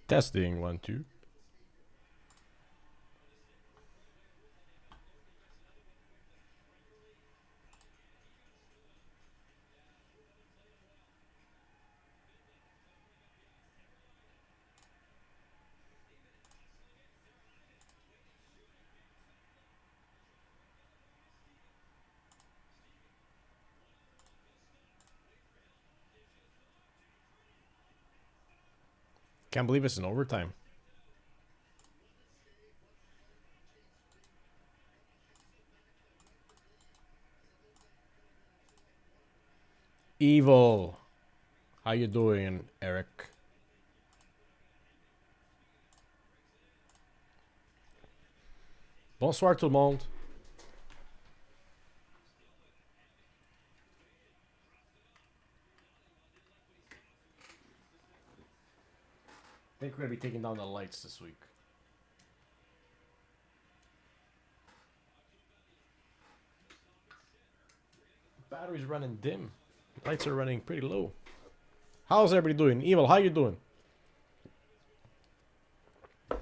Testing 1 2. Can't believe it's in overtime. Evil. How you doing, Eric? Bonsoir tout le monde. I think we're gonna be taking down the lights this week. Battery's running dim. Lights are running pretty low. How's everybody doing? Evil, how you doing? I'm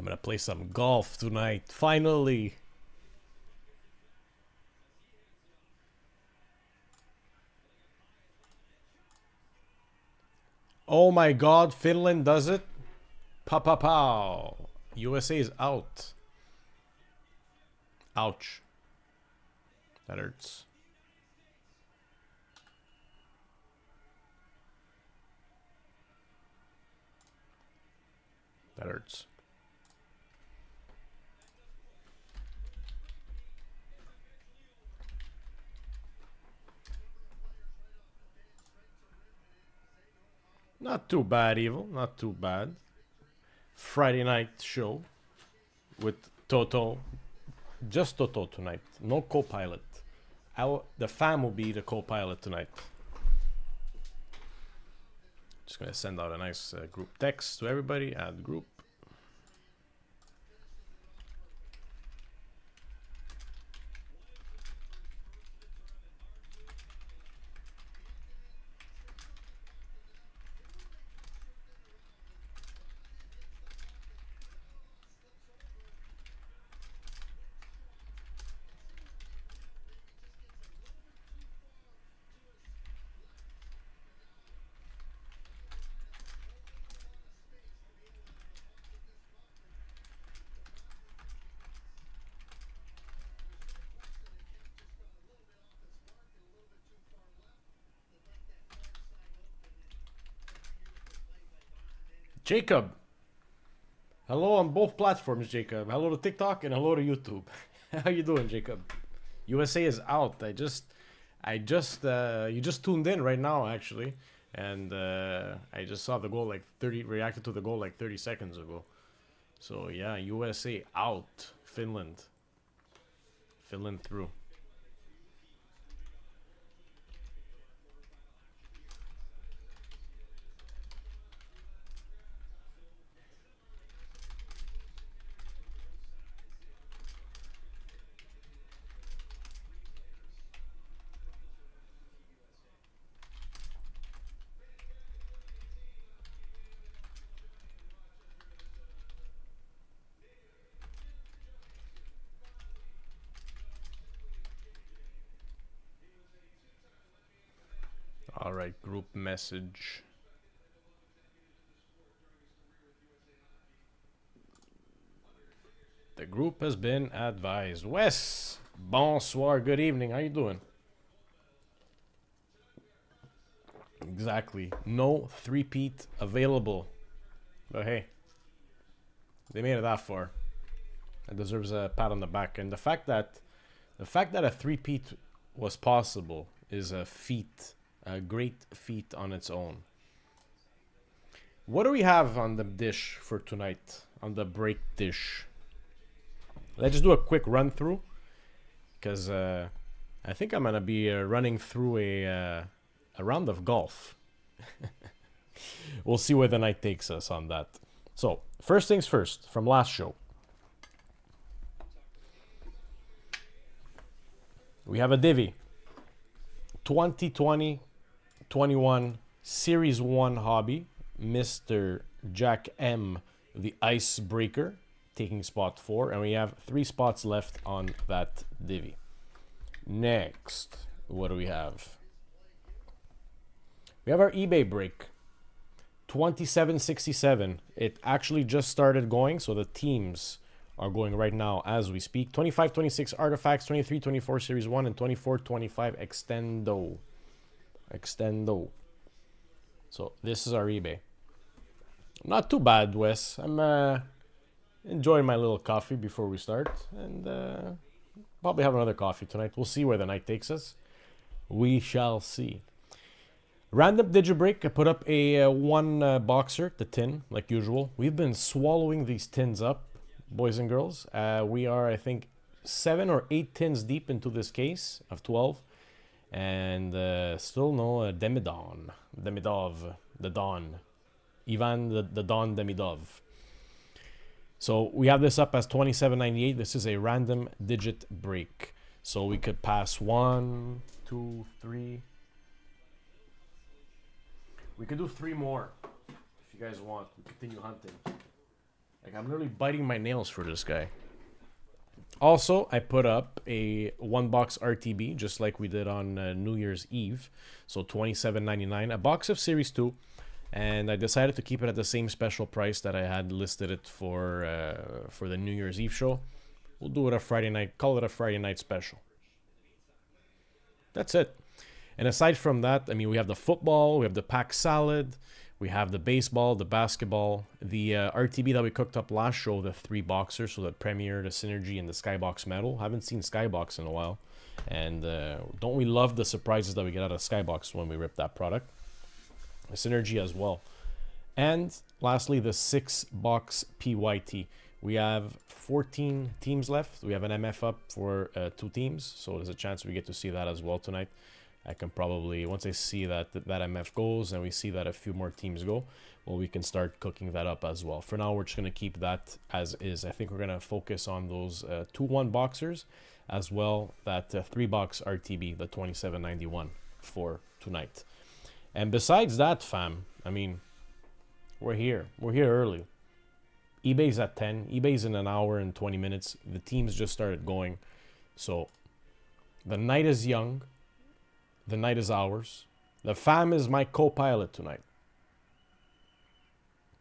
gonna play some golf tonight, finally. Oh my god, Finland does it? Pow pow pow. USA is out. Ouch. That hurts. That hurts. Not too bad, Evil. Not too bad. Friday night show with Toto. Just Toto tonight. No co-pilot. The fam will be the co-pilot tonight. Just gonna send out a nice group text to everybody. Add group. Jacob. Hello on both platforms, Jacob. Hello to TikTok and hello to YouTube. How you doing, Jacob? USA is out. You just tuned in right now, actually, and I just saw the goal reacted to the goal like 30 seconds ago. So yeah, USA out. Finland through. All right, group message. The group has been advised. Wes, bonsoir, good evening. How you doing? Exactly. No three-peat available. But hey, they made it that far. It deserves a pat on the back. And the fact that a three-peat was possible is a feat. A great feat on its own. What do we have on the dish for tonight? On the break dish. Let's just do a quick run through. Because I think I'm going to be running through a round of golf. We'll see where the night takes us on that. So, first things first, from last show. We have a divvy. 2020 21 Series 1 hobby, Mr. Jack M, the Icebreaker, taking spot 4. And we have 3 spots left on that divvy. Next, what do we have? We have our eBay break. 2767. It actually just started going, so the teams are going right now as we speak. 2526 Artifacts, 2324 Series 1, and 2425 Extendo. Extendo. So this is our eBay. Not too bad, Wes. I'm enjoying my little coffee before we start. And probably have another coffee tonight. We'll see where the night takes us. We shall see. Random Digibreak. I put up a one boxer, the tin, like usual. We've been swallowing these tins up, boys and girls. We are, I think, 7 or 8 tins deep into this case of 12. And still no Demidov, the Don. Ivan the Don Demidov. So we have this up as 27.98. This is a random digit break. So we could pass 1, 2, 3. We could do 3 more if you guys want. We continue hunting. Like, I'm literally biting my nails for this guy. Also, I put up a 1-box RTB, just like we did on New Year's Eve. So $27.99. A box of Series 2. And I decided to keep it at the same special price that I had listed it for the New Year's Eve show. We'll do it a Friday night. Call it a Friday night special. That's it. And aside from that, I mean, we have the football, we have the pack salad, we have the baseball, the basketball, the RTB that we cooked up last show, the 3 boxers, so the Premier, the Synergy, and the Skybox Metal. Haven't seen Skybox in a while. And don't we love the surprises that we get out of Skybox when we rip that product? The Synergy as well. And lastly, the 6-box PYT. We have 14 teams left. We have an MF up for 2 teams, so there's a chance we get to see that as well tonight. I can probably, once I see that MF goes and we see that a few more teams go, well, we can start cooking that up as well. For now, we're just going to keep that as is. I think we're going to focus on those 2-1 boxers, as well that 3-box RTB, the 27.91 for tonight. And besides that, fam, I mean, we're here. We're here early. eBay's at 10. eBay's in an hour and 20 minutes. The teams just started going. So the night is young. The night is ours. The fam is my co-pilot tonight.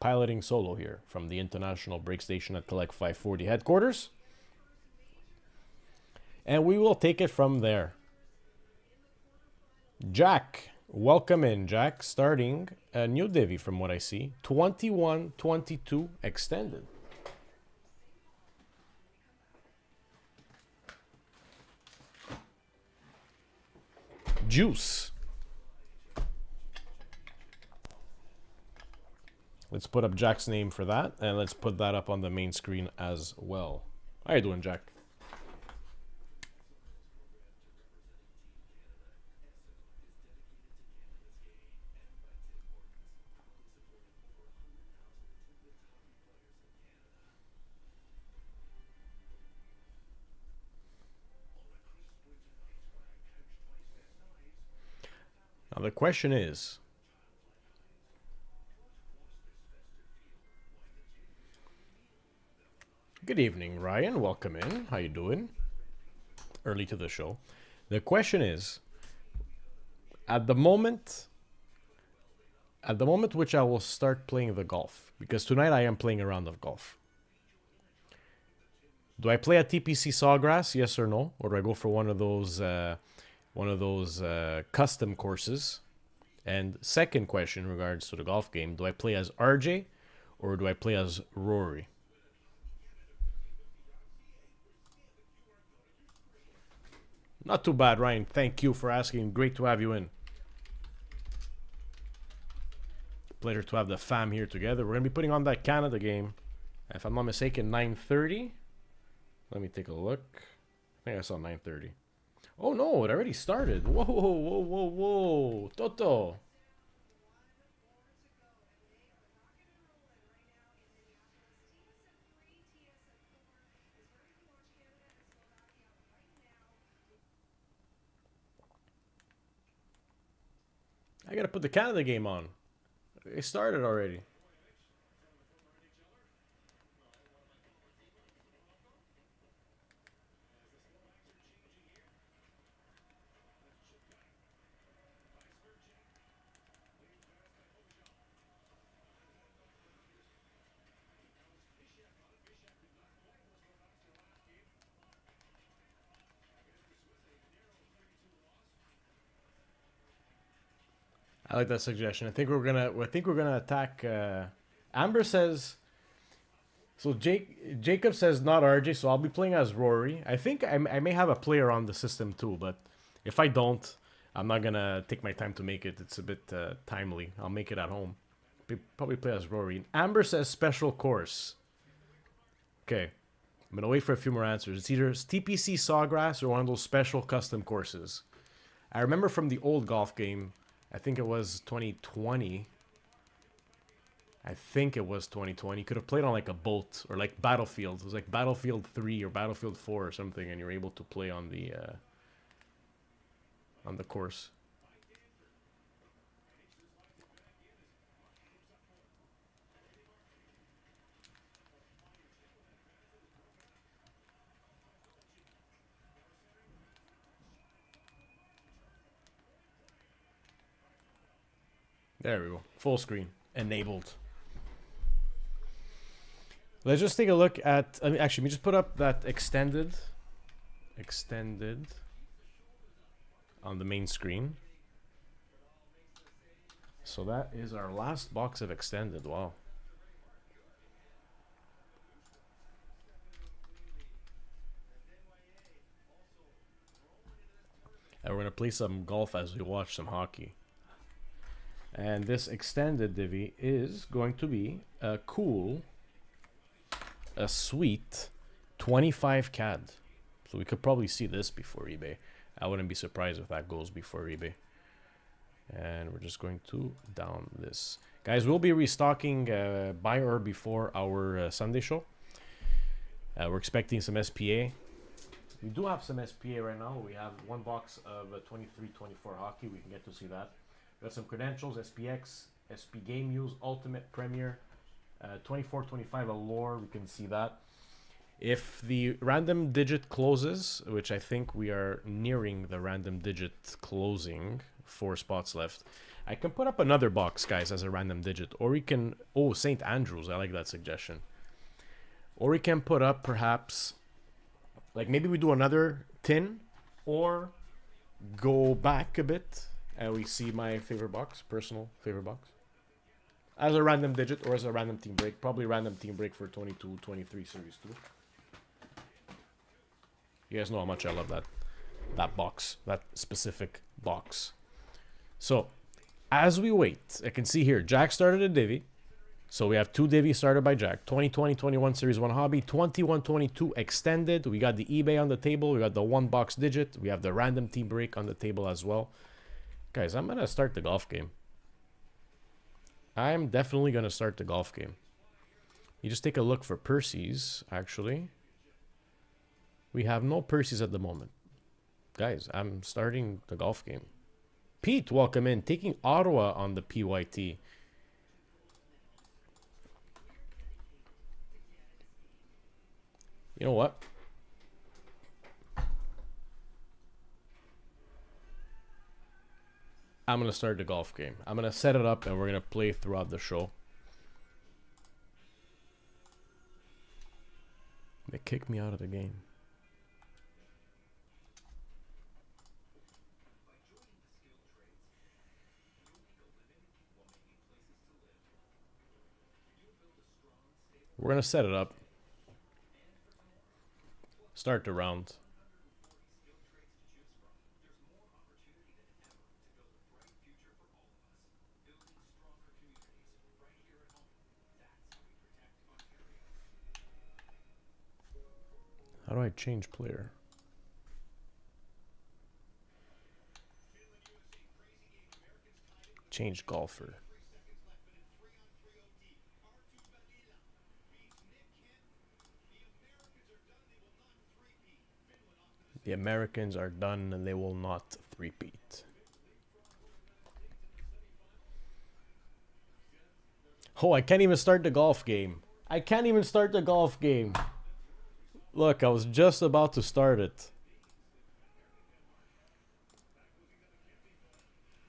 Piloting solo here from the International Break Station at Collect 540 headquarters. And we will take it from there. Jack. Welcome in, Jack. Starting a new divvy from what I see. 21-22 extended. Juice. Let's put up Jack's name for that, and let's put that up on the main screen as well. How you doing, Jack? Now the question is, good evening, Ryan. Welcome in. How you doing? Early to the show. The question is, at the moment which I will start playing the golf, because tonight I am playing a round of golf. Do I play at TPC Sawgrass, yes or no? Or do I go for one of those custom courses? And second question in regards to the golf game, do I play as RJ or do I play as Rory? Not too bad, Ryan. Thank you for asking. Great to have you in. Pleasure to have the fam here together. We're going to be putting on that Canada game. If I'm not mistaken, 9:30. Let me take a look. I think I saw 9:30. Oh no, it already started. Whoa, whoa, whoa, whoa. Toto. I gotta put the Canada game on. It started already. I like that suggestion. I think we're gonna attack. Amber says. So Jacob says not RJ, so I'll be playing as Rory. I think I may have a player on the system too, but if I don't, I'm not gonna take my time to make it. It's a bit timely. I'll make it at home. Probably play as Rory. Amber says special course. Okay, I'm gonna wait for a few more answers. It's either TPC Sawgrass or one of those special custom courses. I remember from the old golf game, I think it was 2020. I think it was 2020. You could have played on like a boat or like Battlefield. It was like Battlefield 3 or Battlefield 4 or something, and you're able to play on the course. There we go. Full screen. Enabled. Let's just take a look at... actually, let me just put up that extended on the main screen. So that is our last box of extended. Wow. And we're going to play some golf as we watch some hockey. And this extended divvy is going to be a cool... a sweet 25 CAD. So we could probably see this before eBay. I wouldn't be surprised if that goes before eBay. And we're just going to down this. Guys, we'll be restocking by or before our Sunday show. We're expecting some SPA. We do have some SPA right now. We have one box of 23-24 hockey. We can get to see that. We got some credentials, SPX, SP Game Use, Ultimate, Premier. 24-25 Allure, we can see that. If the random digit closes, which I think we are nearing the random digit closing, 4 spots left, I can put up another box, guys, as a random digit. Or we can... oh, St. Andrews, I like that suggestion. Or we can put up, perhaps... like, maybe we do another tin, or go back a bit, and we see my favorite box, personal favorite box. As a random digit or as a random team break. Probably random team break for 22-23 Series 2. You guys know how much I love that box. That specific box. So, as we wait, I can see here, Jack started a divvy. So we have 2 divvies started by Jack. 2020-21 Series 1 Hobby. 21-22 Extended. We got the eBay on the table. We got the 1 box digit. We have the random team break on the table as well. Guys, I'm going to start the golf game. I'm definitely going to start the golf game. You just take a look for PERCYs, actually. We have no PERCYs at the moment. Guys, I'm starting the golf game. Pete, welcome in. Taking Ottawa on the PYT. You know what? I'm going to start the golf game. I'm going to set it up and we're going to play throughout the show. They kicked me out of the game. We're going to set it up. Start the round. How do I change player? Change golfer. The Americans are done and they will not three-peat. Oh, I can't even start the golf game. I can't even start the golf game. Look, I was just about to start it.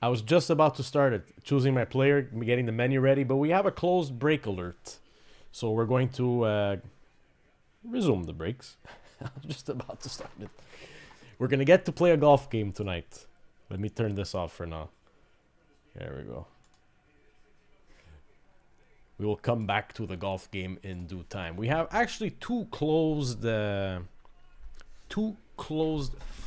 I was just about to start it, choosing my player, getting the menu ready, but we have a closed break alert. So we're going to resume the breaks. I was just about to start it. We're going to get to play a golf game tonight. Let me turn this off for now. There we go. We will come back to the golf game in due time. We have actually two closed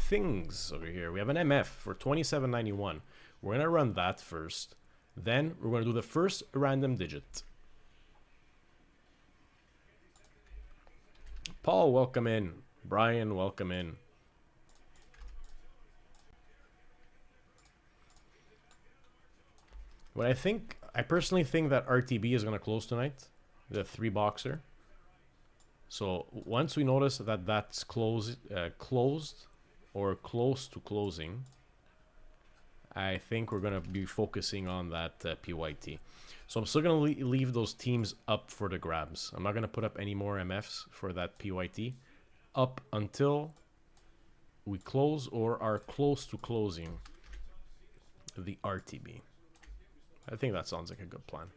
things over here. We have an MF for $27.91. We're gonna run that first. Then we're gonna do the first random digit. Paul, welcome in. Brian, welcome in. What I personally think that RTB is gonna close tonight, the 3-boxer. So once we notice that that's closed or close to closing, I think we're going to be focusing on that PYT. So I'm still going to leave those teams up for the grabs. I'm not going to put up any more MFs for that PYT up until we close or are close to closing the RTB. I think that sounds like a good plan.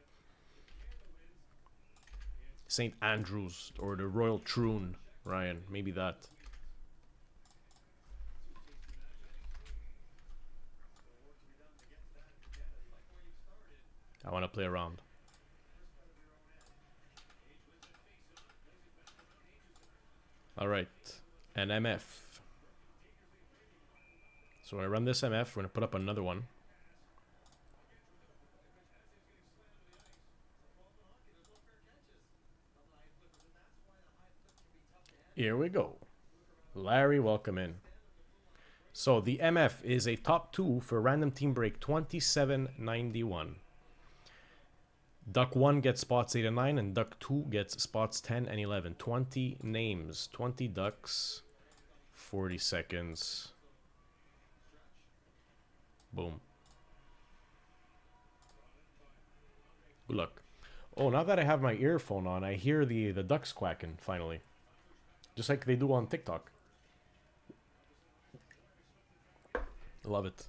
St. Andrews or the Royal Troon, Ryan, maybe that. I want to play around. All right, an MF. So when I run this MF, we're going to put up another one. Here we go. Larry, welcome in. So the MF is a top 2 for random team break 27.91. Duck 1 gets spots 8 and 9, and Duck 2 gets spots 10 and 11. 20 names, 20 ducks, 40 seconds. Boom. Good luck. Oh, now that I have my earphone on, I hear the ducks quacking, finally. Just like they do on TikTok. Love it.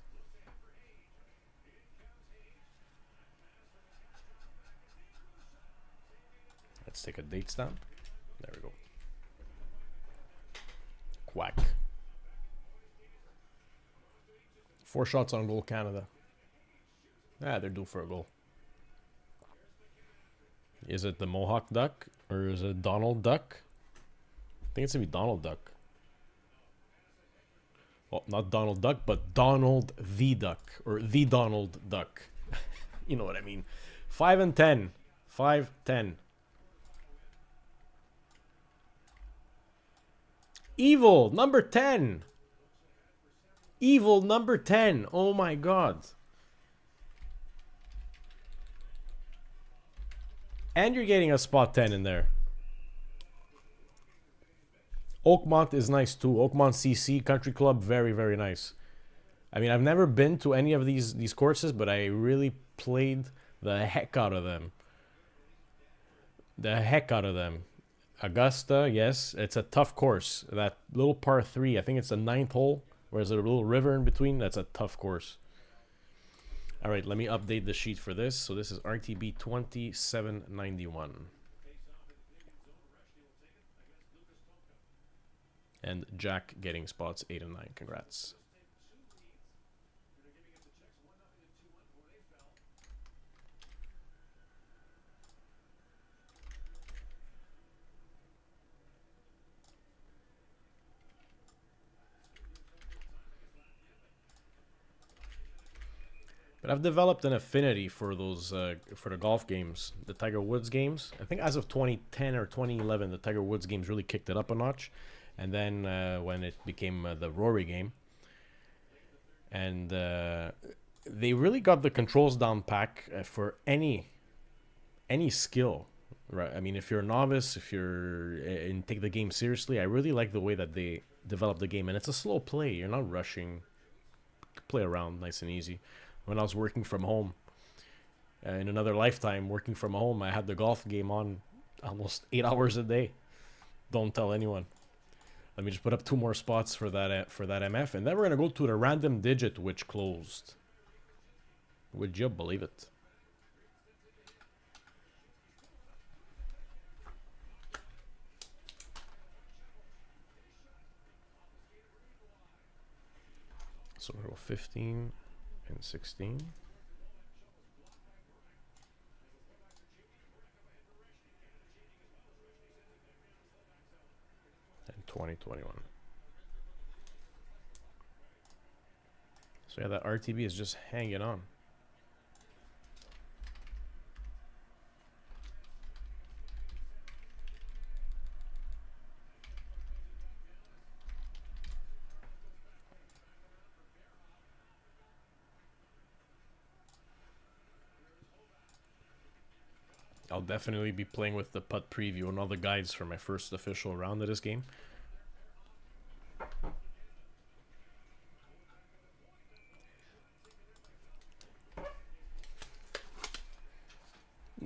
Let's take a date stamp. There we go. Quack. 4 shots on goal, Canada. Ah, they're due for a goal. Is it the Mohawk Duck or is it Donald Duck? I think it's gonna be Donald Duck. Well, not Donald Duck, but Donald the Duck or the Donald Duck. You know what I mean. 5 and 10. 5, 10. Evil, number 10. Evil, number 10. Oh my god. And you're getting a spot 10 in there. Oakmont is nice too. Oakmont CC Country Club, very, very nice. I mean, I've never been to any of these courses, but I really played the heck out of them. The heck out of them. Augusta, yes, it's a tough course. That little par 3, I think it's the 9th hole, where there's a little river in between. That's a tough course. All right, let me update the sheet for this. So this is RTB 27.91. And Jack getting spots 8 and 9. Congrats. But I've developed an affinity for those for the golf games, the Tiger Woods games. I think as of 2010 or 2011, the Tiger Woods games really kicked it up a notch. And then when it became the Rory game, and they really got the controls down pack for any skill, right? I mean, if you're a novice, if you're and take the game seriously, I really like the way that they develop the game, and it's a slow play. You're not rushing. You can play around nice and easy. When I was working from home, in another lifetime working from home, I had the golf game on almost 8 hours a day. Don't tell anyone. Let me just put up 2 more spots for that MF, and then we're gonna go to the random digit which closed. Would you believe it? So we'll go 15 and 16. And 2021. So yeah, that RTB is just hanging on. I'll definitely be playing with the putt preview and all the guides for my first official round of this game.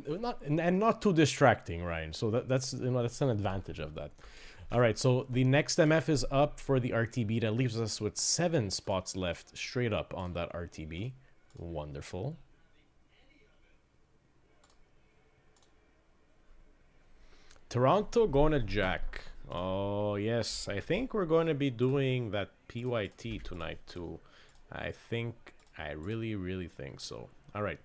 Not too distracting, Ryan. So that's that's an advantage of that. All right, so the next MF is up for the RTB. That leaves us with 7 spots left straight up on that RTB. Wonderful. Toronto going to Jack. Oh, yes. I think we're going to be doing that PYT tonight, too. I really, really think so. All right.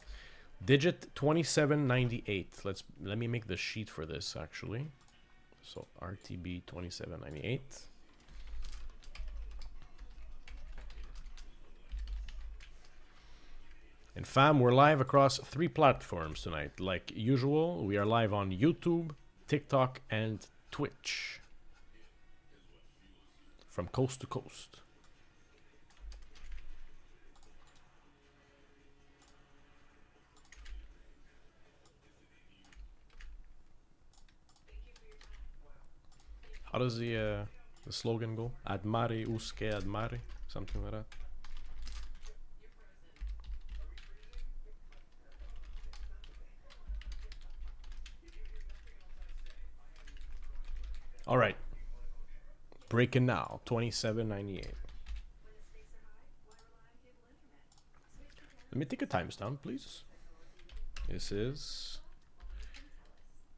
Digit 2798. Let me make the sheet for this, actually. So, RTB 2798. And fam, we're live across 3 platforms tonight. Like usual, we are live on YouTube, TikTok, and Twitch. From coast to coast. How does the slogan go? Ad mare usque ad mare? Something like that. All right. Breaking now, 2798. Let me take a timestamp, please. This is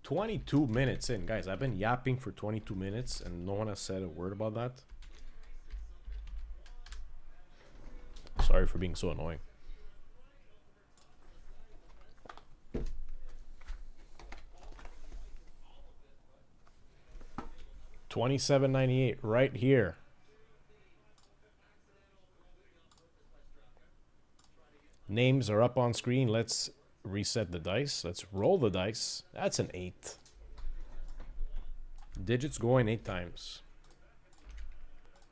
22 minutes in. Guys, I've been yapping for 22 minutes and no one has said a word about that. Sorry for being so annoying. $27.98 right here. Names are up on screen. Let's reset the dice. Let's roll the dice. That's an 8. Digits going 8 times.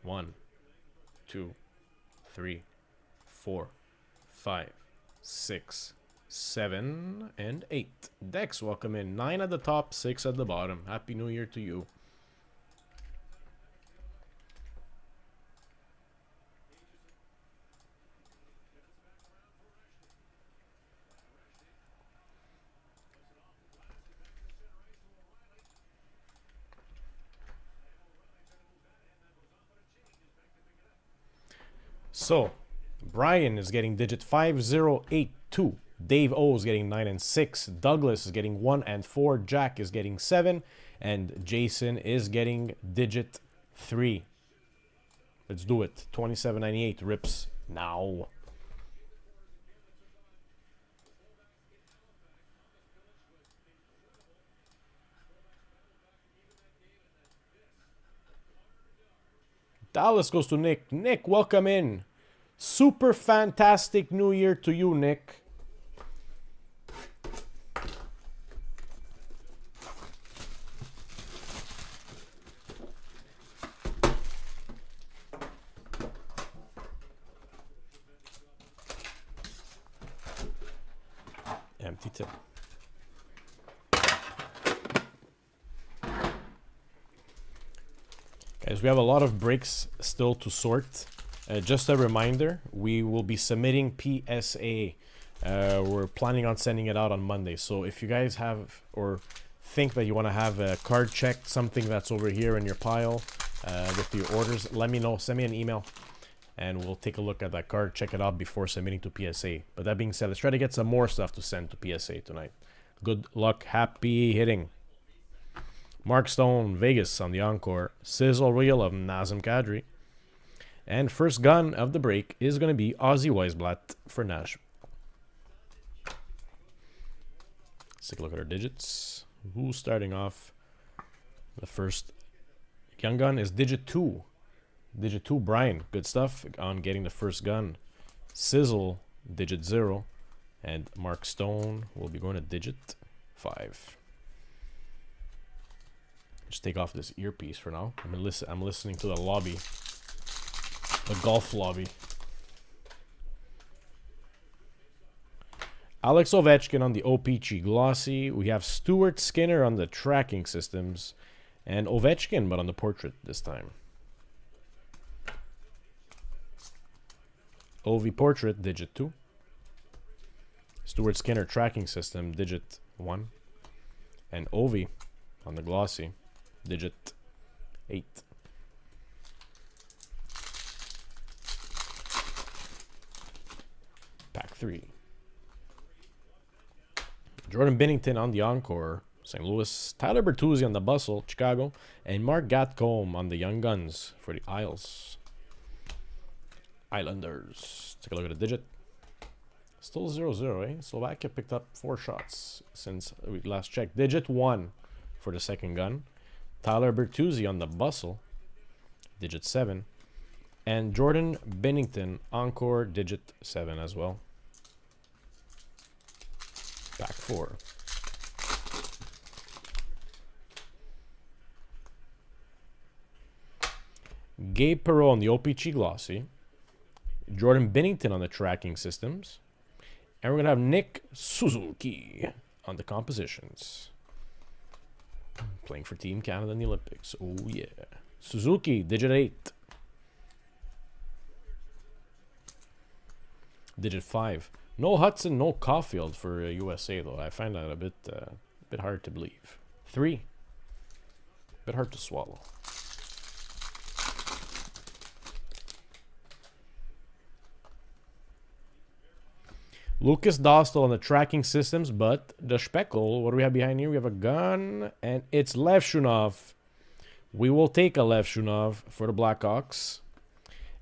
1, 2, 3, 4, 5, 6, 7, and 8. Dex, welcome in. 9 at the top, 6 at the bottom. Happy New Year to you. So, Brian is getting digit 5082. Dave O is getting 9 and 6. Douglas is getting 1 and 4. Jack is getting 7. And Jason is getting digit 3. Let's do it. 2798 rips now. Dallas goes to Nick. Nick, welcome in. Super fantastic New Year to you, Nick. Empty tip. Guys, we have a lot of breaks still to sort. Just a reminder, we will be submitting PSA We're planning on sending it out on Monday. So if you guys have or think that you want to have a card checked, something that's over here in your pile with your orders, let me know. Send me an email and we'll take a look at that card, check it out before submitting to PSA. But that being said, let's try to get some more stuff to send to PSA tonight. Good luck. Happy hitting. Mark Stone, Vegas on the Encore. Sizzle Reel of Nazem Kadri. And first gun of the break is going to be Ozzy Weisblatt for Nash. Let's take a look at our digits. Who's starting off? The first young gun is digit 2. Digit 2, Brian. Good stuff on getting the first gun. Sizzle, digit 0. And Mark Stone will be going to digit 5. Just take off this earpiece for now. I'm listening to the lobby. The golf lobby. Alex Ovechkin on the OPG Glossy. We have Stuart Skinner on the tracking systems. And Ovechkin, but on the portrait this time. OV portrait, digit 2. Stuart Skinner tracking system, digit 1. And OV on the Glossy, digit 8. Pack 3. Jordan Binnington on the Encore, St. Louis. Tyler Bertuzzi on the Bustle, Chicago. And Mark Gatcombe on the Young Guns for the Isles. Islanders. Take a look at the digit. Still 0-0, eh? Slovakia picked up 4 shots since we last checked. Digit 1 for the second gun. Tyler Bertuzzi on the Bustle, digit 7. And Jordan Binnington, Encore, digit 7 as well. Pack 4. Gabe Perreault on the OPG Glossy. Jordan Binnington on the tracking systems. And we're going to have Nick Suzuki on the compositions. Playing for Team Canada in the Olympics. Oh, yeah. Suzuki, digit 8. Digit 5. No Hudson, no Caulfield for USA, though. I find that a bit hard to believe. 3. Bit hard to swallow. Lucas Dostal on the tracking systems, but the Speckle, what do we have behind here? We have a gun, and it's Levshunov. We will take a Levshunov for the Blackhawks.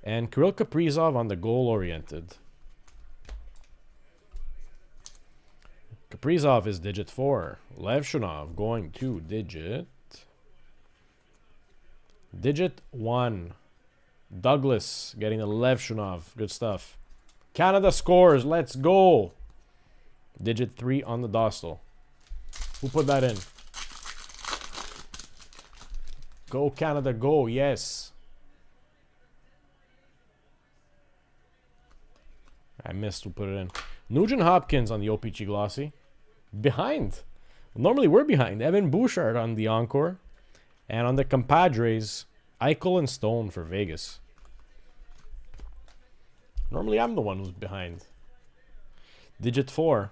And Kirill Kaprizov on the goal-oriented. Kaprizov is digit 4. Levshunov going to digit 1. Douglas getting a Levshunov. Good stuff. Canada scores. Let's go. Digit 3 on the Dostal. Who put that in? Go Canada, go. Yes. I missed who put it in. Nugent Hopkins on the OPG Glossy. Behind. Normally we're behind. Evan Bouchard on the Encore. And on the compadres, Eichel and Stone for Vegas. Normally I'm the one who's behind. Digit 4.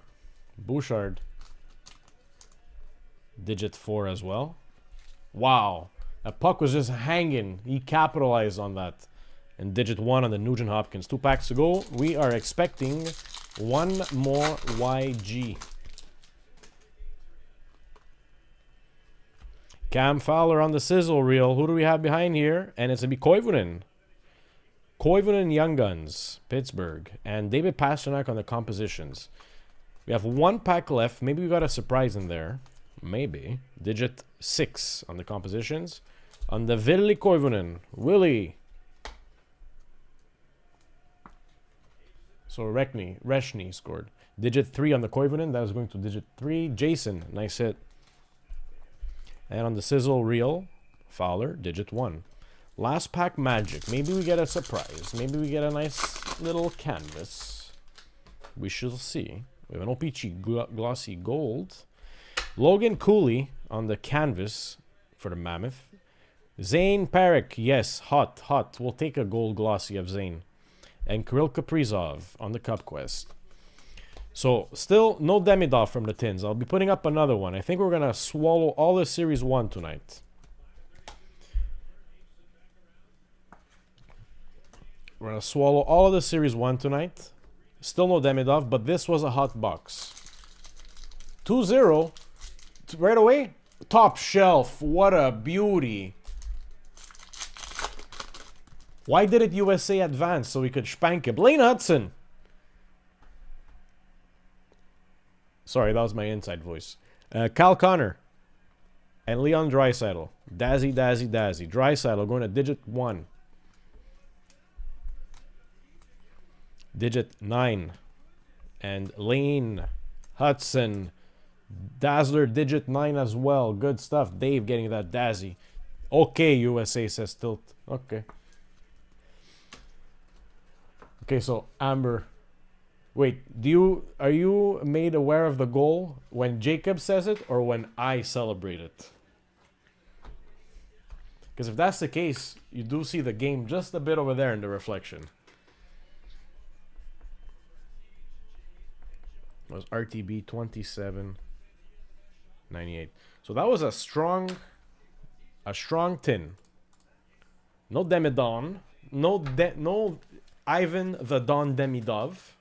Bouchard. Digit 4 as well. Wow. That puck was just hanging. He capitalized on that. And digit 1 on the Nugent Hopkins. 2 packs to go. We are expecting one more YG. Cam Fowler on the sizzle reel. Who do we have behind here? And it's going to be Koivunen. Koivunen Young Guns, Pittsburgh. And David Pasternak on the compositions. We have 1 pack left. Maybe we got a surprise in there. Maybe. Digit 6 on the compositions. On the Ville Koivunen. Willie. So Reshny scored. Digit 3 on the Koivunen. That was going to digit 3. Jason. Nice hit. And on the sizzle reel, Fowler. Digit 1. Last pack magic. Maybe we get a surprise. Maybe we get a nice little canvas. We shall see. We have an OPG glossy gold. Logan Cooley on the canvas for the Mammoth. Zane Parik. Yes, hot. We'll take a gold glossy of Zane. And Kirill Kaprizov on the Cup Quest. So, still no Demidov from the tins. I'll be putting up another one. I think we're going to swallow all the Series 1 tonight. We're going to swallow all of the Series 1 tonight. Still no Demidov, but this was a hot box. 2-0. Right away. Top shelf. What a beauty. Why did it USA advance so we could spank it? Blaine Hudson. Sorry, that was my inside voice. Kyle Connor. And Leon Draisaitl. Dazzy, Dazzy, Dazzy. Draisaitl going to digit 1. Digit 9. And Lane Hudson. Dazzler digit 9 as well. Good stuff. Dave getting that Dazzy. Okay, USA says Tilt. Okay. Okay, so Amber. Wait, are you made aware of the goal when Jacob says it or when I celebrate it? Because if that's the case, you do see the game just a bit over there in the reflection. It was RTB 27.98. So that was a strong tin. No Demidon. No Ivan the Don Demidov.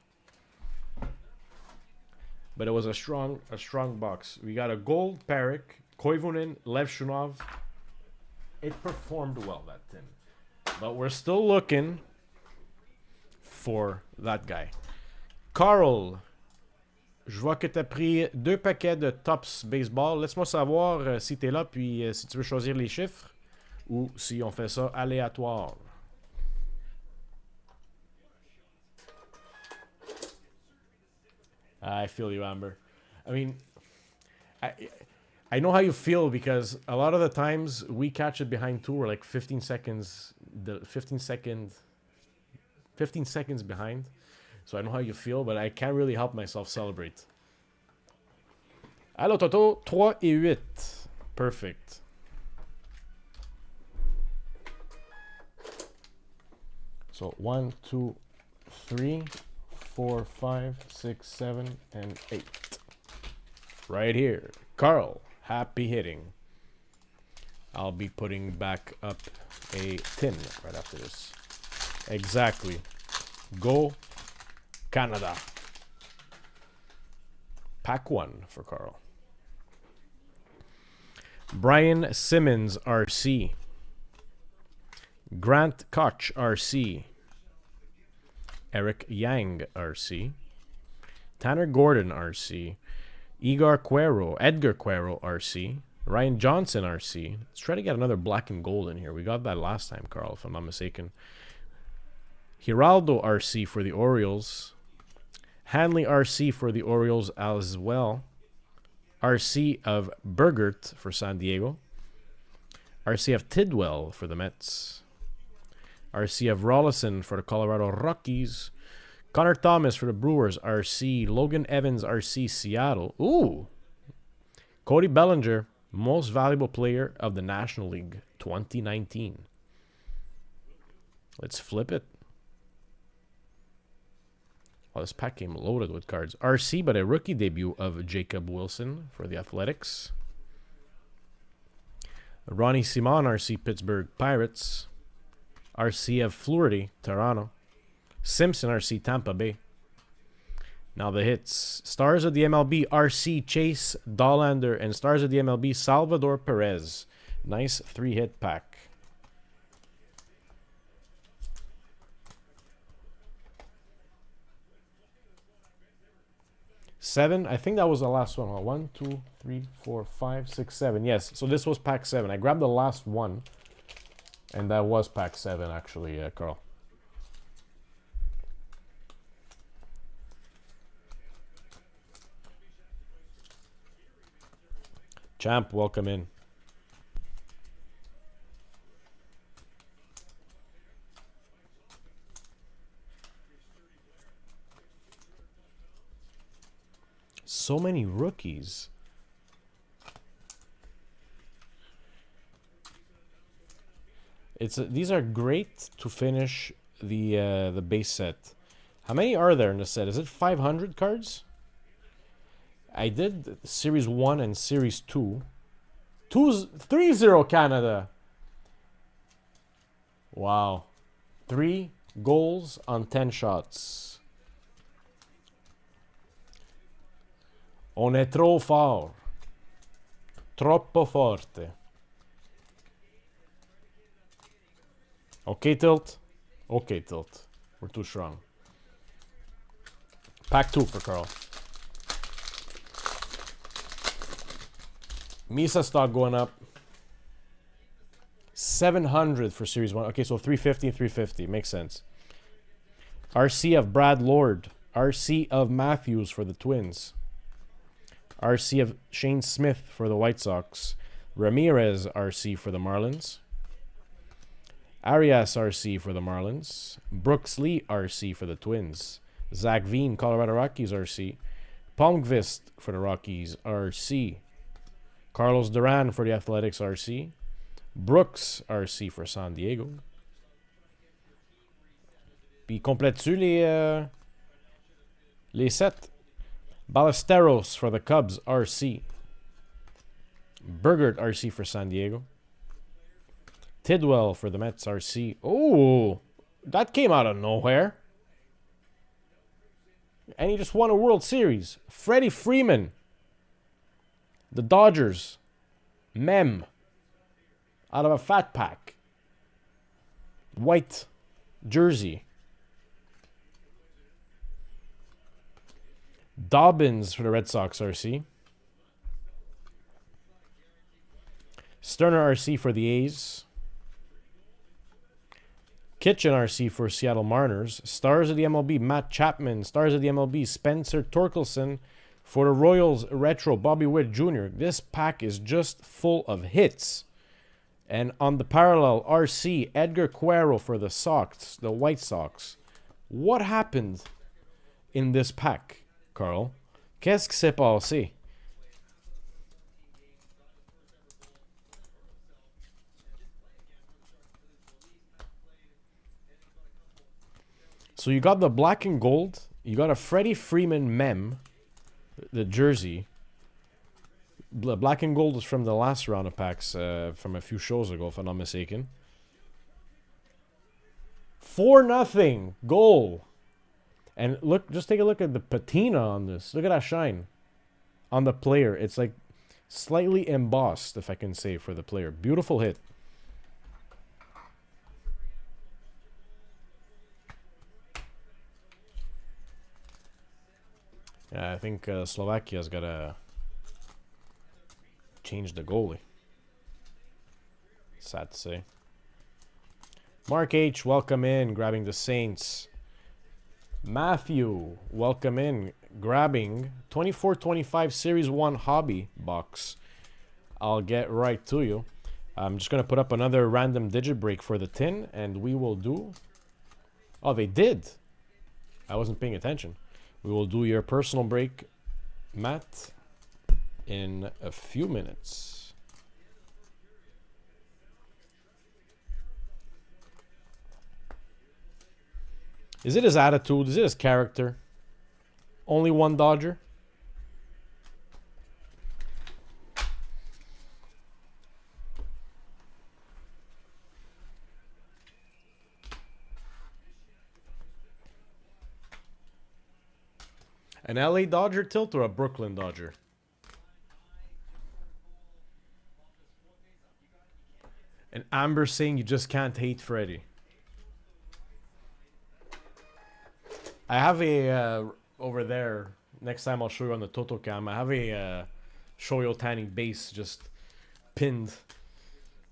But it was a strong box. We got a gold Parik, Koivunen, Lev Shunov. It performed well, that tin. But we're still looking for that guy. Carl, je vois que tu as pris 2 paquets de Topps Baseball. Laisse-moi savoir si tu es là, puis si tu veux choisir les chiffres, ou si on fait ça aléatoire. I feel you, Amber. I mean, I know how you feel because a lot of the times we catch it behind 2 or like 15 seconds, 15 seconds behind. So I know how you feel, but I can't really help myself celebrate. Allo Toto, 3 et 8. Perfect. So 1, 2, 3, 4, 5, 6, 7, and 8. Right here. Carl, happy hitting. I'll be putting back up a tin right after this. Exactly. Go Canada. Pack 1 for Carl. Brian Simmons, RC. Grant Koch, RC. Eric Yang, RC. Tanner Gordon, RC. Edgar Cuero, RC. Ryan Johnson, RC. Let's try to get another black and gold in here. We got that last time, Carl, if I'm not mistaken. Giraldo, RC for the Orioles. Hanley, RC for the Orioles as well. RC of Bergert for San Diego. RC of Tidwell for the Mets. RC of Rollison for the Colorado Rockies. Connor Thomas for the Brewers, RC. Logan Evans, RC, Seattle. Ooh. Cody Bellinger, most valuable player of the National League, 2019. Let's flip it. Oh, this pack came loaded with cards. RC, but a rookie debut of Jacob Wilson for the Athletics. Ronnie Simon, RC, Pittsburgh Pirates. RC of Fluharty, Toronto. Simpson, RC, Tampa Bay. Now the hits. Stars of the MLB, RC, Chase Dollander. And Stars of the MLB, Salvador Perez. Nice 3-hit pack. Seven. I think that was the last one. 1, 2, 3, 4, 5, 6, 7. Yes, so this was pack 7. I grabbed the last one. And that was pack 7, actually, Carl. Champ, welcome in. So many rookies. These are great to finish the base set. How many are there in the set? Is it 500 cards? I did Series 1 and Series 2. 3-0 Canada. Wow. 3 goals on 10 shots. On est trop fort. Troppo forte. Okay, Tilt. Okay, Tilt. We're too strong. Pack 2 for Carl. Misa stock going up. 700 for Series 1. Okay, so 350 and 350. Makes sense. RC of Brad Lord. RC of Matthews for the Twins. RC of Shane Smith for the White Sox. Ramirez RC for the Marlins. Arias RC for the Marlins. Brooks Lee RC for the Twins. Zach Veen, Colorado Rockies RC. Palmqvist for the Rockies RC. Carlos Duran for the Athletics RC. Brooks RC for San Diego. Puis complètes-tu les sets? Ballesteros for the Cubs RC. Burgert RC for San Diego. Tidwell for the Mets RC. Oh, that came out of nowhere. And he just won a World Series. Freddie Freeman. The Dodgers. Mem. Out of a fat pack. White jersey. Dobbins for the Red Sox RC. Sterner RC for the A's. Kitchen RC for Seattle Mariners. Stars of the MLB, Matt Chapman. Stars of the MLB, Spencer Torkelson. For the Royals Retro, Bobby Witt Jr. This pack is just full of hits. And on the parallel, RC, Edgar Cuero for the Sox, the White Sox. What happened in this pack, Carl? Qu'est-ce qui s'est passé? So you got the black and gold. You got a Freddie Freeman mem, the jersey. The black and gold is from the last round of packs from a few shows ago, if I'm not mistaken. 4-0 goal. And look, just take a look at the patina on this. Look at that shine on the player. It's like slightly embossed, if I can say, for the player. Beautiful hit. Yeah, I think Slovakia's got to change the goalie. Sad to say. Mark H, welcome in, grabbing the Saints. Matthew, welcome in, grabbing 24-25 Series 1 Hobby box. I'll get right to you. I'm just going to put up another random digit break for the tin, and we will do... Oh, they did. I wasn't paying attention. We will do your personal break, Matt, in a few minutes. Is it his attitude? Is it his character? Only one Dodger? An LA Dodger tilt or a Brooklyn Dodger? And Amber saying you just can't hate Freddie. I have a, over there, next time I'll show you on the Toto Cam, I have a Shohei Ohtani base just pinned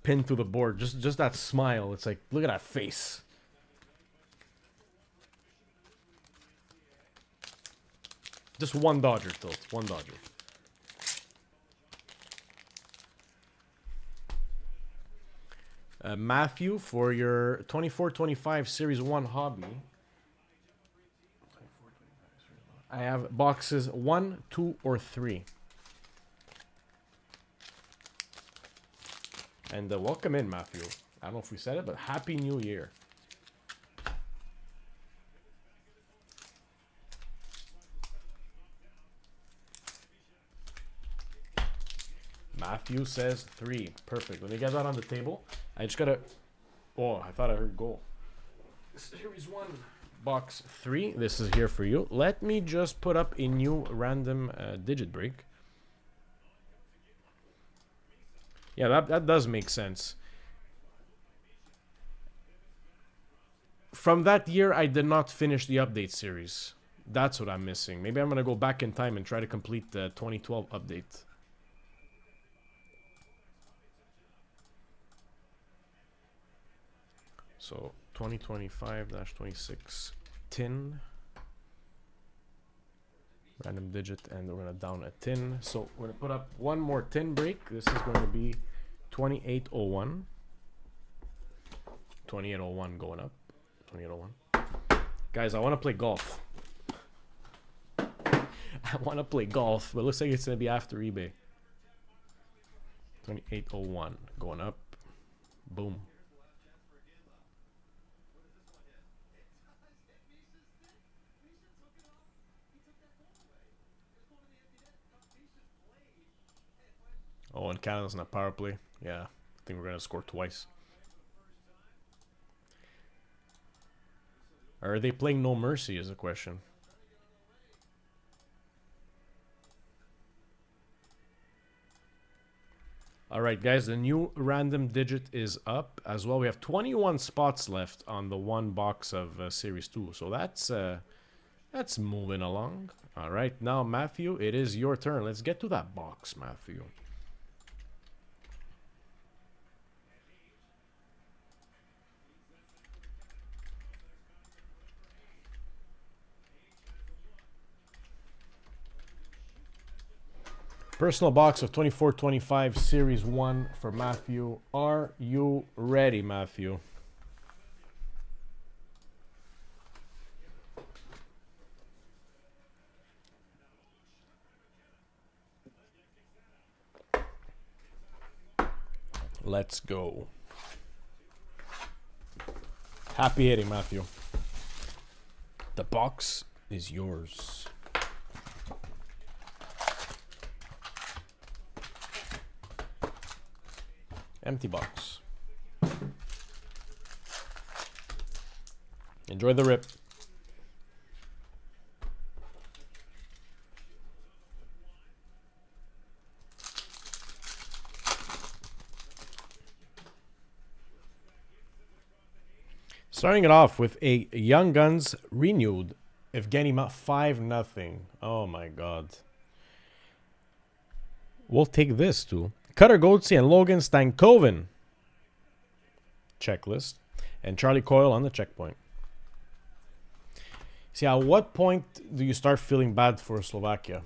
to the board. Just that smile. It's like, look at that face. Just one Dodger tilt. One Dodger. Matthew, for your 24-25 Series 1 Hobby, I have boxes 1, 2, or 3. And welcome in, Matthew. I don't know if we said it, but Happy New Year. Matthew says 3. Perfect. Let me get that on the table. I just gotta... Oh, I thought I heard goal. Series 1. Box 3. This is here for you. Let me just put up a new random digit break. Yeah, that does make sense. From that year, I did not finish the update series. That's what I'm missing. Maybe I'm going to go back in time and try to complete the 2012 update. So, 2025-26 tin. Random digit, and we're going to down a tin. So, we're going to put up one more tin break. This is going to be 2801. 2801 going up. 2801. Guys, I want to play golf. I want to play golf, but it looks like it's going to be after eBay. 2801 going up. Boom. Oh, and Canada's in a power play. Yeah, I think we're going to score twice. Are they playing No Mercy is the question. Alright guys, the new random digit is up as well. We have 21 spots left on the one box of Series 2. So that's moving along. Alright, now Matthew, it is your turn. Let's get to that box, Matthew. Personal box of 24-25 Series 1 for Matthew. Are you ready, Matthew? Let's go. Happy hitting, Matthew. The box is yours. Empty box. Enjoy the rip. Starting it off with a Young Guns renewed. Evgeny 5-0. Oh my god. We'll take this too. Cutter Goatsy and Logan Stankoven. Checklist. And Charlie Coyle on the checkpoint. See, at what point do you start feeling bad for Slovakia?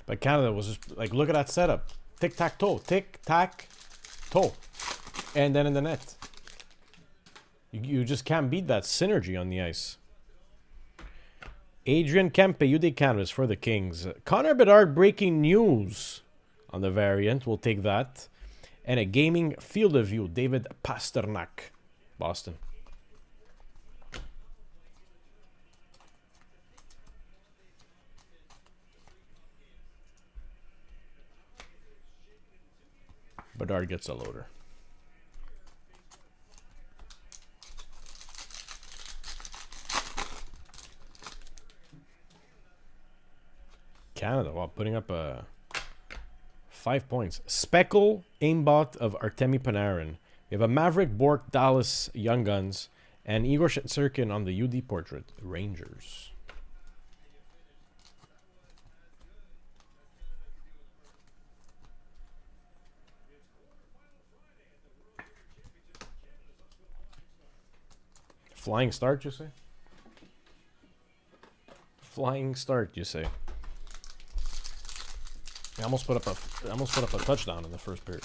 But Canada was just like, look at that setup. Tic-tac-toe. Tic-tac-toe. And then in the net. You just can't beat that synergy on the ice. Adrian Kempe, UD canvas for the Kings. Connor Bedard breaking news on the variant. We'll take that. And a gaming field of view. David Pasternak. Boston. Bedard gets a loader. Canada, while putting up 5 points. Speckle aimbot of Artemi Panarin. We have a Maverick Bork Dallas Young Guns and Igor Shetzirkin on the UD portrait Rangers. Flying start, you say? Flying start, you say? I almost put up a touchdown in the first period.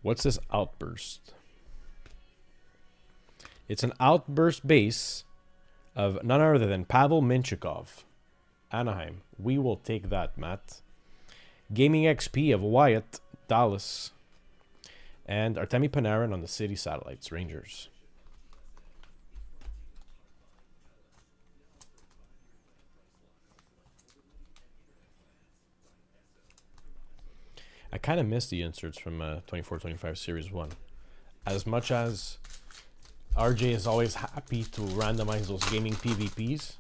What's this outburst? It's an outburst base of none other than Pavel Minchikov. Anaheim. We will take that, Matt. Gaming XP of Wyatt, Dallas. And Artemi Panarin on the City Satellites, Rangers. I kind of miss the inserts from 24-25 Series 1. As much as RJ is always happy to randomize those gaming PvPs,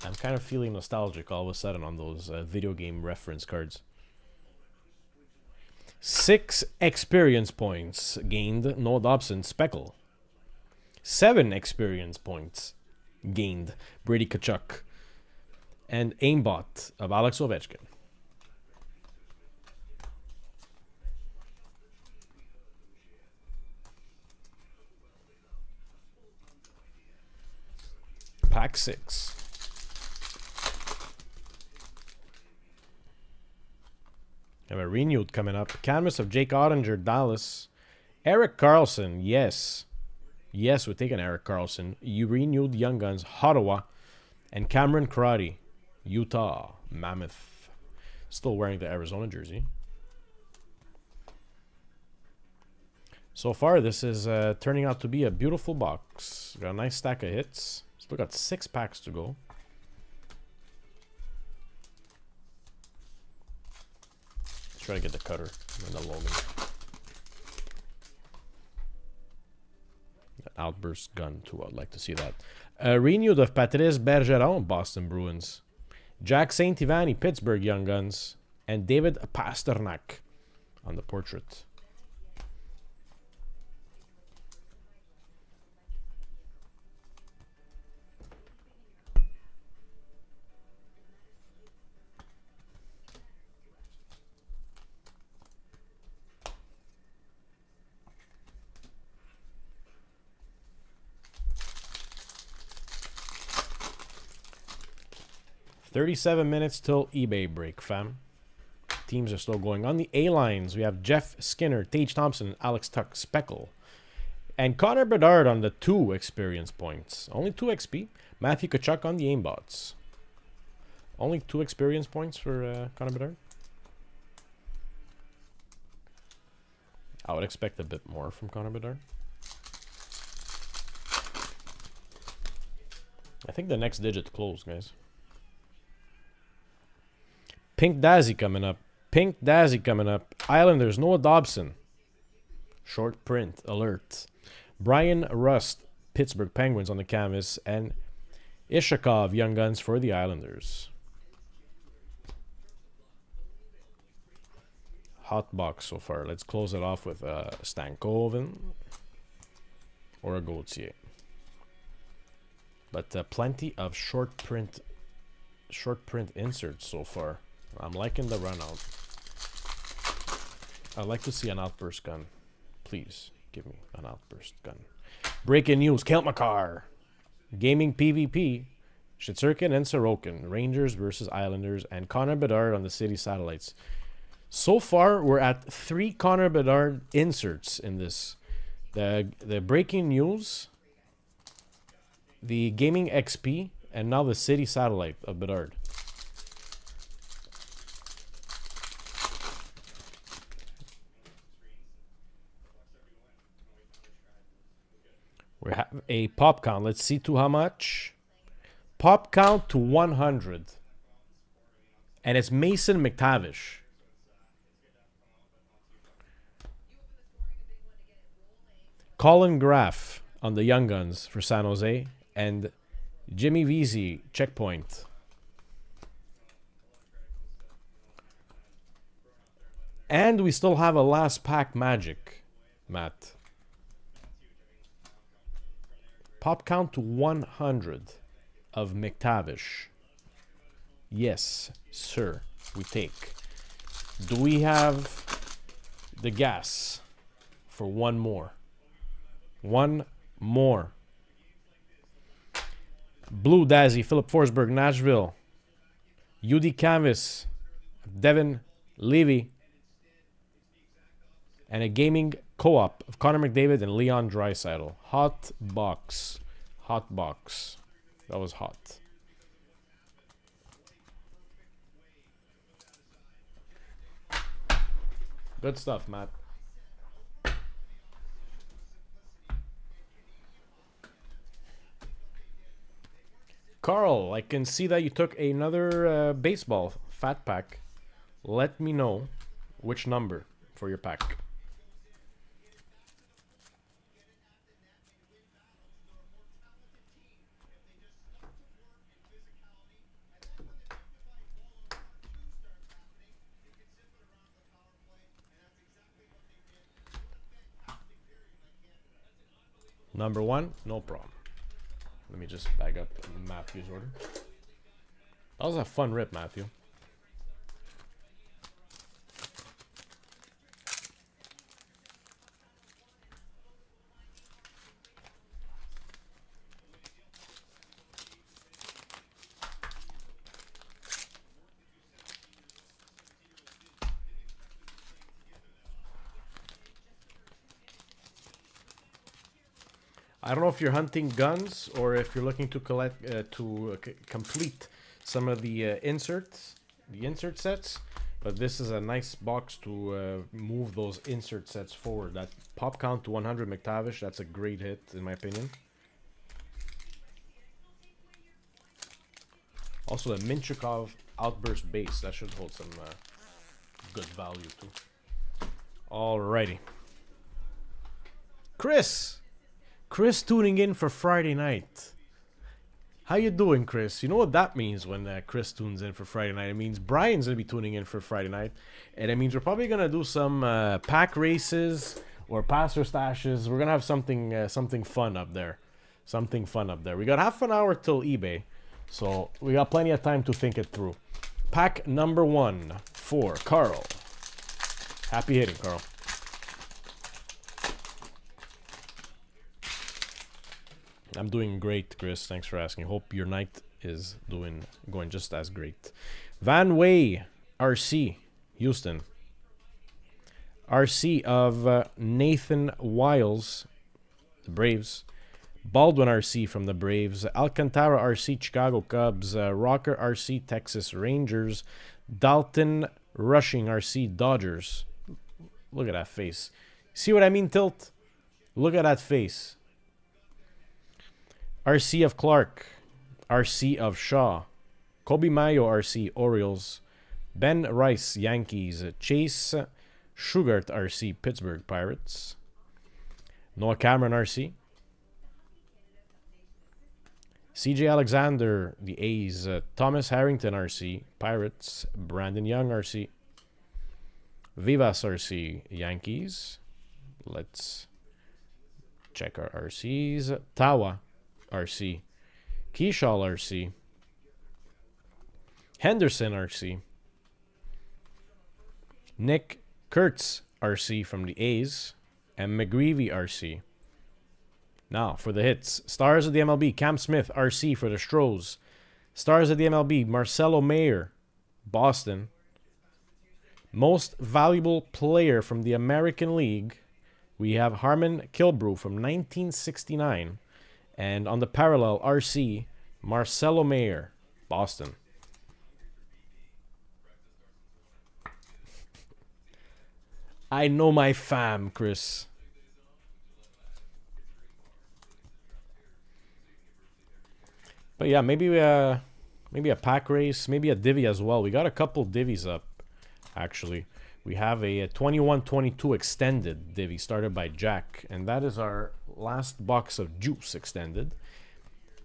I'm kind of feeling nostalgic all of a sudden on those video game reference cards. 6 experience points gained, Noah Dobson, Speckle. 7 experience points gained, Brady Tkachuk. And aimbot of Alex Ovechkin. Pack 6. We have a renewed coming up. Canvas of Jake Ottinger, Dallas. Eric Carlson, yes. Yes, we're taking Eric Carlson. You renewed Young Guns, Ottawa. And Cameron Crotty, Utah, Mammoth. Still wearing the Arizona jersey. So far, this is turning out to be a beautiful box. Got a nice stack of hits. Still got 6 packs to go. Let's try to get the cutter and the loading. Outburst gun too. I'd like to see that. Renewed of Patrice Bergeron, Boston Bruins. Jack St. Ivani, Pittsburgh Young Guns. And David Pasternak on the portrait. $37 minutes till eBay break, fam. Teams are still going. On the A-lines, we have Jeff Skinner, Tage Thompson, Alex Tuck, Speckle. And Connor Bedard on the 2 experience points. Only 2 XP. Matthew Tkachuk on the aimbots. Only 2 experience points for Connor Bedard. I would expect a bit more from Connor Bedard. I think the next digit closed, guys. Pink Dazzy coming up. Pink Dazzy coming up. Islanders, Noah Dobson. Short print, alert. Brian Rust, Pittsburgh Penguins on the canvas. And Ishakov, Young Guns for the Islanders. Hot box so far. Let's close it off with a Stankoven or a Gauthier. But plenty of short print inserts so far. I'm liking the run out. I'd like to see an outburst gun. Please give me an outburst gun. Breaking news, Kale McCarr. Gaming PvP. Shitzurkin and Sorokin. Rangers versus Islanders. And Connor Bedard on the City Satellites. So far, we're at 3 Connor Bedard inserts in this. The breaking news, the gaming XP, and now the City Satellite of Bedard. We have a pop count. Let's see to how much. Pop count to 100. And it's Mason McTavish. Colin Graff on the Young Guns for San Jose. And Jimmy Vesey, checkpoint. And we still have a last pack magic, Matt. Pop count to 100 of McTavish. Yes, sir, we take. Do we have the gas for one more? One more. Blue Dazzy, Philip Forsberg, Nashville. UD Canvas, Devin Levy. And a gaming co-op of Connor McDavid and Leon Draisaitl. Hot box. Hot box. That was hot. Good stuff, Matt. Carl, I can see that you took another baseball fat pack. Let me know which number for your pack. Number one, no problem. Let me just bag up Matthew's order. That was a fun rip, Matthew. I don't know if you're hunting guns or if you're looking to collect complete some of the inserts, the insert sets. But this is a nice box to move those insert sets forward. That pop count to 100 McTavish, that's a great hit in my opinion. Also the Minchikov Outburst base, that should hold some good value too. Alrighty. Chris tuning in for Friday night. How you doing, Chris? You know what that means when Chris tunes in for Friday night? It means Brian's going to be tuning in for Friday night. And it means we're probably going to do some pack races or passer stashes. We're going to have something fun up there. Something fun up there. We got half an hour till eBay. So we got plenty of time to think it through. Pack number 1 for Carl. Happy hitting, Carl. I'm doing great, Chris. Thanks for asking. Hope your night is going just as great. Van Way, RC, Houston. RC of Nathan Wiles, the Braves. Baldwin RC from the Braves. Alcantara RC, Chicago Cubs. Rocker RC, Texas Rangers. Dalton Rushing RC, Dodgers. Look at that face. See what I mean, Tilt? Look at that face. RC of Clark, RC of Shaw, Kobe Mayo RC Orioles, Ben Rice Yankees, Chase Sugart RC Pittsburgh Pirates, Noah Cameron RC, CJ Alexander the A's, Thomas Harrington RC Pirates, Brandon Young RC, Vivas RC Yankees. Let's check our RCs. Tawa RC, Keyshaw RC, Henderson RC, Nick Kurtz RC from the A's, and McGreevy RC. Now for the hits. Stars of the MLB, Cam Smith RC for the Stros. Stars of the MLB, Marcelo Mayer, Boston. Most valuable player from the American League, we have Harmon Killebrew from 1969. And on the parallel, RC, Marcelo Mayer, Boston. I know my fam, Chris. But yeah, maybe a pack race, maybe a divvy as well. We got a couple divvies up, actually. We have a 21-22 extended divvy started by Jack, and that is our last box of juice extended.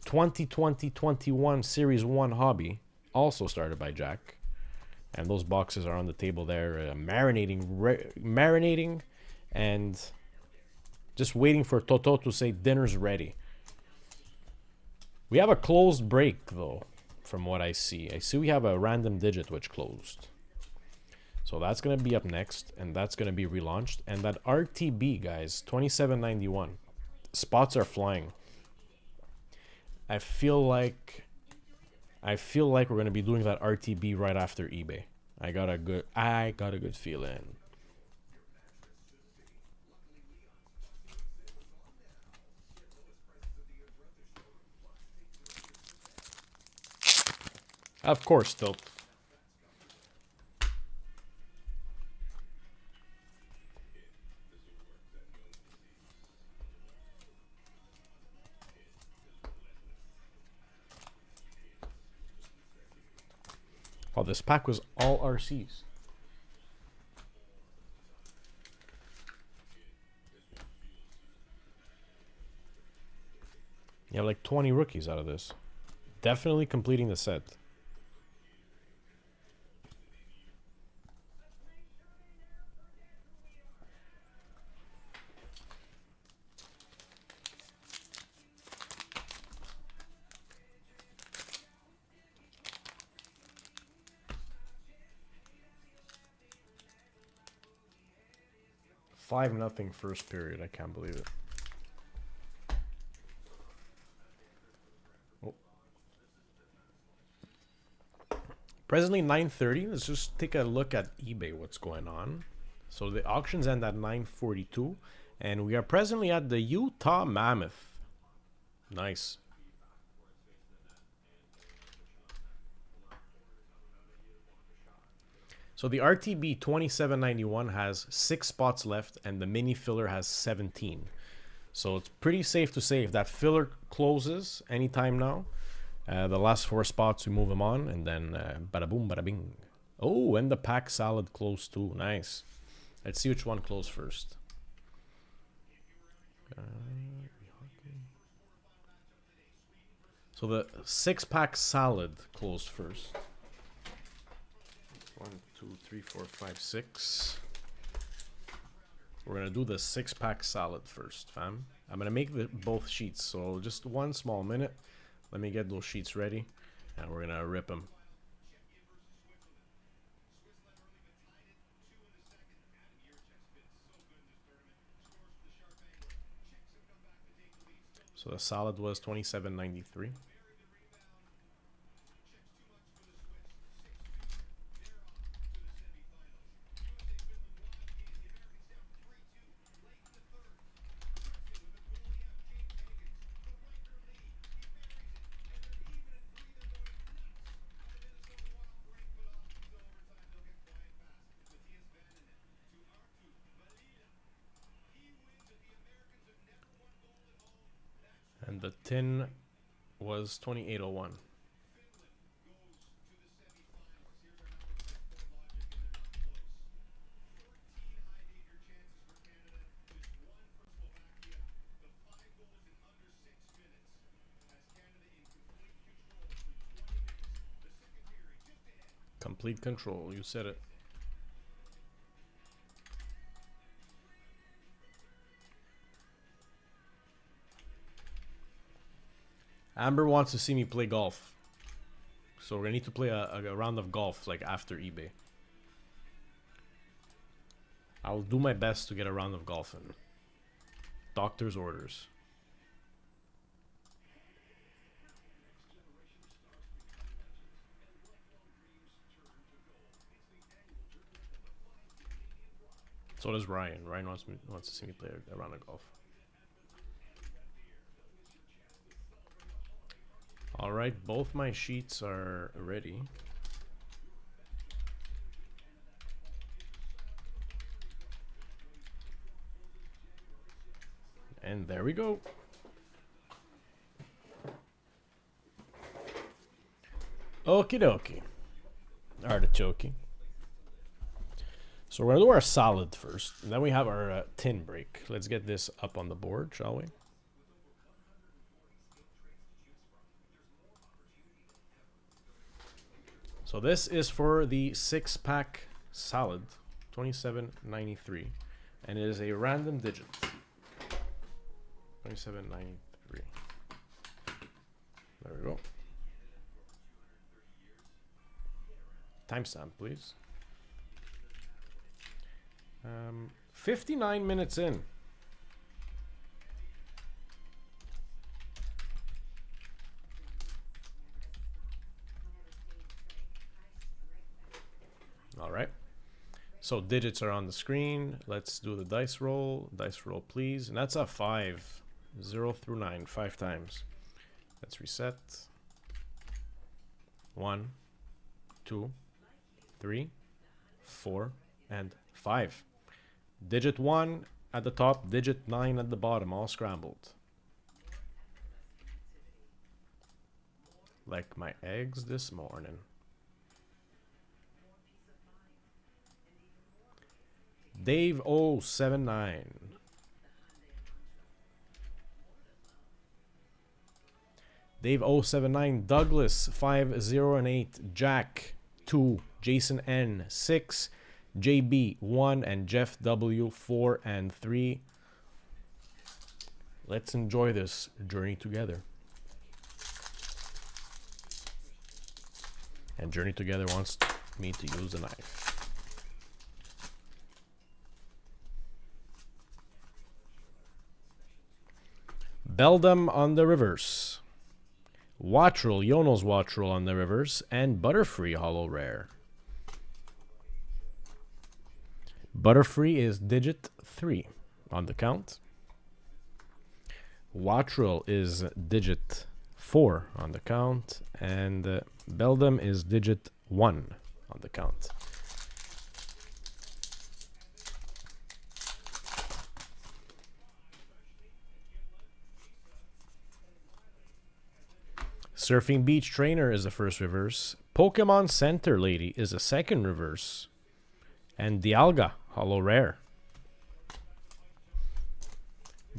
2020-21 Series 1 hobby, also started by Jack. And those boxes are on the table there, marinating and just waiting for Toto to say dinner's ready. We have a closed break, though, from what I see. I see we have a random digit which closed. So that's going to be up next, and that's going to be relaunched. And that RTB, guys, 27.91. Spots are flying. I feel like we're going to be doing that RTB right after eBay. I got a good feeling. Of course, Tilt. Oh, this pack was all RCs. You have like 20 rookies out of this. Definitely completing the set. Five nothing first period. I can't believe it. Oh. Presently 9:30. Let's just take a look at eBay. What's going on? So the auctions end at 9:42, and we are presently at the Utah Mammoth. Nice. So the RTB 2791 has 6 spots left, and the mini filler has 17. So it's pretty safe to say if that filler closes anytime now, the last 4 spots we move them on, and then bada boom, bada bing. Oh, and the pack salad closed too. Nice. Let's see which one closed first. So the 6-pack salad closed first. 1, 2, 3, 4, 5, 6. We're gonna do the 6-pack salad first, fam. I'm gonna make both sheets, so just 1 small minute. Let me get those sheets ready, and we're gonna rip them. So the salad was $27.93. And the tin was 2801. Complete control, you said it. Amber wants to see me play golf. So we're gonna need to play a round of golf like after eBay. I'll do my best to get a round of golf in. Doctor's orders. So does Ryan. Ryan wants to see me play a round of golf. Alright, both my sheets are ready. And there we go. Okie dokie. Artichoke. So we're gonna do our salad first. And then we have our tin break. Let's get this up on the board, shall we? So this is for the 6-pack salad, $27.93, and it is a random digit. $27.93. There we go. Timestamp, please. 59 minutes in. All right. So digits are on the screen. Let's do the dice roll. Dice roll, please. And that's a 5. 0 through 9, 5 times. Let's reset. 1, 2, 3, 4, and 5. Digit 1 at the top, digit 9 at the bottom, all scrambled. Like my eggs this morning. Dave 079. Dave 079, Douglas 508, Jack 2, Jason N 6, JB 1, and Jeff W 4 and 3. Let's enjoy this journey together. And Journey Together wants me to use a knife. Beldam on the reverse. Wattrel, Yono's Wattrel on the reverse, and Butterfree Hollow Rare. Butterfree is digit 3 on the count. Wattrel is digit 4 on the count, and Beldam is digit 1 on the count. Surfing Beach Trainer is the first reverse. Pokemon Center Lady is the second reverse. And Dialga, Hollow Rare.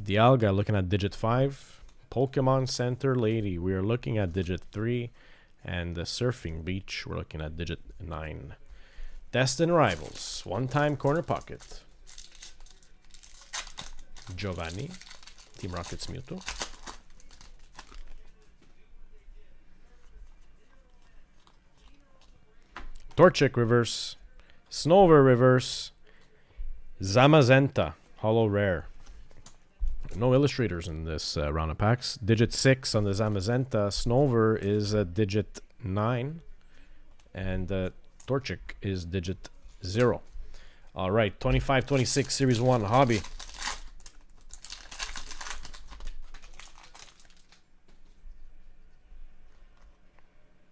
Dialga looking at digit 5. Pokemon Center Lady, we are looking at digit 3. And the Surfing Beach, we're looking at digit 9. Destined Rivals, one-time corner pocket. Giovanni, Team Rocket's Mewtwo. Torchic reverse, Snover reverse, Zamazenta Hollow Rare. No illustrators in this round of packs. Digit 6 on the Zamazenta. Snover is digit 9, and Torchic is digit 0. All right, 25-26 Series 1 Hobby.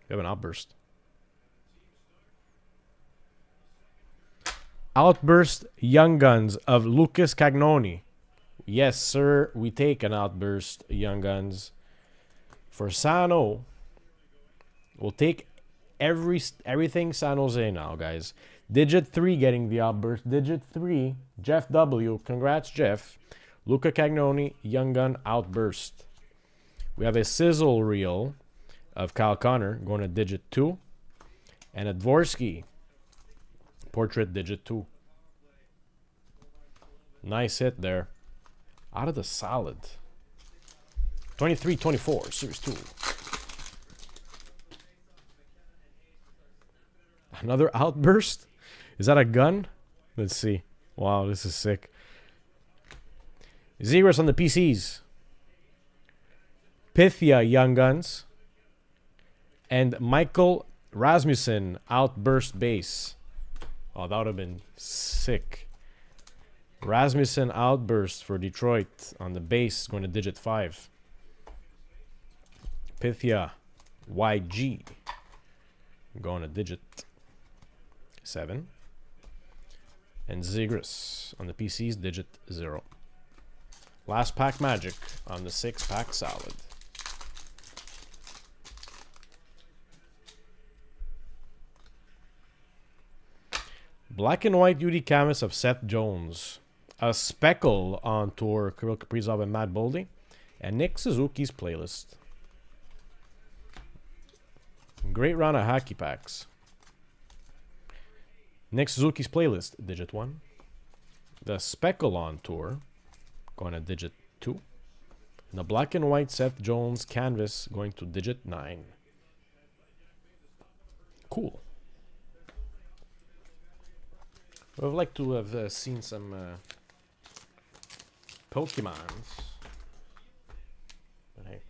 We have an outburst. Outburst Young Guns of Lucas Cagnoni. Yes, sir. We take an Outburst Young Guns. For Sano, we'll take everything San Jose now, guys. Digit 3 getting the Outburst. Digit 3, Jeff W. Congrats, Jeff. Luca Cagnoni, Young Gun Outburst. We have a Sizzle Reel of Kyle Connor going to digit 2. And a Dvorsky Portrait digit 2. Nice hit there. Out of the solid. 23-24, Series 2. Another Outburst? Is that a gun? Let's see. Wow, this is sick. Zegras on the PCs. Pythia Young Guns. And Michael Rasmussen Outburst Base. Oh, that would have been sick. Rasmussen Outburst for Detroit on the base, going to digit 5. Pythia YG going to digit 7. And Zegras on the PCs, digit 0. Last pack Magic on the 6-pack Solid. Black and White Beauty Canvas of Seth Jones. A Speckle on tour, Kirill Kaprizov and Matt Boldy. And Nick Suzuki's Playlist. Great round of hockey packs. Nick Suzuki's Playlist, digit 1. The Speckle on tour, going to digit 2. And the Black and White Seth Jones Canvas going to digit 9. Cool. I would like to have seen some Pokemons. But hey.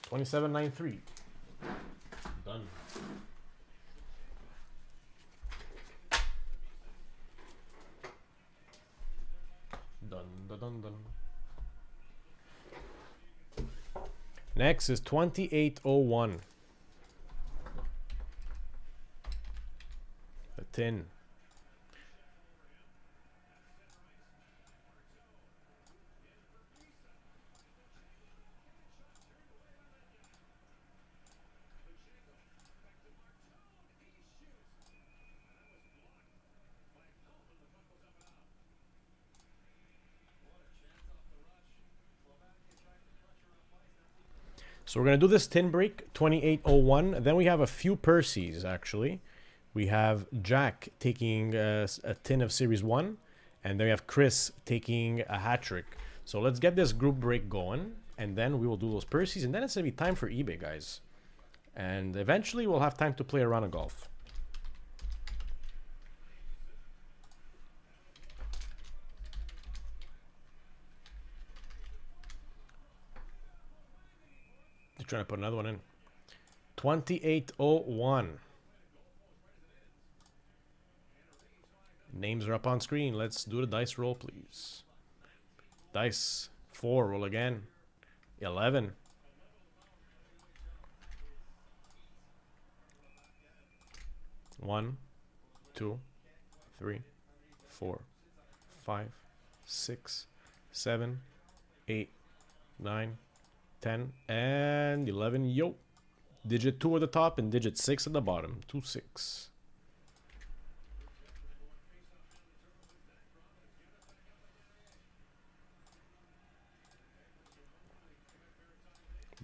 $27.93. Done. Done. Next is 2801. tin. So we're going to do this tin break, 2801. Then we have a few Percys, actually. We have Jack taking a tin of Series 1. And then we have Chris taking a hat trick. So let's get this group break going. And then we will do those Percys. And then it's going to be time for eBay, guys. And eventually we'll have time to play a round of golf. Trying to put another one in. 2801. Names are up on screen. Let's do the dice roll, please. Dice 4, roll again. 11. 1, 2, 3, 4, 5, 6, 7, 8, 9, 10 and 11. Yo, digit 2 at the top and digit 6 at the bottom. 2, 6.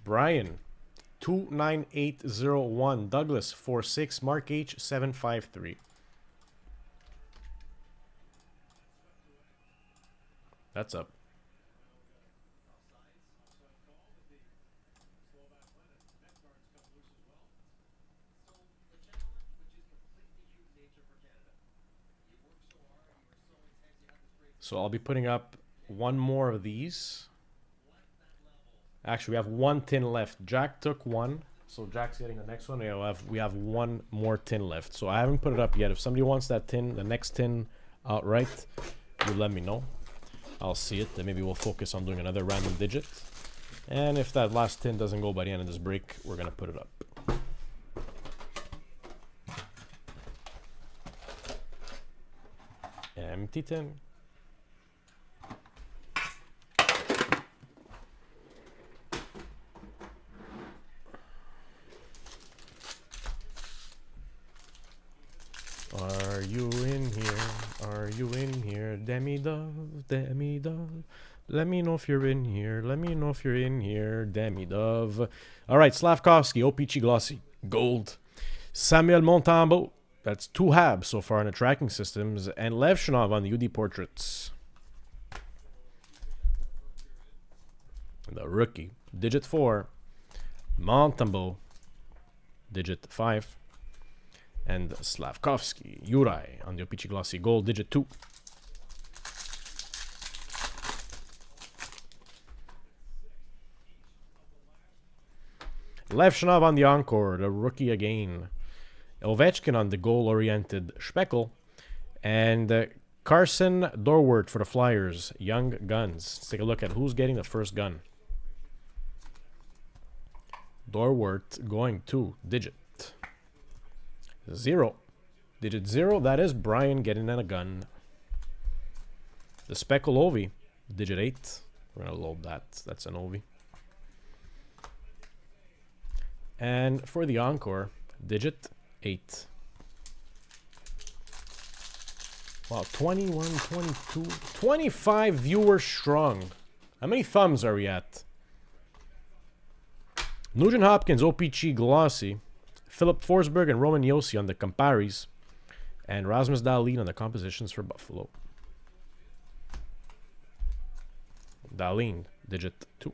Brian 29801. Douglas 46. Mark H 753. That's up. So I'll be putting up one more of these. Actually, we have one tin left. Jack took one, so Jack's getting the next one. We have one more tin left. So I haven't put it up yet. If somebody wants that tin, the next tin outright, you let me know. I'll see it. Then maybe we'll focus on doing another random digit. And if that last tin doesn't go by the end of this break, we're gonna put it up. Empty tin. Are you in here? Are you in here? Demi Dove, Demi Dove. Let me know if you're in here. Let me know if you're in here. Demi Dove. All right, Slavkovsky, OPC Glossy, Gold. Samuel Montembeau. That's 2 Habs so far in the tracking systems. And Lev Shinov on the UD Portraits. The rookie. Digit 4. Montembeau. Digit 5. And Slavkovsky, Yuri on the OPC Glossy Gold, digit 2. Lev Shinov on the Encore, the rookie again. Ovechkin on the goal-oriented Speckle. And Carson Dorwart for the Flyers, Young Guns. Let's take a look at who's getting the first gun. Dorwart going to digit 0. Digit 0, that is Brian getting in a gun. The Speckle Ovi, digit 8. We're going to load that. That's an Ovi. And for the Encore, digit 8. Wow, 21, 22, 25 viewers strong. How many thumbs are we at? Nugent Hopkins, OPC Glossy. Philip Forsberg and Roman Josi on the Comparis. And Rasmus Dahlin on the compositions for Buffalo. Dahlin, digit 2.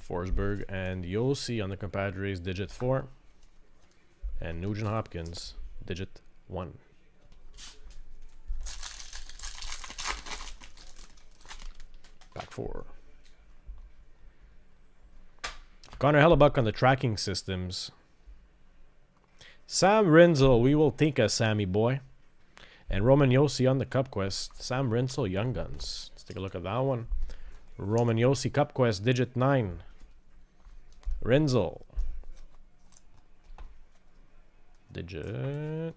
Forsberg and Josi on the Compadres, digit 4. And Nugent Hopkins, digit 1. Back 4. Connor Hellebuck on the tracking systems. Sam Rinzel, we will take a Sammy boy. And Roman Josi on the Cup Quest. Sam Rinzel, Young Guns. Let's take a look at that one. Roman Josi Cup Quest, digit 9. Rinzel, digit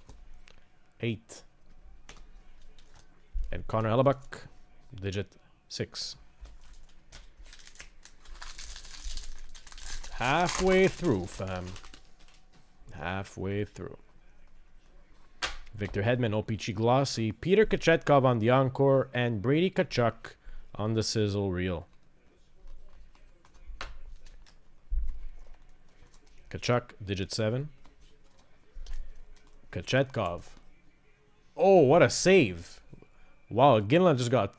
8. And Connor Hellebuck, digit 6. Halfway through, fam. Halfway through. Victor Hedman, OPG Glossy, Peter Kochetkov on the Encore, and Brady Tkachuk on the Sizzle Reel. Tkachuk, digit 7. Kochetkov. Oh, what a save. Wow, Ginla just got,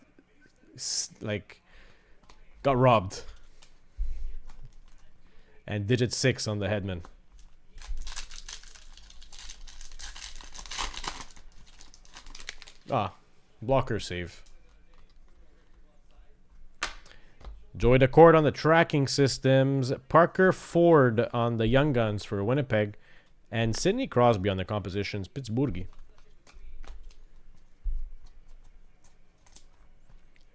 got robbed. And digit 6 on the Hedman. Ah, blocker save. Joey Decord on the tracking systems. Parker Ford on the Young Guns for Winnipeg. And Sidney Crosby on the compositions. Pittsburgh.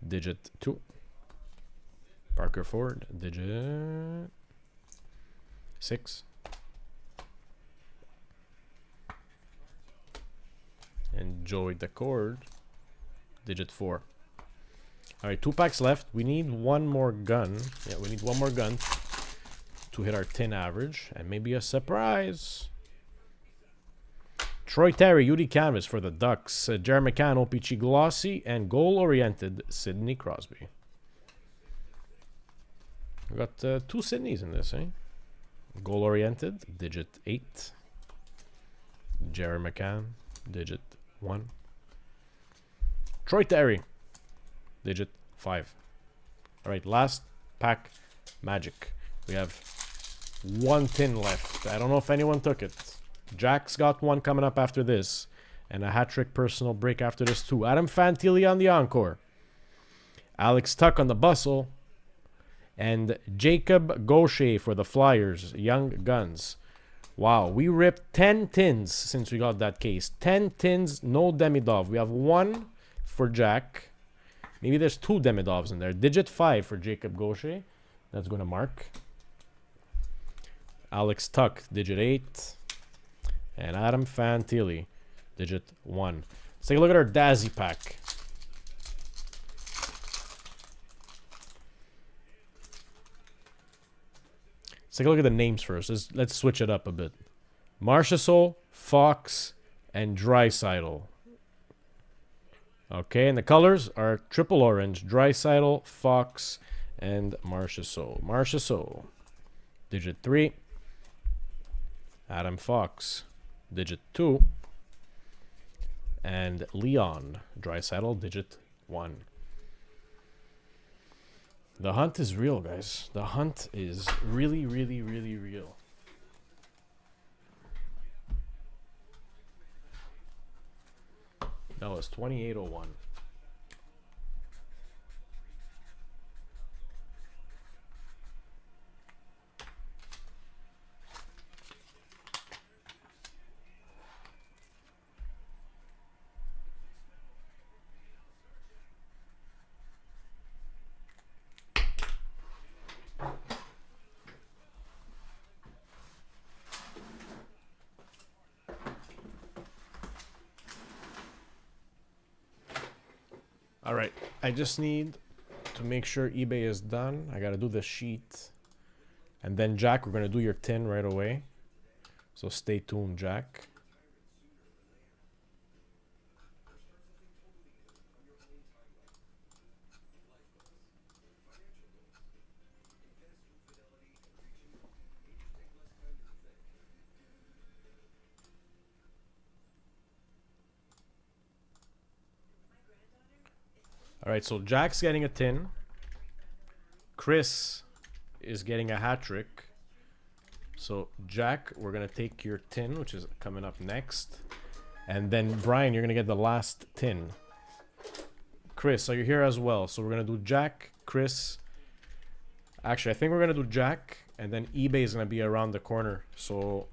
Digit 2. Parker Ford. Digit 6. And Joey Decord, digit 4. Alright, 2 packs left. We need one more gun. Yeah, we need one more gun to hit our 10 average. And maybe a surprise. Troy Terry, UD Canvas for the Ducks. Jeremy McCann, OPG Glossy. And goal-oriented Sidney Crosby. We got 2 Sidneys in this, eh? Goal-oriented, digit 8. Jeremy McCann, digit 1. Troy Terry, digit 5. Alright, last pack Magic. We have 1 tin left. I don't know if anyone took it. Jack's got one coming up after this. And a hat-trick personal break after this too. Adam Fantilli on the Encore. Alex Tuck on the Bustle. And Jacob Gaucher for the Flyers. Young Guns. Wow, we ripped 10 tins since we got that case. 10 tins, no Demidov. We have 1 for Jack. Maybe there's 2 Demidovs in there. Digit 5 for Jacob Gaucher. That's going to mark. Alex Tuck, digit 8. And Adam Fantilli, digit 1. Let's take a look at our Dazzy pack. Let's take a look at the names first. Let's switch it up a bit. Marchessault, Fox, and Draisaitl. Okay, and the colors are triple orange, Draisaitl, Fox, and Marchessault. Marchessault, digit 3. Adam Fox, digit 2. And Leon Draisaitl, digit 1. The hunt is real, guys. The hunt is really, really, really real. That was 2801. All right, I just need to make sure eBay is done. I gotta do the sheet. And then Jack, we're gonna do your tin right away. So stay tuned, Jack. All right, so Jack's getting a tin. Chris is getting a hat trick. So Jack, we're gonna take your tin, which is coming up next. And then Brian, you're gonna get the last tin. Chris, so you're here as well. So we're gonna do Jack, Chris. Actually, I think we're gonna do Jack, and then eBay is gonna be around the corner. So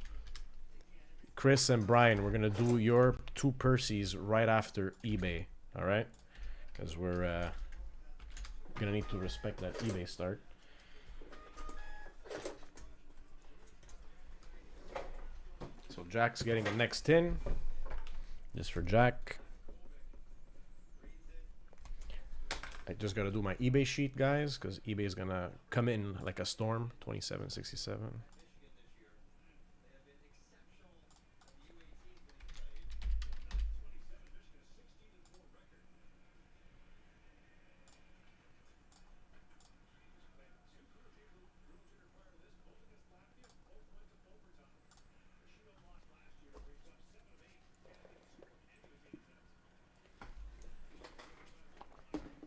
Chris and Brian, we're gonna do your 2 Percys right after eBay. All right? Because we're gonna need to respect that eBay start. So Jack's getting the next tin. Just for Jack. I just gotta do my eBay sheet, guys, because eBay is gonna come in like a storm. 27.67.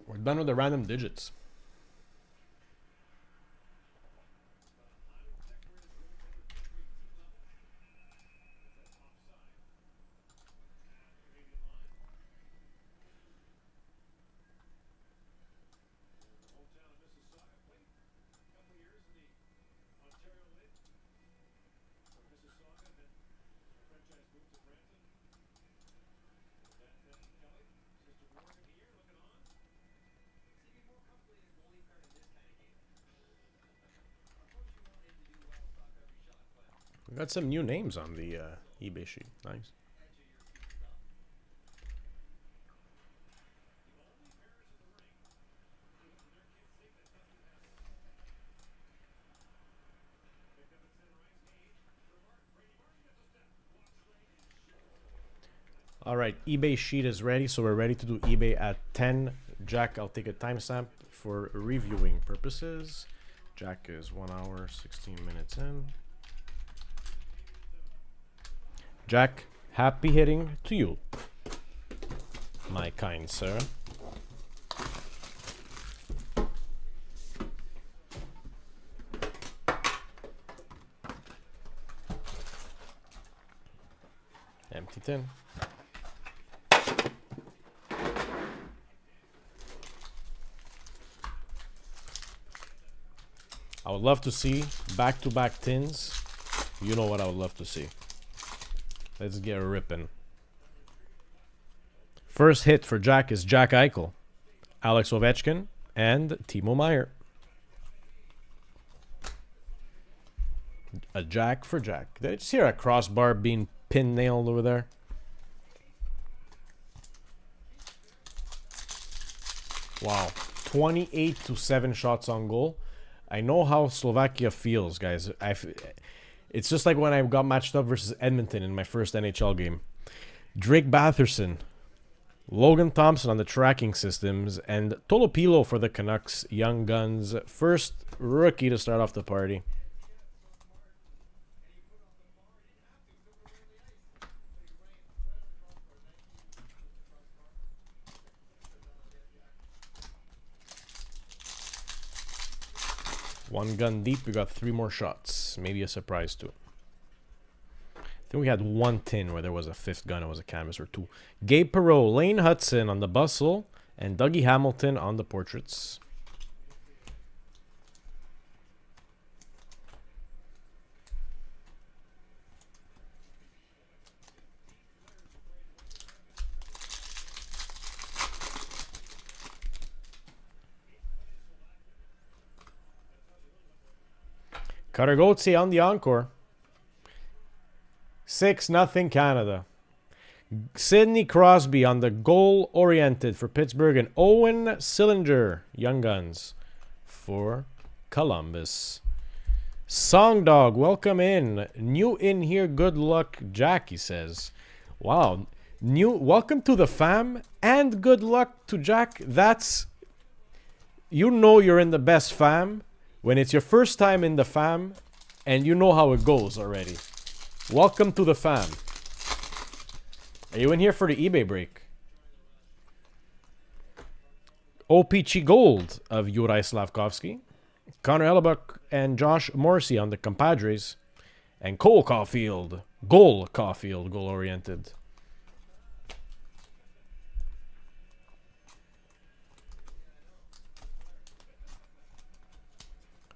We're done with the random digits. We got some new names on the eBay sheet. Nice. All right, eBay sheet is ready, so we're ready to do eBay at 10. Jack, I'll take a timestamp for reviewing purposes. Jack is 1 hour, 16 minutes in. Jack, happy hitting to you, my kind sir. Empty tin. I would love to see back-to-back tins. You know what I would love to see. Let's get ripping. First hit for Jack is Jack Eichel, Alex Ovechkin, and Timo Meier. A Jack for Jack. Did you just hear a crossbar being pin nailed over there? Wow. 28 to 7 shots on goal. I know how Slovakia feels, guys. It's just like when I got matched up versus Edmonton in my first NHL game. Drake Batherson, Logan Thompson on the tracking systems, and Tolopilo for the Canucks Young Guns. First rookie to start off the party. One gun deep, we got 3 more shots. Maybe a surprise too. I think we had 1 tin where there was a 5th gun. It was a canvas or 2. Gabe Perreault, Lane Hudson on the bustle, and Dougie Hamilton on the portraits. Cutter Gauthier on the encore. 6-0 Canada. Sidney Crosby on the goal-oriented for Pittsburgh. And Owen Sillinger, Young Guns, for Columbus. Songdog, welcome in. New in here, good luck, Jack, he says. Wow. Welcome to the fam, and good luck to Jack. That's... You know you're in the best fam when it's your first time in the fam, and you know how it goes already. Welcome to the fam. Are you in here for the eBay break? OPC Gold of Juraj Slavkovsky. Connor Hellebuck and Josh Morrissey on the compadres. And Cole Caulfield. Goal-oriented.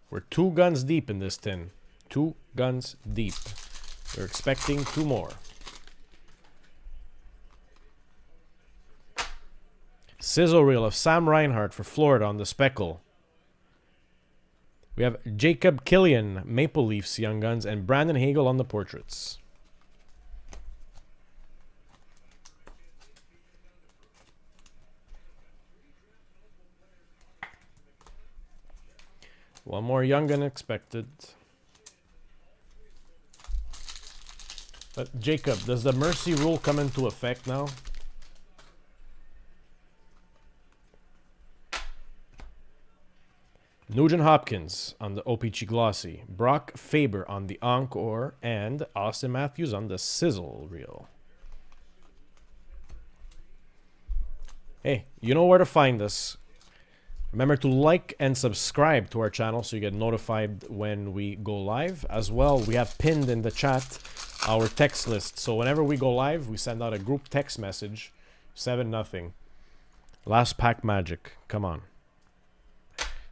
We're 2 guns deep in this tin. 2 guns deep. We're expecting 2 more. Sizzle reel of Sam Reinhart for Florida on the speckle. We have Jacob Killian, Maple Leafs Young Guns, and Brandon Hagel on the portraits. One more young and expected. But Jacob, does the mercy rule come into effect now? Nugent Hopkins on the OPG Glossy, Brock Faber on the Encore, and Austin Matthews on the Sizzle Reel. Hey, you know where to find us. Remember to like and subscribe to our channel so you get notified when we go live. As well, we have pinned in the chat our text list. So whenever we go live, we send out a group text message. 7-0. Last pack magic. Come on.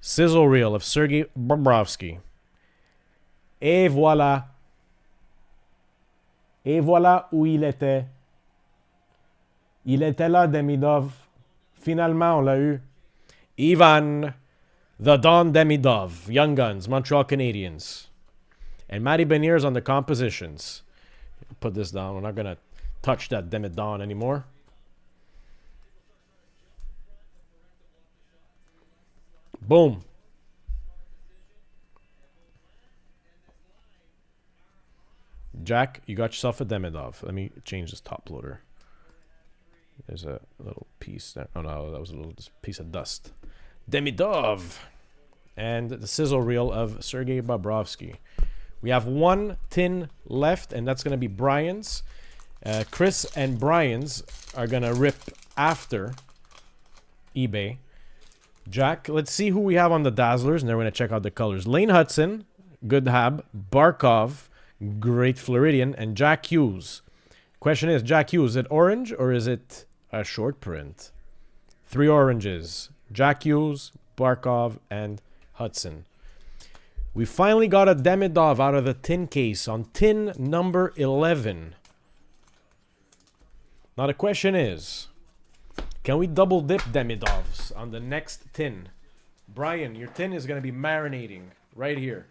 Sizzle Reel of Sergei Bobrovsky. Et voilà. Et voilà où il était. Il était là, Demidov. Finalement, on l'a eu. Ivan, the Don Demidov, Young Guns, Montreal Canadiens. And Matty Beniers on the compositions. Put this down. We're not going to touch that Demidon anymore. Boom. Jack, you got yourself a Demidov. Let me change this top loader. There's a little piece there. Oh no, that was a little piece of dust. Demidov. And the sizzle reel of Sergei Bobrovsky. We have one tin left, and that's going to be Brian's. Chris and Brian's are going to rip after eBay. Jack, let's see who we have on the Dazzlers, and then we're going to check out the colors. Lane Hudson, good hab. Barkov, great Floridian, and Jack Hughes. Question is, Jack Hughes, is it orange or is it a short print? 3 oranges. Jack Hughes, Barkov, and Hudson. We finally got a Demidov out of the tin case on tin number 11. Now the question is, can we double dip Demidovs on the next tin? Brian, your tin is going to be marinating right here.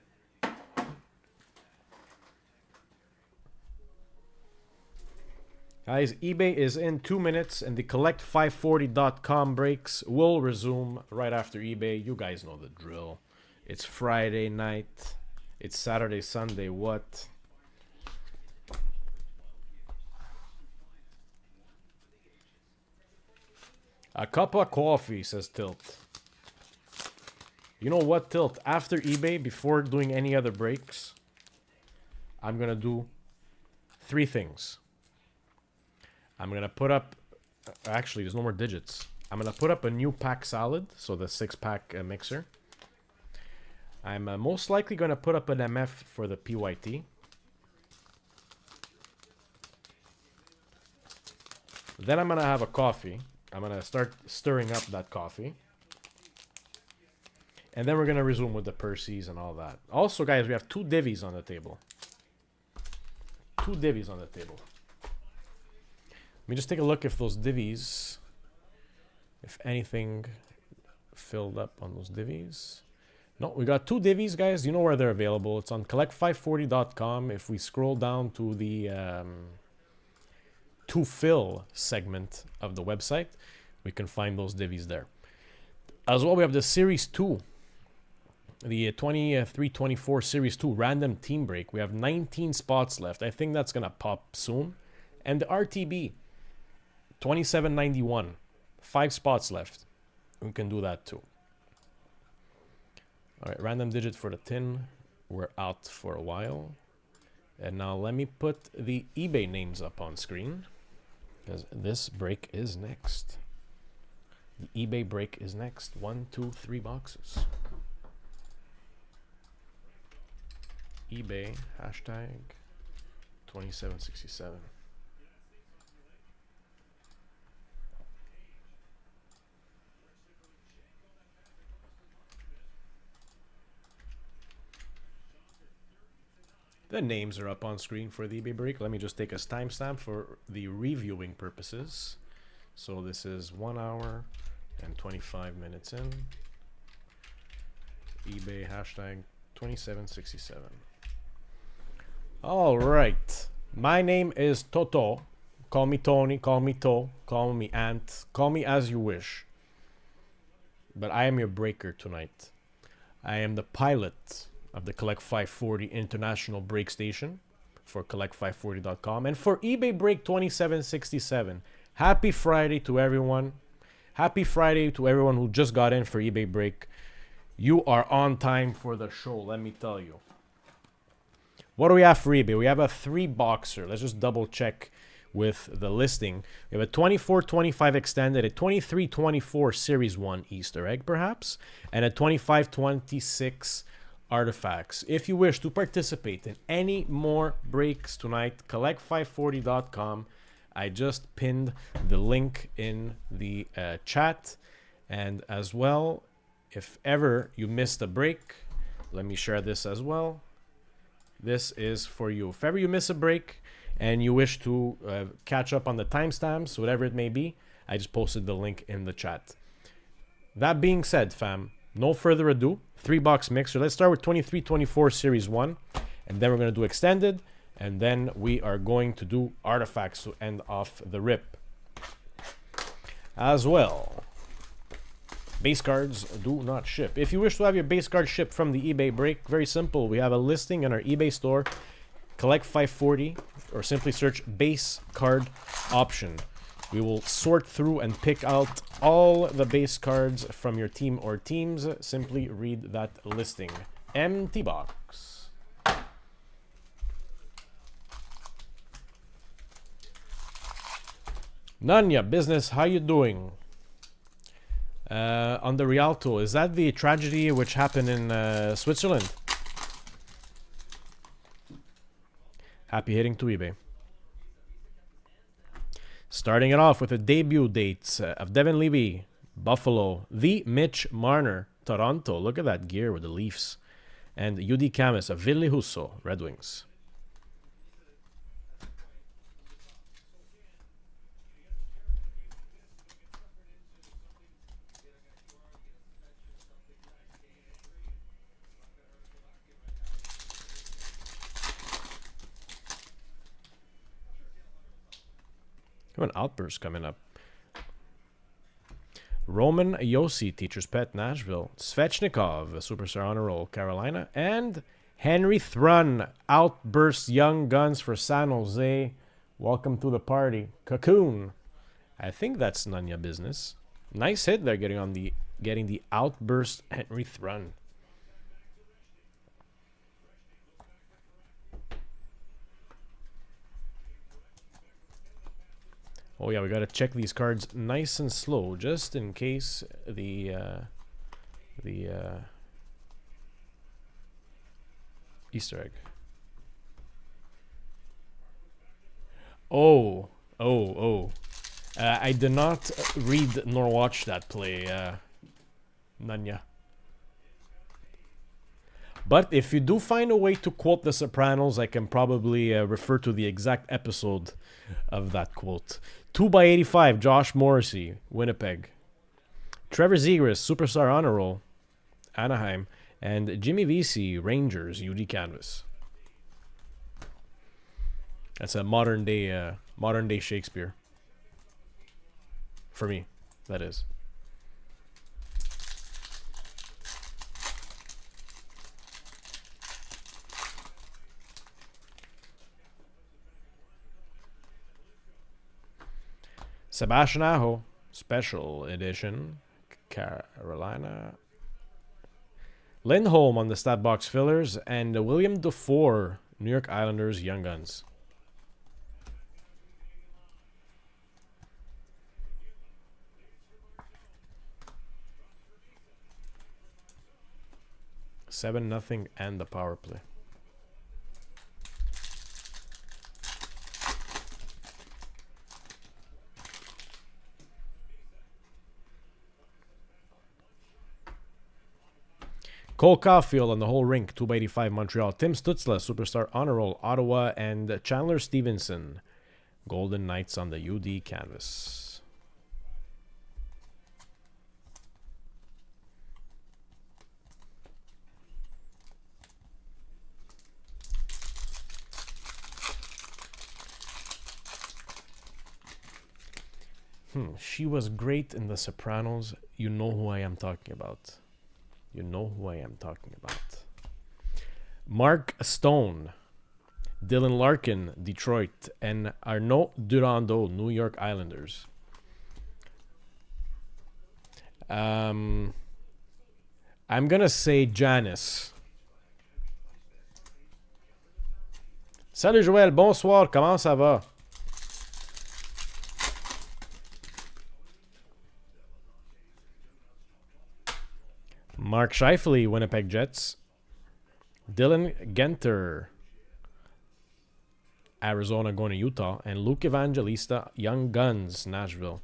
Guys, eBay is in 2 minutes, and the collect540.com breaks will resume right after eBay. You guys know the drill. It's Friday night. It's Saturday, Sunday. What? A cup of coffee, says Tilt. You know what, Tilt? After eBay, before doing any other breaks, I'm going to do 3 things. I'm going to put up... Actually, there's no more digits. I'm going to put up a new pack salad, so the 6-pack mixer. I'm most likely going to put up an MF for the PYT. Then I'm going to have a coffee. I'm going to start stirring up that coffee. And then we're going to resume with the Percys and all that. Also, guys, we have 2 divvies on the table. 2 divvies on the table. Let me just take a look if those divvies, if anything filled up on those divvies. No, we got 2 divvies, guys. You know where they're available. It's on collect540.com. If we scroll down to the to fill segment of the website, we can find those divvies there. As well, we have the Series 2. The 23-24 Series 2 random team break. We have 19 spots left. I think that's going to pop soon. And the RTB. 27.91. 5 spots left. We can do that too. Alright, random digit for the tin. We're out for a while. And now let me put the eBay names up on screen. Because this break is next. The eBay break is next. 1, 2, 3 boxes. eBay hashtag 2767. The names are up on screen for the eBay break. Let me just take a timestamp for the reviewing purposes. So this is 1 hour and 25 minutes in. eBay hashtag 2767. All right. My name is Toto. Call me Tony, call me To, call me Ant, call me as you wish. But I am your breaker tonight. I am the pilot of the Collect 540 International Break Station for collect540.com and for eBay Break 2767. Happy Friday to everyone. Happy Friday to everyone who just got in for eBay Break. You are on time for the show, let me tell you. What do we have for eBay? We have a 3-boxer. Let's just double check with the listing. We have a 24-25 extended, a 23-24 Series 1 Easter egg perhaps, and a 25-26 artifacts. If you wish to participate in any more breaks tonight, collect540.com. I just pinned the link in the chat. And as well, if ever you missed a break, let me share this as well. This is for you. If ever you miss a break and you wish to catch up on the timestamps, whatever it may be, I just posted the link in the chat. That being said, fam, no further ado, 3-box mixer. Let's start with 23-24 Series 1, and then we're going to do extended, and then we are going to do artifacts to end off the rip. As well, base cards do not ship. If you wish to have your base card shipped from the eBay break, very simple. We have a listing in our eBay store, Collect 540, or simply search base card option. We will sort through and pick out all the base cards from your team or teams. Simply read that listing. Empty box. Nanya, business, how you doing? On the Rialto, is that the tragedy which happened in Switzerland? Happy hitting to eBay. Starting it off with the debut dates of Devin Levy, Buffalo, the Mitch Marner, Toronto. Look at that gear with the Leafs. And UD Camus of Ville Husso, Red Wings. An outburst coming up. Roman Yossi, Teacher's Pet, Nashville. Svechnikov, Superstar Honor Roll, Carolina. And Henry Thrun, Outburst Young Guns for San Jose. Welcome to the party. Cocoon. I think that's Nanya business. Nice hit there getting the Outburst Henry Thrun. Oh yeah, we gotta check these cards nice and slow, just in case the Easter egg. I did not read nor watch that play, Nanya. But if you do find a way to quote The Sopranos, I can probably refer to the exact episode of that quote. 2x85, Josh Morrissey, Winnipeg. Trevor Zegras, Superstar Honor Roll, Anaheim. And Jimmy Vesey, Rangers, UD Canvas. That's a modern day Shakespeare. For me, that is. Sebastian Aho, Special Edition, Carolina. Lindholm on the stat box fillers, and William Dufour, New York Islanders, Young Guns. Seven nothing and the power play. Cole Caulfield on the whole rink, 2x85 Montreal. Tim Stutzla, Superstar Honor Roll, Ottawa. And Chandler Stevenson, Golden Knights on the UD canvas. She was great in The Sopranos. You know who I am talking about. You know who I am talking about. Mark Stone, Dylan Larkin, Detroit, and Arnaud Durando, New York Islanders. I'm gonna say Janice. Salut Joël, bonsoir, comment ça va? Mark Scheifele, Winnipeg Jets. Dylan Genter, Arizona going to Utah. And Luke Evangelista, Young Guns, Nashville.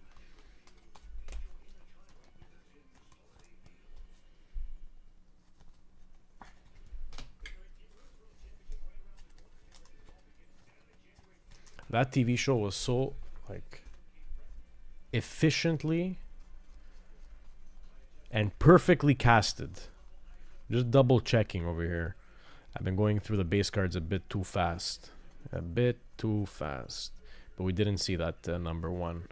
That TV show was so, like, efficiently and perfectly casted. Just double checking over here. I've been going through the base cards a bit too fast. A bit too fast. But we didn't see that number 1.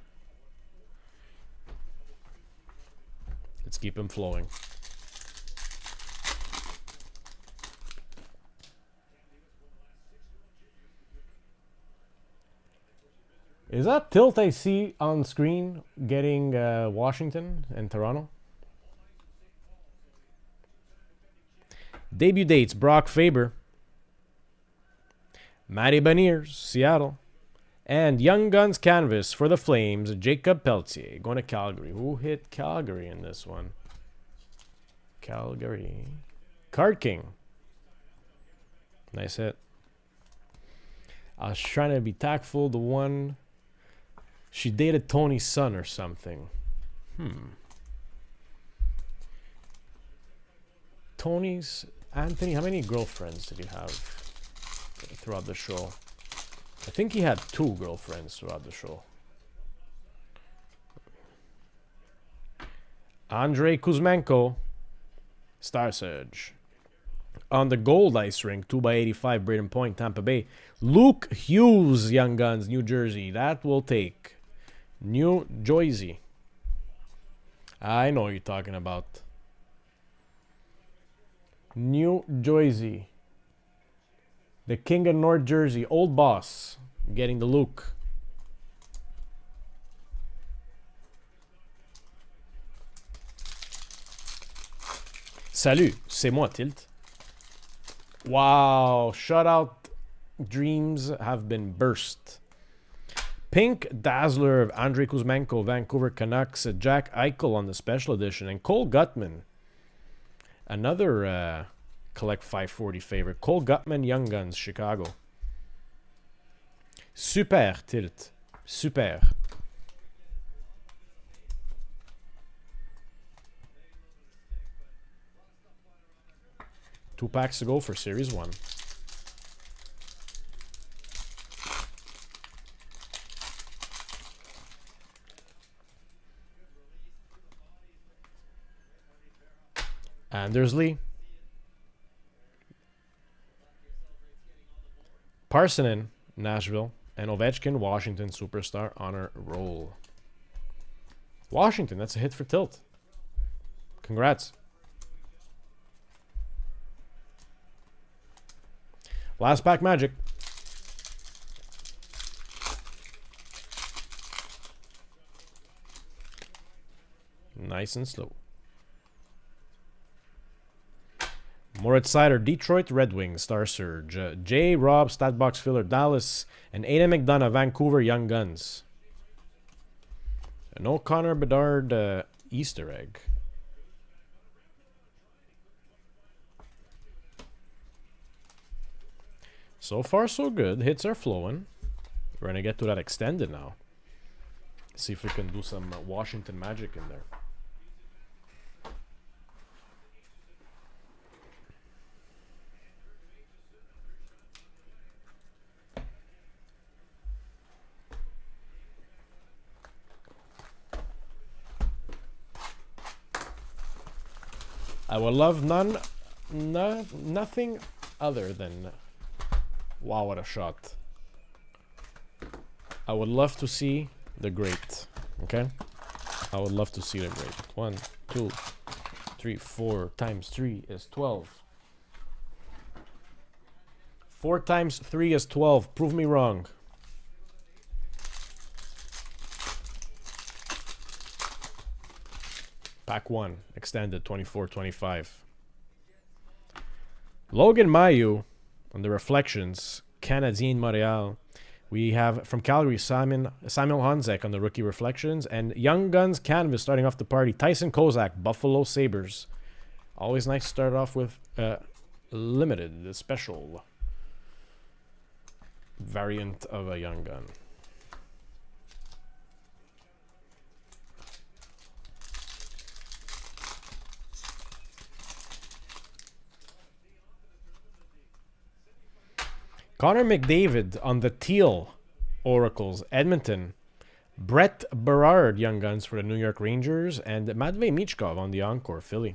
Let's keep him flowing. Is that Tilt I see on screen getting Washington and Toronto? Debut dates, Brock Faber. Matty Beniers, Seattle. And Young Guns canvas for the Flames, Jacob Pelletier. Going to Calgary. Who hit Calgary in this one? Calgary. Card King. Nice hit. I was trying to be tactful. The one... She dated Tony's son or something. Tony's... Anthony, how many girlfriends did he have throughout the show? I think he had 2 girlfriends throughout the show. Andrei Kuzmenko, Star Surge. On the gold ice rink, 2x85, Braden Point, Tampa Bay. Luke Hughes, Young Guns, New Jersey. That will take. New Jersey. I know what you're talking about. New Jersey. The King of North Jersey. Old boss. Getting the Luke. Salut, c'est moi, Tilt. Wow, shutout dreams have been burst. Pink Dazzler of Andrei Kuzmenko, Vancouver Canucks, Jack Eichel on the special edition, and Cole Guttman. Another Collect 540 favorite. Cole Guttman, Young Guns, Chicago. Super, Tilt. Super. Two packs to go for Series 1. Anders Lee. Parsonen, Nashville. And Ovechkin, Washington, Superstar Honor Roll. Washington, that's a hit for Tilt. Congrats. Last pack Magic. Nice and slow. Moritz Seider, Detroit Red Wings, Star Surge. J. Rob, Statbox Filler, Dallas. And Aidan McDonough, Vancouver, Young Guns. No Connor Bedard Easter egg. So far, so good. Hits are flowing. We're going to get to that extended now. See if we can do some Washington magic in there. I would love nothing other than... Wow, what a shot. I would love to see the great. Okay? I would love to see the great. 1, 2, 3, 4 times 3 is 12. 4 times 3 is 12. Prove me wrong. Pack 1, extended 24-25. Logan Mayu on the reflections. Canadien Montreal. We have from Calgary Samuel Honzek on the rookie reflections. And Young Guns Canvas starting off the party. Tyson Kozak, Buffalo Sabres. Always nice to start off with limited, the special variant of a Young Gun. Connor McDavid on the teal Oracles, Edmonton. Brett Berard, Young Guns for the New York Rangers. And Matvei Michkov on the Encore, Philly.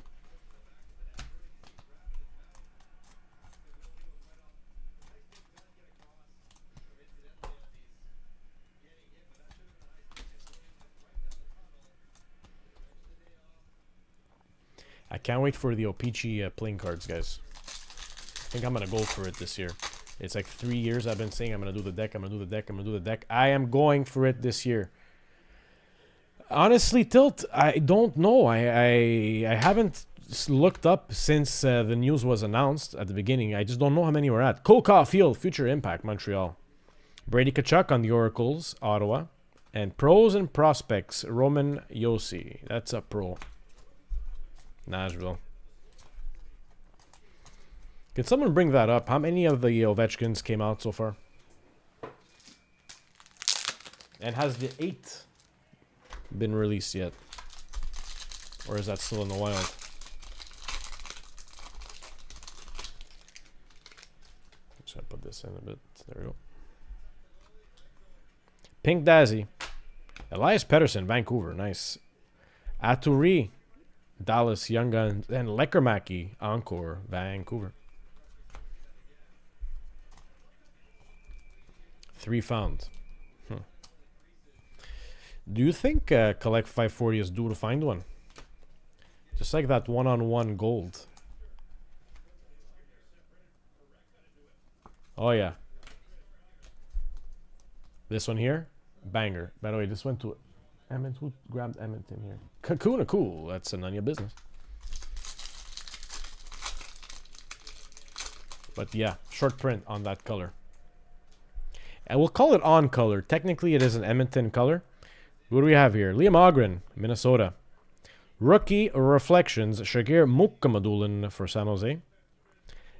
I can't wait for the O-Pee-Chee playing cards, guys. I think I'm going to go for it this year. It's like 3 years I've been saying I'm going to do the deck, I'm going to do the deck, I'm going to do the deck. I am going for it this year. Honestly, Tilt, I don't know. I haven't looked up since the news was announced at the beginning. I just don't know how many we're at. Cole Caulfield, Future Impact, Montreal. Brady Tkachuk on the Oracles, Ottawa. And Pros and Prospects, Roman Josi. That's a pro. Nashville. Can someone bring that up? How many of the Ovechkins came out so far? And has the 8 been released yet? Or is that still in the wild? I'm just gonna put this in a bit. There we go. Pink Dazzy. Elias Pettersson, Vancouver. Nice. Aturi, Dallas, Young Guns. And Lekermaki, Encore, Vancouver. 3 found. Do you think Collect 540 is due to find one? Just like that one-on-one gold. Oh, yeah. This one here? Banger. By the way, this went to Edmonton. Who grabbed Edmonton here? Kakuna Cool. That's none of your business. But yeah, short print on that color. And we'll call it on color. Technically, it is an Edmonton color. What do we have here? Liam Ogren, Minnesota. Rookie Reflections, Shagir Mukkamadulin for San Jose.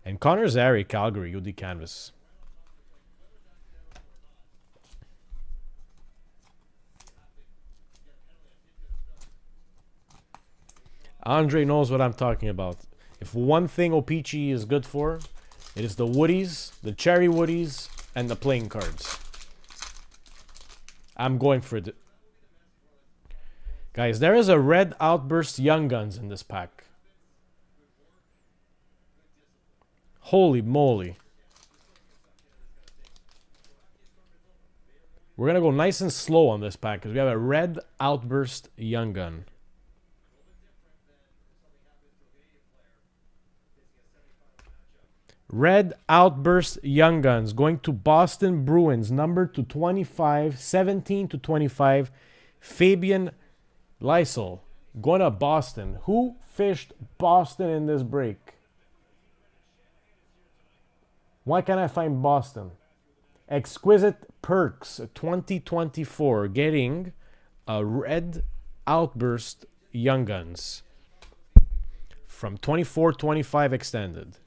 And Connor Zary, Calgary, UD Canvas. Andre knows what I'm talking about. If one thing O-Pee-Chee is good for, it is the Woodies, the Cherry Woodies, and the playing cards. I'm going for it. Guys, there is a Red Outburst Young Guns in this pack. Holy moly. We're going to go nice and slow on this pack because we have a Red Outburst Young Gun. Red Outburst Young Guns going to Boston Bruins, number to 25, 17 to 25. Fabian Lysel going to Boston. Who fished Boston in this break? Why can't I find Boston? Exquisite Perks 2024 getting a Red Outburst Young Guns from 24-25 extended.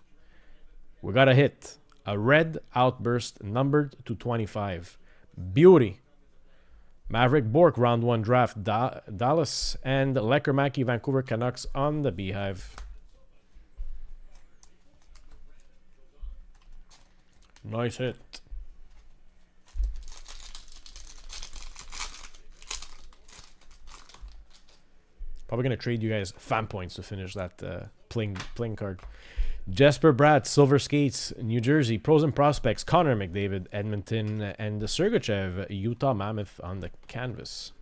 We got a hit. A Red Outburst numbered to 25. Beauty. Maverick Bork, round 1 draft. Dallas and Lekermaki, Vancouver Canucks on the Beehive. Nice hit. Probably going to trade you guys fan points to finish that playing card. Jesper Bratt, Silver Skates, New Jersey. Pros and Prospects, Connor McDavid, Edmonton, and the Sergachev, Utah Mammoth on the canvas.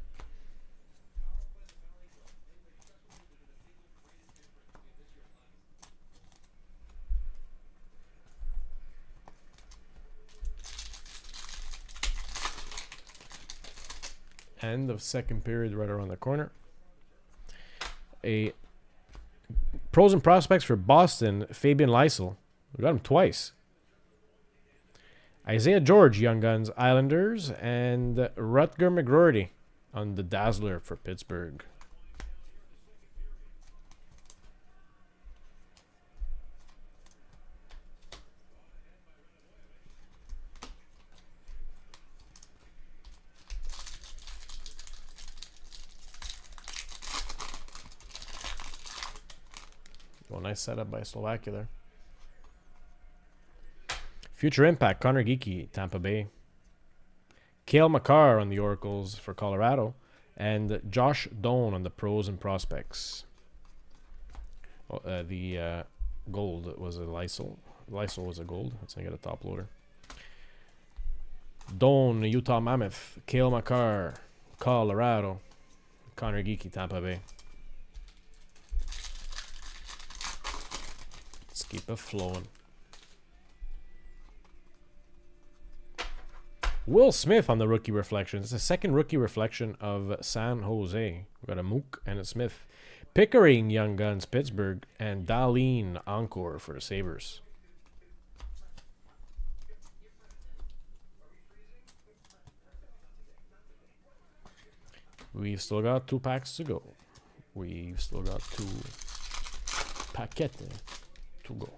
End of second period right around the corner. A pros and prospects for Boston, Fabian Lysell. We got him twice. Isaiah George, Young Guns, Islanders, and Rutger McGroarty on the Dazzler for Pittsburgh. Well, nice setup by Slovakia there. Future Impact, Connor Geeky, Tampa Bay. Cale Makar on the Oracles for Colorado. And Josh Doan on the Pros and Prospects. The gold was a Lysell. Lysell was a gold. Let's get a top loader. Doan, Utah Mammoth. Cale Makar, Colorado. Connor Geeky, Tampa Bay. Let's keep it flowing. Will Smith on the rookie reflection. It's the second rookie reflection of San Jose. We got a Mook and a Smith. Pickering, Young Guns, Pittsburgh. And Darlene Encore for the Sabres. We've still got 2 packs to go. We've still got 2 paquetes to go.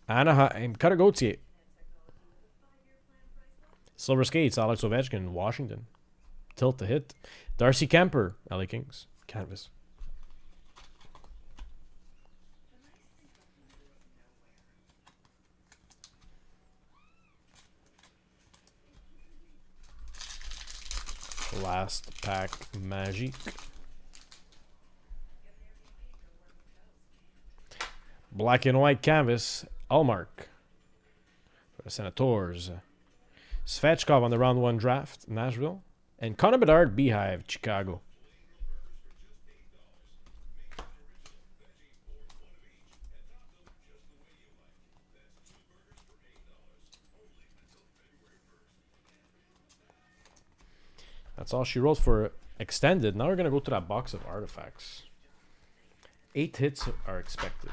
Anaheim, Cutter Gauthier. Silver Skates, Alex Ovechkin, Washington. Tilt to hit. Darcy Kemper, LA Kings. Canvas. Last pack, Magic. Black and white canvas, Allmark for the Senators. Svechkov on the round 1 draft, Nashville. And Connor Bedard, Beehive, Chicago. That's all she wrote for extended. Now we're going to go to that box of artifacts. 8 hits are expected.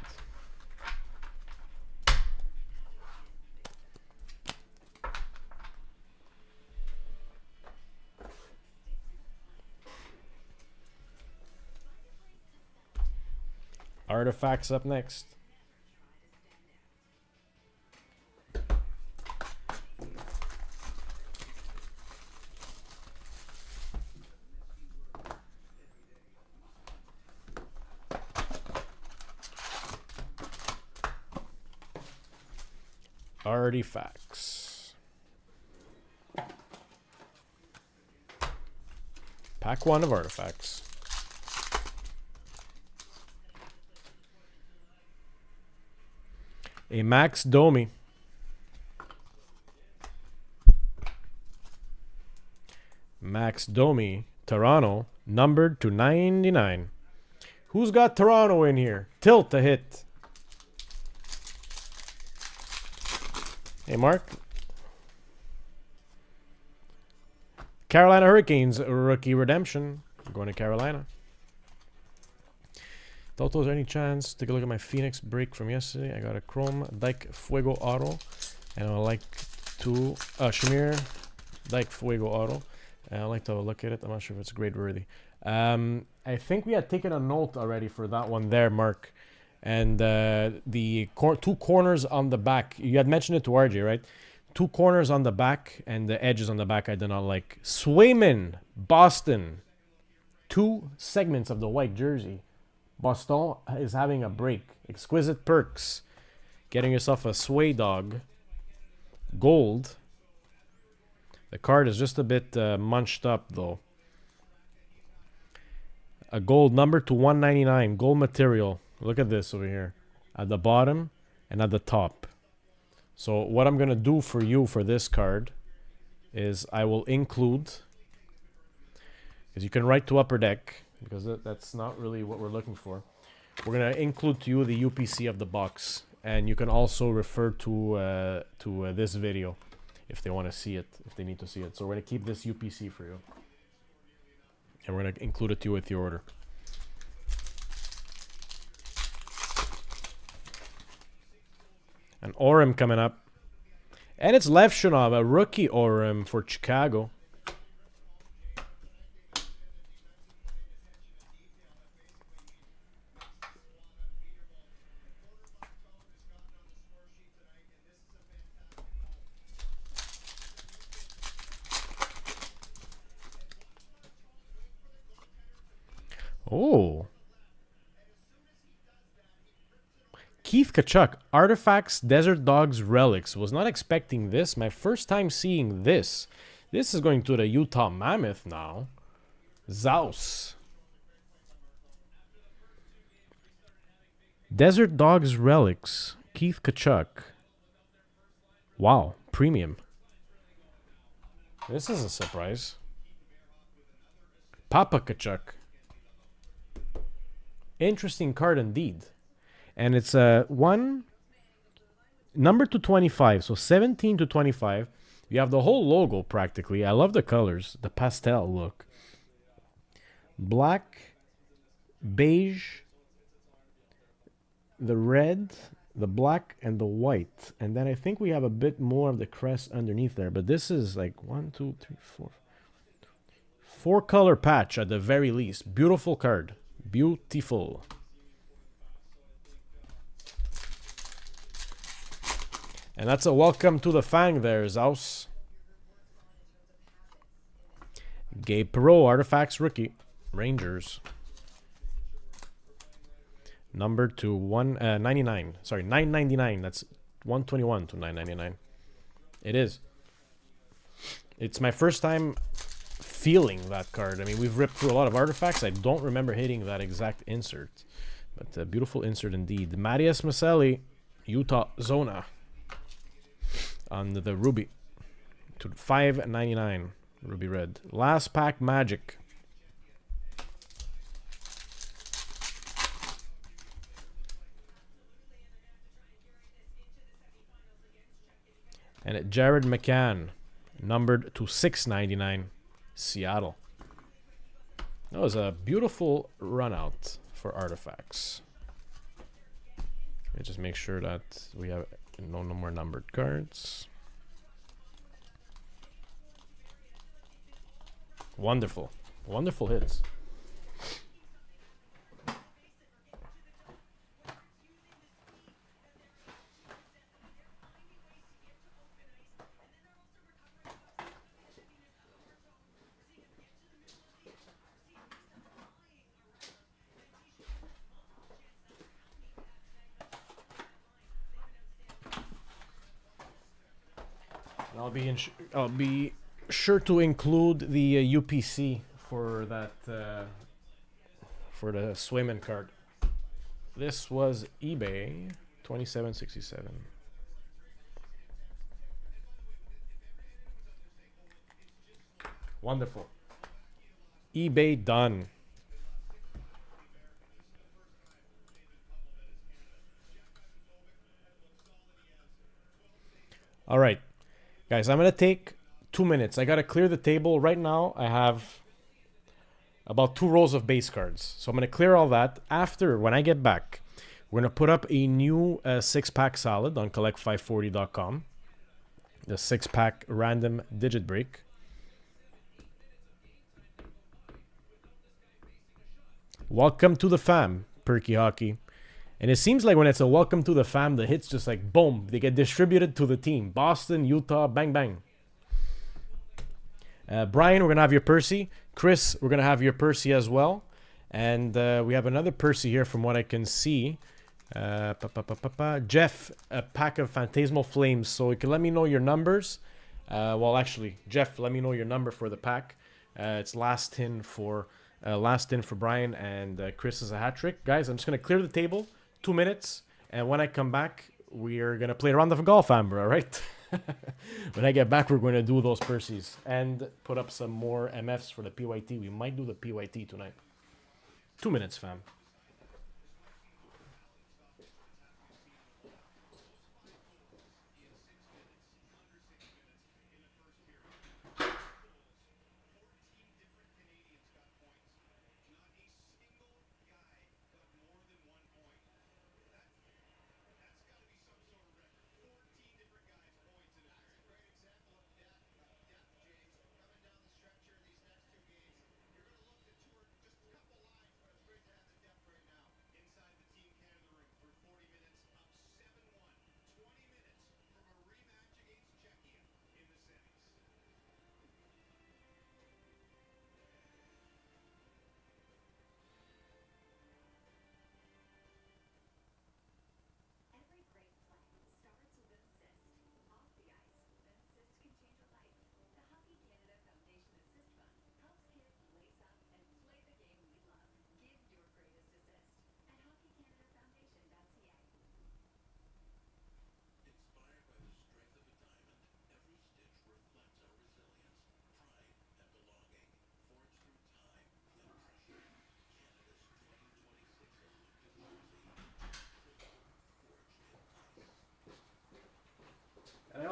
Artifacts up next. Artifacts. Pack 1 of artifacts. A Max Domi. Max Domi, Toronto, numbered to 99. Who's got Toronto in here? Tilt to hit. Hey, Mark. Carolina Hurricanes, rookie redemption. I'm going to Carolina. Toto, is there any chance? Take a look at my Phoenix break from yesterday. I got a Chrome Dyke Fuego Auto. And I like to... Shamir Dyke Fuego Auto. And I'd like to have a look at it. I'm not sure if it's grade worthy. I think we had taken a note already for that one there, Mark. And the 2 corners on the back. You had mentioned it to RJ, right? 2 corners on the back and the edges on the back I did not like. Swayman, Boston. 2 segments of the white jersey. Boston is having a break. Exquisite Perks. Getting yourself a Sway Dog. Gold. The card is just a bit munched up, though. A gold number to 199. Gold material. Look at this over here. At the bottom and at the top. So what I'm going to do for you for this card is I will include... Because you can write to Upper Deck... Because that's not really what we're looking for. We're going to include to you the UPC of the box. And you can also refer to this video if they want to see it, if they need to see it. So we're going to keep this UPC for you. And we're going to include it to you with your order. An Orem coming up. And it's Levshunov, a rookie Orem for Chicago. Oh. Keith Kachuk, Artifacts, Desert Dogs, Relics. Was not expecting this. My first time seeing this. This is going to the Utah Mammoth now. Zaus. Desert Dogs, Relics. Keith Kachuk. Wow. Premium. This is a surprise. Papa Kachuk. Interesting card indeed. And it's one number to 25, so 17 to 25. You have the whole logo practically. I love the colors, the pastel look. Black, beige, the red, the black, and the white. And then I think we have a bit more of the crest underneath there. But this is like 1, 2, 3, 4. 4 color patch at the very least. Beautiful card. Beautiful. And that's a welcome to the Fang there, Zaus. Gabe Perreault, Artifacts rookie. Rangers. Number to 199. Sorry, 999. That's 121 to 999. It is. It's my first time feeling that card. I mean, we've ripped through a lot of artifacts. I don't remember hitting that exact insert. But a beautiful insert indeed. Marius Maselli, Utah Zona. On the Ruby. To $5.99. Ruby Red. Last pack Magic. And at Jared McCann. Numbered to $6.99. Seattle. That was a beautiful run out for artifacts. Let me just make sure that we have no more numbered cards. Wonderful. Wonderful hits. I'll be sure to include the UPC for that for the Swayman card. This was eBay 2767. Wonderful. eBay done. All right. Guys, I'm going to take 2 minutes. I got to clear the table. Right now, I have about 2 rows of base cards. So I'm going to clear all that. After, when I get back, we're going to put up a new 6-pack solid on collect540.com. The 6-pack random digit break. Welcome to the fam, Perky Hockey. And it seems like when it's a welcome to the fam, the hits just like boom, they get distributed to the team. Boston, Utah, bang, bang. Brian, we're going to have your PERCY. Chris, we're going to have your PERCY as well. And we have another PERCY here from what I can see. Jeff, a pack of Phantasmal Flames. So you can let me know your numbers. Well, actually, Jeff, let me know your number for the pack. It's last in for Brian, and Chris is a hat trick. Guys, I'm just going to clear the table. 2 minutes, and when I come back, we are going to play a round of golf, Amber, all right? When I get back, we're going to do those PERCYs and put up some more MFs for the PYT. We might do the PYT tonight. 2 minutes, fam.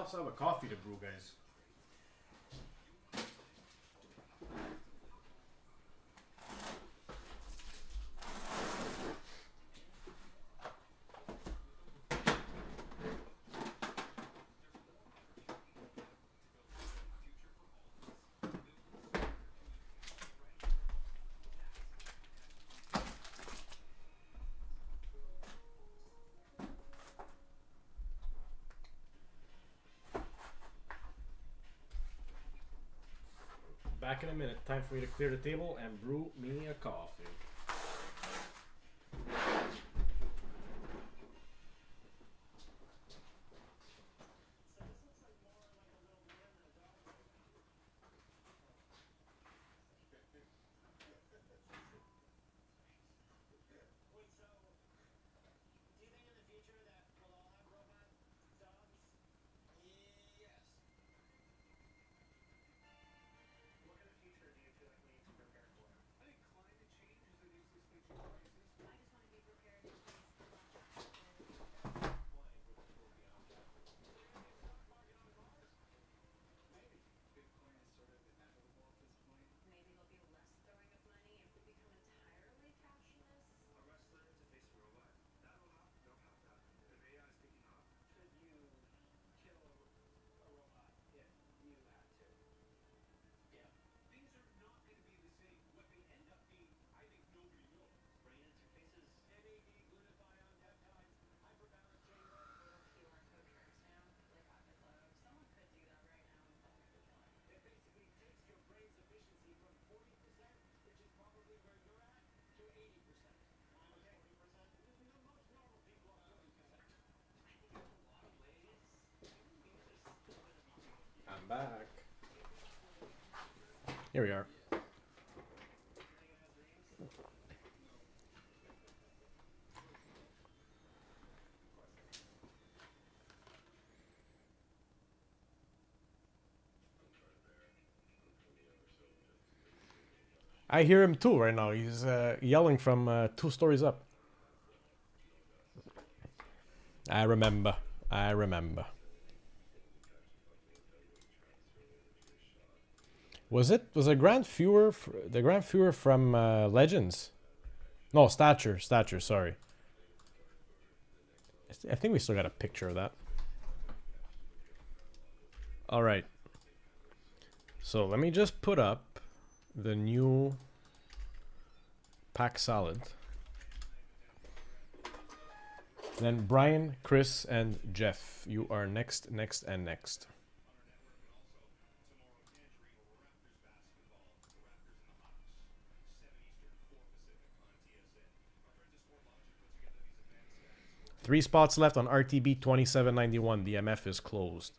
also have a coffee to brew, guys. Back in a minute. Time for me to clear the table and brew me a coffee. I'm back. Here we are. I hear him too right now. He's yelling from 2 stories up. I remember. I remember. Was it Grand Fuhrer? The Grand Fuhrer from Legends? No, Stature. Stature. Sorry. I think we still got a picture of that. All right. So let me just put up the new pack salad. Then Brian, Chris, and Jeff, you are next, and next. Three spots left on RTB 2791. The MF is closed.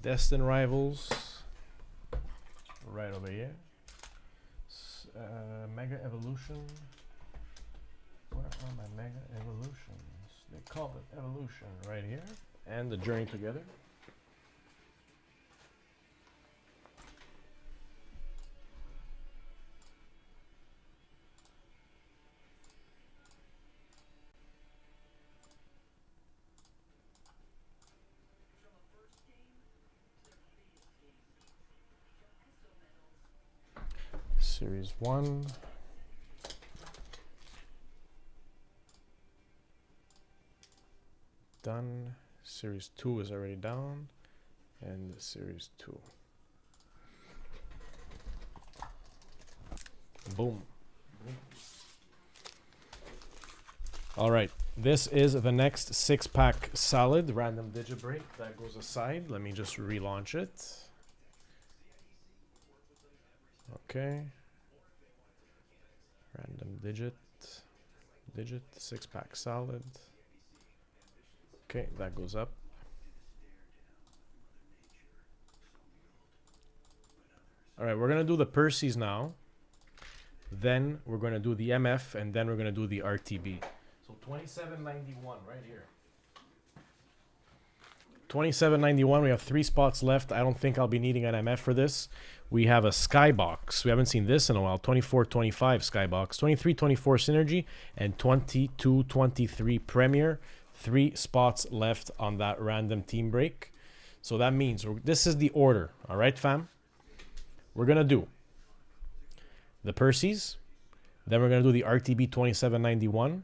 Destin Rivals, right over here. Mega Evolution. Where are my Mega Evolutions? They call it Evolution right here. And the Journey Together. Series 1. Done. Series 2 is already down. And Series 2. Boom. All right. This is the next 6-pack salad. Random digit break. That goes aside. Let me just relaunch it. Okay. Random digit 6-pack salad. Okay, that goes up. All right, we're gonna do the PERCYs now. Then we're gonna do the MF, and then we're gonna do the RTB. So 2791 right here. 27.91. We have 3 spots left. I don't think I'll be needing an MF for this. We have a Skybox. We haven't seen this in a while. 24.25 Skybox. 23.24 Synergy. And 22.23 Premier. 3 spots left on that random team break. So that means this is the order. All right, fam? We're going to do the PERCYs. Then we're going to do the RTB 27.91.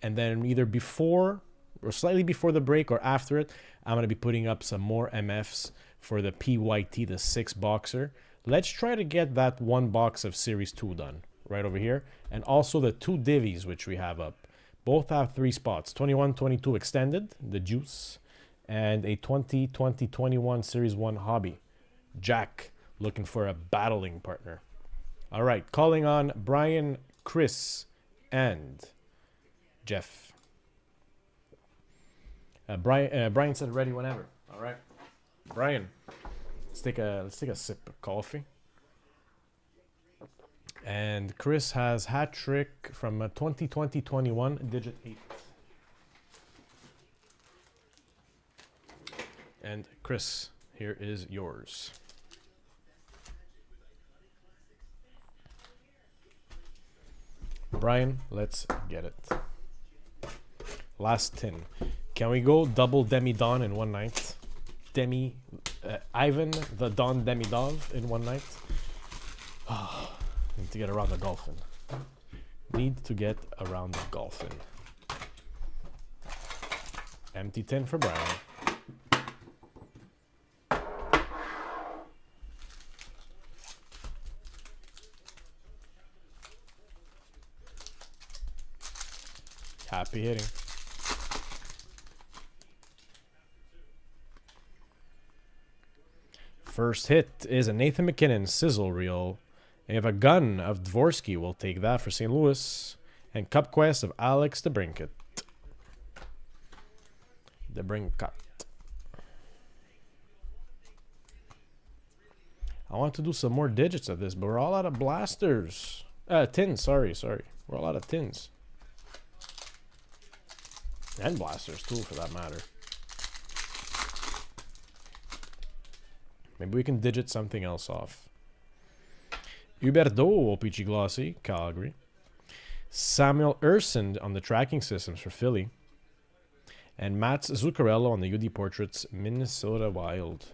And then either before or slightly before the break or after it, I'm going to be putting up some more MFs for the PYT, the 6 boxer. Let's try to get that 1 box of Series 2 done right over here. And also the 2 divvies, which we have up. Both have 3 spots. 21-22 extended, the juice. And a 20-20-21 Series 1 hobby. Jack, looking for a battling partner. All right, calling on Brian, Chris, and Jeff. Brian said ready whenever. All right, Brian, let's take a sip of coffee. And Chris has hat trick from 20-20-21 digit 8. And Chris, here is yours. Brian, let's get it. Last tin. Can we go double Demi-Don in one night? Ivan, the Don Demi-Dov in one night? Oh, need to get around the golfing. Need to get around the golfing. Empty tin for Brian. Happy hitting. First hit is a Nathan McKinnon sizzle reel. And you have a gun of Dvorsky. We'll take that for St. Louis. And Cup Quest of Alex DeBrincat. DeBrincat. I want to do some more digits of this, but we're all out of blasters. Tins, sorry. We're all out of tins. And blasters too, for that matter. Maybe we can digit something else off. Huberdeau, OPG Glossy, Calgary. Samuel Ursend on the tracking systems for Philly. And Mats Zuccarello on the UD Portraits, Minnesota Wild.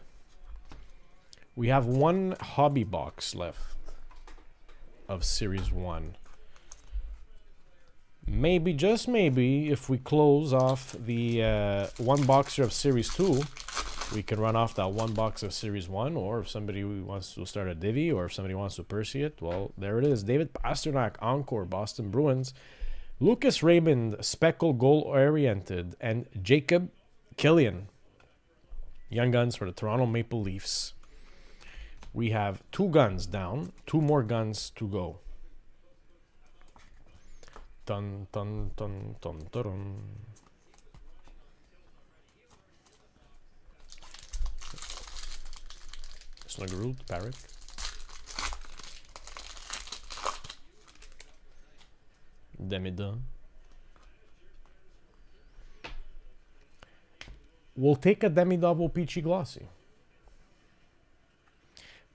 We have 1 hobby box left of Series 1. Maybe, just maybe, if we close off the 1 boxer of Series 2, we can run off that 1 box of Series 1, or if somebody wants to start a divvy, or if somebody wants to PERCY it, well, there it is. David Pasternak, Encore, Boston Bruins. Lucas Raymond, Speckle, goal-oriented. And Jacob Killian, Young Guns for the Toronto Maple Leafs. We have 2 guns down, 2 more guns to go. Dun, dun, dun, dun, dun, dun. Snuggerud, Parrot. Demi-Don. We'll take a Demi-Dov OPG Glossy.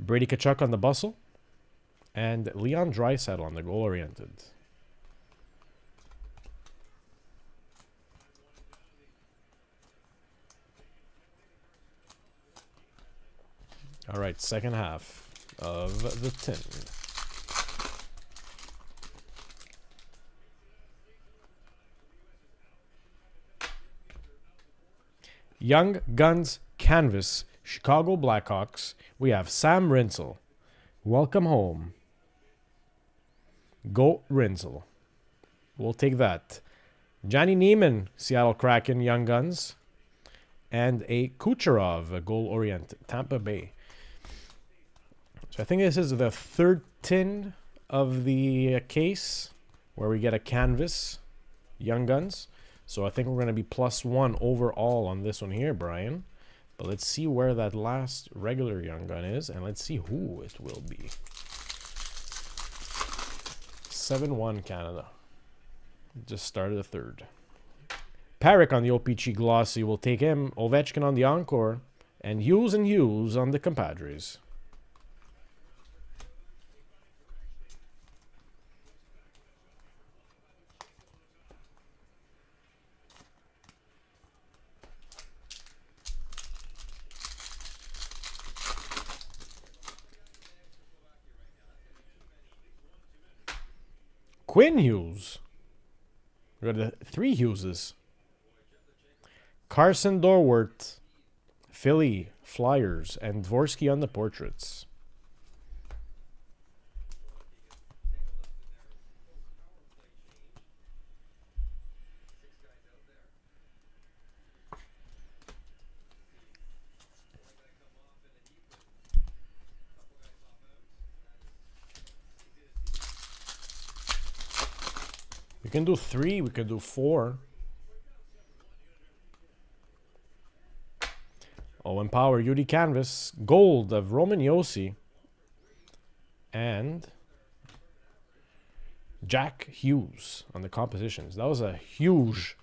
Brady Tkachuk on the bustle. And Leon Draisaitl on the goal-oriented. All right, second half of the tin. Young Guns Canvas, Chicago Blackhawks. We have Sam Rinsel. Welcome home. Go Rinsel. We'll take that. Johnny Neiman, Seattle Kraken, Young Guns. And a Kucherov, a goal-oriented, Tampa Bay. So I think this is the 3rd tin of the case where we get a canvas, Young Guns. So I think we're going to be +1 overall on this one here, Brian. But let's see where that last regular Young Gun is, and let's see who it will be. 7-1 Canada. Just started the 3rd. Parrick on the OPG Glossy will take him. Ovechkin on the Encore. And Hughes on the compadres. Quinn Hughes. We got the 3 Hugheses. Carson Dorwart, Philly, Flyers, and Dvorsky on the portraits. We can do 3, we can do 4. Owen Power, UD Canvas, gold of Roman Yossi, and Jack Hughes on the compositions. That was a huge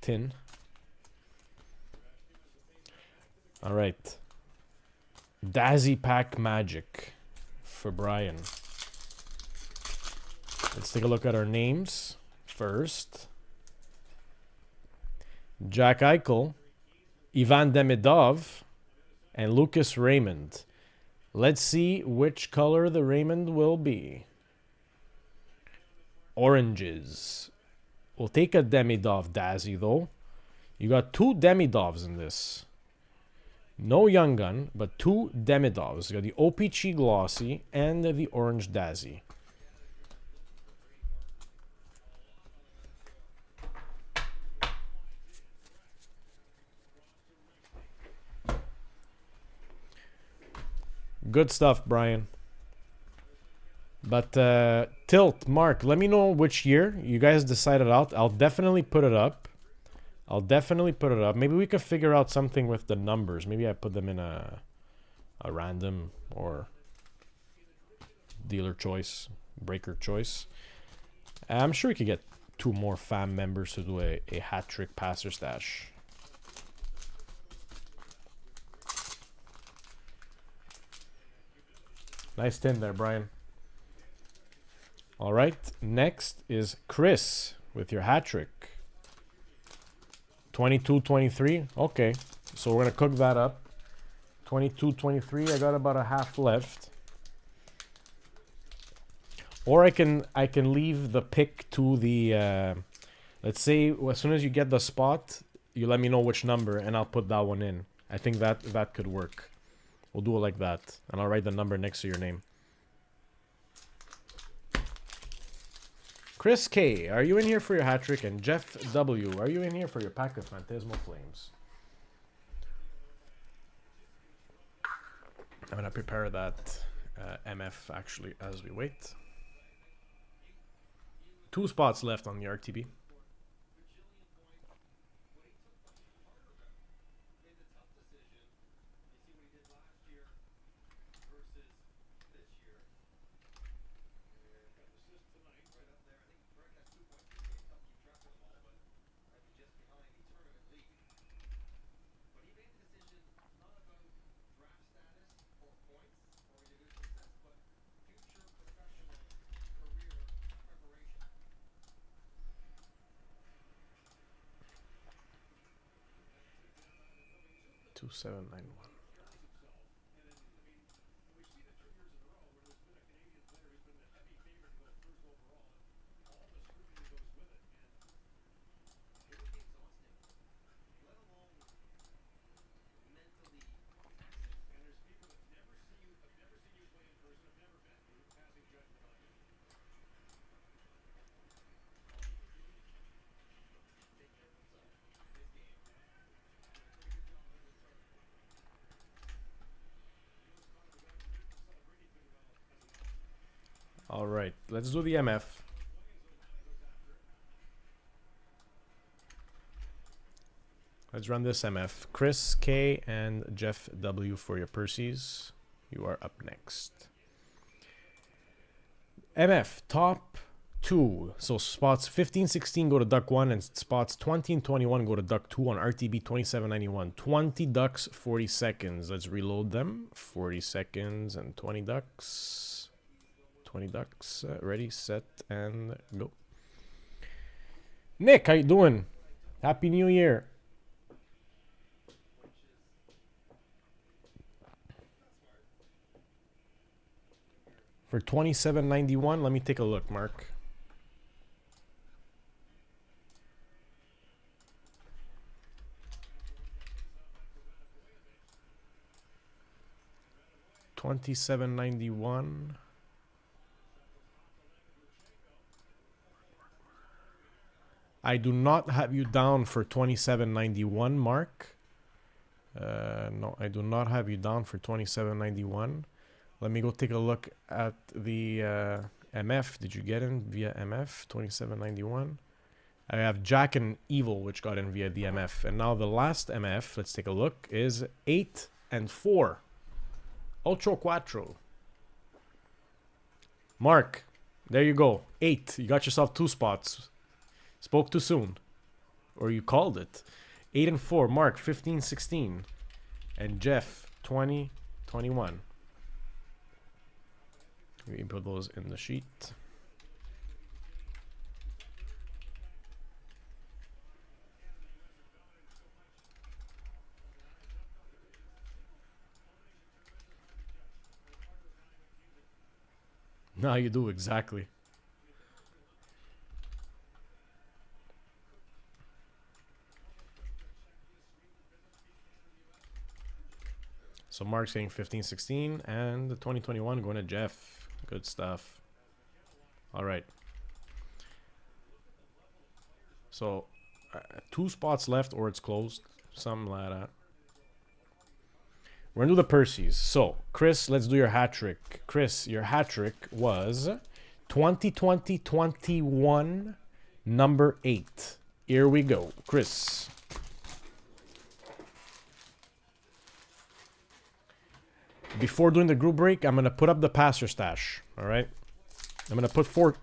tin. All right. Dazzy Pack Magic for Brian. Let's take a look at our names first. Jack Eichel, Ivan Demidov, and Lucas Raymond. Let's see which color the Raymond will be. Oranges. We'll take a Demidov Dazzy, though. You got 2 Demidovs in this. No Young Gun, but 2 Demidovs. You got the OPG Glossy and the Orange Dazzy. Good stuff, Brian. But Tilt, Mark, let me know which year you guys decided out. I'll definitely put it up. Maybe we could figure out something with the numbers. Maybe I put them in a random or dealer choice, breaker choice. I'm sure we could get 2 more fam members to do a hat trick passer stash. Nice tin there, Brian. All right, next is Chris with your hat trick. 22-23. Okay, so we're gonna cook that up. 22-23. I got about a half left. Or I can leave the pick to the. Let's say as soon as you get the spot, you let me know which number, and I'll put that one in. I think that could work. We'll do it like that, and I'll write the number next to your name. Chris K, are you in here for your hat trick? And Jeff W, are you in here for your pack of Phantasmal Flames? I'm gonna prepare that MF actually as we wait. 2 spots left on the RTB. Two 791. All right, let's do the MF. Let's run this MF. Chris K and Jeff W for your Percys. You are up next. MF top 2. So spots 15, 16 go to duck 1, and spots 20 and 21 go to duck 2 on RTB 2791. 20 ducks, 40 seconds. Let's reload them. 40 seconds and 20 ducks. 20 ducks. Ready, set, and go. Nick, how you doing? Happy New Year. For 27.91, let me take a look, Mark. $27.91. I do not have you down for 27.91, Mark. No, I do not have you down for 27.91. Let me go take a look at the MF. Did you get in via MF? 27.91. I have Jack and Evil, which got in via the MF. And now the last MF, let's take a look, is 8 and 4. Ultra Quattro. Mark, there you go. 8. You got yourself 2 spots. Spoke too soon. Or you called it. 8 and 4. Mark, 15, 16. And Jeff, 20, 21. We can put those in the sheet. Now you do, exactly. So Mark's getting 15, 16, and the 2021 going to Jeff. Good stuff. All right. So 2 spots left, or it's closed. Something like that. We're going to do the Percys. So, Chris, let's do your hat trick. Chris, your hat trick was 2020-21, number 8. Here we go. Chris. Before doing the group break, I'm going to put up the passer stash. All right? I'm going to put four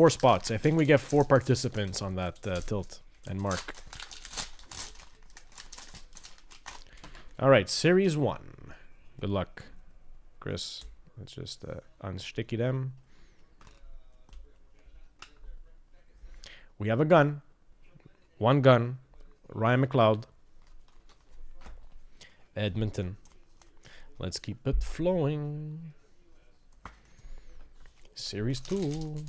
spots. I think we get 4 participants on that tilt. And Mark. All right, Series 1. Good luck, Chris. Let's just unsticky them. We have a gun. 1 gun. Ryan McLeod. Edmonton. Let's keep it flowing. Series 2.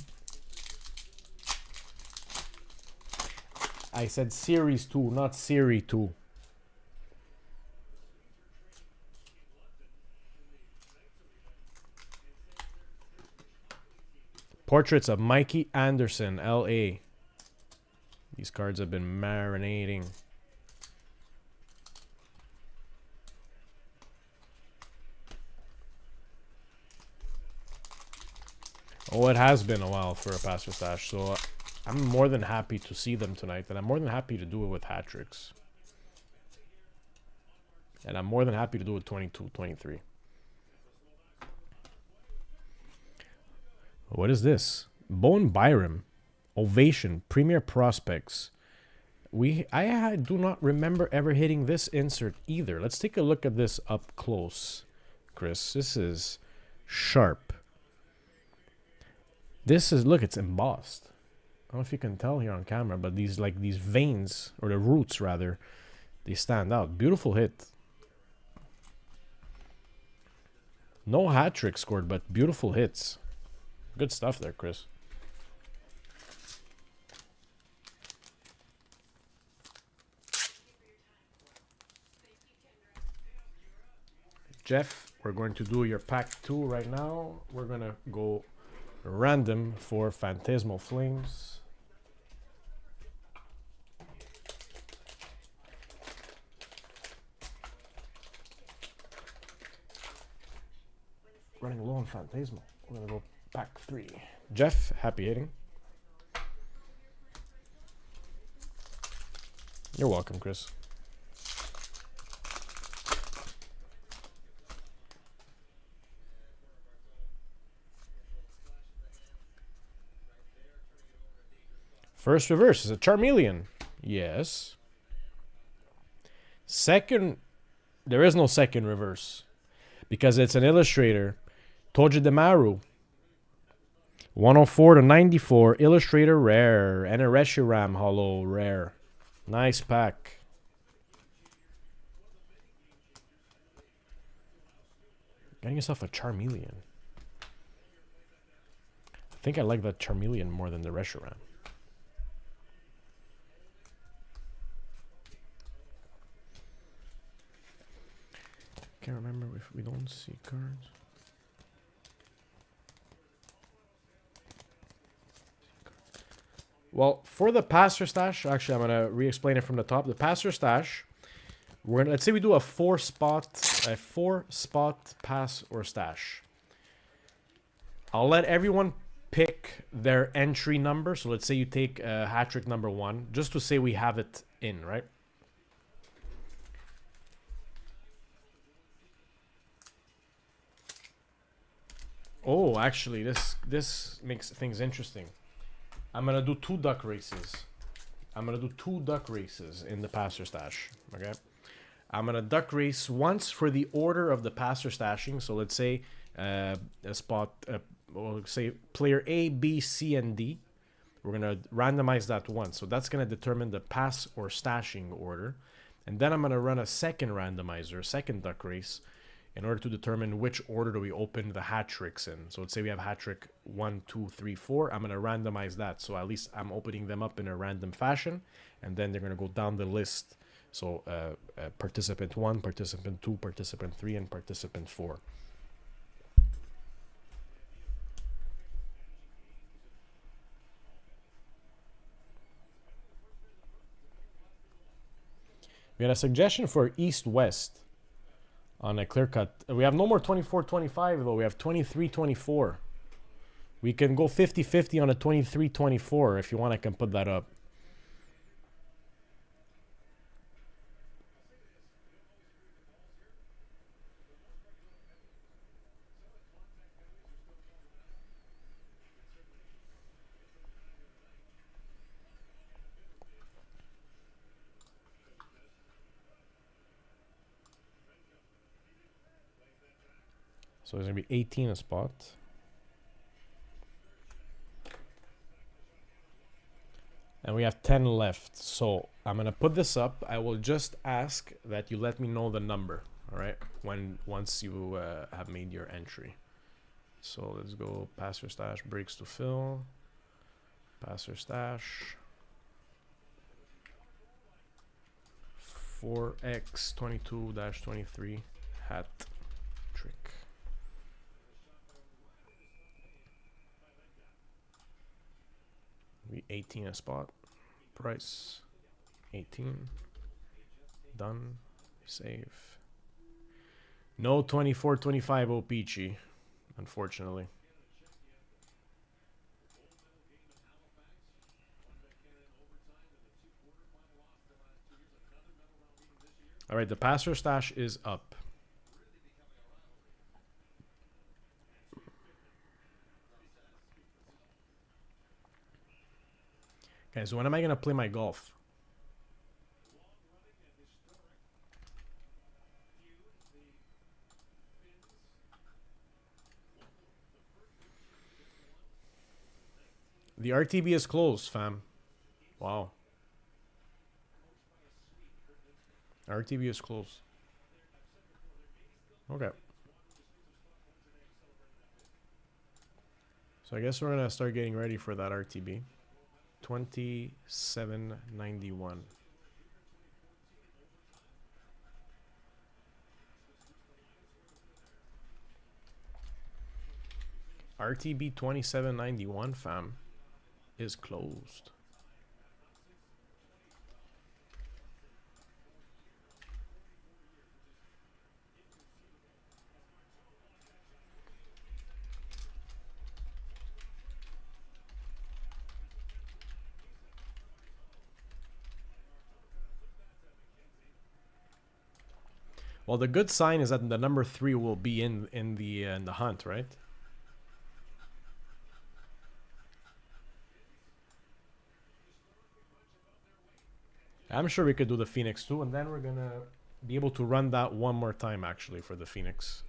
I said Series 2, not Series 2. Portraits of Mikey Anderson, LA. These cards have been marinating. Oh, it has been a while for a passer stash, so I'm more than happy to see them tonight, and I'm more than happy to do it with hat tricks. And I'm more than happy to do it 22, 23. What is this? Bone Byram. Ovation. Premier Prospects. I do not remember ever hitting this insert either. Let's take a look at this up close, Chris. This is sharp. This is, look, it's embossed. I don't know if you can tell here on camera, but these veins, or the roots rather, they stand out. Beautiful hit. No hat trick scored, but beautiful hits. Good stuff there, Chris. Jeff, we're going to do your pack 2 right now. We're going to go random for Phantasmal Flames. Running low on Phantasmal. We're going to go pack 3. Jeff, happy hitting. You're welcome, Chris. First reverse is a Charmeleon. Yes. Second, there is no second reverse because it's an illustrator. Toji Demaru. 104 to 94, illustrator rare, and a Reshiram holo rare. Nice pack. Getting yourself a Charmeleon. I think I like that Charmeleon more than the Reshiram. Can't remember if we don't see cards. Well, for the passer stash, actually, I'm gonna re-explain it from the top. The passer stash, we're gonna, let's say we do a four spot pass or stash. I'll let everyone pick their entry number. So let's say you take hat trick number 1, just to say we have it in, right? Oh, actually, this makes things interesting. I'm gonna do 2 duck races. I'm gonna do 2 duck races in the passer stash. Okay, I'm gonna duck race once for the order of the passer stashing. So let's say a spot, we'll say player A, B, C, and D. We're gonna randomize that once. So that's gonna determine the pass or stashing order. And then I'm gonna run a second randomizer, second duck race, in order to determine which order do we open the hat tricks in. So let's say we have hat trick 1, 2, 3, 4. I'm gonna randomize that. So at least I'm opening them up in a random fashion. And then they're gonna go down the list. So participant 1, participant 2, participant 3, and participant 4. We had a suggestion for East-West on a clear cut. We have no more 24-25 though. We have 23-24. We can go 50-50 on a 23-24. If you want, I can put that up. So there's going to be 18 a spot. And we have 10 left. So I'm going to put this up. I will just ask that you let me know the number. All right. Once you have made your entry. So let's go passer stash, breaks to fill. Passer stash. 4x 22-23 hat trick. We 18 a spot. Price 18. Done. Save. No 24-25 O-Peachy, unfortunately. All right, the passer stash is up. Okay, so when am I going to play my golf? The RTB is closed, fam. Wow. RTB is closed. Okay. So I guess we're going to start getting ready for that RTB. 2791. RTB 2791, fam, is closed. Well, the good sign is that the number 3 will be in the hunt, right? I'm sure we could do the Phoenix too, and then we're gonna be able to run that one more time actually for the Phoenix.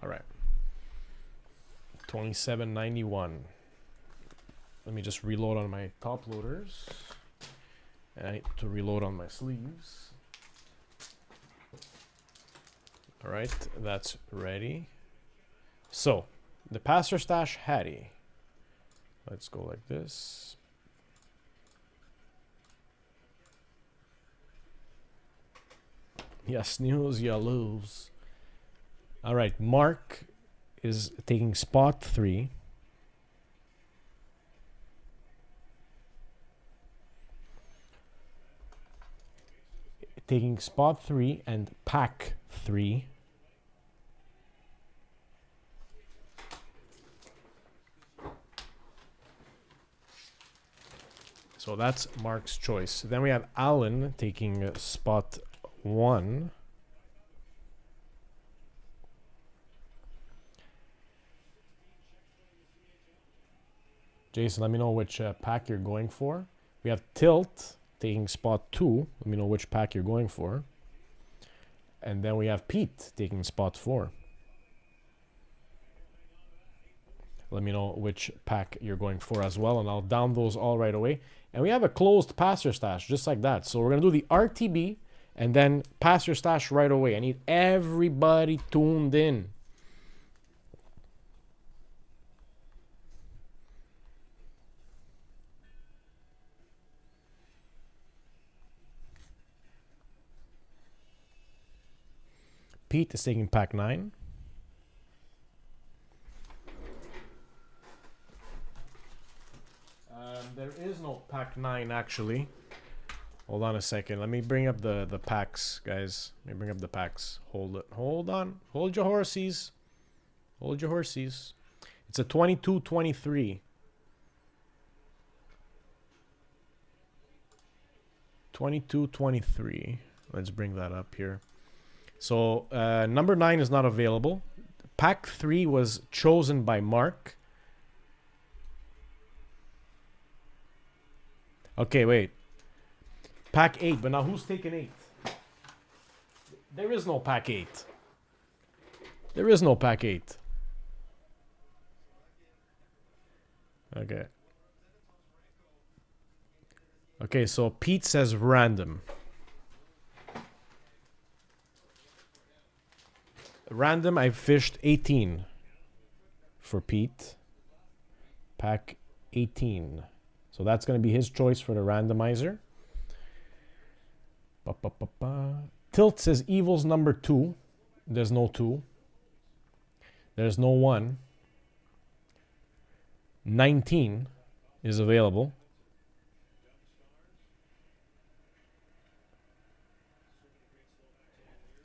All right. 2791. Let me just reload on my top loaders. And I need to reload on my sleeves. All right, that's ready. So, the Passer Stash Hattie. Let's go like this. Ya snooze, ya lose. All right, Mark is taking spot 3. Taking spot 3 and pack 3. So that's Mark's choice. Then we have Alan taking spot 1. Jason, let me know which pack you're going for. We have Tilt taking spot 2. Let me know which pack you're going for. And then we have Pete taking spot 4. Let me know which pack you're going for as well, and I'll down those all right away. And we have a closed Passer Stash, just like that. So we're going to do the RTB and then Passer Stash right away. I need everybody tuned in. Pete is taking pack 9. There is no pack 9 actually. Hold on a second. Let me bring up the packs, guys. Let me bring up the packs. Hold it. Hold on. Hold your horsies. Hold your horsies. It's a 22-23. 22-23. Let's bring that up here. So number 9 is not available. Pack 3 was chosen by Mark. Okay, wait. Pack 8, but now who's taking 8? There is no pack 8. There is no pack 8. Okay. Okay, so Pete says random. Random, I fished 18 for Pete. Pack 18. So that's going to be his choice for the randomizer. Tilt says Evil's number 2. There's no 2. There's no 1. 19 is available.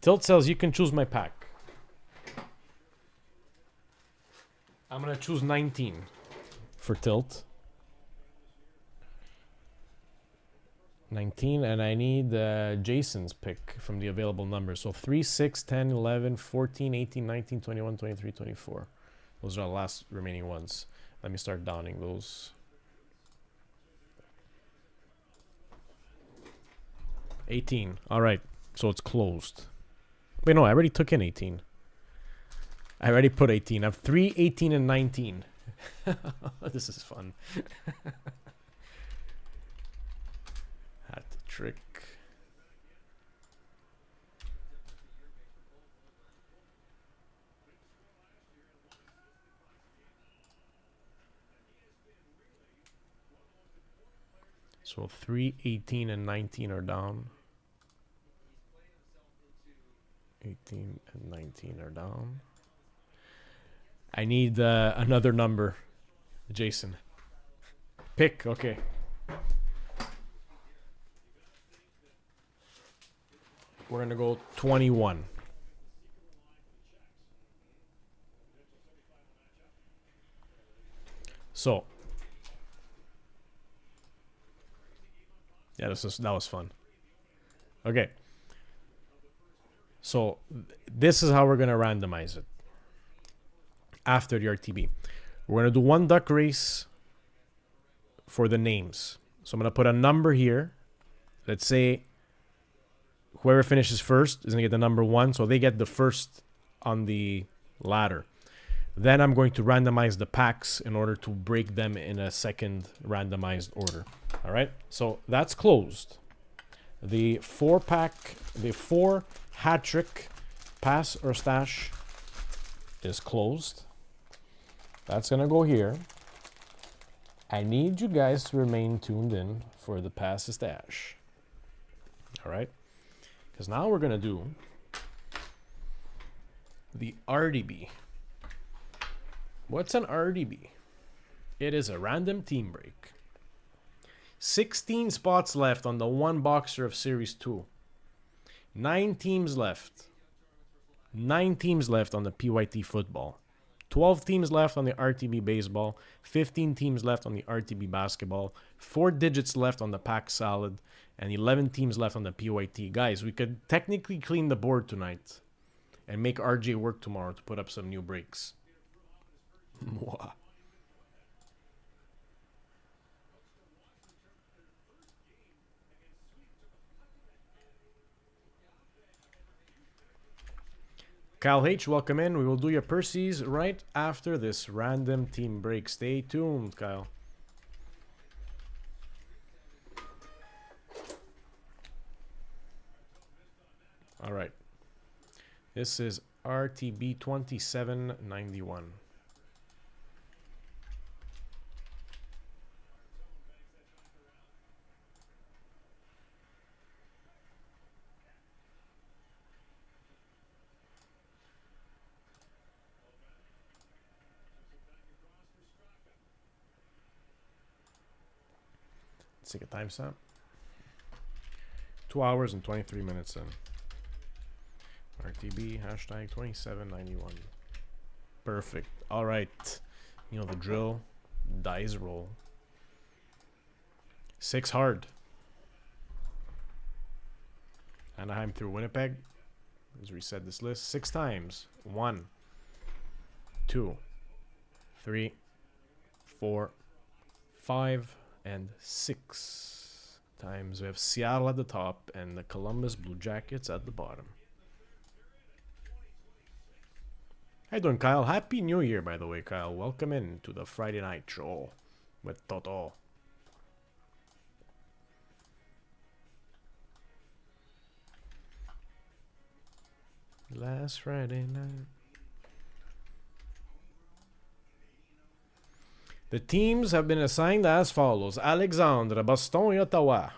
Tilt says you can choose my pack. I'm going to choose 19 for Tilt. 19, and I need Jason's pick from the available numbers. So 3, 6, 10, 11, 14, 18, 19, 21, 23, 24. Those are the last remaining ones. Let me start downing those. 18. All right. So it's closed. Wait, no, I already took in 18. I already put 18. I have 3, 18, and 19. This is fun. Hat trick. So 3, 18, and 19 are down. 18 and 19 are down. I need another number. Jason. Pick, okay. We're going to go 21. So. Yeah, that was fun. Okay. So this is how we're going to randomize it after the RTB. We're going to do one duck race for the names. So I'm going to put a number here. Let's say whoever finishes first is going to get the number 1. So they get the first on the ladder. Then I'm going to randomize the packs in order to break them in a second randomized order. All right. So that's closed. The 4-pack, the 4 hat trick pass or stash is closed. That's going to go here. I need you guys to remain tuned in for the pass or stash. All right. Because now we're going to do the RDB. What's an RDB? It is a random team break. 16 spots left on the 1 boxer of Series 2. 9 teams left. 9 teams left on the PYT football. 12 teams left on the RTB baseball. 15 teams left on the RTB basketball. 4 digits left on the pack salad. And 11 teams left on the PYT. Guys, we could technically clean the board tonight and make RJ work tomorrow to put up some new breaks. Mwah. Kyle H, welcome in. We will do your Percy's right after this random team break. Stay tuned, Kyle. All right. This is RTB 2791. Let's take a timestamp. 2 hours and 23 minutes in. RTB hashtag 2791. Perfect. All right. You know the drill. Dice roll. 6 hard. Anaheim through Winnipeg. Let's reset this list 6 times. 1, 2, 3, 4, 5, and 6 times. We have Seattle at the top and the Columbus Blue Jackets at the bottom. How you doing, Kyle? Happy New Year, by the way, Kyle. Welcome in to the Friday night show with Toto. Last Friday night. The teams have been assigned as follows. Alexandre, Boston, Ottawa.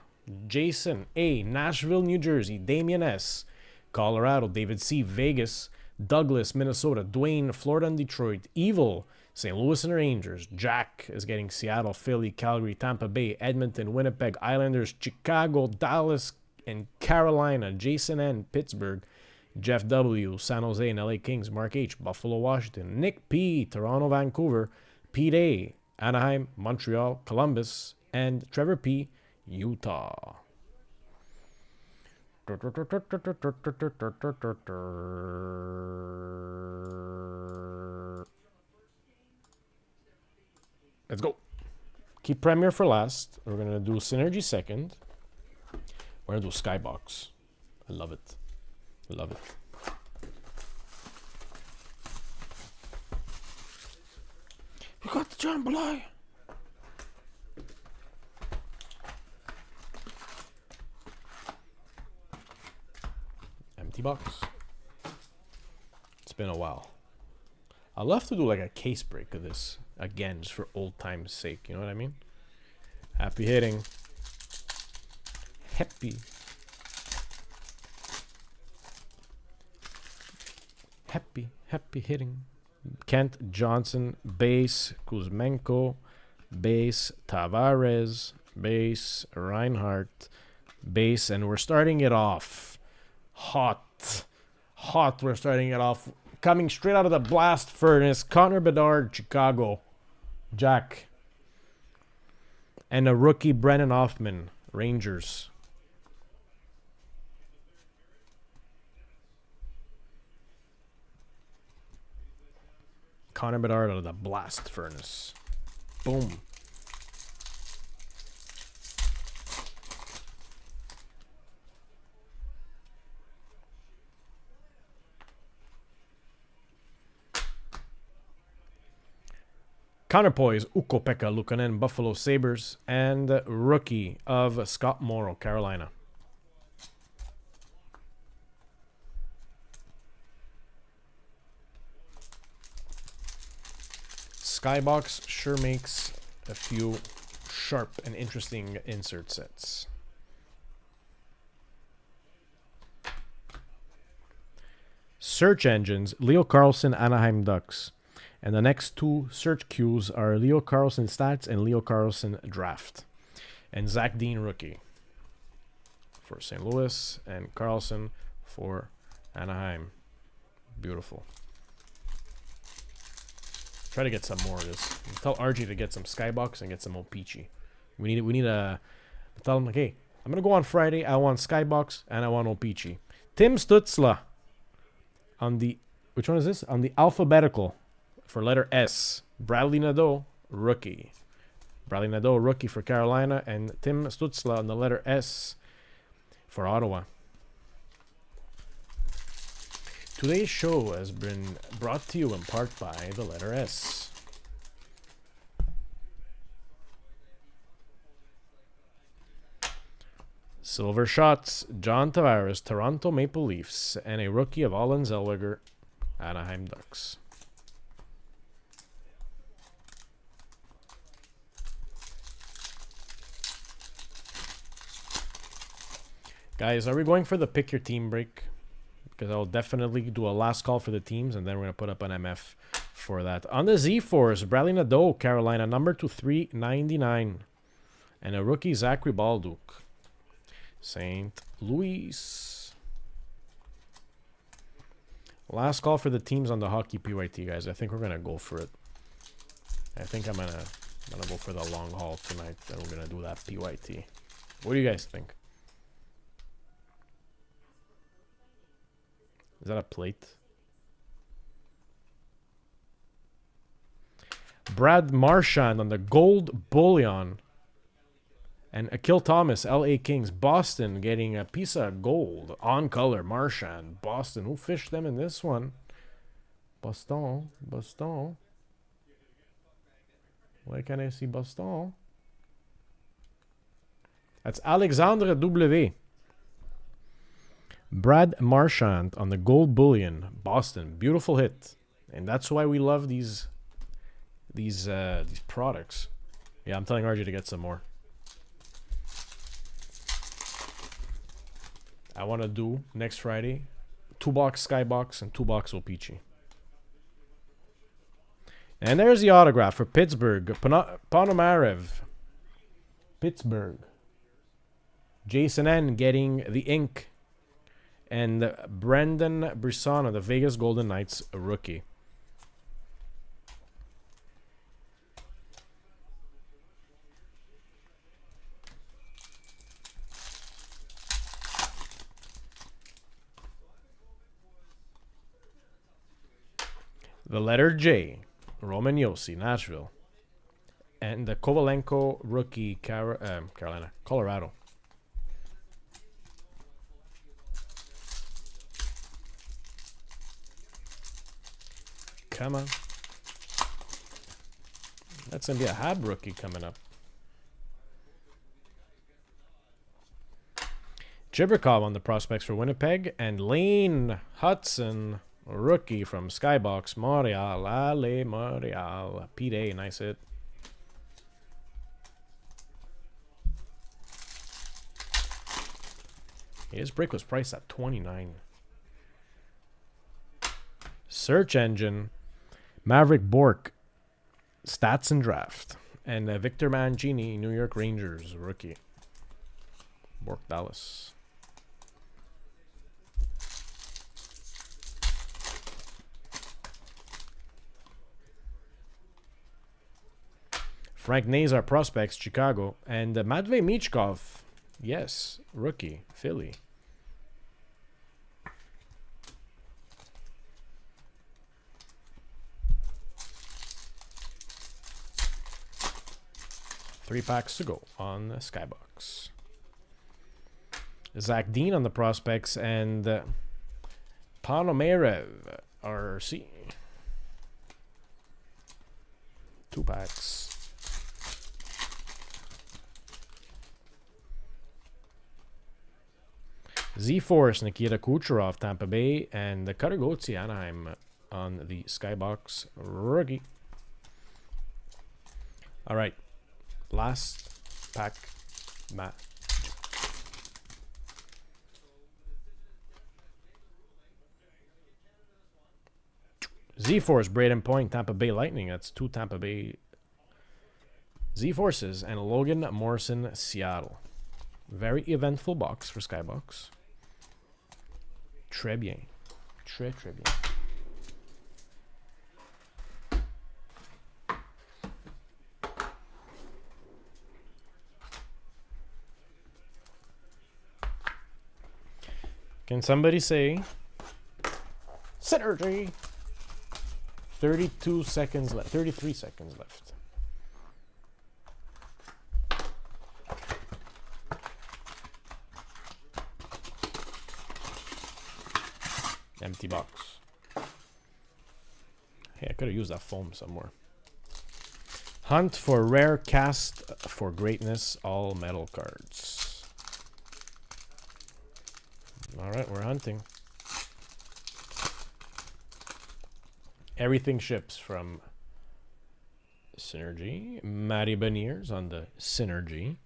Jason A, Nashville, New Jersey. Damien S, Colorado. David C, Vegas. Douglas, Minnesota. Dwayne, Florida and Detroit. Evil, St. Louis and Rangers. Jack is getting Seattle, Philly, Calgary, Tampa Bay, Edmonton, Winnipeg, Islanders, Chicago, Dallas, and Carolina. Jason N, Pittsburgh. Jeff W, San Jose and LA Kings. Mark H, Buffalo, Washington. Nick P, Toronto, Vancouver. Pete A, Anaheim, Montreal, Columbus, and Trevor P, Utah. Let's go. Keep Premier for last. We're going to do Synergy second. We're going to do Skybox. I love it. I love it. You got the jambalaya. Empty box. It's been a while. I'd love to do like a case break of this again, just for old time's sake. You know what I mean? Happy hitting. Happy. Happy hitting. Kent Johnson, base. Kuzmenko, base. Tavares, base. Reinhardt, base. And we're starting it off hot. Hot. We're starting it off. Coming straight out of the blast furnace. Connor Bedard, Chicago. Jack. And a rookie, Brennan Hoffman, Rangers. Connor Bedard out of the blast furnace. Boom. Counterpoise, Ukko-Pekka Luukkonen, Buffalo Sabres, and rookie of Scott Morrow, Carolina. Skybox sure makes a few sharp and interesting insert sets. Search engines, Leo Carlsson, Anaheim Ducks. And the next two search queues are Leo Carlsson stats and Leo Carlsson draft. And Zach Dean rookie for St. Louis and Carlsson for Anaheim. Beautiful. Try to get some more of this. Tell RG to get some Skybox and get some O-Pee-Chee. We need a... Tell him, like, hey, I'm going to go on Friday. I want Skybox and I want O-Pee-Chee. Tim Stutzla on the... Which one is this? On the alphabetical. For letter S, Bradley Nadeau, rookie. Bradley Nadeau, rookie for Carolina, and Tim Stutzla on the letter S for Ottawa. Today's show has been brought to you in part by the letter S. Silver shots, John Tavares, Toronto Maple Leafs, and a rookie of Allen Zellweger, Anaheim Ducks. Guys, are we going for the pick your team break? Because I'll definitely do a last call for the teams, and then we're going to put up an MF for that. On the Z-Force, Bradley Nadeau, Carolina, number to 399. And a rookie, Zachary Balduke, St. Louis. Last call for the teams on the hockey PYT, guys. I think we're going to go for it. I think I'm gonna go for the long haul tonight, and we're going to do that PYT. What do you guys think? Is that a plate? Brad Marchand on the gold bullion. And Akil Thomas, LA Kings. Boston getting a piece of gold on color. Marchand. Boston. Who fished them in this one? Boston. Boston. Why can't I see Boston? That's Alexandre W. Brad Marchand on the gold bullion, Boston, beautiful hit, and that's why we love these products. Yeah, I'm telling RJ to get some more. I want to do next Friday 2-box Skybox and 2-box O-Pee-Chee. And there's the autograph for Pittsburgh, Ponomarev, Pittsburgh. Jason N getting the ink. And Brendan Brisson of the Vegas Golden Knights, a rookie. The letter J, Roman Josi, Nashville. And the Kovalenko rookie, Carolina, Colorado. Come on. That's going to be a Hab rookie coming up. Jibrikov on the prospects for Winnipeg. And Lane Hudson, rookie from Skybox. Montreal. Ale Montreal. P-Day, nice hit. His break was priced at $29. Search engine. Maverick Bork, stats and draft. And Victor Mangini, New York Rangers, rookie. Bork, Dallas. Frank Nazar, prospects, Chicago. And Matvey Michkov, yes, rookie, Philly. 3 packs to go on the Skybox. Zach Dean on the prospects and Panomarev RC. 2 packs. Z-Force, Nikita Kucherov, Tampa Bay, and the Cutter Goatsy, Anaheim on the Skybox rookie. All right, last pack, Matt. Z-Force, Braden Point, Tampa Bay Lightning. That's 2 Tampa Bay Z-Forces, and Logan Morrison, Seattle. Very eventful box for Skybox. Très bien. Très bien. Can somebody say synergy? 32 seconds left. 33 seconds left. Empty box. Hey, I could have used that foam somewhere. Hunt for rare cast for greatness, all metal cards. Alright, we're hunting. Everything ships from Synergy. Matty Beniers on the Synergy.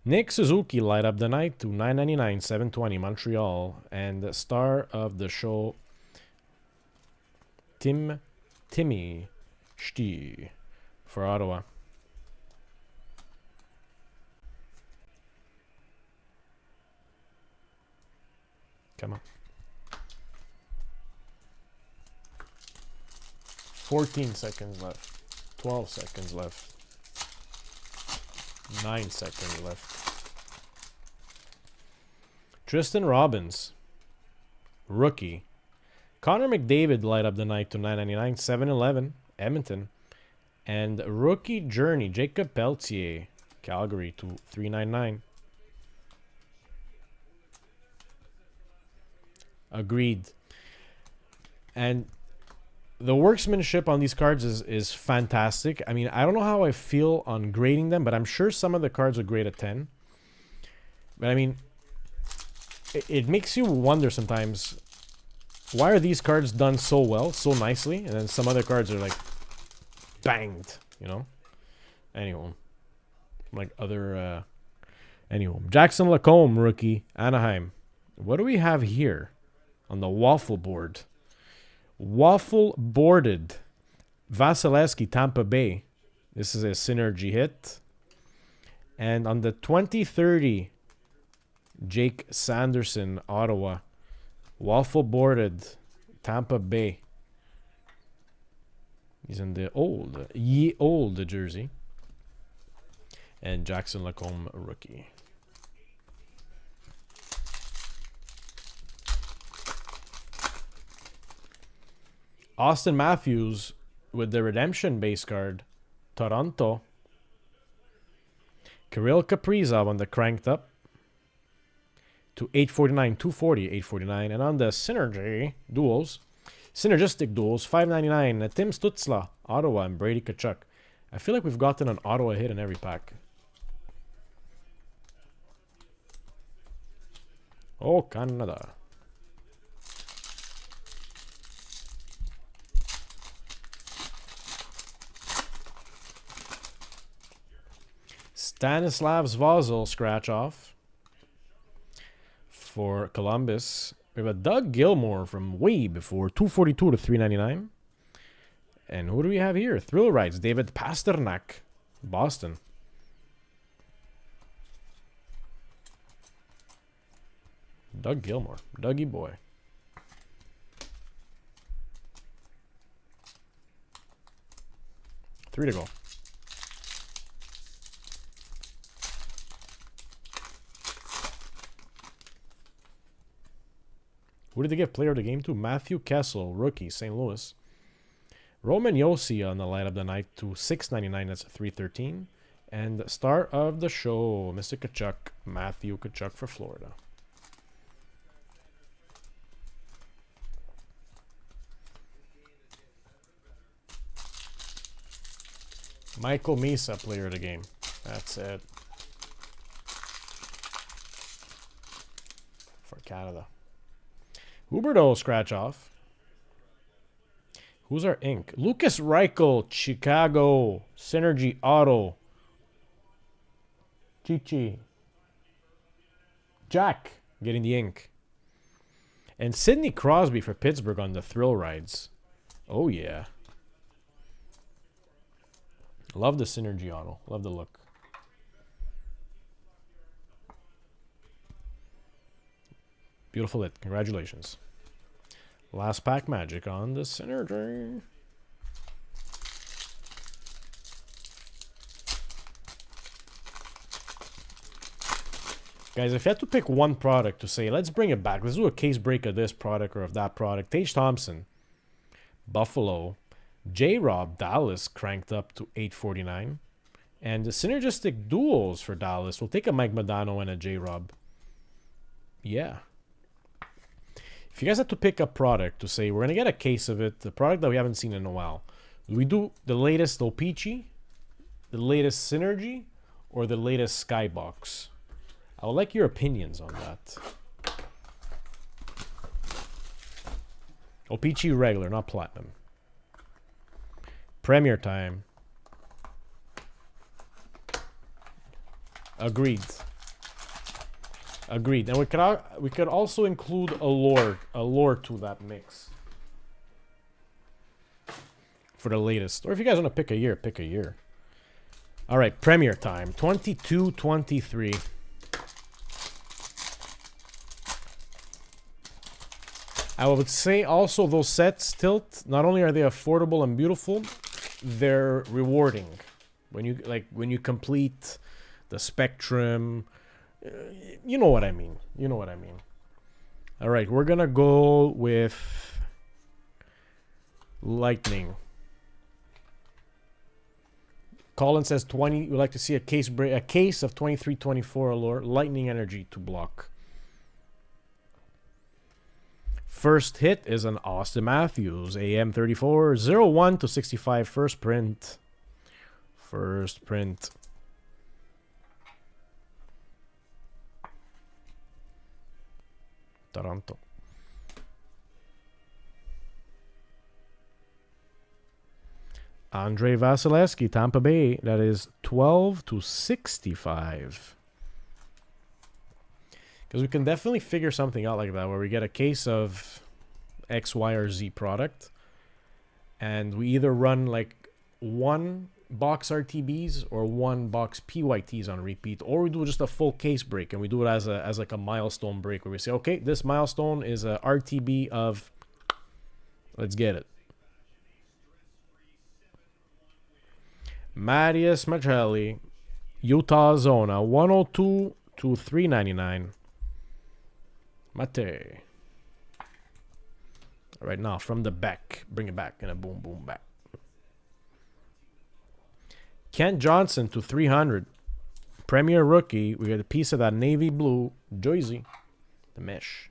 Nick Suzuki light up the night to $9.99, 720 Montreal, and the star of the show, Timmy Stee for Ottawa. Come on. 14 seconds left. 12 seconds left. 9 seconds left. Tristan Robbins, rookie. Connor McDavid light up the night to $9.99, 7-11, Edmonton. And rookie Journey, Jacob Pelletier, Calgary to $3.99. Agreed. And the workmanship on these cards is fantastic. I mean, I don't know how I feel on grading them, but I'm sure some of the cards are grade at 10. But I mean, it makes you wonder sometimes, why are these cards done so well, so nicely, and then some other cards are like banged, you know? Anyway, like other, anyway. Jackson Lacombe, rookie, Anaheim. What do we have here on the waffle board? Waffle boarded Vasilevsky, Tampa Bay. This is a Synergy hit. And on the 2030, Jake Sanderson, Ottawa. Waffle boarded Tampa Bay. He's in the old jersey. And Jackson Lacombe, rookie. Austin Matthews with the redemption base card. Toronto. Kirill Kaprizov on the cranked up to 849, 240, 849. And on the Synergy duels, Synergistic duels, 599. Tim Stutzla, Ottawa, and Brady Tkachuk. I feel like we've gotten an Ottawa hit in every pack. Oh, Canada. Stanislav Zvozil scratch off for Columbus. We have a Doug Gilmour from way before, 242 to 399. And who do we have here? Thrill Rights, David Pasternak, Boston. Doug Gilmour, Dougie boy. Three to go. Who did they give player of the game to? Matthew Kessel, rookie, St. Louis. Roman Yossi on the light of the night to $6.99. That's $3.13. And star of the show, Mr. Kachuk, Matthew Kachuk for Florida. Michael Mesa, player of the game. That's it. For Canada. Huberto, scratch off. Who's our ink? Lucas Reichel, Chicago. Synergy Auto. Chichi. Jack, getting the ink. And Sidney Crosby for Pittsburgh on the thrill rides. Oh, yeah. Love the Synergy Auto. Love the look. Beautiful hit. Congratulations. Last pack magic on the Synergy. Guys, if you had to pick one product to say, let's bring it back. Let's do a case break of this product or of that product. Tage Thompson. Buffalo. J-Rob, Dallas, cranked up to 849. And the synergistic duels for Dallas. We'll take a Mike Modano and a J-Rob. Yeah. If you guys had to pick a product to say, we're going to get a case of it, the product that we haven't seen in a while, we do the latest O-Pee-Chee, the latest Synergy, or the latest Skybox? I would like your opinions on that. O-Pee-Chee regular, not platinum. Premier time. Agreed. Agreed. And we could also include a lore to that mix. For the latest. Or if you guys want to pick a year, pick a year. Alright, Premier time. 22-23. I would say also those sets, Tilt, not only are they affordable and beautiful, they're rewarding. When you complete the Spectrum, you know what I mean. You know what I mean. All right, we're gonna go with Lightning. Colin says 20. We'd like to see a case of 23-24 Allure Lightning Energy to block. First hit is an Austin Matthews AM34 01/65 first print. First print. Toronto. Andre Vasilevsky, Tampa Bay. That is 12/65. Because we can definitely figure something out like that, where we get a case of X, Y, or Z product, and we either run like one box RTBs or one box PYTs on repeat, or we do just a full case break, and we do it as like a milestone break, where we say, okay, this milestone is a RTB of, let's get it. Marius Machelli, Utah Zona, 102/399. Mate. All right, now from the back, bring it back in a boom, boom back. Kent Johnson to 300. Premier rookie. We got a piece of that navy blue jersey, the mesh.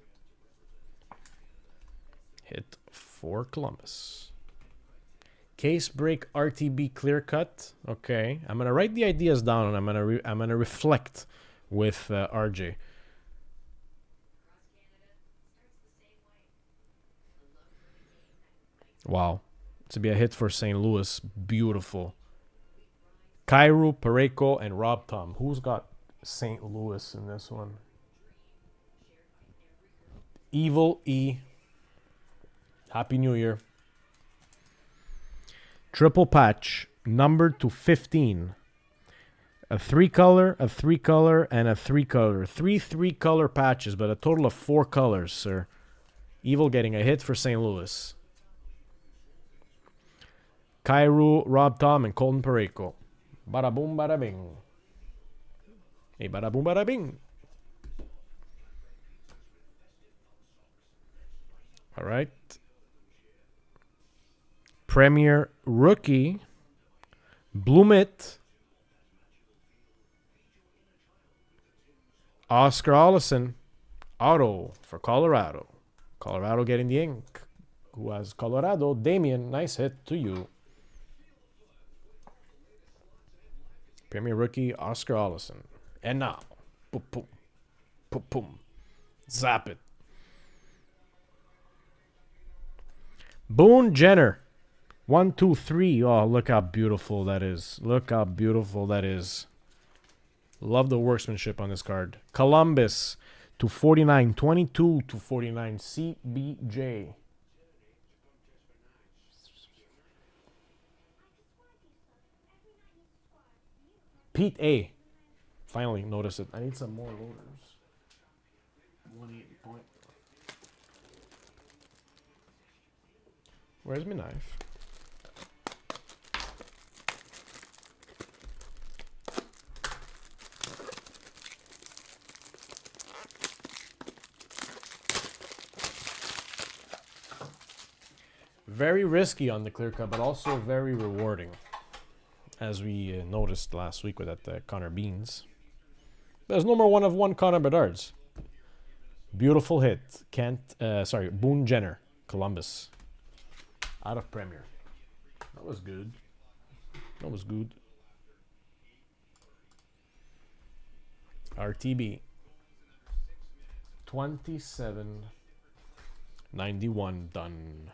Hit for Columbus. Case break RTB clear cut. Okay, I'm gonna write the ideas down and I'm gonna reflect with RJ. Wow, to be a hit for St. Louis, beautiful. Kyrou, Pareko, and Rob Tom. Who's got St. Louis in this one? Evil E. Happy New Year. Triple patch, numbered to 15. A 3-color, a 3-color, and a 3-color. 3-3-color patches, but a total of 4 colors, sir. Evil getting a hit for St. Louis. Kyrou, Rob Tom, and Colton Pareko. Bada boom, bada bing. Hey, bada boom, bada bing. All right. Premier rookie, Bloomit, Oscar Allison, auto for Colorado. Colorado getting the ink. Who has Colorado? Damien, nice hit to you. Premier rookie, Oscar Allison. And now, boom, boom, boom, boom. Zap it. Boone Jenner. 1, 2, 3. Oh, look how beautiful that is. Look how beautiful that is. Love the workmanship on this card. Columbus to 49. 22 to 49. CBJ. Pete A. Finally notice it. I need some more loaders. 180 point. Where's my knife? Very risky on the clear cut, but also very rewarding. As we noticed last week with that Connor Beans. There's no more 1 of 1 Connor Bedard's. Beautiful hit. Boone Jenner, Columbus. Out of Premier. That was good. That was good. RTB. 27.91 done.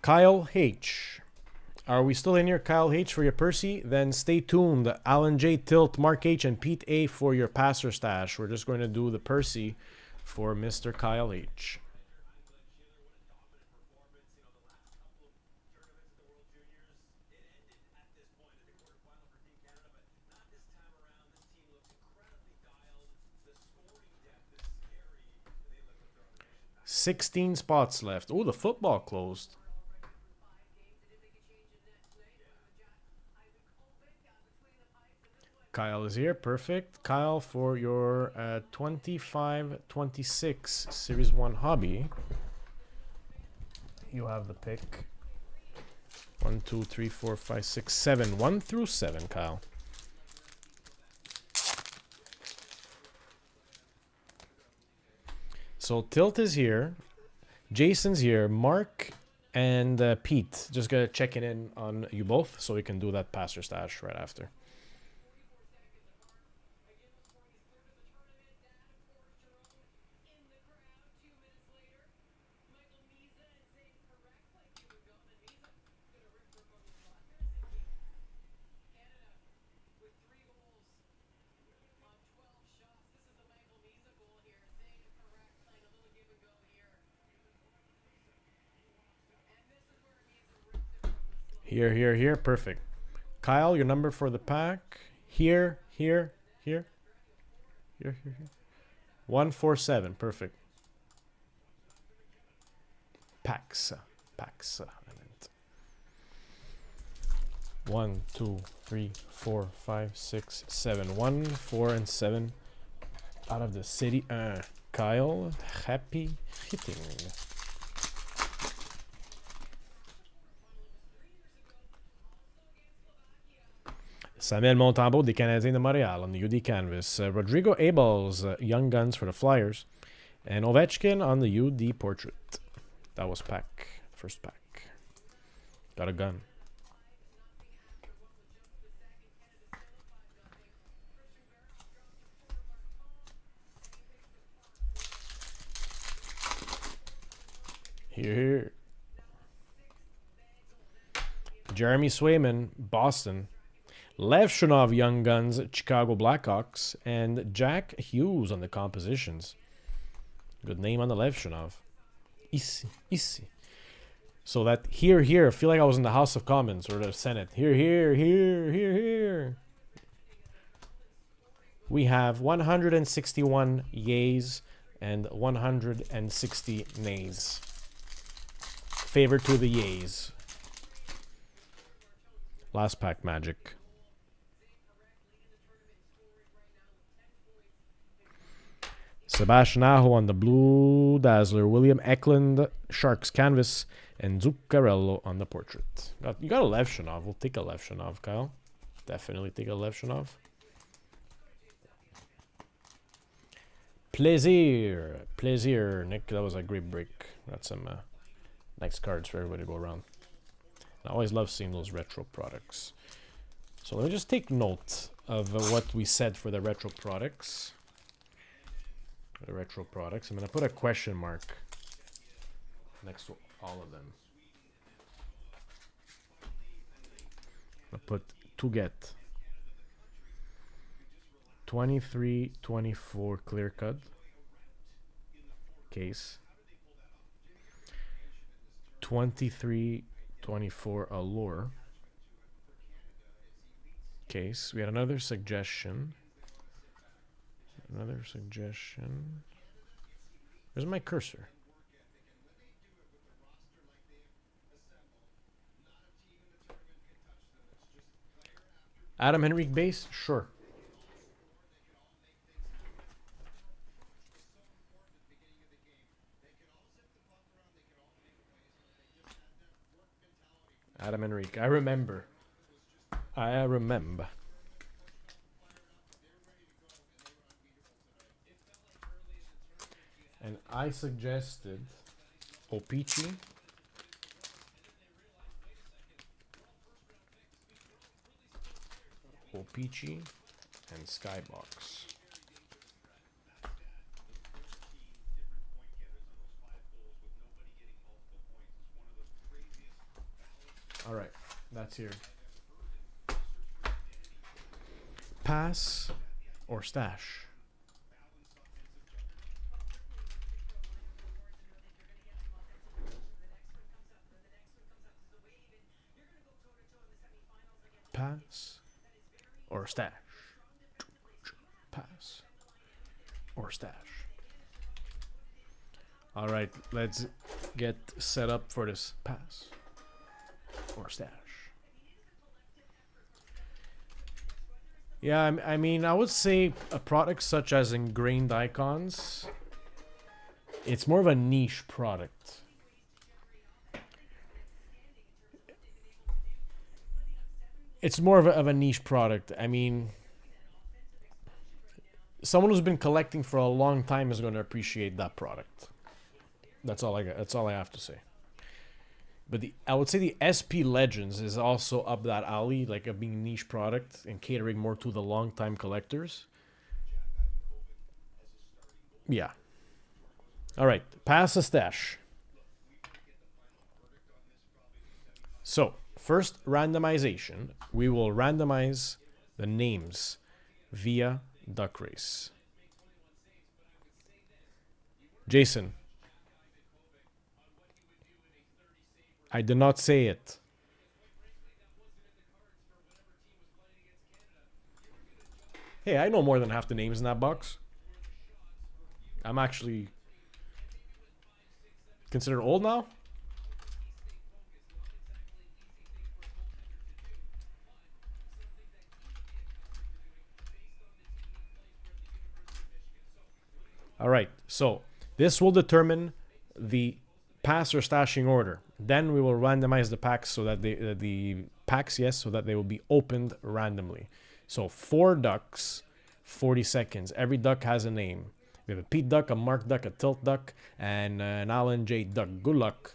Kyle H. Are we still in here, Kyle H, for your Percy? Then stay tuned. Alan J, Tilt, Mark H, and Pete A for your passer stash. We're just going to do the Percy for Mr. Kyle H. $16 spots left. Oh, the football closed. Kyle is here. Perfect. Kyle, for your 25-26 Series 1 hobby, you have the pick. 1, 2, 3, 4, 5, 6, 7. 1 through 7, Kyle. So Tilt is here. Jason's here. Mark and Pete. Just gonna checking in on you both so we can do that passer stash right after. Here, here, here. Perfect. Kyle, your number for the pack. Here, here, here. Here, here, here. 147. Perfect. Paxa. Paxa. 1, 2, 3, 4, 5, 6, 7. 1, 4, and 7 out of the city. Kyle, happy hitting. Samuel Montembeault des Canadiens de Montréal on the UD canvas. Rodrigo Abels, Young Guns for the Flyers. And Ovechkin on the UD portrait. That was pack. First pack. Got a gun. Here. Jeremy Swayman, Boston. Lev Shunov, Young Guns, Chicago Blackhawks. And Jack Hughes on the compositions. Good name on the Lev Shunov. Ici. So that here, I feel like I was in the House of Commons or the Senate. Here. We have 161 yays and 160 nays. Favor to the yays. Last pack magic. Sebastian Aho on the Blue Dazzler. William Eklund, Sharks Canvas. And Zuccarello on the portrait. You got a Levshinov. We'll take a Levshinov, Kyle. Definitely take a Levshinov. Plaisir. Plaisir, Nick. That was a great break. Got some nice cards for everybody to go around. I always love seeing those retro products. So let me just take note of what we said for the retro products. I'm going to put a question mark next to all of them. I'll put to get 23-24 clear cut case, 23-24 allure case. We had another suggestion. Where's my cursor? Adam Henrique base? Sure. Adam Henrique. I remember. And I suggested Opeachy. And Skybox. All right, that's here. Pass or stash? Pass or stash? Pass or stash? All right, let's get set up for this pass or stash. Yeah, I mean, I would say a product such as Ingrained Icons, it's more of a niche product. It's more of a niche product. I mean, someone who's been collecting for a long time is going to appreciate that product. That's all I got. That's all I have to say. But I would say the SP Legends is also up that alley, like a being niche product and catering more to the long-time collectors. Yeah. All right, pass a stash. So, first randomization, we will randomize the names via Duck Race. Jason. I did not say it. Hey, I know more than half the names in that box. I'm actually considered old now. All right, so this will determine the pass or stashing order. Then we will randomize the packs so that so that they will be opened randomly. So 4 ducks, 40 seconds. Every duck has a name. We have a Pete Duck, a Mark Duck, a Tilt Duck, and an Alan J Duck. Good luck.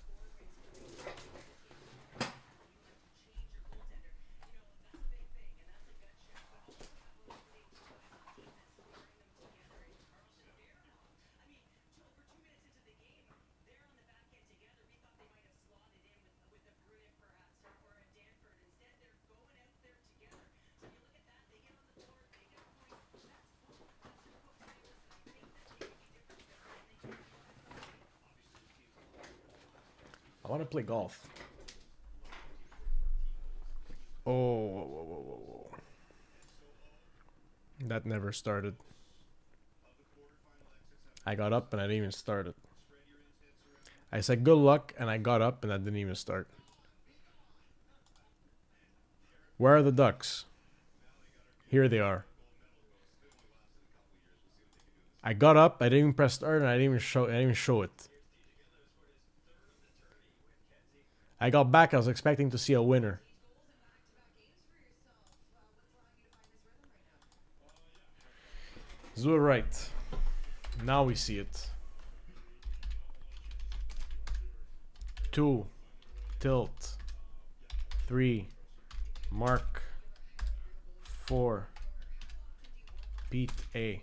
I want to play golf. Oh, whoa. That never started. I got up and I didn't even start it. I said good luck and I got up and I didn't even start. Where are the ducks? Here they are. I got up, I didn't even press start, and I didn't even show it. I got back, I was expecting to see a winner. Let's do it right. Now we see it. 2, tilt. 3, Mark. 4, Pete A.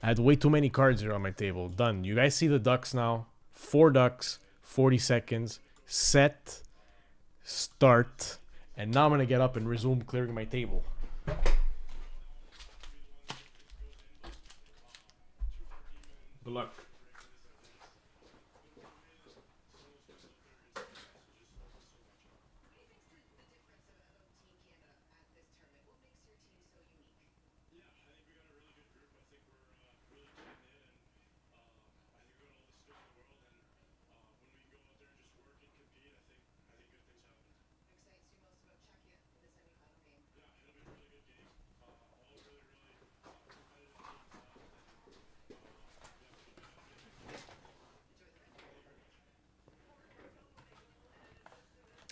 I had way too many cards here on my table. Done. You guys see the ducks now. 4 ducks, 40 seconds. Set, start. And now I'm going to get up and resume clearing my table. Good luck.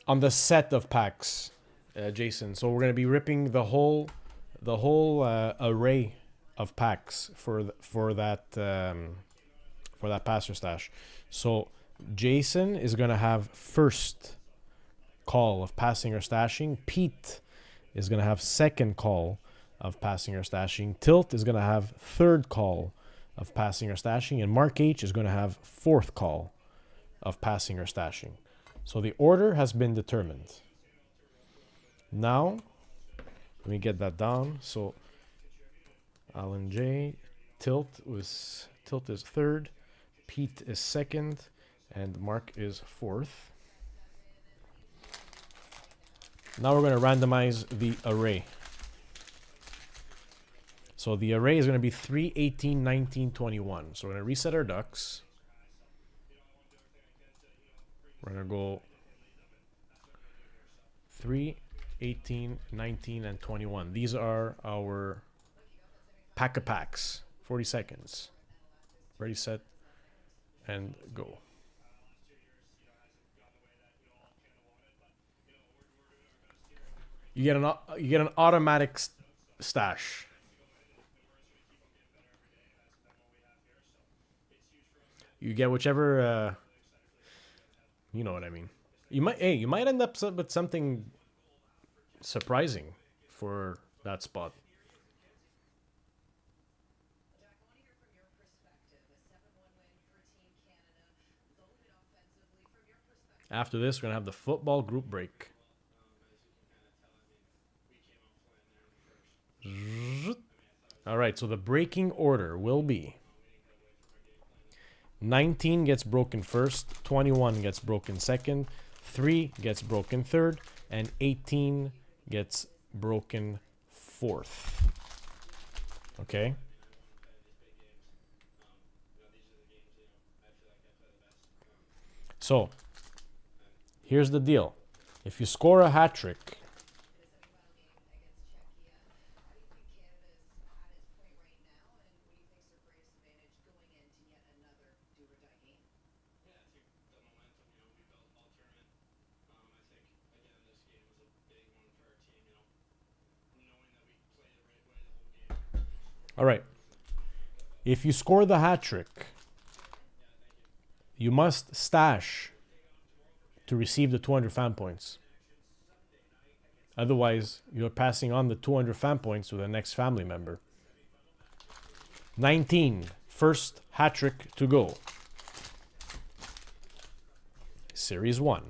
On the set of packs, Jason. So we're gonna be ripping the whole array of packs for that passer stash. So Jason is gonna have first call of passing or stashing. Pete is gonna have second call of passing or stashing. Tilt is gonna have third call of passing or stashing, and Mark H is gonna have fourth call of passing or stashing. So the order has been determined. Now, let me get that down. So Alan J, Tilt is third, Pete is second, and Mark is fourth. Now we're going to randomize the array. So the array is going to be 3, 18, 19, 21. So we're going to reset our ducks. We're going to go 3, 18, 19, and 21. These are our pack of packs. 40 seconds. Ready, set, and go. You get an automatic stash. You get whichever you know what I mean. You might end up with something surprising for that spot. After this, we're gonna have the football group break. All right, so the breaking order will be 19 gets broken first, 21 gets broken second, 3 gets broken third, and 18 gets broken fourth. Okay? So, here's the deal. If you score a hat trick, all right. If you score the hat trick, you must stash to receive the 200 fan points. Otherwise, you're passing on the 200 fan points to the next family member. 19, first hat trick to go. Series 1.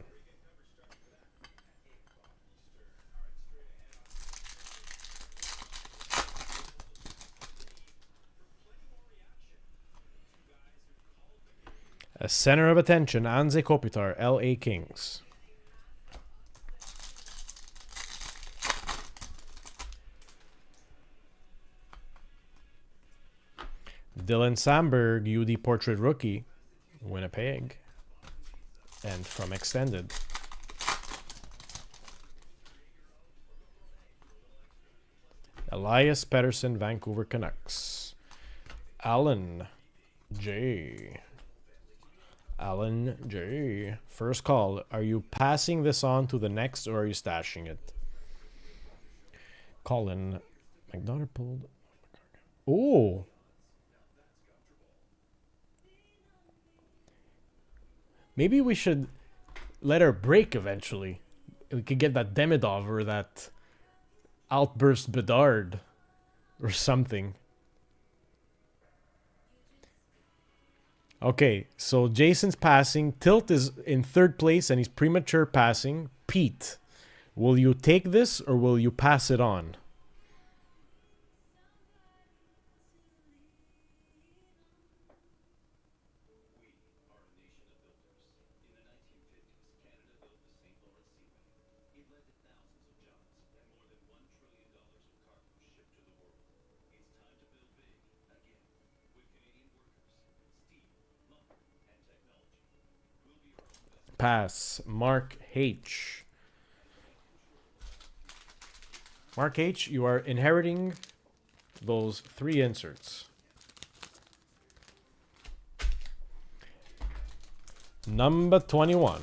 A center of attention, Anze Kopitar, LA Kings. Dylan Samberg, UD Portrait Rookie, Winnipeg. And from Extended. Elias Pettersson, Vancouver Canucks. Alan J. Alan J. First call. Are you passing this on to the next or are you stashing it? Colin. McDonald pulled. Oh. Maybe we should let her break eventually. We could get that Demidov or that Outburst Bedard or something. Okay, so Jason's passing. Tilt is in third place and he's premature passing. Pete, will you take this or will you pass it on? Pass. Mark H. Mark H, you are inheriting those 3 inserts. Number 21.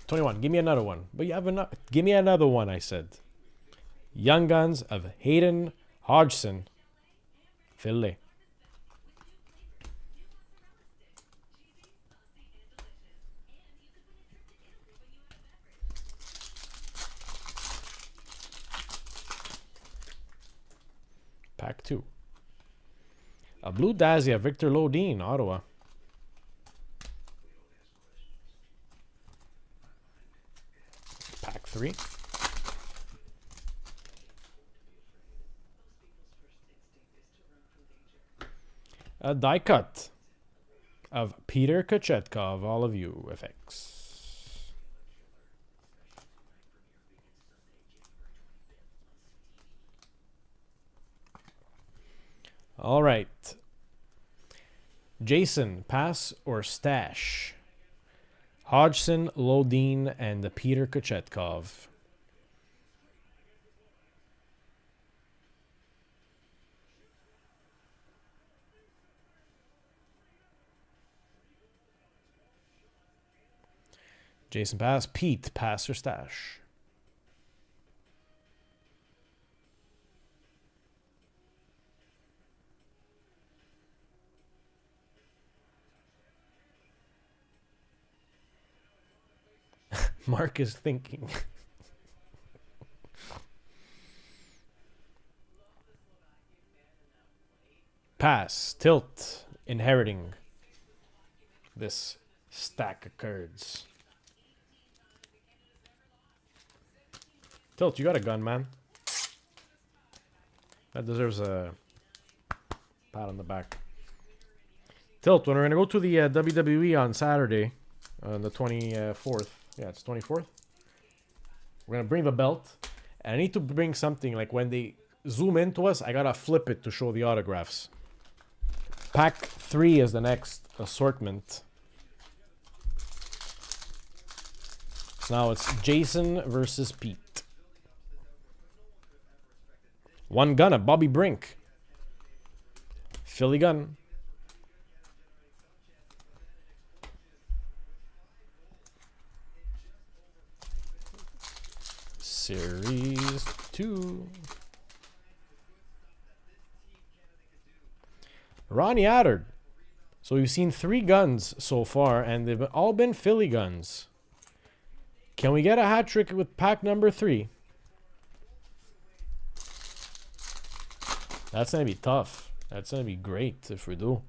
21. Give me another one. But you have enough. Give me another one, I said. Young Guns of Hayden Hodgson. Philly. Pack 2. A blue Dazia, Victor Lodin, Ottawa. Pack 3. A die cut of Peter Kochetkov, all of you, FX. All right. Jason, pass or stash? Hodgson, Lodin, and Peter Kochetkov. Jason, pass. Pete, pass or stash? Mark is thinking. Pass. Tilt. Inheriting this stack of cards. Tilt, you got a gun, man. That deserves a pat on the back. Tilt, when we're going to go to the WWE on Saturday, on the 24th. Yeah, it's 24th. We're going to bring the belt. And I need to bring something, like when they zoom into us, I got to flip it to show the autographs. Pack 3 is the next assortment. So now it's Jason versus Pete. One gun of Bobby Brink. Philly gun. Series 2. Ronnie Attard. So we've seen 3 guns so far, and they've all been Philly guns. Can we get a hat trick with pack number 3? That's going to be tough. That's going to be great if we do.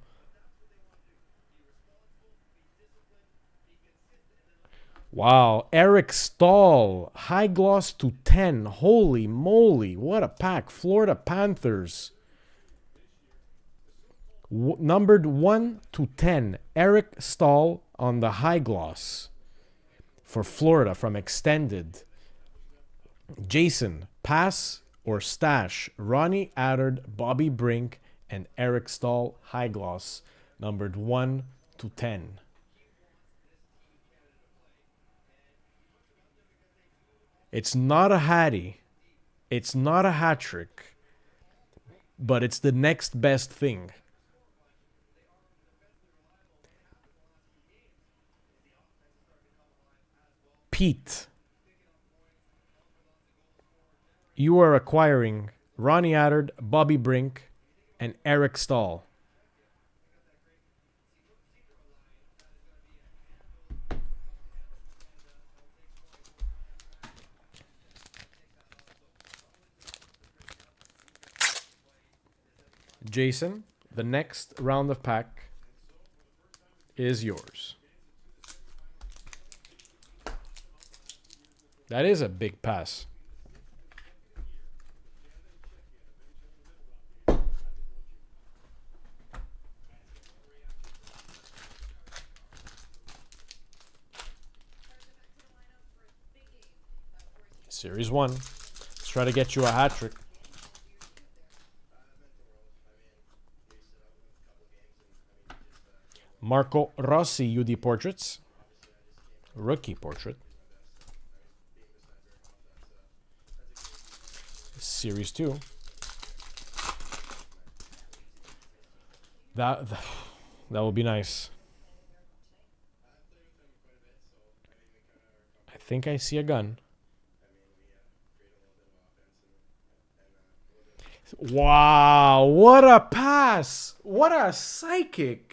Wow. Eric Stahl. High gloss to 10. Holy moly. What a pack. Florida Panthers. Numbered 1 to 10. Eric Stahl on the high gloss. For Florida from Extended. Jason. Pass or stash? Ronnie Attard, Bobby Brink, and Eric Stahl, high gloss, numbered 1 to 10. It's not a hattie. It's not a hat trick. But it's the next best thing. Pete. You are acquiring Ronnie Attard, Bobby Brink, and Eric Stahl. Jason, the next round of pack is yours. That is a big pass. Series 1. Let's try to get you a hat trick. Marco Rossi UD Portraits. Rookie portrait. Series 2. That will be nice. I think I see a gun. Wow, what a pass! What a psychic!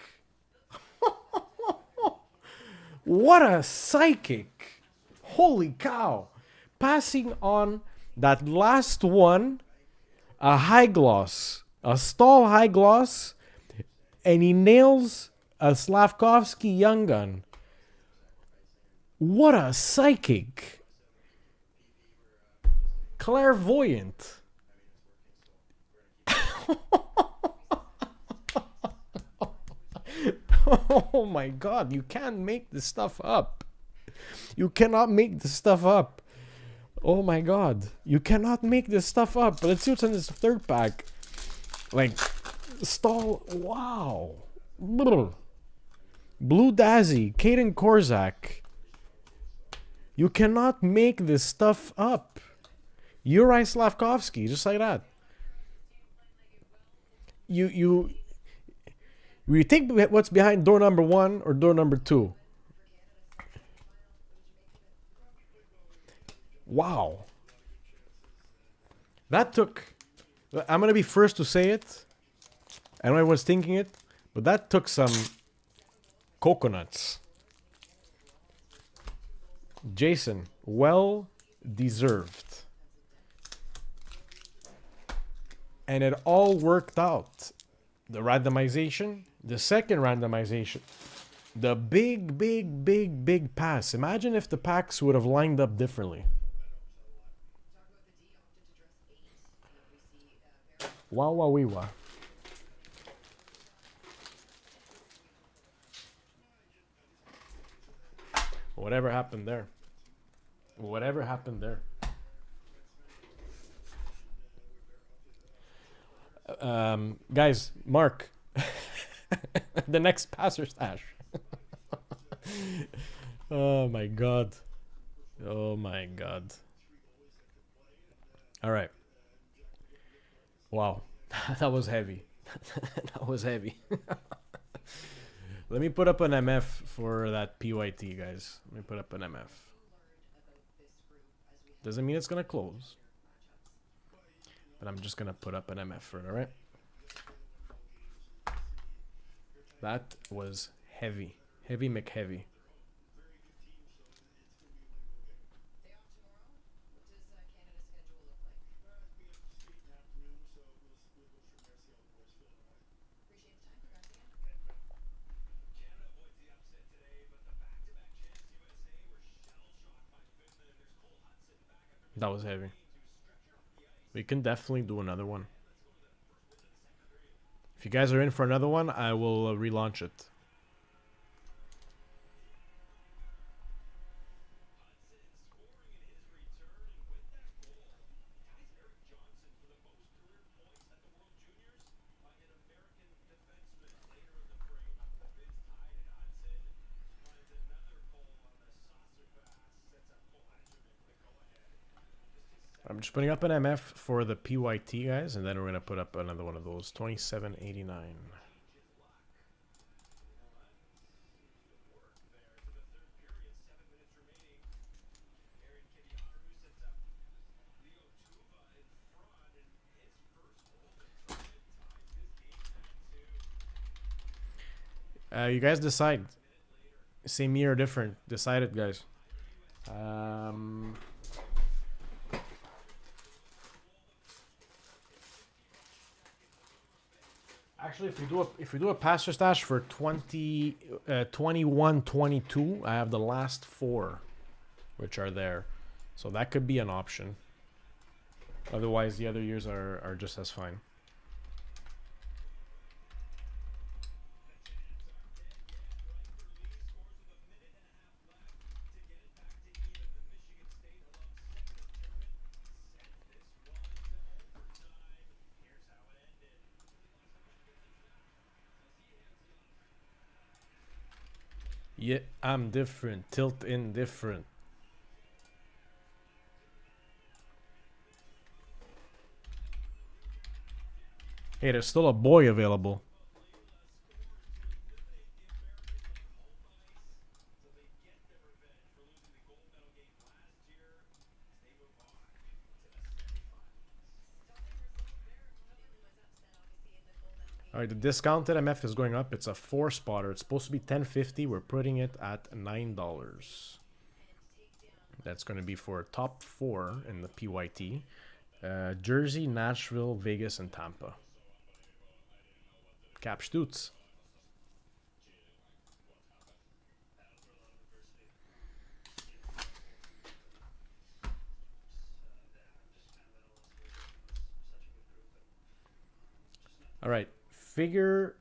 What a psychic! Holy cow! Passing on that last one, a high gloss, a Stahl high gloss, and he nails a Slavkovsky young gun. What a psychic! Clairvoyant. Oh my god, you can't make this stuff up. You cannot make this stuff up. Oh my god, you cannot make this stuff up. But let's see what's in this third pack. Like, Stahl, wow. Blue Dazzy, Kaden Korzak. You cannot make this stuff up. Yuri Slavkovsky, just like that. You think what's behind door number 1 or door number 2? Wow. That took... I'm going to be first to say it. I don't know everyone's thinking it, but that took some coconuts. Jason, well deserved. And it all worked out. The randomization, the second randomization, the big pass. Imagine if the packs would have lined up differently. Wow, wow, wee, wow. Whatever happened there? Whatever happened there? Guys, Mark, the next passer stash. Oh my god. Oh my god. All right. Wow. That was heavy. That was heavy. Let me put up an MF for that PYT, guys. Let me put up an MF. Doesn't mean it's gonna close. But I'm just gonna put up an MF for it, alright? That was heavy. Heavy McHeavy. That was heavy. We can definitely do another one. If you guys are in for another one, I will relaunch it. just putting up an MF for the PYT, guys, and then we're going to put up another one of those. 27.89. You guys decide. Same year or different. Decide it, guys. Actually, if we do a passer stash for 21, 22, I have the last 4, which are there, so that could be an option. Otherwise, the other years are just as fine. Yeah, I'm different. Tilt indifferent. Hey, there's still a boy available. Alright, the discounted MF is going up. It's a 4-spotter. It's supposed to be $10.50. We're putting it at $9. That's going to be for top 4 in the PYT. Jersey, Nashville, Vegas, and Tampa. Cap Stutz. Alright. We're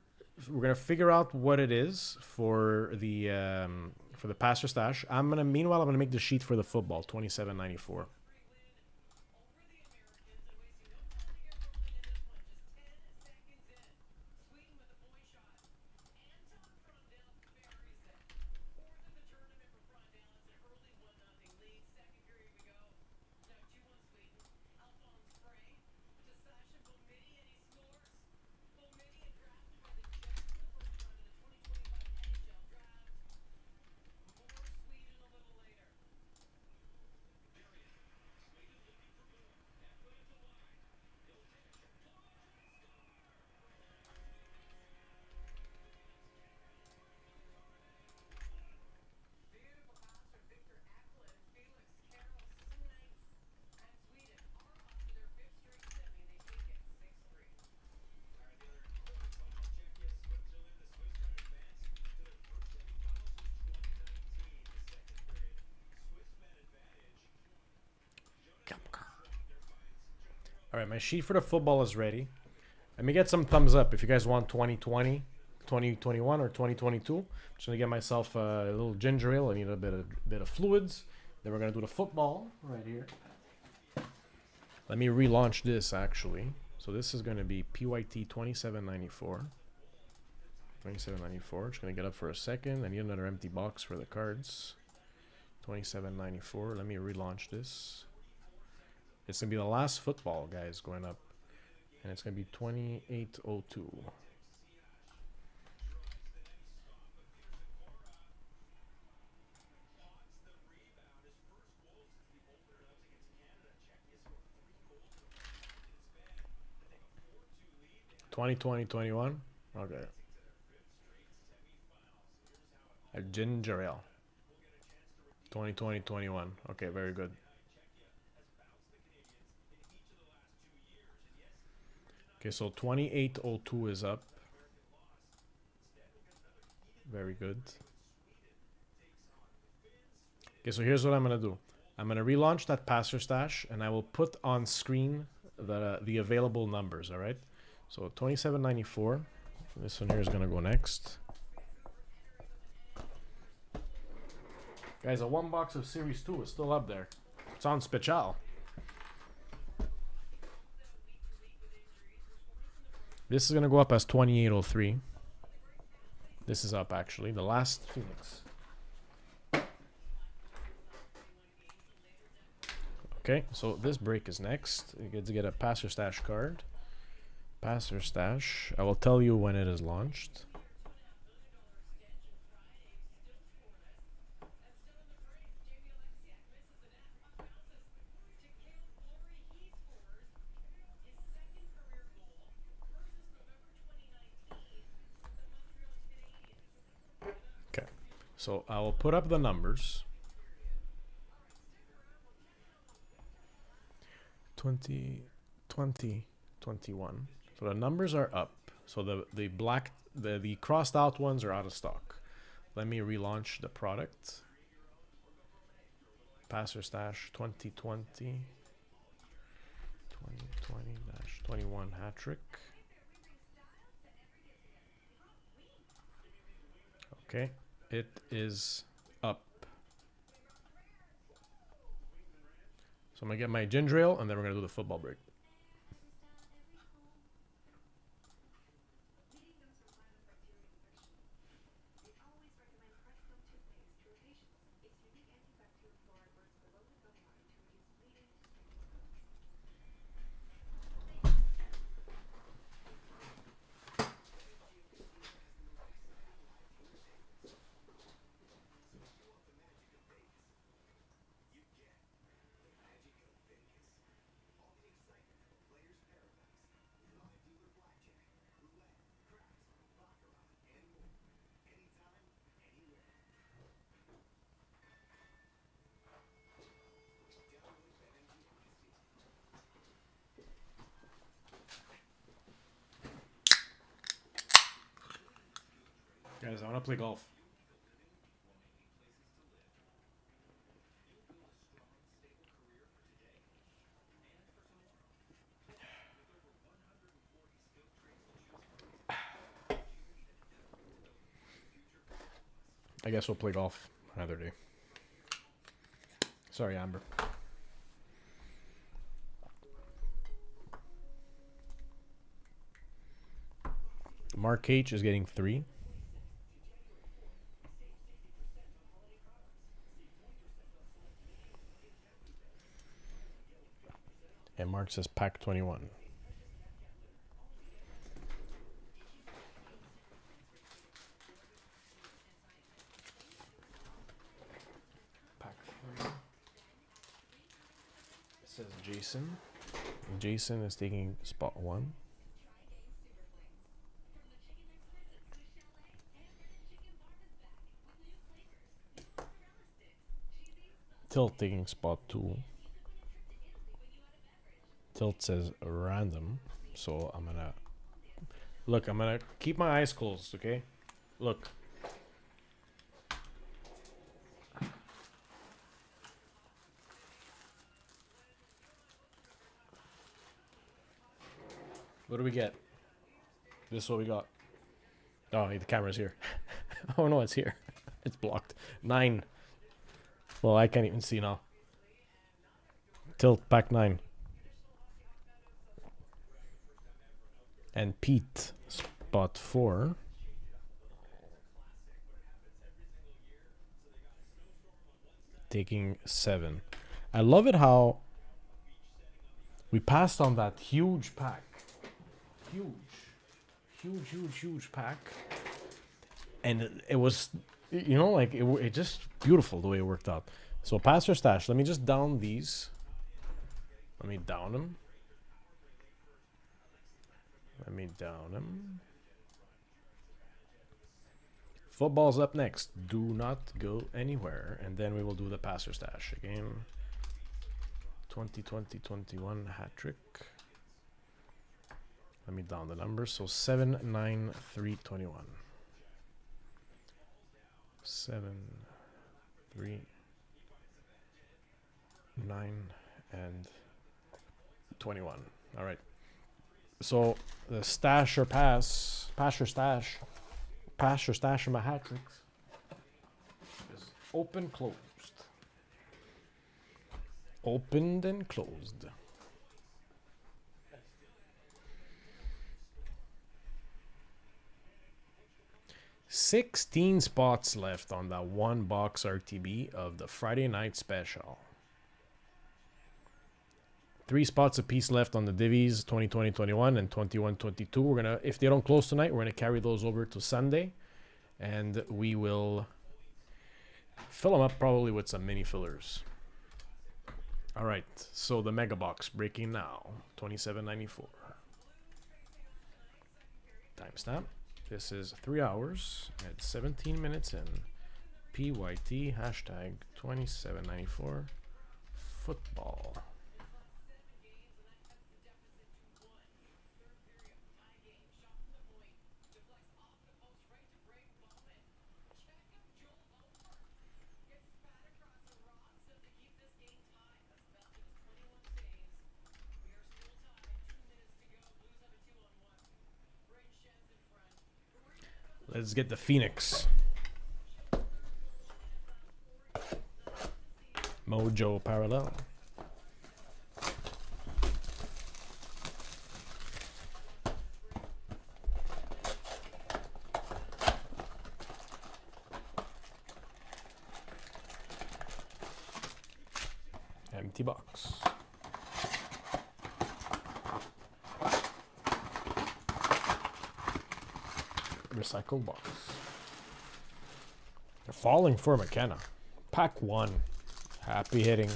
gonna figure out what it is for the passer stash. Meanwhile I'm gonna make the sheet for the football. 27.94. Alright, my sheet for the football is ready. Let me get some thumbs up if you guys want 2020, 2021, or 2022. I'm just gonna get myself a little ginger ale. I need a bit of fluids. Then we're gonna do the football right here. Let me relaunch this actually. So this is gonna be PYT 27.94. 27.94. Just gonna get up for a second. I need another empty box for the cards. 27.94. Let me relaunch this. It's gonna be the last football, guys, going up, and it's gonna be 28.02. $20-20-21. Okay. A ginger ale. 20-20-21. Okay, very good. Okay, so 28.02 is up. Very good. Okay, so here's what I'm gonna do. I'm gonna relaunch that passer stash, and I will put on screen the available numbers. All right. So 27.94. This one here is gonna go next. Guys, a 1 box of Series 2 is still up there. It's on special. This is going to go up as 28.03. This is up, actually. The last Phoenix. Okay, so this break is next. You get to get a Pass or Stash card. Pass or Stash. I will tell you when it is launched. Okay, so I will put up the numbers. 20, 20, 21. So the numbers are up. So the crossed out ones are out of stock. Let me relaunch the product. Pass or Stash 2020. 2020-21 hat trick. Okay, it is up. So I'm gonna get my ginger ale and then we're gonna do the football break. Guys, I wanna play golf. I guess we'll play golf another day. Sorry, Amber. Mark H is getting 3. And Mark says pack 21. Pack 3. It says Jason. Jason is taking spot 1. Tilt taking spot 2. Tilt says random. So I'm gonna... Look, I'm gonna keep my eyes closed, okay? Look. What do we get? This is what we got. Oh, the camera's here. Oh no, it's here. It's blocked. 9. Well, I can't even see now. Tilt, pack 9. And Pete, spot 4. Taking 7. I love it how we passed on that huge pack. Huge pack. And it was, you know, like it just beautiful the way it worked out. So Pass or Stash. Let me just down these. Let me down them. Football's up next. Do not go anywhere. And then we will do the Pass or Stash again. 2020-21 hat trick. Let me down the numbers. So 7, 9, 3, 21. 7, 3, 9, and 21. All right. So the stash or pass or stash of my hat tricks is open, closed. Opened and closed. $16 spots left on that one box RTB of the Friday night special. 3 spots apiece left on the divvies, 2020-21 and 21-22. We're gonna, if they don't close tonight, we're gonna carry those over to Sunday, and we will fill them up probably with some mini fillers. All right, so the mega box breaking now, $27.94. Timestamp. This is 3 hours at 17 minutes in. PYT hashtag 2794 football. Let's get the Phoenix. Mojo parallel. Empty box. Recycled box. They're falling for McKenna. Pack 1. Happy hitting.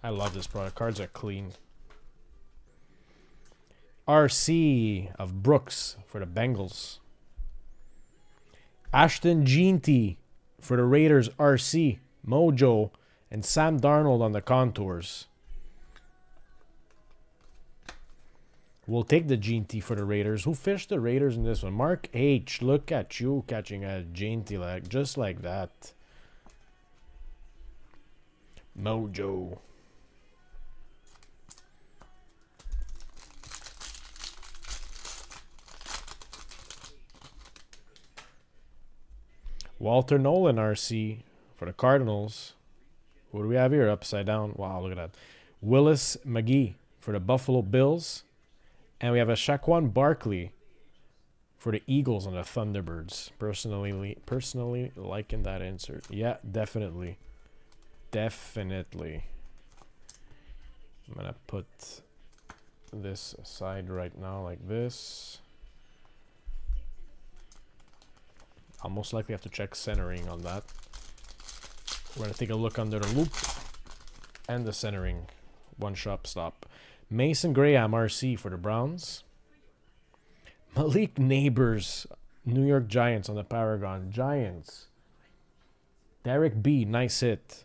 I love this product. Cards are clean. RC of Brooks for the Bengals. Ashton Jeanty for the Raiders. RC. Mojo. And Sam Darnold on the contours. We'll take the Jeanty for the Raiders. Who fished the Raiders in this one? Mark H. Look at you catching a Jeanty like just like that. Mojo. Walter Nolan RC for the Cardinals. What do we have here? Upside down. Wow, look at that. Willis McGee for the Buffalo Bills. And we have a Shaquan Barkley for the Eagles and the Thunderbirds. Personally liking that insert. Yeah, definitely. Definitely. I'm going to put this aside right now like this. I'll most likely have to check centering on that. We're going to take a look under the loop and the centering. One shop stop. Mason Graham RC for the Browns. Malik Neighbors, New York Giants on the Paragon. Giants. Derek B, nice hit.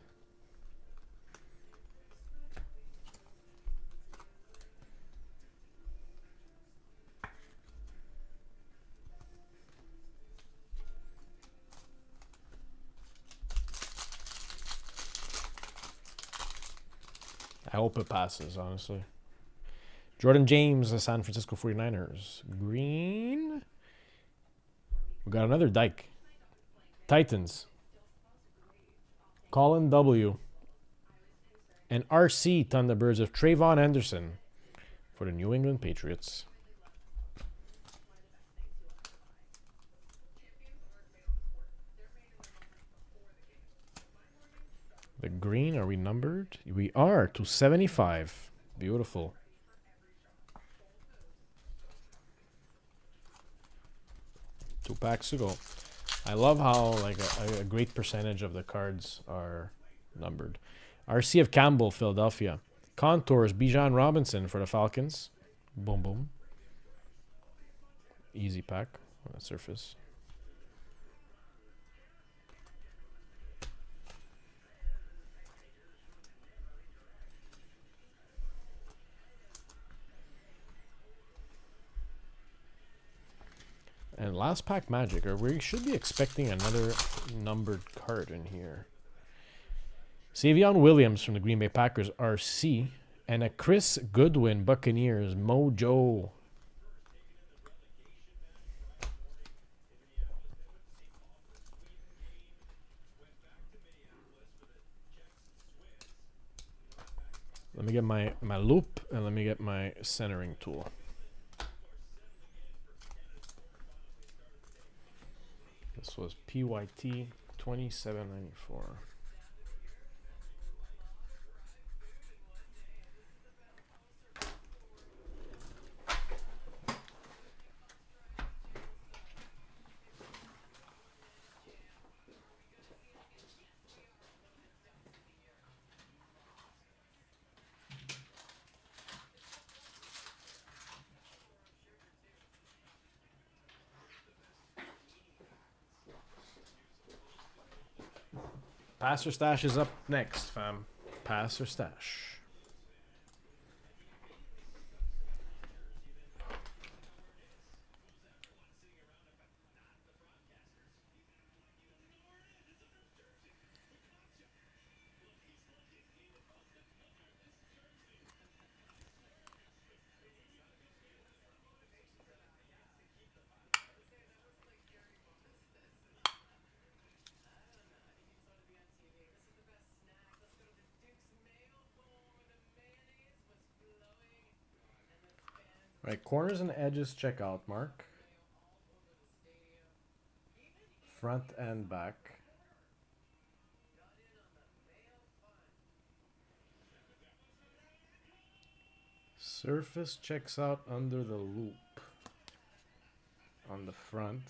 I hope it passes, honestly. Jordan James, the San Francisco 49ers. Green. We got another Dyke. Titans. Colin W. And RC Thunderbirds of Trayvon Henderson for the New England Patriots. The green, are we numbered? We are, to 75. Beautiful. Two packs to go. I love how like a great percentage of the cards are numbered. RC of Campbell, Philadelphia. Contours, Bijan Robinson for the Falcons. Boom, boom. Easy pack on the surface. And last pack magic, or we should be expecting another numbered card in here. Savion Williams from the Green Bay Packers, RC. And a Chris Goodwin, Buccaneers, Mojo. Let me get my loop, and let me get my centering tool. This was PYT 2794. Pass or stash is up next, fam. Pass or stash. Right, corners and edges check out, Mark. Front and back. Surface checks out under the loop on the front.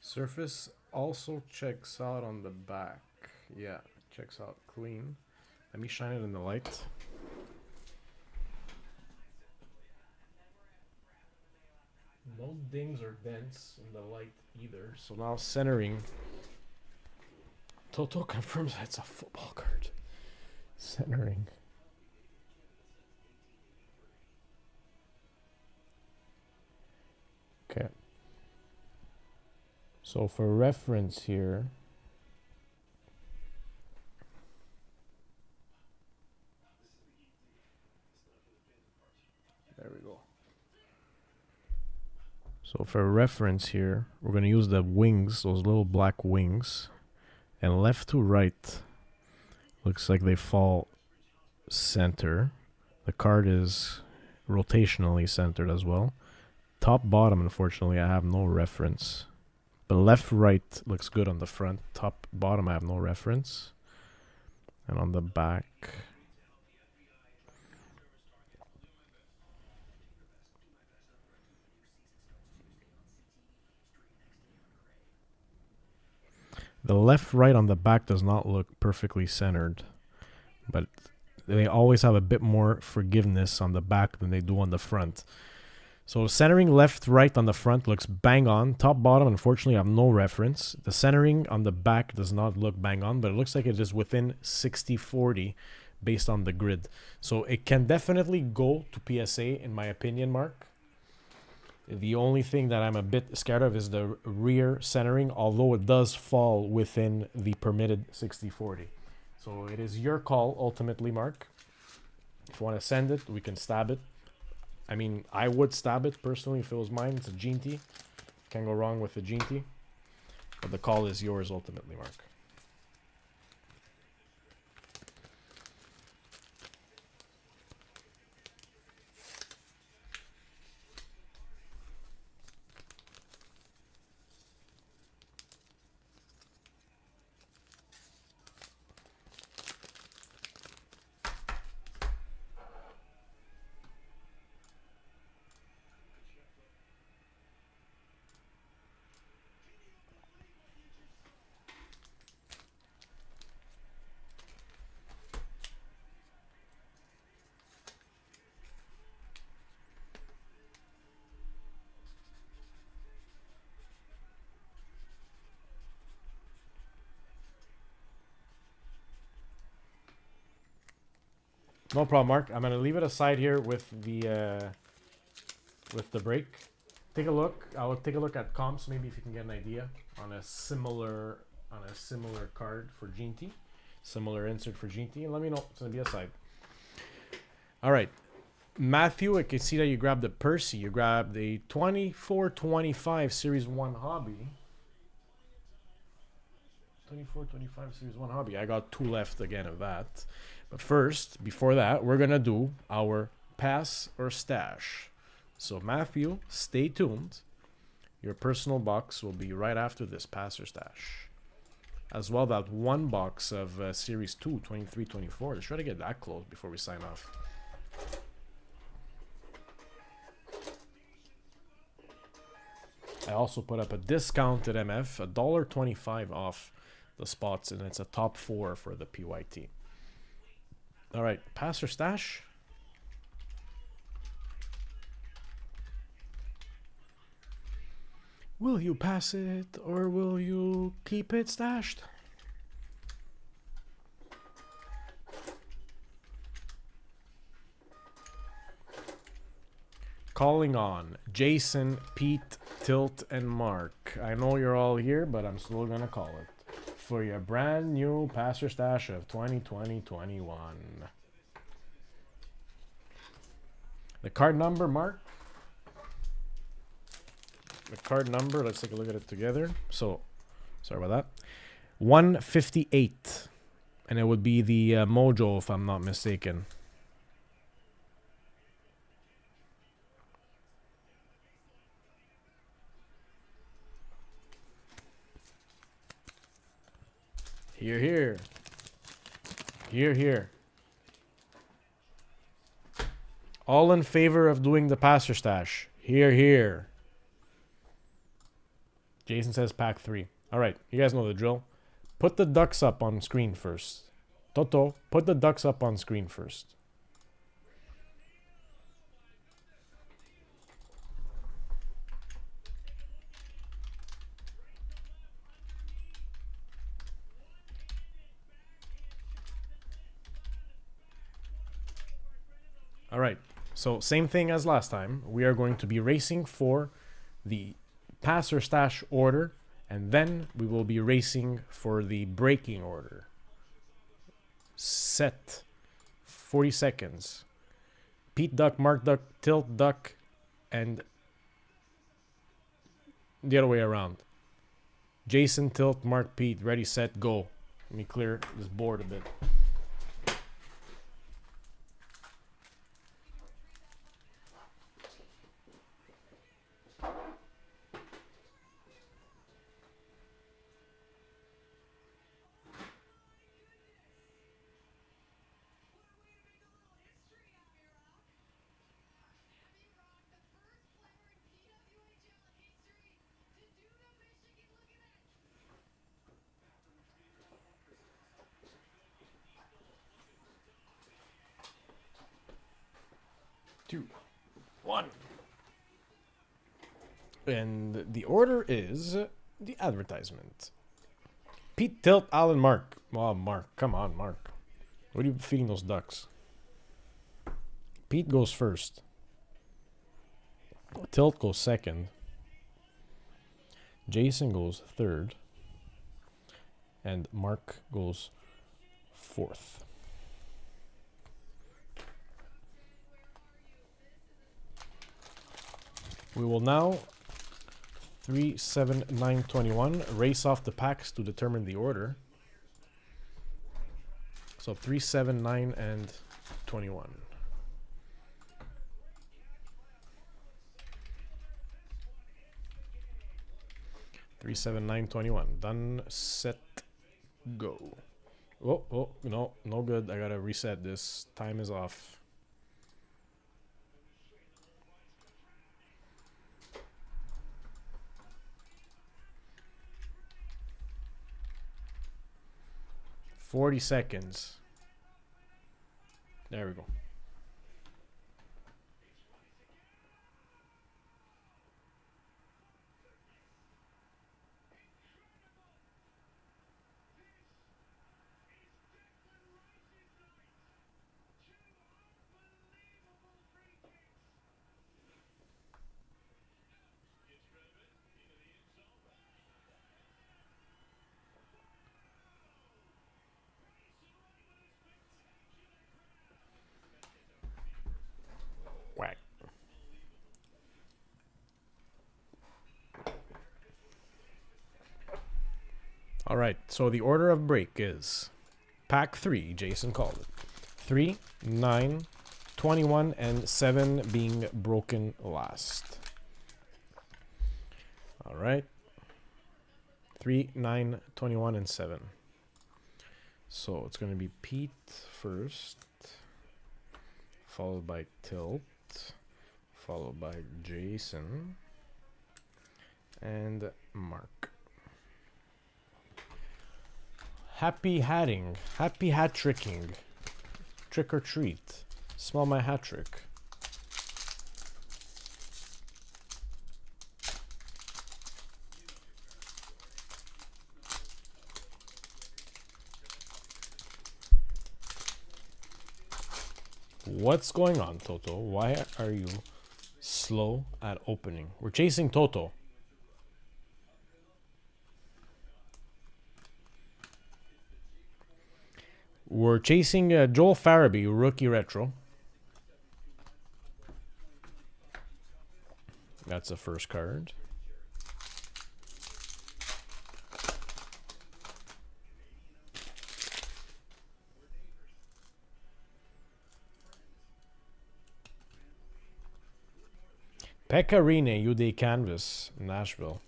Surface also checks out on the back. Yeah, checks out clean. Let me shine it in the light. No dings or dents in the light either. So now centering. Toto confirms that it's a football card. Centering. Okay. So for reference here, there we go. So for reference here, we're going to use the wings, those little black wings, and left to right looks like they fall center. The card is rotationally centered as well. Top bottom, unfortunately, I have no reference. But left right looks good on the front. Top bottom, I have no reference. And on the back, the left right on the back does not look perfectly centered, but they always have a bit more forgiveness on the back than they do on the front. So centering left right on the front looks bang on. Top bottom, unfortunately, I have no reference. The centering on the back does not look bang on, but it looks like it is within 60-40 based on the grid. So it can definitely go to PSA, in my opinion, Mark. The only thing that I'm a bit scared of is the rear centering, although it does fall within the permitted 60-40. So it is your call, ultimately, Mark. If you want to send it, we can stab it. I mean, I would stab it, personally, if it was mine. It's a Ginty. Can't go wrong with a Ginty. But the call is yours, ultimately, Mark. No problem, Mark. I'm gonna leave it aside here with the break. Take a look. I'll take a look at comps, maybe if you can get an idea on a similar card for Ginty, similar insert for Ginty, and let me know. It's gonna be aside. All right, Matthew. I can see that you grabbed the PERCY. You grabbed a 24-25 Series 1 hobby. 24-25 Series 1 hobby. I got 2 left again of that. But first, before that, we're going to do our pass or stash. So Matthew, stay tuned. Your personal box will be right after this pass or stash. As well, that one box of Series 2, 23-24. Let's try to get that close before we sign off. I also put up a discounted MF, $1.25 off the spots, and it's a top 4 for the PYT. All right, pass or stash? Will you pass it or will you keep it stashed? Calling on Jason, Pete, Tilt, and Mark. I know you're all here, but I'm still gonna call it. For your brand new Passer Stash of 2020-21. The card number, Mark? The card number, let's take a look at it together. So, sorry about that. 158. And it would be the Mojo, if I'm not mistaken. Here, here. Here, here. All in favor of doing the Passer Stash. Here, here. Jason says pack 3. Alright, you guys know the drill. Put the ducks up on screen first. Toto, put the ducks up on screen first. Alright, so same thing as last time. We are going to be racing for the Passer Stash order, and then we will be racing for the breaking order. Set. 40 seconds. Pete Duck, Mark Duck, Tilt Duck, and the other way around. Jason, Tilt, Mark, Pete, ready, set, go. Let me clear this board a bit. Two, one. And the order is the advertisement. Pete, Tilt, Alan, Mark. Oh, Mark. Come on, Mark. What are you feeding those ducks? Pete goes first. Tilt goes second. Jason goes third. And Mark goes fourth. We will now 3, 7, 9, 21 race off the packs to determine the order. So 3, 7, 9, and 21. Three, 7, 9, 21. Done, set, go. Oh, no good. I gotta reset this. Time is off. $40 seconds. There we go. Whack. All right, so the order of break is pack 3, Jason called it. 3, 9, 21, and 7 being broken last. All right. 3, 9, 21, and 7. So it's going to be Pete first, followed by Tilt, followed by Jason, and Mark. Happy hatting. Happy hat tricking. Trick or treat. Smell my hat trick. What's going on, Toto? Why are you slow at opening? We're chasing Toto. We're chasing Joel Farabee, rookie retro. That's the first card. Pekka Rinne, UD Canvas, Nashville.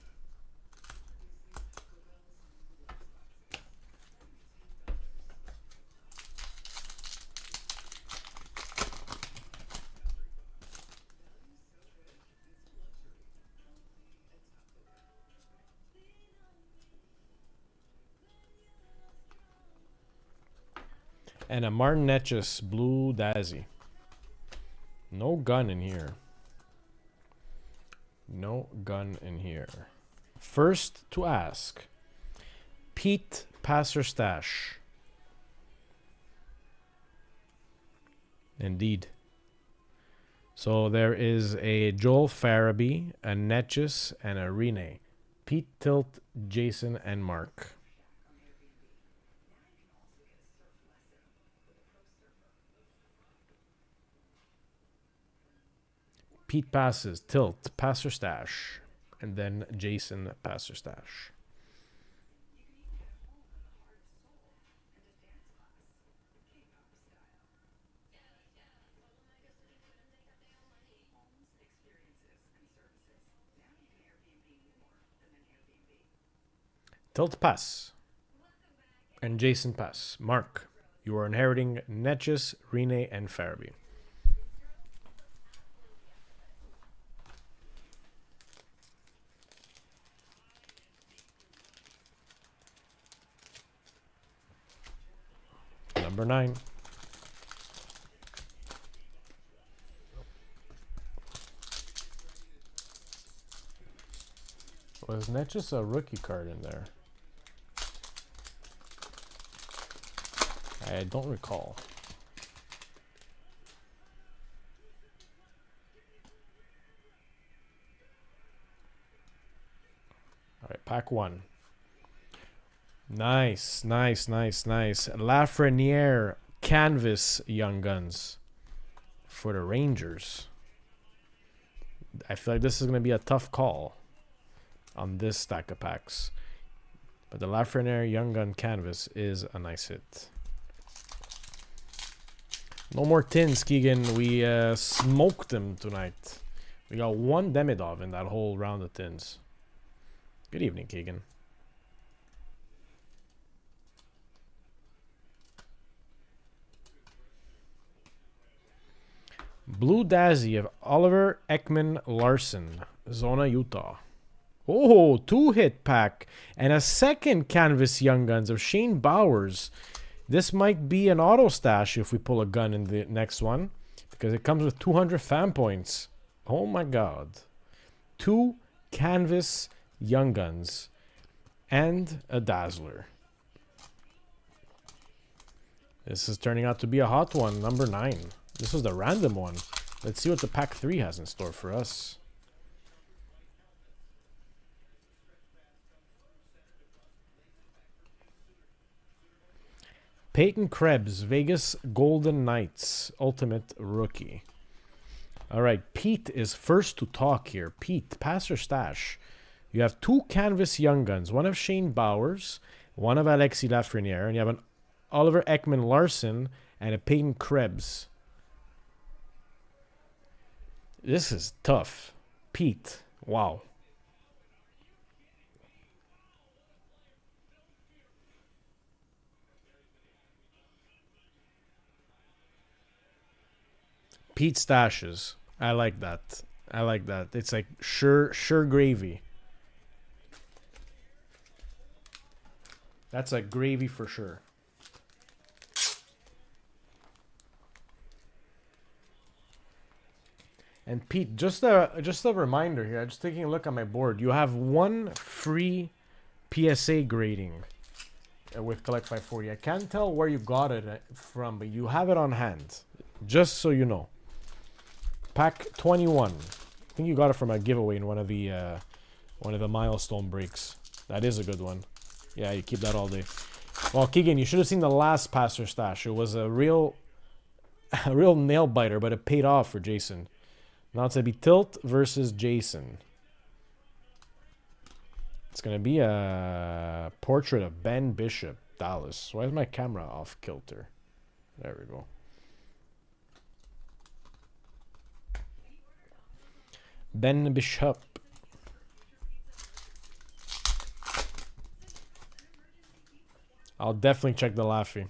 And a Martin Netchus Blue Dazzy. No gun in here. No gun in here. First to ask. Pete Passer Stash. Indeed. So there is a Joel Farabee, a Netchus, and a Rene. Pete, Tilt, Jason, and Mark. Pete passes, Tilt, Passer Stash, and then Jason Passer Stash. Tilt pass. And Jason pass. Mark, you are inheriting Netchus, Rene, and Farabee. Number 9. Was Netchus a rookie card in there? I don't recall. All right, pack 1. Nice, nice, nice, nice. Lafreniere Canvas Young Guns for the Rangers. I feel like this is going to be a tough call on this stack of packs. But the Lafreniere Young Gun Canvas is a nice hit. No more tins, Keegan. We smoked them tonight. We got 1 Demidov in that whole round of tins. Good evening, Keegan. Blue Dazzy of Oliver Ekman Larson, Zona, Utah. Oh, 2-hit pack. And a second Canvas Young Guns of Shane Bowers. This might be an auto stash if we pull a gun in the next one. Because it comes with 200 fan points. Oh my god. 2 Canvas Young Guns. And a Dazzler. This is turning out to be a hot one. Number 9. This was the random one. Let's see what the pack 3 has in store for us. Peyton Krebs, Vegas Golden Knights, Ultimate Rookie. All right, Pete is first to talk here. Pete, Passer Stash. You have 2 Canvas Young Guns. One of Shane Bowers, one of Alexis Lafreniere, and you have an Oliver Ekman Larson and a Peyton Krebs. This is tough. Pete. Wow. Pete stashes. I like that. I like that. It's like sure gravy. That's like gravy for sure. And Pete, just a reminder here. I'm just taking a look at my board. You have 1 free PSA grading with Collect 540. I can't tell where you got it from, but you have it on hand. Just so you know. Pack 21. I think you got it from a giveaway in one of the milestone breaks. That is a good one. Yeah, you keep that all day. Well, Keegan, you should have seen the last Pastor Stash. It was a real nail biter, but it paid off for Jason. Now it's going to be Tilt versus Jason. It's going to be a portrait of Ben Bishop, Dallas. Why is my camera off kilter? There we go. Ben Bishop. I'll definitely check the Laffy.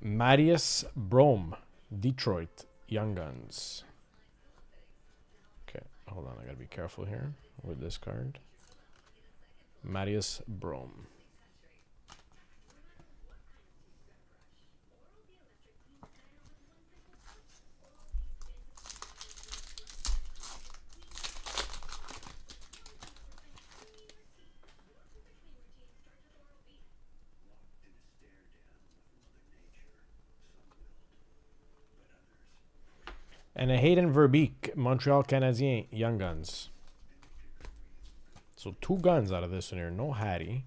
Marius Brome, Detroit Young Guns. Okay, hold on. I gotta be careful here with this card. Marius Brome. And a Hayden Verbeek, Montreal Canadiens, Young Guns. So 2 guns out of this one here. No Hattie.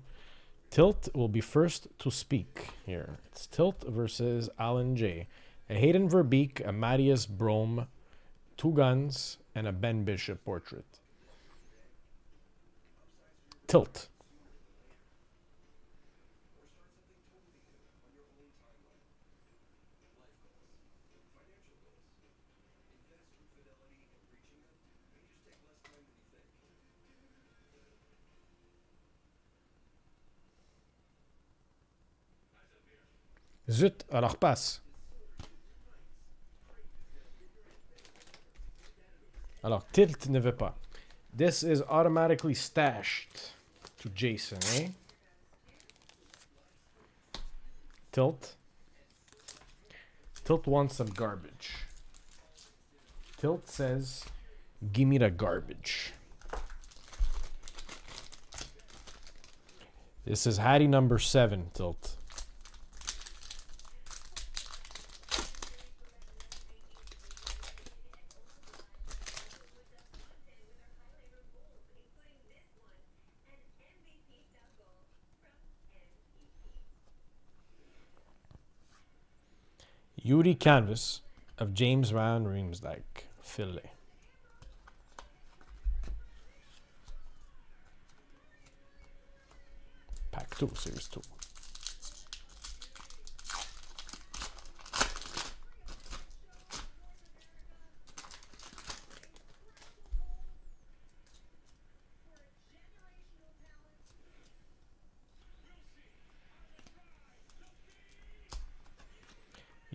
Tilt will be first to speak here. It's Tilt versus Alan J. A Hayden Verbeek, a Marius Brome, 2 guns, and a Ben Bishop portrait. Tilt. Zut, alors passe. Alors, Tilt ne veut pas. This is automatically stashed to Jason, eh? Tilt. Tilt wants some garbage. Tilt says, give me the garbage. This is Hattie number 7, Tilt. Yuri Canvas of James Van Riemsdyk, Philly. Pack 2, Series 2.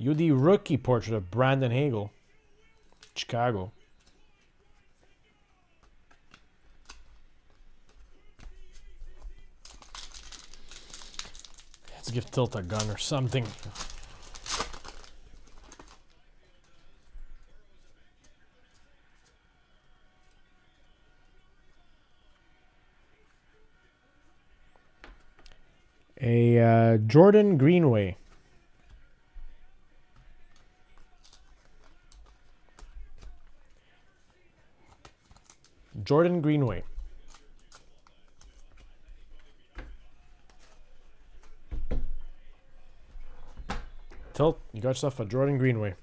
UD rookie portrait of Brandon Hagel, Chicago. Let's give Tilt a gun or something. A Jordan Greenway. Jordan Greenway. Tilt, you got yourself a Jordan Greenway.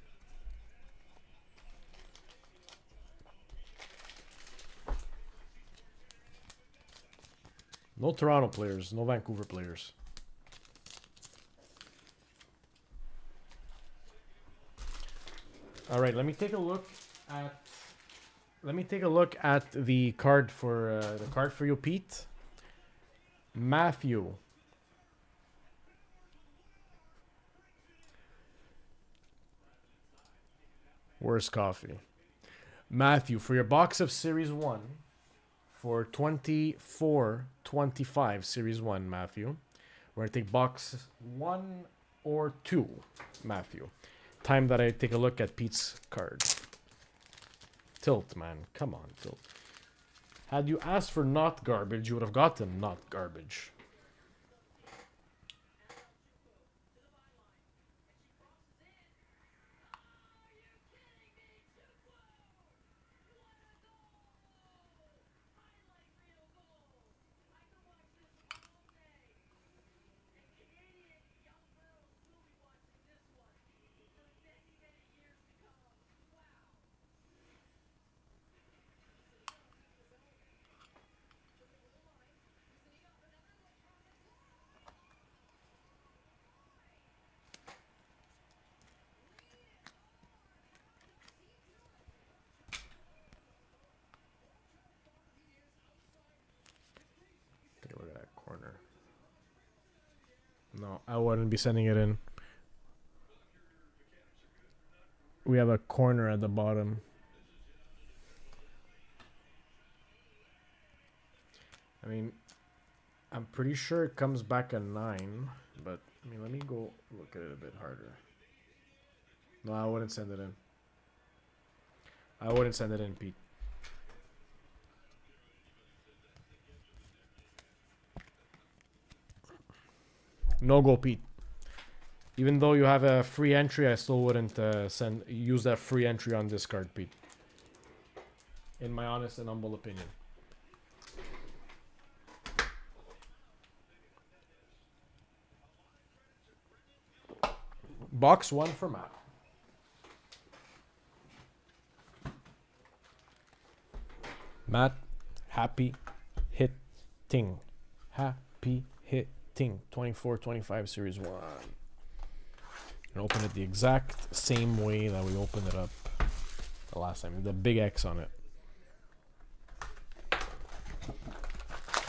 No Toronto players, no Vancouver players. All right, let me take a look at the card for you, Pete. Matthew. Where's coffee? Matthew, for your box of Series 1 for 24-25 Series 1, Matthew. We're going to take box 1 or 2, Matthew. Time that I take a look at Pete's card. Tilt, man. Come on, Tilt. Had you asked for not garbage, you would have gotten not garbage. Take a look at that corner. No, I wouldn't be sending it in. We have a corner at the bottom. I mean, I'm pretty sure it comes back a 9, but I mean, let me go look at it a bit harder. No, I wouldn't send it in. I wouldn't send it in, Pete. No go, Pete. Even though you have a free entry, I still wouldn't use that free entry on this card, Pete. In my honest and humble opinion. Box 1 for Matt. Matt, happy hitting. Happy hitting. 24-25 Series 1. And open it the exact same way that we opened it up the last time. The big X on it.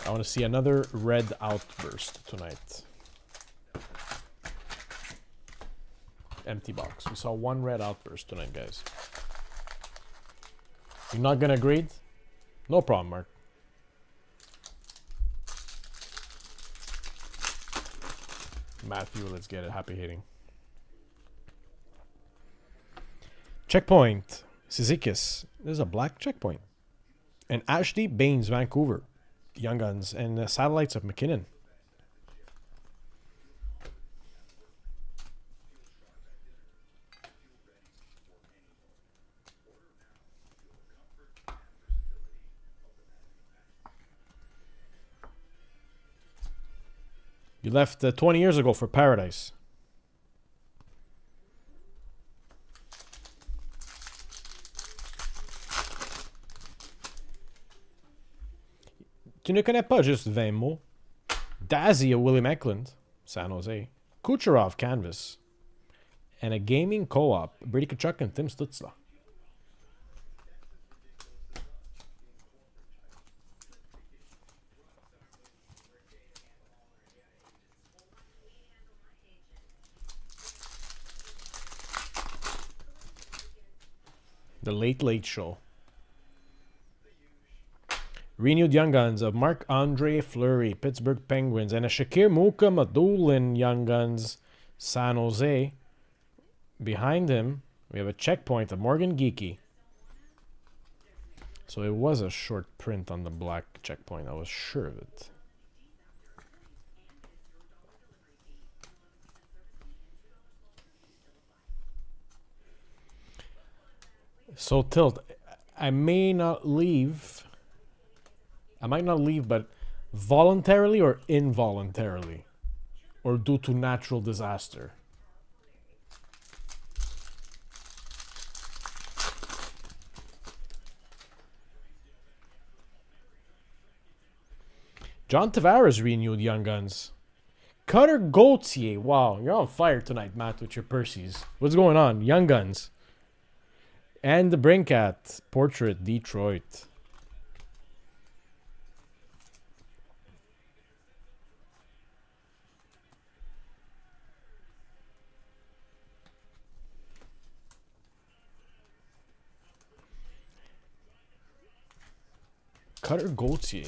I want to see another red outburst tonight. Empty box. We saw one red outburst tonight, guys. You're not gonna grade? No problem, Mark. Matthew, let's get it. Happy hitting. Checkpoint. Sizikis. There's a black checkpoint. And Ashley Baines, Vancouver. Young Guns. And Satellites of McKinnon. You left 20 years ago for Paradise. Tu ne connais pas juste 20 mots. Dazzy of Willie Meckland, San Jose. Kucherov Canvas. And a gaming co-op, Brady Tkachuk and Tim Stutzla. The Late Late Show. Renewed Young Guns of Marc-Andre Fleury, Pittsburgh Penguins, and a Shakir Mukhamadullin Young Guns, San Jose. Behind him, we have a checkpoint of Morgan Geekie. So it was a short print on the black checkpoint. I was sure of it. So Tilt, I may not leave. I might not leave, but voluntarily or involuntarily, or due to natural disaster. John Tavares renewed Young Guns. Cutter Gauthier. Wow, you're on fire tonight, Matt, with your Percys. What's going on? Young Guns. And the Brinkat Portrait Detroit. Cutter Gauthier.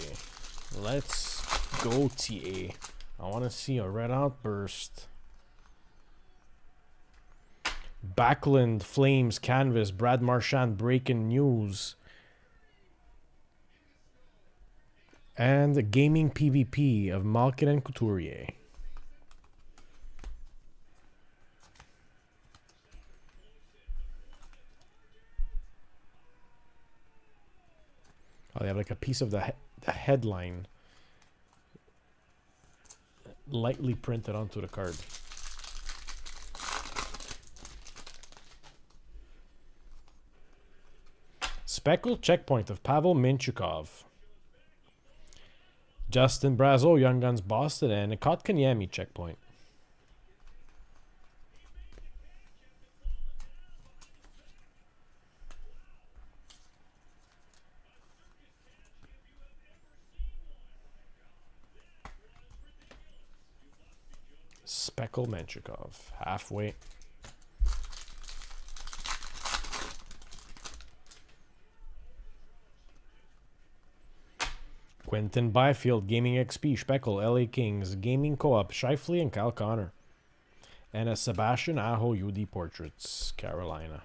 Let's Gauthier. I want to see a red outburst. Backlund Flames Canvas. Brad Marchand breaking news. And the gaming PvP of Malkin and Couturier. Oh, they have like a piece of the headline lightly printed onto the card. Speckled Checkpoint of Pavel Minchukov. Justin Brazo, Young Guns Boston, and a Kotkaniemi Checkpoint. Speckle Menchikov, halfway. Quentin Byfield, Gaming XP, Speckle, LA Kings, Gaming Co-op, Shifley, and Kyle Connor. And a Sebastian Aho UD Portraits, Carolina.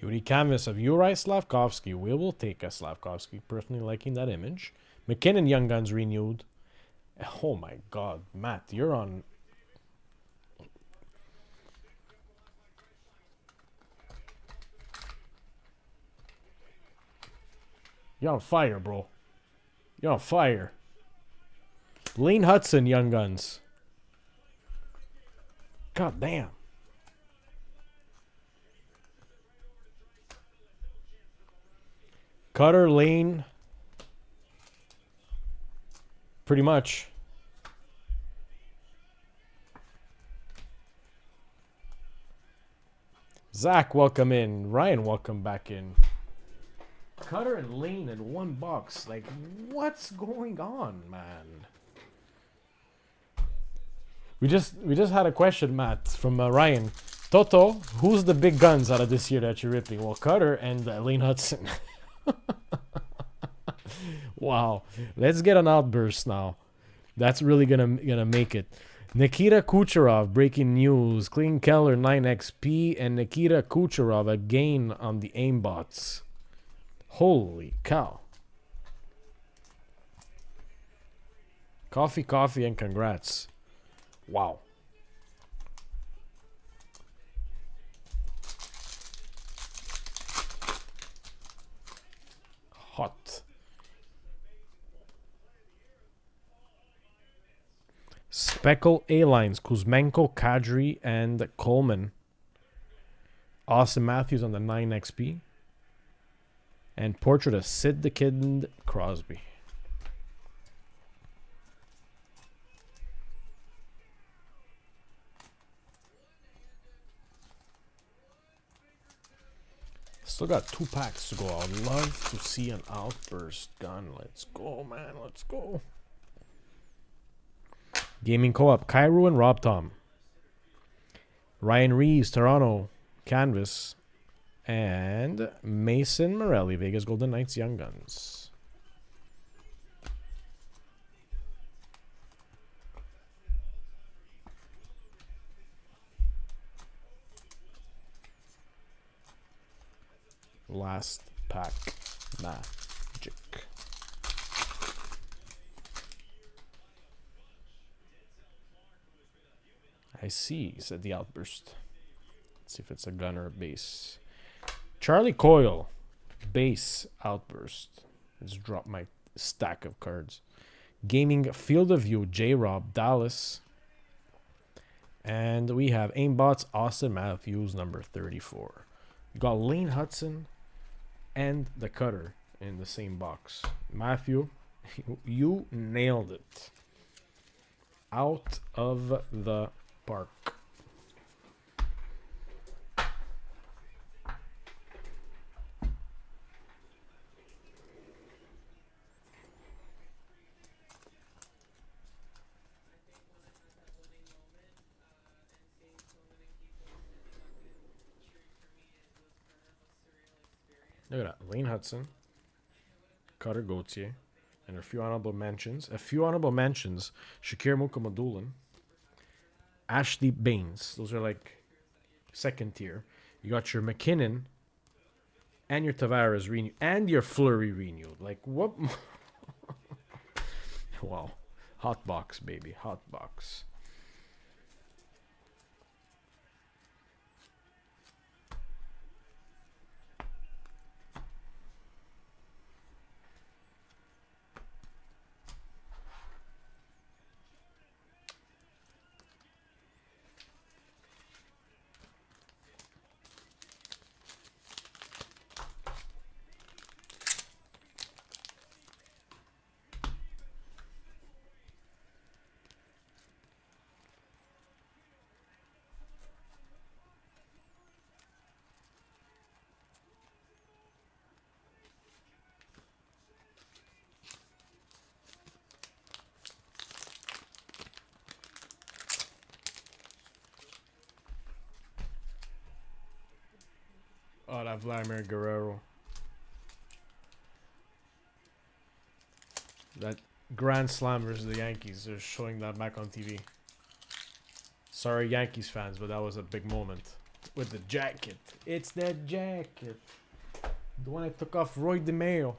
Yuri Canvas of Uri Slavkovsky. We will take a Slavkovsky. Personally liking that image. McKinnon Young Guns renewed. Oh my god, Matt, you're on. You're on fire, bro. You're on fire. Lane Hudson Young Guns. God damn. Cutter Lane. Pretty much. Zach, welcome in. Ryan, welcome back in. Cutter and Lane in one box. Like, what's going on, man? We just had a question, Matt, from Ryan. Toto, who's the big guns out of this year that you're ripping? Well, Cutter and Lane Hudson. Wow. Let's get an outburst now. That's really gonna make it. Nikita Kucherov, breaking news. Clean Keller 9XP and Nikita Kucherov again on the aimbots. Holy cow. Coffee, and congrats. Wow. Hot. Speckle A-Lines, Kuzmenko, Kadri, and Coleman. Austin Matthews on the 9XP. And portrait of Sid the Kid Crosby. Still got 2 packs to go. I'd love to see an outburst gun. Let's go, man. Let's go. Gaming Co-op, Cairo and Rob Tom. Ryan Reeves, Toronto, Canvas. And Mason Morelli, Vegas Golden Knights, Young Guns. Last pack, magic. I see, said the outburst. Let's see if it's a gun or a base. Charlie Coyle, base outburst. Let's drop my stack of cards. Gaming Field of View, J-Rob, Dallas. And we have aimbots, Austin Matthews, number 34. You got Lane Hudson and the Cutter in the same box. Matthew, you nailed it. Out of the park. Look at that. Lane Hudson. Cutter Gauthier. And a few honorable mentions. Shakir Mukhamadullin. Ashley Baines. Those are like second tier. You got your McKinnon and your Tavares renewed and your Fleury renewed. Like what? Wow. Hot box, baby. Hot box. Oh, that Vladimir Guerrero. That Grand Slam versus the Yankees. They're showing that back on TV. Sorry, Yankees fans, but that was a big moment. With the jacket. It's that jacket. The one I took off Roy DeMeo.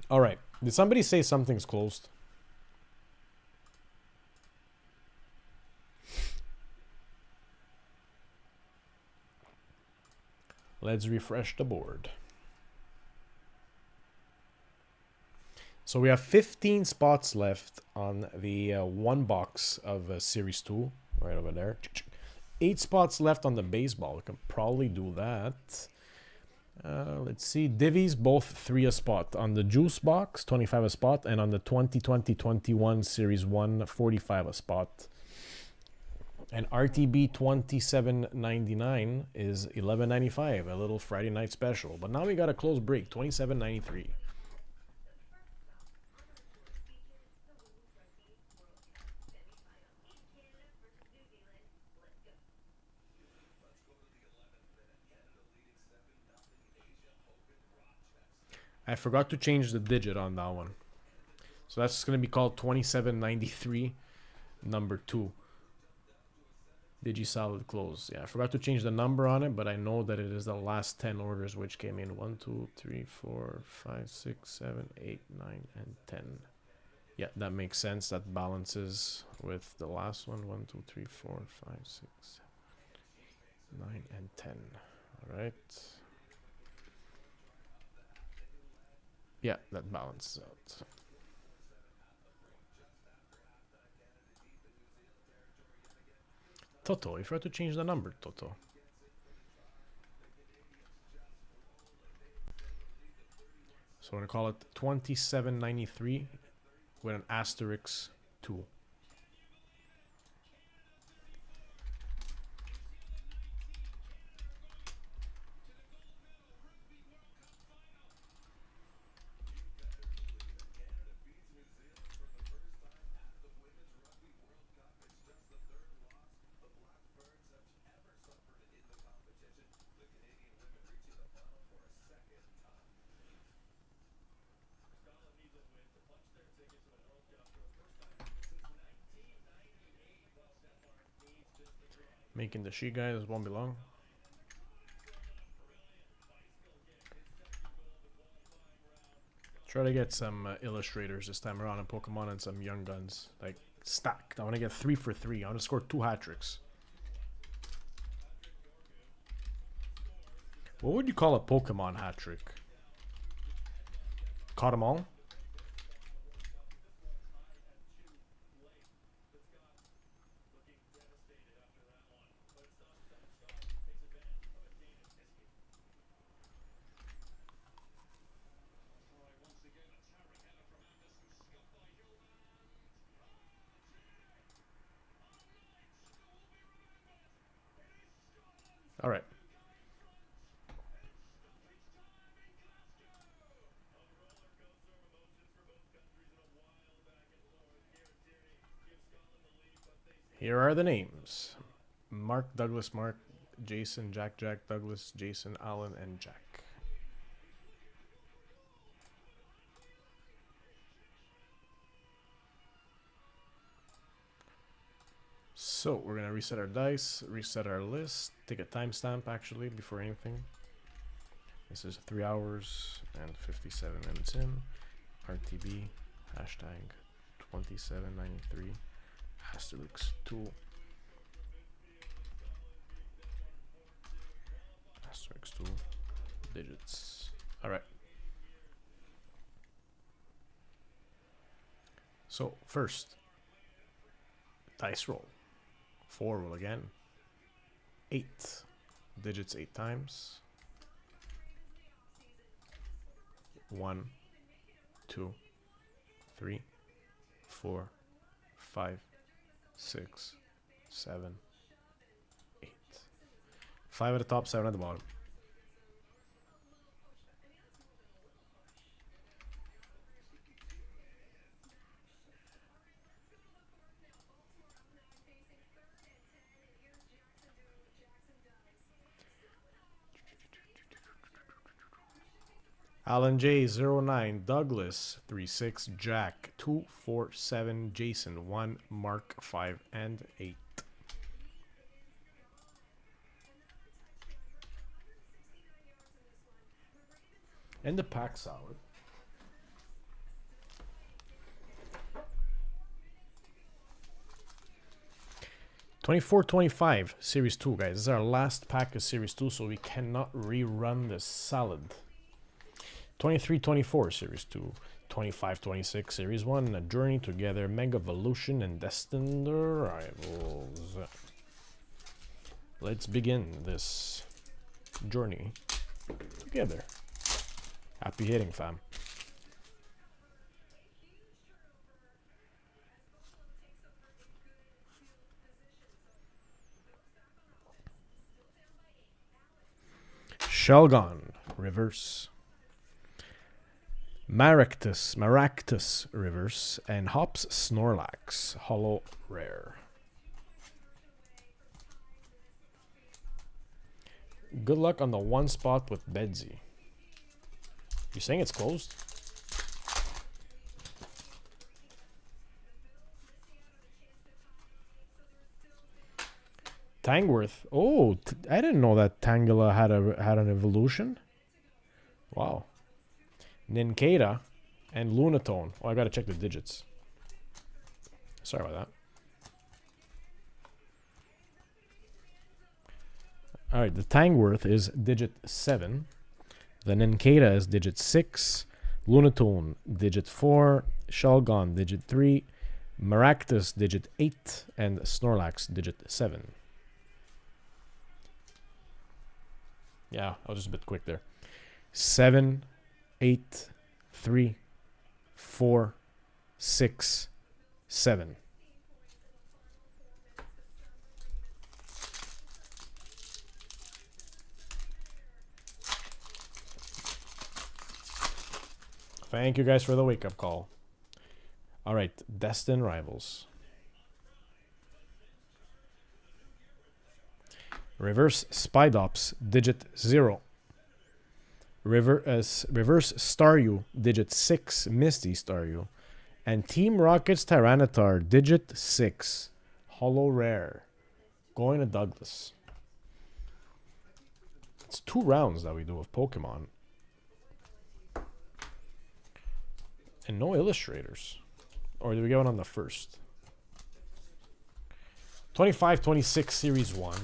Alright. Did somebody say something's closed? Let's refresh the board. So we have 15 spots left on the one box of Series 2. Right over there. 8 spots left on the baseball. We can probably do that. Let's see. Divvies, both 3 a spot. On the Juice box, 25 a spot. And on the 2020-21 Series 1, 45 a spot. And RTB 27.99 is 11.95, a little Friday night special. But now we got a close break, 27.93. I forgot to change the digit on that one. So that's going to be called 2793, number 2. Digi-Solid close. Yeah, I forgot to change the number on it, but I know that it is the last 10 orders which came in. 1, 2, 3, 4, 5, 6, 7, 8, 9, and 10. Yeah, that makes sense. That balances with the last one. 1, 2, 3, 4, 5, 6, 7, 9, and 10. All right. Yeah, that balances out. Toto, if you have to change the number, Toto. So we're going to call it 2793 with an asterisk 2. Making the she guys won't be long. Try to get some illustrators this time around in Pokemon and some young guns. Like, stacked. I want to get 3 for 3. I want to score 2 hat-tricks. What would you call a Pokemon hat-trick? Caught them all? All right. Here are the names. Mark Douglas Mark Jason, Jack, Douglas, Jason, Alan, and Jack. So we're gonna reset our dice, reset our list, take a timestamp actually before anything. This is 3 hours and 57 minutes in. RTB, hashtag 2793, asterisk 2, asterisk 2 digits. Alright. So first, dice roll. 4 roll again. 8 digits 8 times. 1, 2, 3, 4, 5, 6, 7, 8. 5 at the top, 7 at the bottom. Alan J 09, Douglas 36, Jack 247, Jason 1, Mark 5 and 8. And the pack salad. $24.25 Series 2, guys. This is our last pack of Series 2, so we cannot rerun this salad. $23.24 Series 2, $25.26 Series 1, A Journey Together, Mega Evolution, and Destined Arrivals. Let's begin this journey together. Happy hitting, fam. Shelgon, reverse. Maractus, reverse. And Hops Snorlax, holo rare. Good luck on the one spot with Bedsy. You saying it's closed? Tangworth. Oh, I didn't know that Tangela had an evolution. Wow. Nincada and Lunatone. Oh, I gotta check the digits. Sorry about that. Alright, the Tangworth is digit 7. The Nincada is digit 6. Lunatone, digit 4. Shelgon, digit 3. Maractus, digit 8. And Snorlax, digit 7. Yeah, I was just a bit quick there. 7, 8, 3, 4, 6, 7. Thank you guys for the wake-up call. All right, Destined Rivals. Reverse Spidops, digit 0. Reverse Staryu, digit 6, Misty Staryu. And Team Rocket's Tyranitar, digit 6, holo rare. Going to Douglas. It's 2 rounds that we do of Pokemon. And no illustrators. Or do we go on the first? 25-26 Series 1.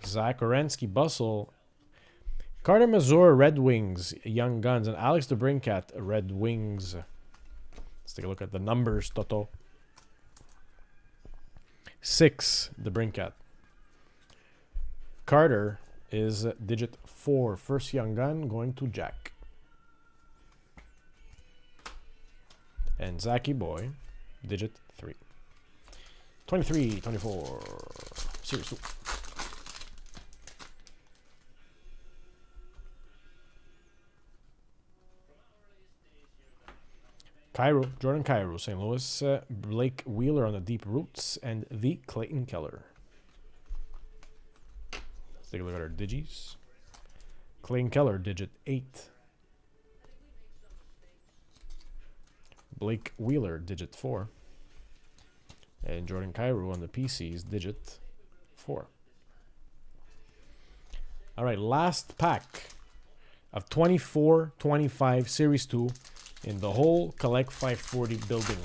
Zach Orensky, Bustle. Carter Mazur, Red Wings, Young Guns. And Alex DeBrincat, Red Wings. Let's take a look at the numbers, Toto. 6, DeBrincat. Carter is digit 4. First Young Gun going to Jack. And Zachy Boy, digit 3. 23-24. Series 2. Jordan Cairo, St. Louis. Blake Wheeler on the deep roots. And the Clayton Keller. Let's take a look at our digis. Clayton Keller, digit 8. Blake Wheeler, digit 4. And Jordan Cairo on the PCs, digit 4. All right, last pack of 24-25 Series 2 in the whole Collect 540 building.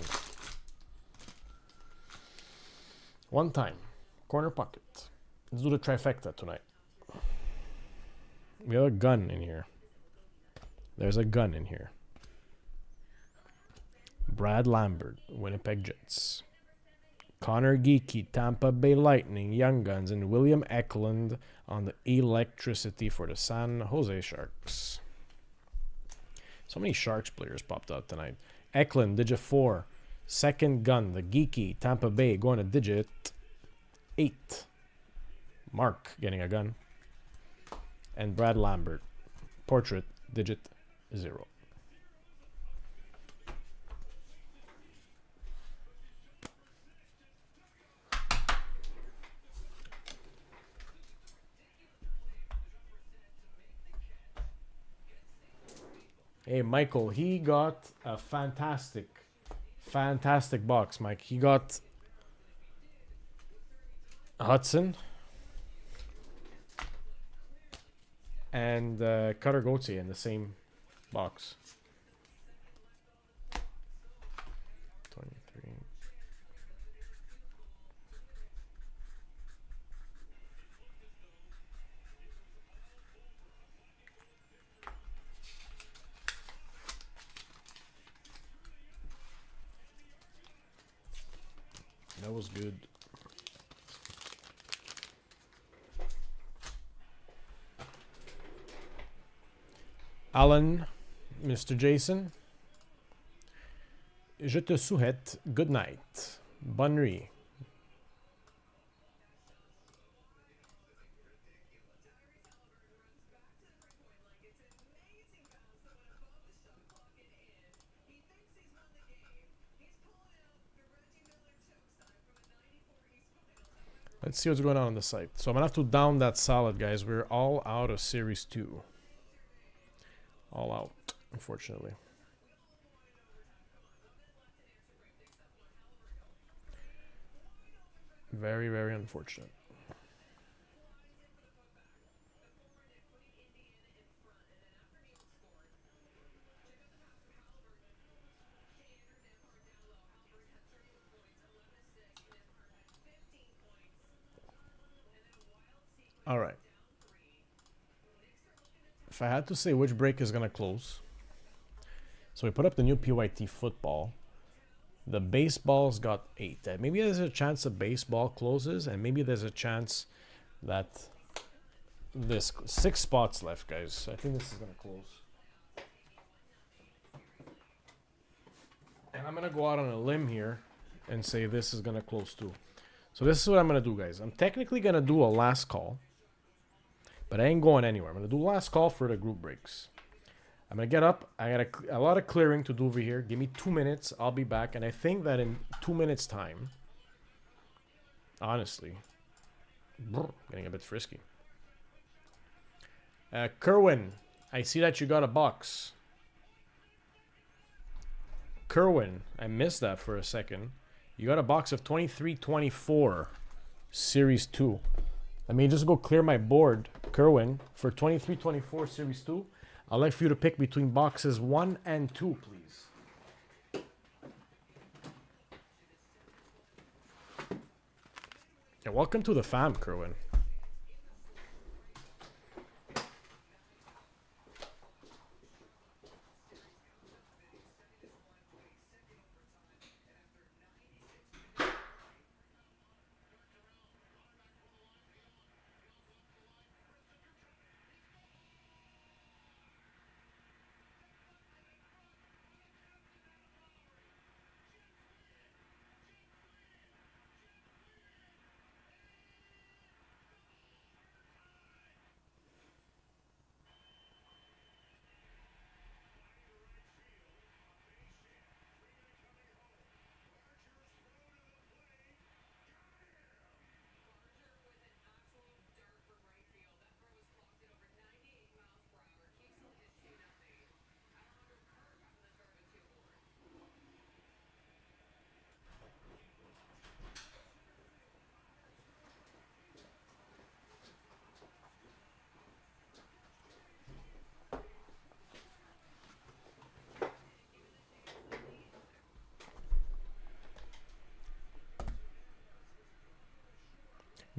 One time, corner pocket. Let's do the trifecta tonight. We have a gun in here. There's a gun in here. Brad Lambert, Winnipeg Jets. Connor Geeky, Tampa Bay Lightning, Young Guns, and William Eklund on the electricity for the San Jose Sharks. So many Sharks players popped out tonight. Eklund, digit 4. Second gun, the Geeky, Tampa Bay, going to digit 8. Mark getting a gun. And Brad Lambert, portrait, digit 0. Hey, Michael, he got a fantastic box, Mike. He got Hudson and Cutter Gauthier in the same box. 23. That was good. Alan, Mr. Jason. Je te souhaite good night. Bonne nuit. Let's see what's going on the site. So I'm going to have to down that salad, guys. We're all out of Series 2. All out, unfortunately. Very, very unfortunate. All right. If I had to say which break is going to close. So we put up the new PYT football. The baseball's got 8. Maybe there's a chance the baseball closes, and maybe there's a chance that this 6 spots left, guys. I think this is going to close. And I'm going to go out on a limb here and say this is going to close too. So this is what I'm going to do, guys. I'm technically going to do a last call. But I ain't going anywhere. I'm going to do last call for the group breaks. I'm going to get up. I got a lot of clearing to do over here. Give me 2 minutes. I'll be back. And I think that in 2 minutes time, honestly, getting a bit frisky. Kerwin, I see that you got a box. Kerwin, I missed that for a second. You got a box of 23-24 Series 2. Let me just go clear my board, Kerwin, for 23-24 Series 2. I'd like for you to pick between boxes 1 and 2, please. Yeah, welcome to the fam, Kerwin.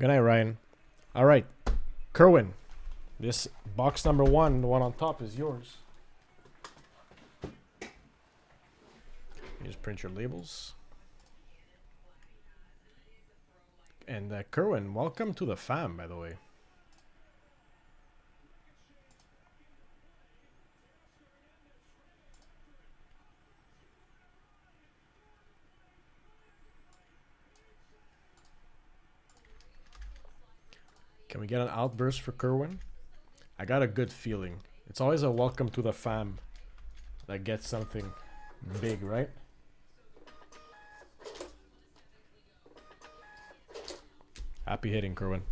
Good night, Ryan. All right, Kerwin. This box number 1, the one on top, is yours. You just print your labels. And Kerwin, welcome to the fam, by the way. Can we get an outburst for Kerwin? I got a good feeling. It's always a welcome to the fam that gets something big, right? Happy hitting, Kerwin.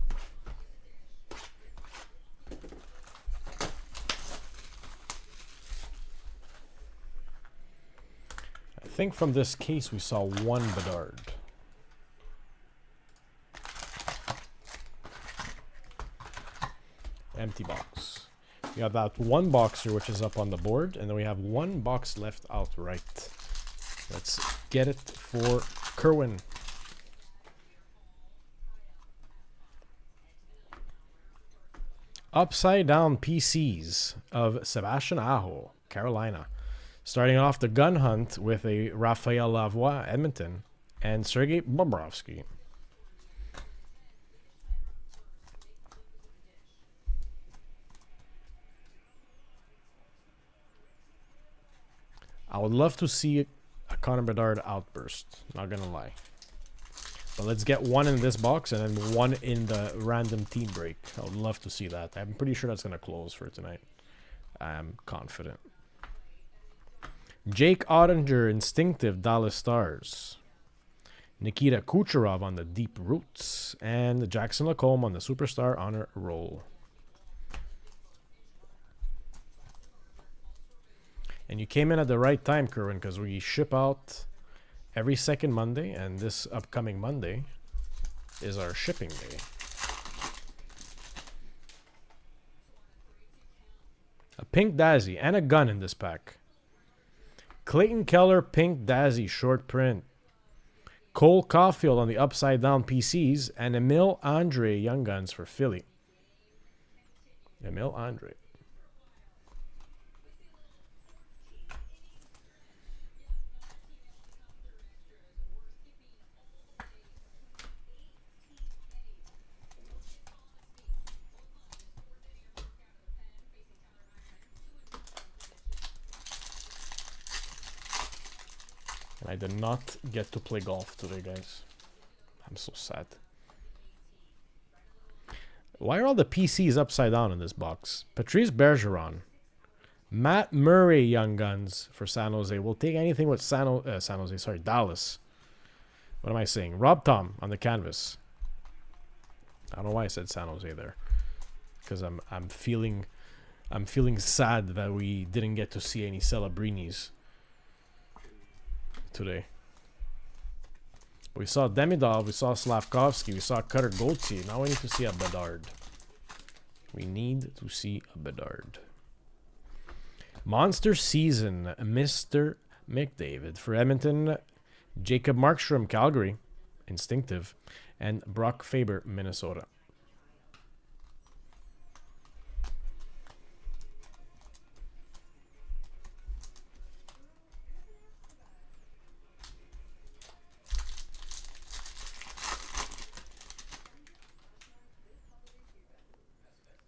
I think from this case we saw one Bedard. Empty box. We have that one boxer which is up on the board, and then we have one box left outright. Let's get it for Kerwin. Upside down PCs of Sebastian Aho, Carolina. Starting off the gun hunt with a Raphael Lavoie, Edmonton, and Sergei Bobrovsky. I would love to see a Connor Bedard outburst, not gonna lie. But let's get one in this box and then one in the random team break. I would love to see that. I'm pretty sure that's gonna close for tonight. I'm confident. Jake Ottinger, Instinctive, Dallas Stars. Nikita Kucherov on the Deep Roots. And Jackson Lacombe on the Superstar Honor Roll. And you came in at the right time, Kerwin, because we ship out every second Monday, and this upcoming Monday is our shipping day. A pink Dazzy and a gun in this pack. Clayton Keller, pink Dazzy, short print. Cole Caulfield on the upside down PCs, and Emil Andre, Young Guns for Philly. Emil Andre. I did not get to play golf today, guys. I'm so sad. Why are all the PCs upside down in this box? Patrice Bergeron. Matt Murray, Young Guns for San Jose. We'll take anything with Dallas. What am I saying? Rob Tom on the canvas. I don't know why I said San Jose there. Because I'm feeling sad that we didn't get to see any Celebrinis today. We saw Demidov, we saw Slavkovsky, we saw Cutter Gauthier. Now we need to see a Bedard. We need to see a Bedard. Monster Season, Mr. McDavid for Edmonton. Jacob Markstrom, Calgary, Instinctive. And Brock Faber, Minnesota.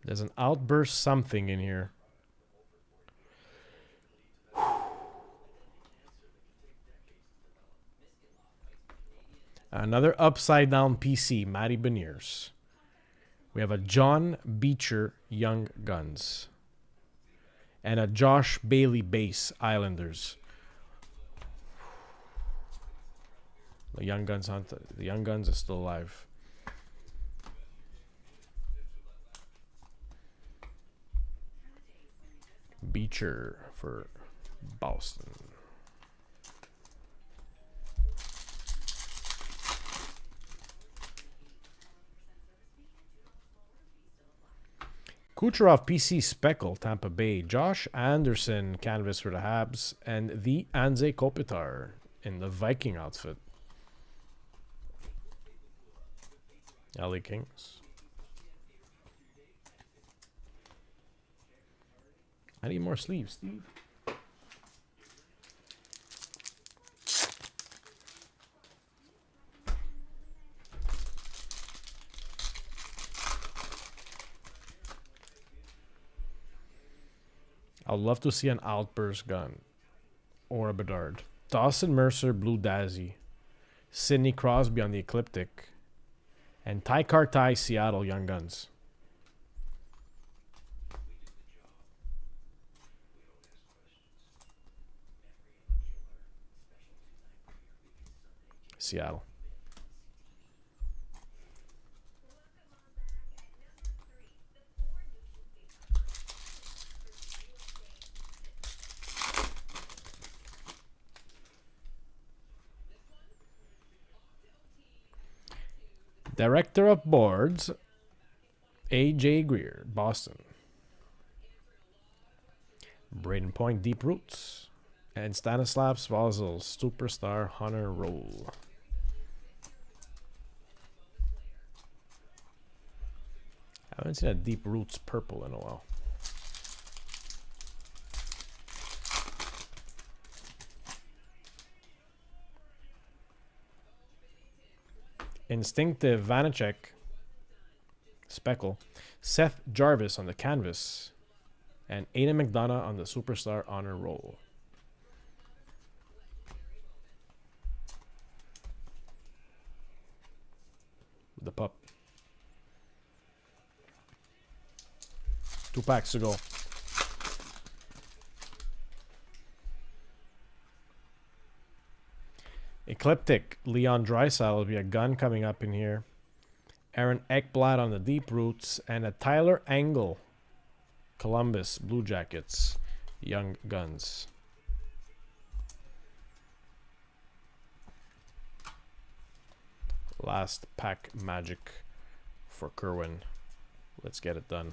There's an outburst something in here. Another upside down PC, Matty Beniers. We have a John Beecher, Young Guns. And a Josh Bailey base, Islanders. The Young Guns hunt. The Young Guns are still alive. Beecher for Boston. Kucherov PC Speckle, Tampa Bay. Josh Anderson canvas for the Habs. And the Anze Kopitar in the Viking outfit. LA Kings. I need more sleeves, Steve. I'd love to see an Outburst gun or a Bedard. Dawson Mercer, Blue Dazzy. Sidney Crosby on the Ecliptic. And Ty Kartai, Seattle, Young Guns. Seattle. Director of Boards, A.J. Greer, Boston. Braden Point, Deep Roots. And Stanislav Svozil, Superstar Honor Roll. I haven't seen a Deep Roots purple in a while. Instinctive Vanacek, Speckle, Seth Jarvis on the canvas, and Aiden McDonough on the Superstar Honor Roll. The pup. 2 packs to go. Ecliptic, Leon Draisaitl will be a gun coming up in here. Aaron Ekblad on the Deep Roots. And a Tyler Angle, Columbus Blue Jackets, Young Guns. Last pack magic for Kerwin. Let's get it done.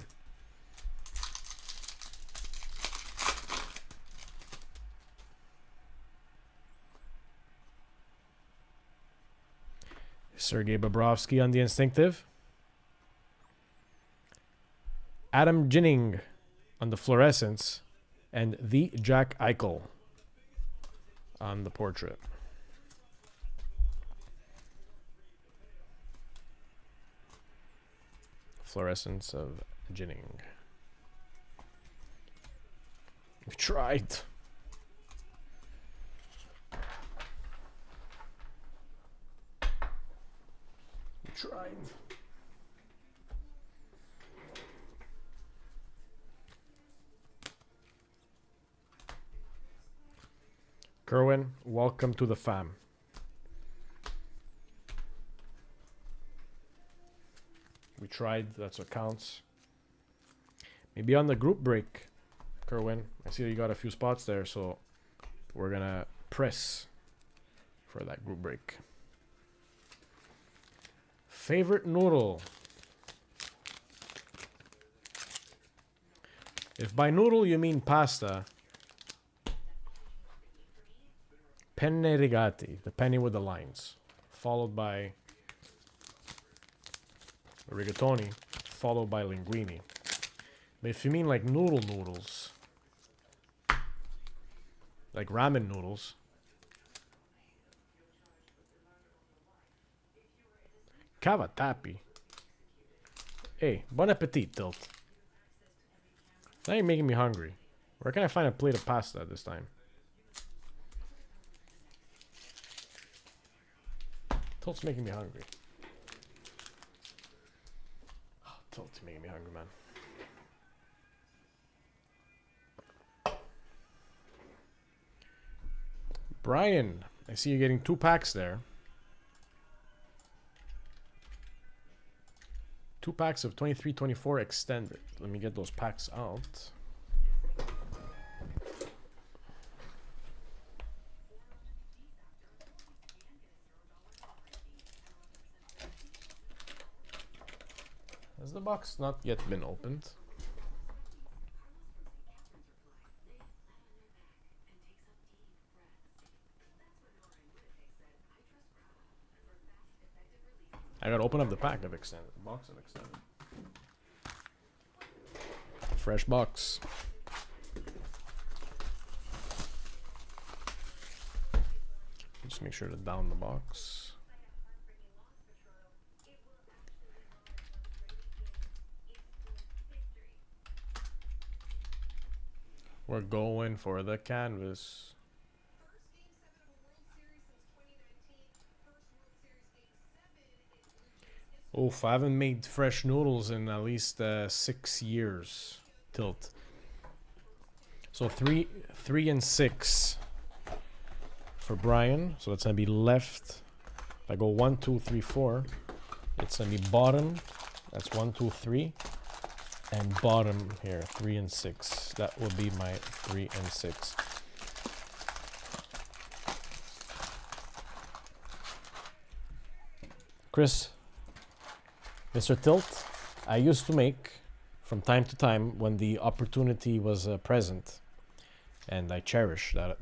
Sergei Bobrovsky on the Instinctive. Adam Ginning on the Fluorescence. And the Jack Eichel on the Portrait. Fluorescence of Ginning. We tried. Tried. Kerwin, welcome to the fam. We tried, that's what counts. Maybe on the group break, Kerwin. I see that you got a few spots there, so we're gonna press for that group break. Favorite noodle. If by noodle you mean pasta, penne rigati, the penny with the lines, followed by rigatoni, followed by linguine. But if you mean like noodles, like ramen noodles, cavatappi. Hey, bon appetit, Tilt. Now you're making me hungry. Where can I find a plate of pasta this time? Tilt's making me hungry. Oh, Tilt's making me hungry, man. Brian, I see you getting 2 packs there. 2 packs of 23-24 extended. Let me get those packs out. Has the box not yet been opened? I gotta open up the pack of extended. Box of extended. Fresh box. Just make sure to down the box. We're going for the canvas. Oof, I haven't made fresh noodles in at least 6 years. Tilt. So 3 and 6 for Brian. So it's gonna be left. If I go 1, 2, 3, 4, it's gonna be bottom. That's 1, 2, 3. And bottom here, 3 and 6. That will be my 3 and 6. Chris, Mr. Tilt, I used to make from time to time when the opportunity was present, and I cherish that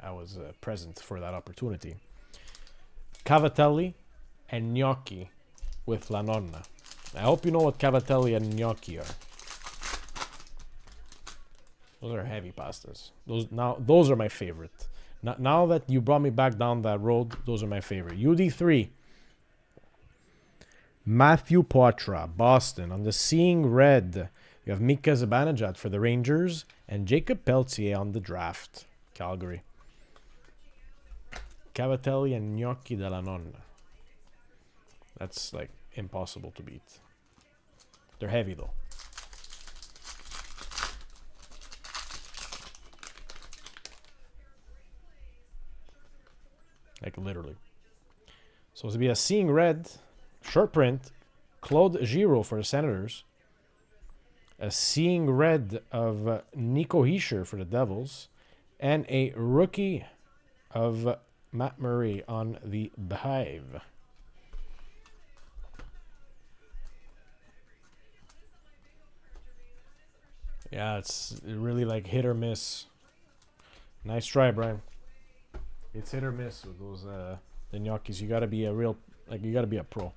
I was present for that opportunity. Cavatelli and gnocchi with La Nonna. I hope you know what cavatelli and gnocchi are. Those are heavy pastas. Those are my favorite. Now that you brought me back down that road, those are my favorite. UD3. Matthew Poitras, Boston. On the Seeing Red, you have Mika Zibanejad for the Rangers and Jacob Pelletier on the draft, Calgary. Cavatelli and gnocchi della nonna. That's like impossible to beat. They're heavy though. Like literally. So it's to be a Seeing Red, short print, Claude Giroux for the Senators. A Seeing Red of Nico Hischier for the Devils. And a rookie of Matt Murray on the Behive. Yeah, it's really like hit or miss. Nice try, Brian. It's hit or miss with those the gnocchis. You gotta be a real, like, you gotta be a pro.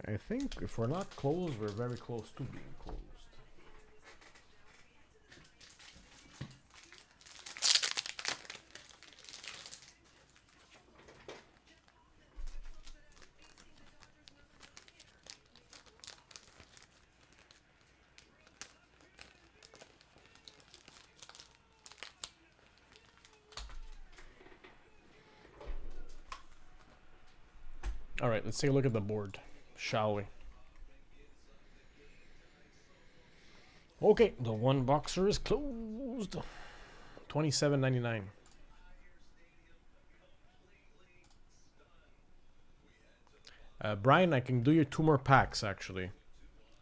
I think if we're not closed, we're very close to being closed. All right, let's take a look at the board, shall we? Okay, the one boxer is closed. $27.99. Brian, I can do your 2 more packs actually,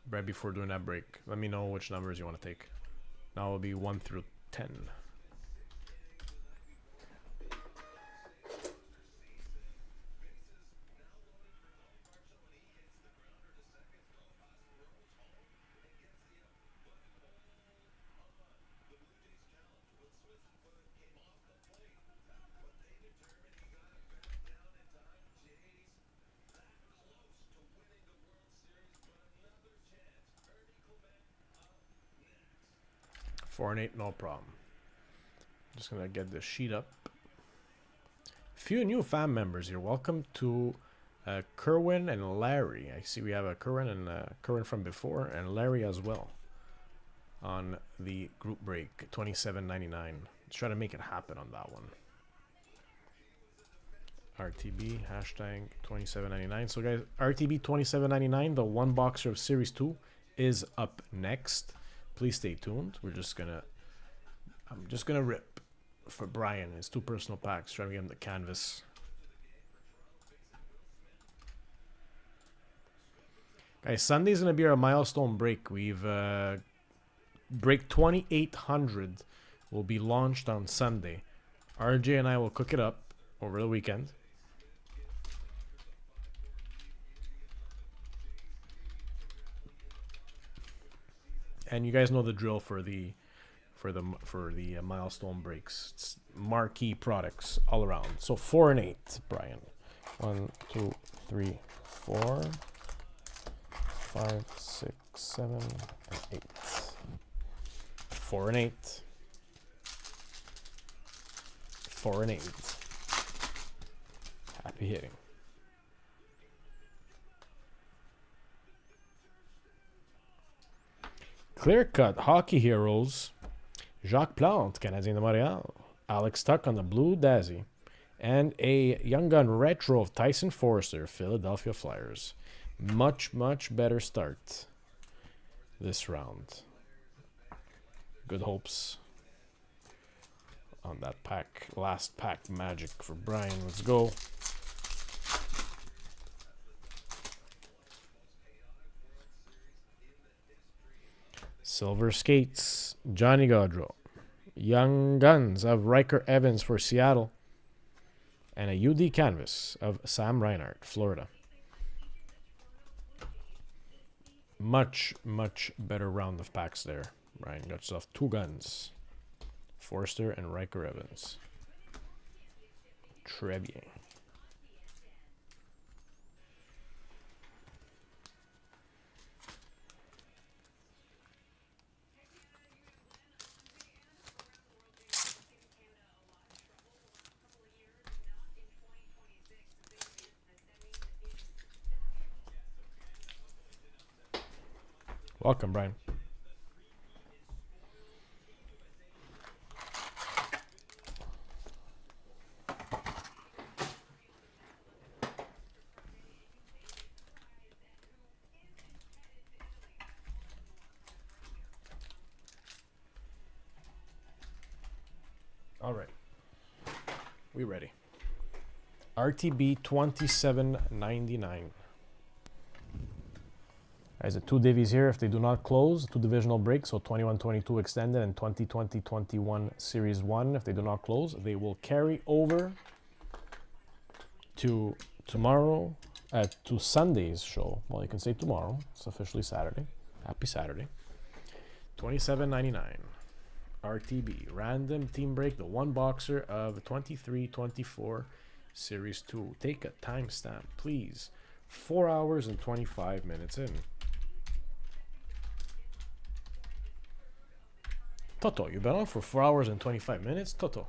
right before doing that break. Let me know which numbers you want to take. Now it'll be 1 through 10. Four and 8, no problem. Just gonna get the sheet up. Few new fan members here. Welcome to Kerwin and Larry. I see we have a Kerwin and Kerwin from before, and Larry as well on the group break. $27.99. Let's try to make it happen on that one. RTB hashtag $27.99. So guys, RTB $27.99. The one boxer of Series 2 is up next. Please stay tuned. I'm just gonna rip for Brian his 2 personal packs, trying to get him the canvas. Guys, Sunday's gonna be our milestone break. We've Break 2800 will be launched on Sunday. RJ and I will cook it up over the weekend. And you guys know the drill for the milestone breaks. It's marquee products all around. So 4 and 8, Brian. 1, 2, 3, 4, 5, 6, 7, and 8. 4 and 8. 4 and 8. Happy hitting. Clear cut hockey heroes. Jacques Plante, Canadien de Montréal. Alex Tuck on the blue Dazzy. And a Young Gun retro of Tyson Forster, Philadelphia Flyers. Much, much better start this round. Good hopes on that pack. Last pack magic for Brian. Let's go. Silver Skates, Johnny Gaudreau. Young Guns of Riker Evans for Seattle. And a UD Canvas of Sam Reinhart, Florida. Much, much better round of packs there. Ryan got yourself 2 guns. Forster and Riker Evans. Très bien. Welcome, Brian. All right. We ready. RTB 2799. Guys, the 2 divvies here, if they do not close, 2 divisional breaks, so 21-22 extended and 20-20-21 Series 1, if they do not close, they will carry over to tomorrow, to Sunday's show. Well, you can say tomorrow. It's officially Saturday. Happy Saturday. 27.99. RTB. Random team break, the 1 boxer of 23-24 Series 2. Take a timestamp, please. 4 hours and 25 minutes in. Toto, you've been on for 4 hours and 25 minutes? Toto.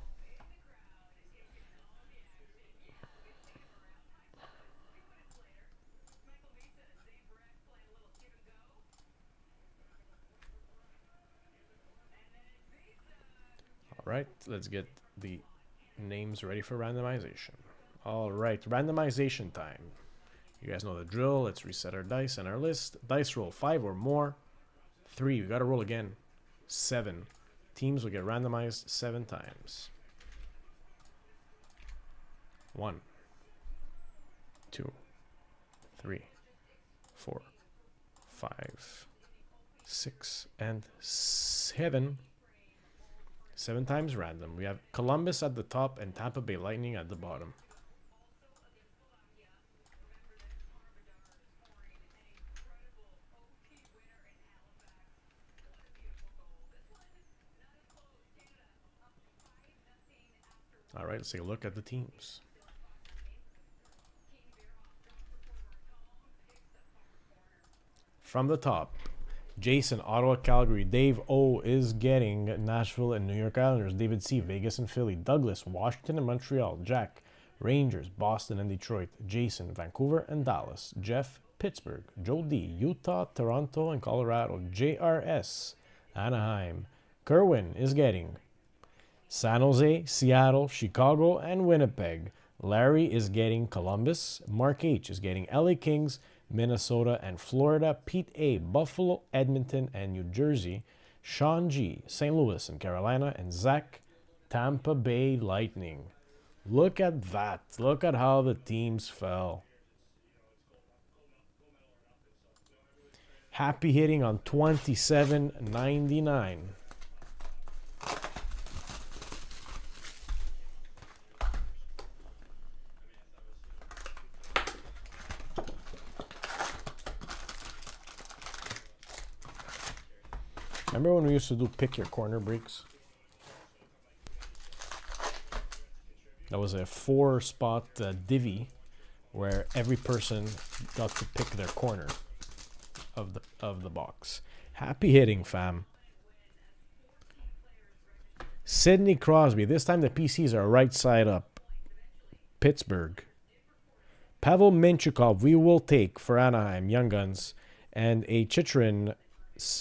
All right, let's get the names ready for randomization. All right, randomization time. You guys know the drill. Let's reset our dice and our list. Dice roll 5 or more. 3, we got to roll again. 7. Teams will get randomized 7 times. 1, 2, 3, 4, 5, 6, and 7. 7 times random. We have Columbus at the top and Tampa Bay Lightning at the bottom. All right, let's take a look at the teams. From the top, Jason, Ottawa, Calgary. Dave O is getting Nashville and New York Islanders. David C, Vegas and Philly. Douglas, Washington and Montreal. Jack, Rangers, Boston and Detroit. Jason, Vancouver and Dallas. Jeff, Pittsburgh. Joe D, Utah, Toronto and Colorado. JRS, Anaheim. Kerwin is getting San Jose, Seattle, Chicago, and Winnipeg. Larry is getting Columbus. Mark H is getting LA Kings, Minnesota, and Florida. Pete A, Buffalo, Edmonton, and New Jersey. Sean G, St. Louis and Carolina. And Zach, Tampa Bay Lightning. Look at that. Look at how the teams fell. Happy hitting on 27.99. Remember when we used to do pick your corner breaks? That was a 4-spot divvy where every person got to pick their corner of the box. Happy hitting, fam. Sidney Crosby. This time the PCs are right side up. Pittsburgh. Pavel Minchukov we will take for Anaheim, Young Guns. And a Chychrun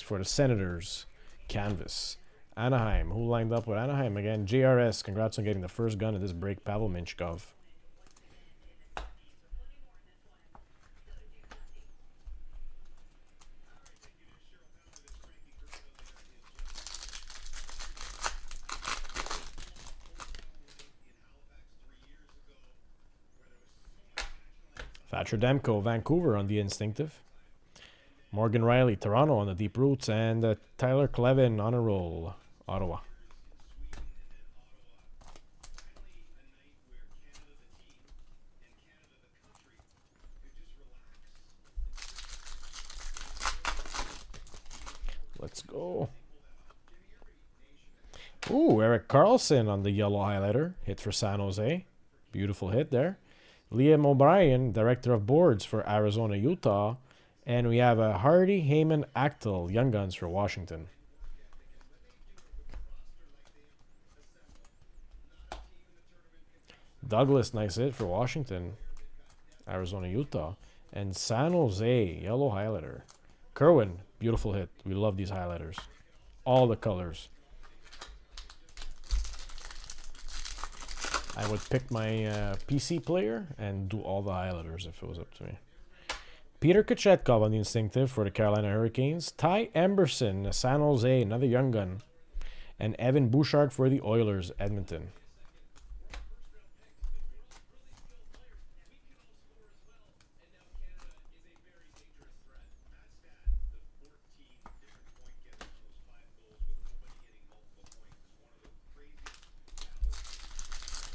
for the Senators, canvas. Anaheim. Who lined up with Anaheim again? JRS. Congrats on getting the first gun of this break. Pavel Minchukov. Thatcher Demko, Vancouver on the instinctive. Morgan Riley, Toronto on the deep roots. And Tyler Clevin on a roll, Ottawa. Let's go. Ooh, Eric Carlson on the yellow highlighter. Hit for San Jose. Beautiful hit there. Liam O'Brien, Director of Boards for Arizona, Utah. And we have a Hardy Heyman Actel, Young Guns for Washington. Douglas, nice hit for Washington. Arizona, Utah. And San Jose, yellow highlighter. Kerwin, beautiful hit. We love these highlighters. All the colors. I would pick my PC player and do all the highlighters if it was up to me. Peter Kochetkov on the instinctive for the Carolina Hurricanes. Ty Emberson, San Jose, another young gun. And Evan Bouchard for the Oilers, Edmonton.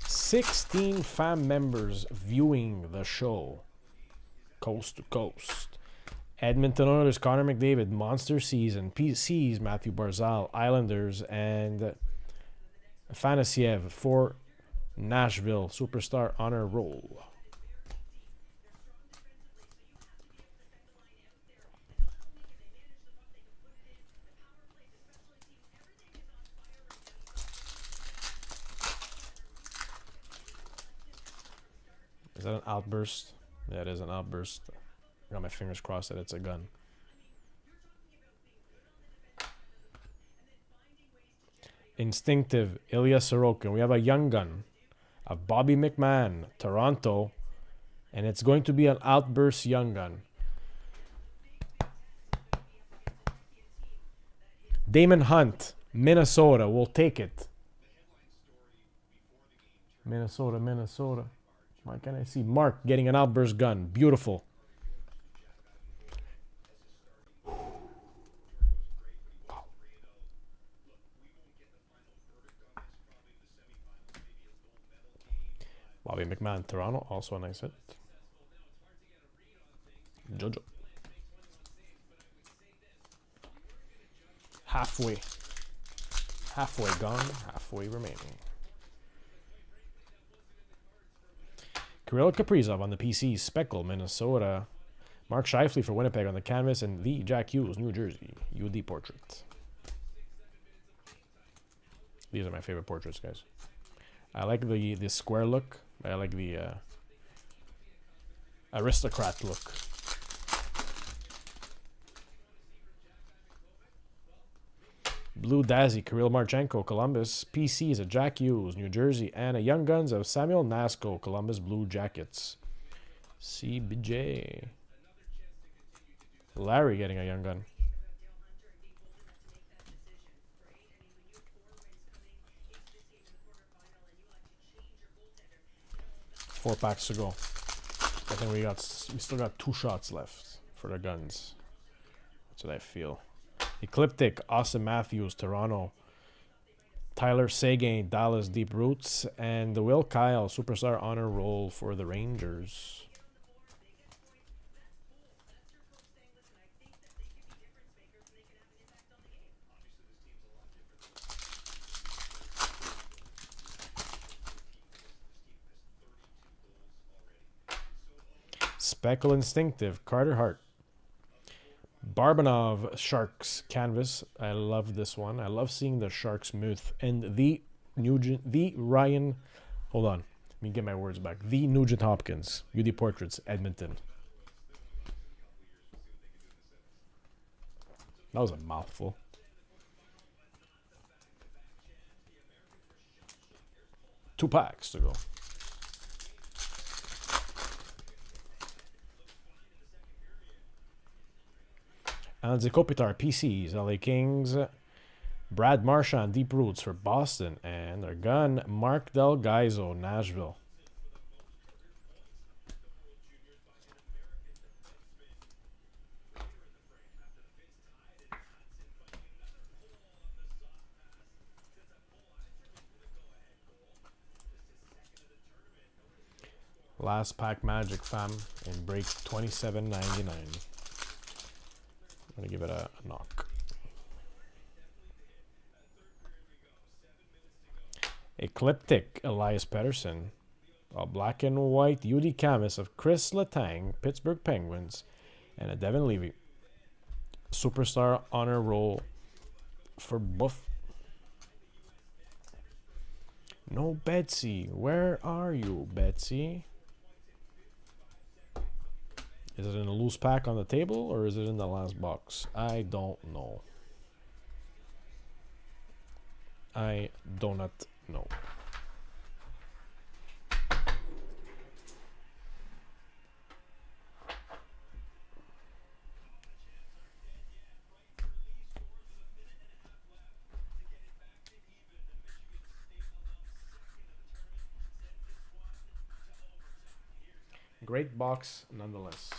"16 fam members viewing the show, coast to coast. Edmonton Oilers, Connor McDavid, monster season. PCs, Matthew Barzal, Islanders, and Afanasiev for Nashville, superstar honor roll. Is that an outburst? Yeah, it is an outburst. I got my fingers crossed that it's a gun. Instinctive, Ilya Sorokin. We have a young gun of Bobby McMahon, Toronto. And it's going to be an outburst young gun. Damon Hunt, Minnesota. We'll take it. Minnesota, Minnesota. Why can't I see Mark getting an outburst gun? Beautiful. Bobby McMahon, Toronto. Also a nice hit. Jojo. Halfway gone, halfway remaining. Kirill Kaprizov on the PC, Speckle, Minnesota. Mark Scheifele for Winnipeg on the canvas, and the Jack Hughes, New Jersey, UD portrait. These are my favorite portraits, guys. I like the square look. I like the aristocrat look. Blue Dazzy, Kirill Marchenko, Columbus. PCs of Jack Hughes, New Jersey. And a Young Guns of Samuel Nasco, Columbus Blue Jackets. CBJ. Larry getting a Young Gun. Four packs to go. I think we still got 2 shots left for the guns. That's what I feel. Ecliptic, Austin Matthews, Toronto. Tyler Seguin, Dallas Deep Roots. And the Will Kyle, Superstar Honor Roll for the Rangers. Speckle Instinctive, Carter Hart. Barbanov Sharks canvas. I love this one. I love seeing the Sharks Muth. And the Ryan. Hold on. Let me get my words back. The Nugent Hopkins. UD Portraits, Edmonton. That was a mouthful. Two packs to go. Anze Kopitar, PCs, LA Kings. Brad Marchand, Deep Roots for Boston. And our gun, Mark Del Gaizo, Nashville. Last pack Magic, fam, in break $27.99. I'm gonna give it a knock. Ecliptic, Elias Pettersson. A black and white UD canvas of Chris Letang, Pittsburgh Penguins, and a Devin Levy. Superstar Honor Roll for Buff. No Betsy. Where are you, Betsy? Is it in a loose pack on the table or is it in the last box? I don't know. I do not know. Great box nonetheless.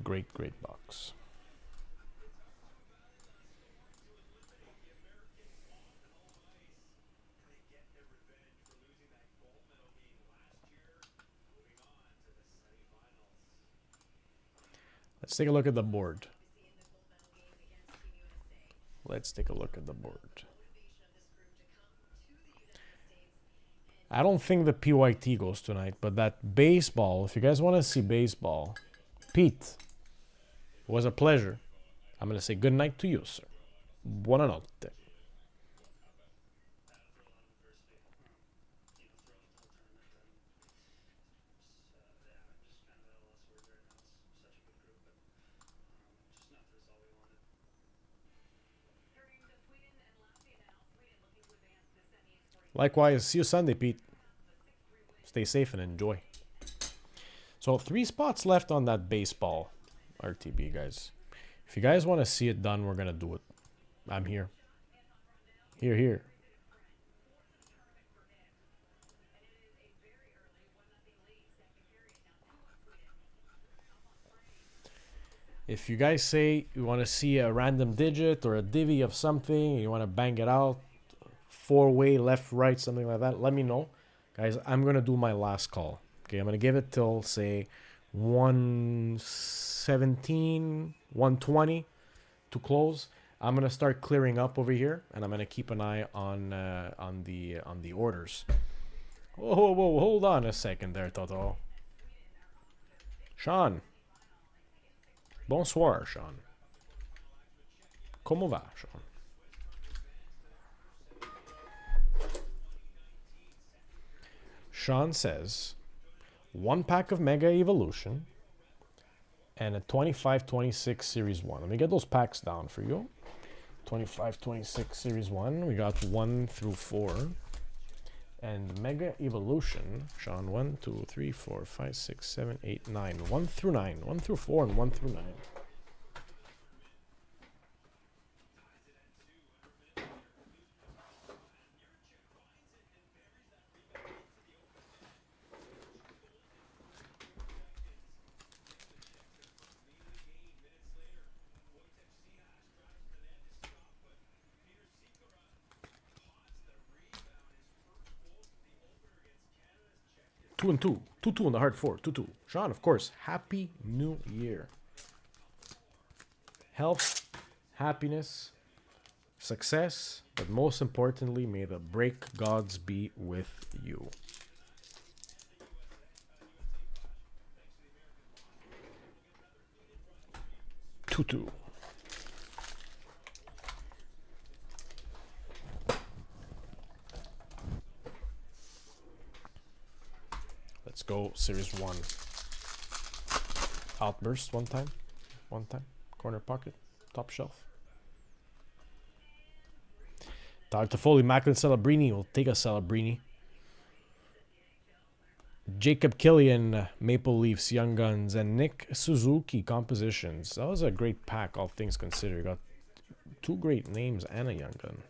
Great box. Let's take a look at the board. Let's take a look at the board. I don't think the PYT goes tonight, but that baseball, if you guys want to see baseball, Pete, it was a pleasure. I'm going to say good night to you, sir. Buonanotte. Likewise, see you Sunday, Pete. Stay safe and enjoy. So 3 spots left on that baseball RTB, guys. If you guys want to see it done, we're going to do it. I'm here. Here. If you guys say you want to see a random digit or a divvy of something, you want to bang it out, 4-way, left, right, something like that, let me know. Guys, I'm going to do my last call. Okay, I'm going to give it till, say, 117, 120 to close. I'm going to start clearing up over here, and I'm going to keep an eye on the orders. Whoa, hold on a second there, Toto. Sean. Bonsoir, Sean. Comment va, Sean? Sean says 1 pack of Mega Evolution and a 25-26 Series 1. Let me get those packs down for you. 25-26 Series 1. We got 1 through 4. And Mega Evolution. Sean, 1, 2, 3, 4, 5, 6, 7, 8, 9. 1 through 9. 1 through 4 and 1 through 9. 2 and 2. 2-2 on the hard 4. 2-2. Sean, of course, Happy New Year. Health, happiness, success, but most importantly, may the break gods be with you. Tutu. Let's go series 1. Outburst one time. Corner pocket. Top shelf. Tyler Toffoli, Macklin Celebrini. We'll take a Celebrini. Jacob Killian, Maple Leafs, Young Guns, and Nick Suzuki compositions. That was a great pack, all things considered. Got 2 great names and a Young Gun.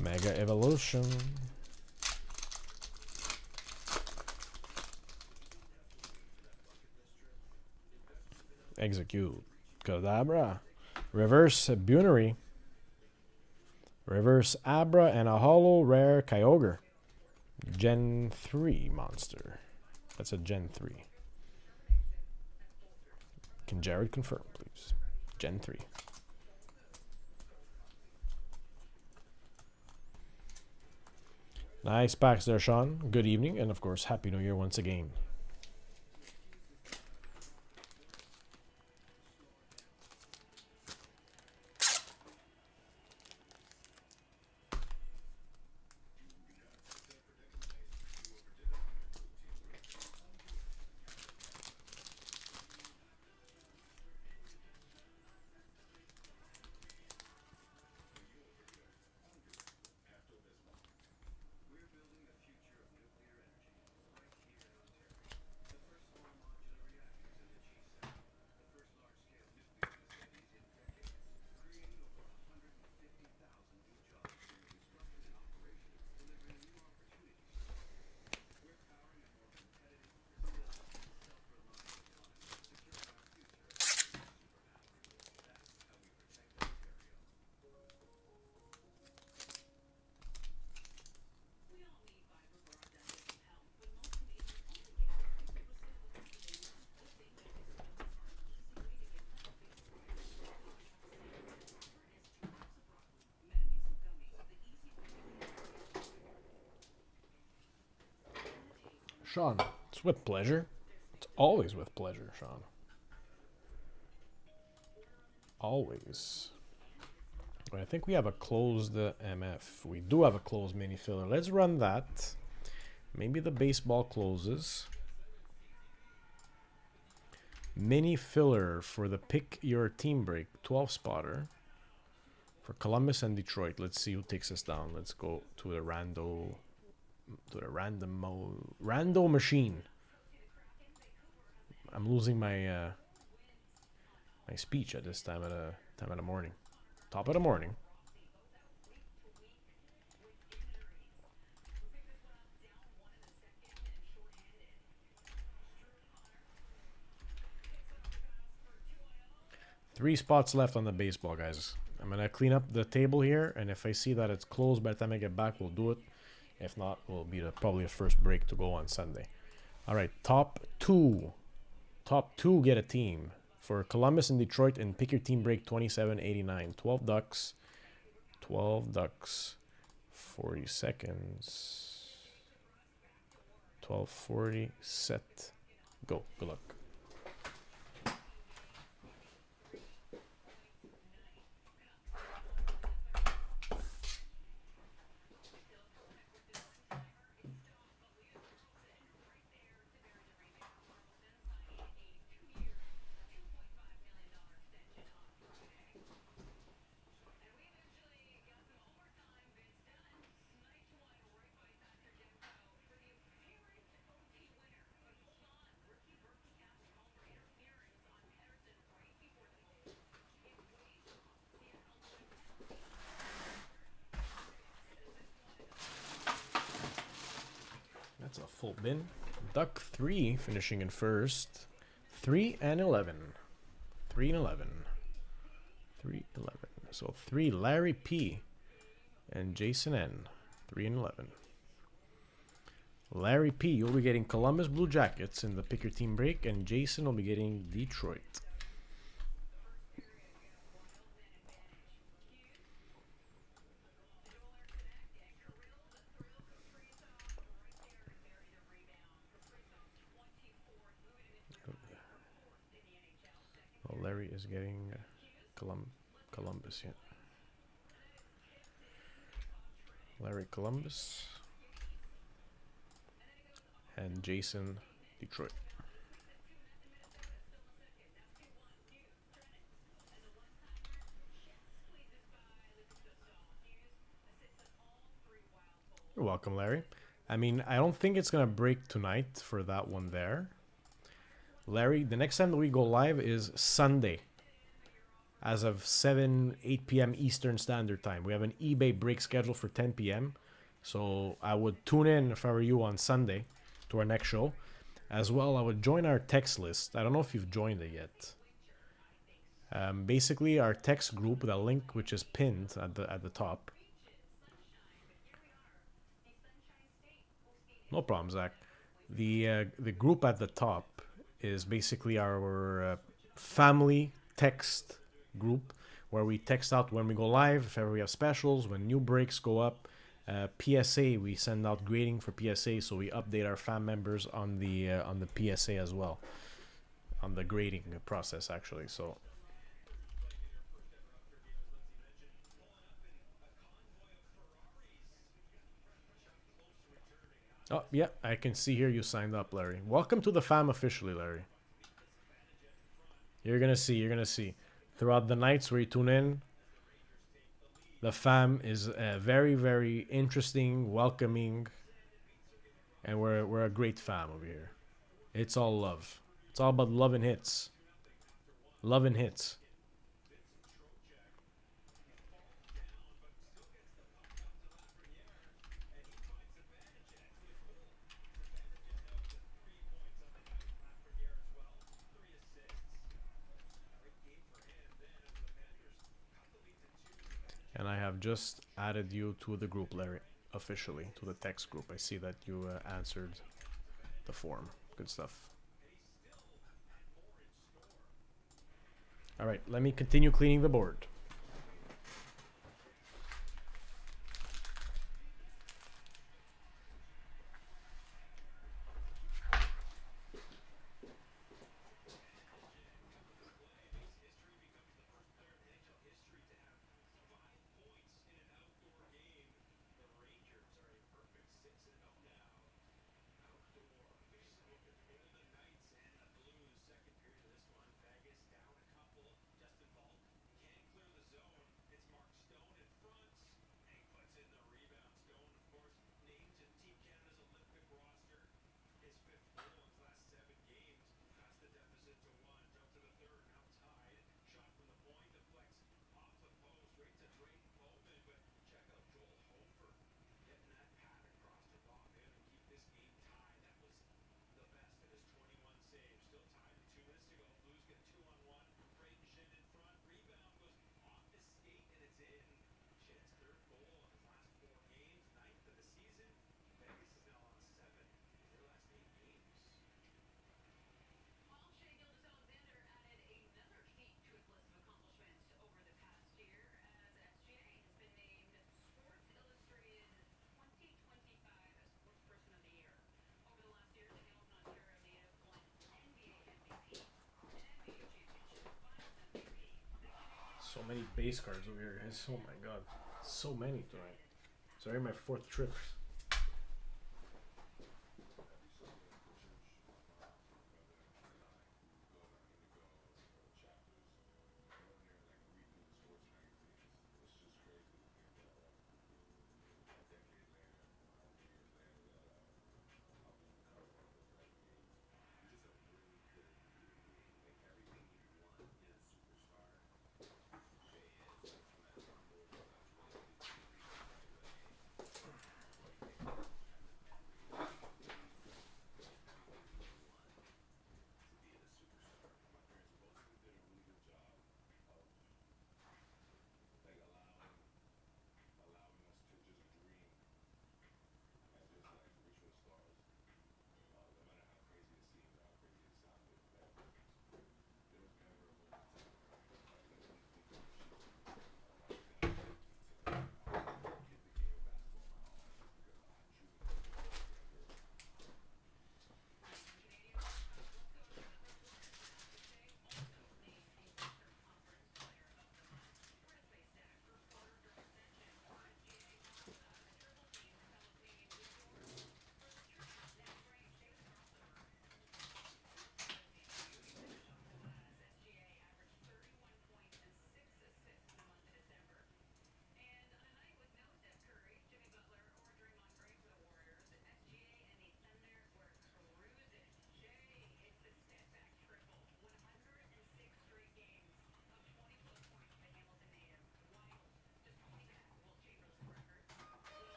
Mega Evolution. Execute. Kadabra. Reverse Bunery. Reverse Abra and a holo rare Kyogre. Gen 3 monster. That's a Gen 3. Can Jared confirm, please? Gen 3. Nice packs there, Sean. Good evening, and of course, Happy New Year once again. Sean, it's with pleasure. It's always with pleasure, Sean. Always. I think we have a closed MF. We do have a closed mini filler. Let's run that. Maybe the baseball closes. Mini filler for the pick your team break 12 spotter for Columbus and Detroit. Let's see who takes us down. Let's go to the rando machine. I'm losing my my speech at this time of the morning. Top of the morning. Three spots left on the baseball, guys. I'm gonna clean up the table here, and if I see that it's closed by the time I get back, we'll do it. If not, we'll be probably the first break to go on Sunday. All right, top two get a team for Columbus and Detroit, and pick your team break 27.89. 12 ducks, 40 seconds, 12:40, set, go. Good luck. That's a full bin. Duck 3 finishing in first. 3 and 11. 3 and 11. 3-11. So 3 Larry P and Jason N. 3-11. Larry P, you'll be getting Columbus Blue Jackets in the Pick Your Team break, and Jason will be getting Detroit. Well, Larry is getting Columbus, yeah. Larry Columbus. And Jason Detroit. You're welcome, Larry. I mean, I don't think it's going to break tonight for that one there. Larry, the next time that we go live is Sunday. As of 8 p.m. Eastern Standard Time. We have an eBay break scheduled for 10 p.m. So I would tune in if I were you on Sunday to our next show. As well, I would join our text list. I don't know if you've joined it yet. Basically, our text group, the link which is pinned at the top. No problem, Zach. The group at the top is basically our family text group where we text out when we go live, if ever we have specials, when new breaks go up. PSA, we send out grading for PSA, so we update our fan members on the PSA as well, on the grading process actually. So. Oh, yeah, I can see here you signed up, Larry. Welcome to the fam officially, Larry. You're gonna see. Throughout the nights where you tune in, the fam is very, very interesting, welcoming, and we're a great fam over here. It's all love. It's all about love and hits. Love and hits. And I have just added you to the group, Larry, officially, to the text group. I see that you answered the form. Good stuff. All right, let me continue cleaning the board. So many base cards over here, guys. Oh my god. So many tonight. Sorry, my 4th trip.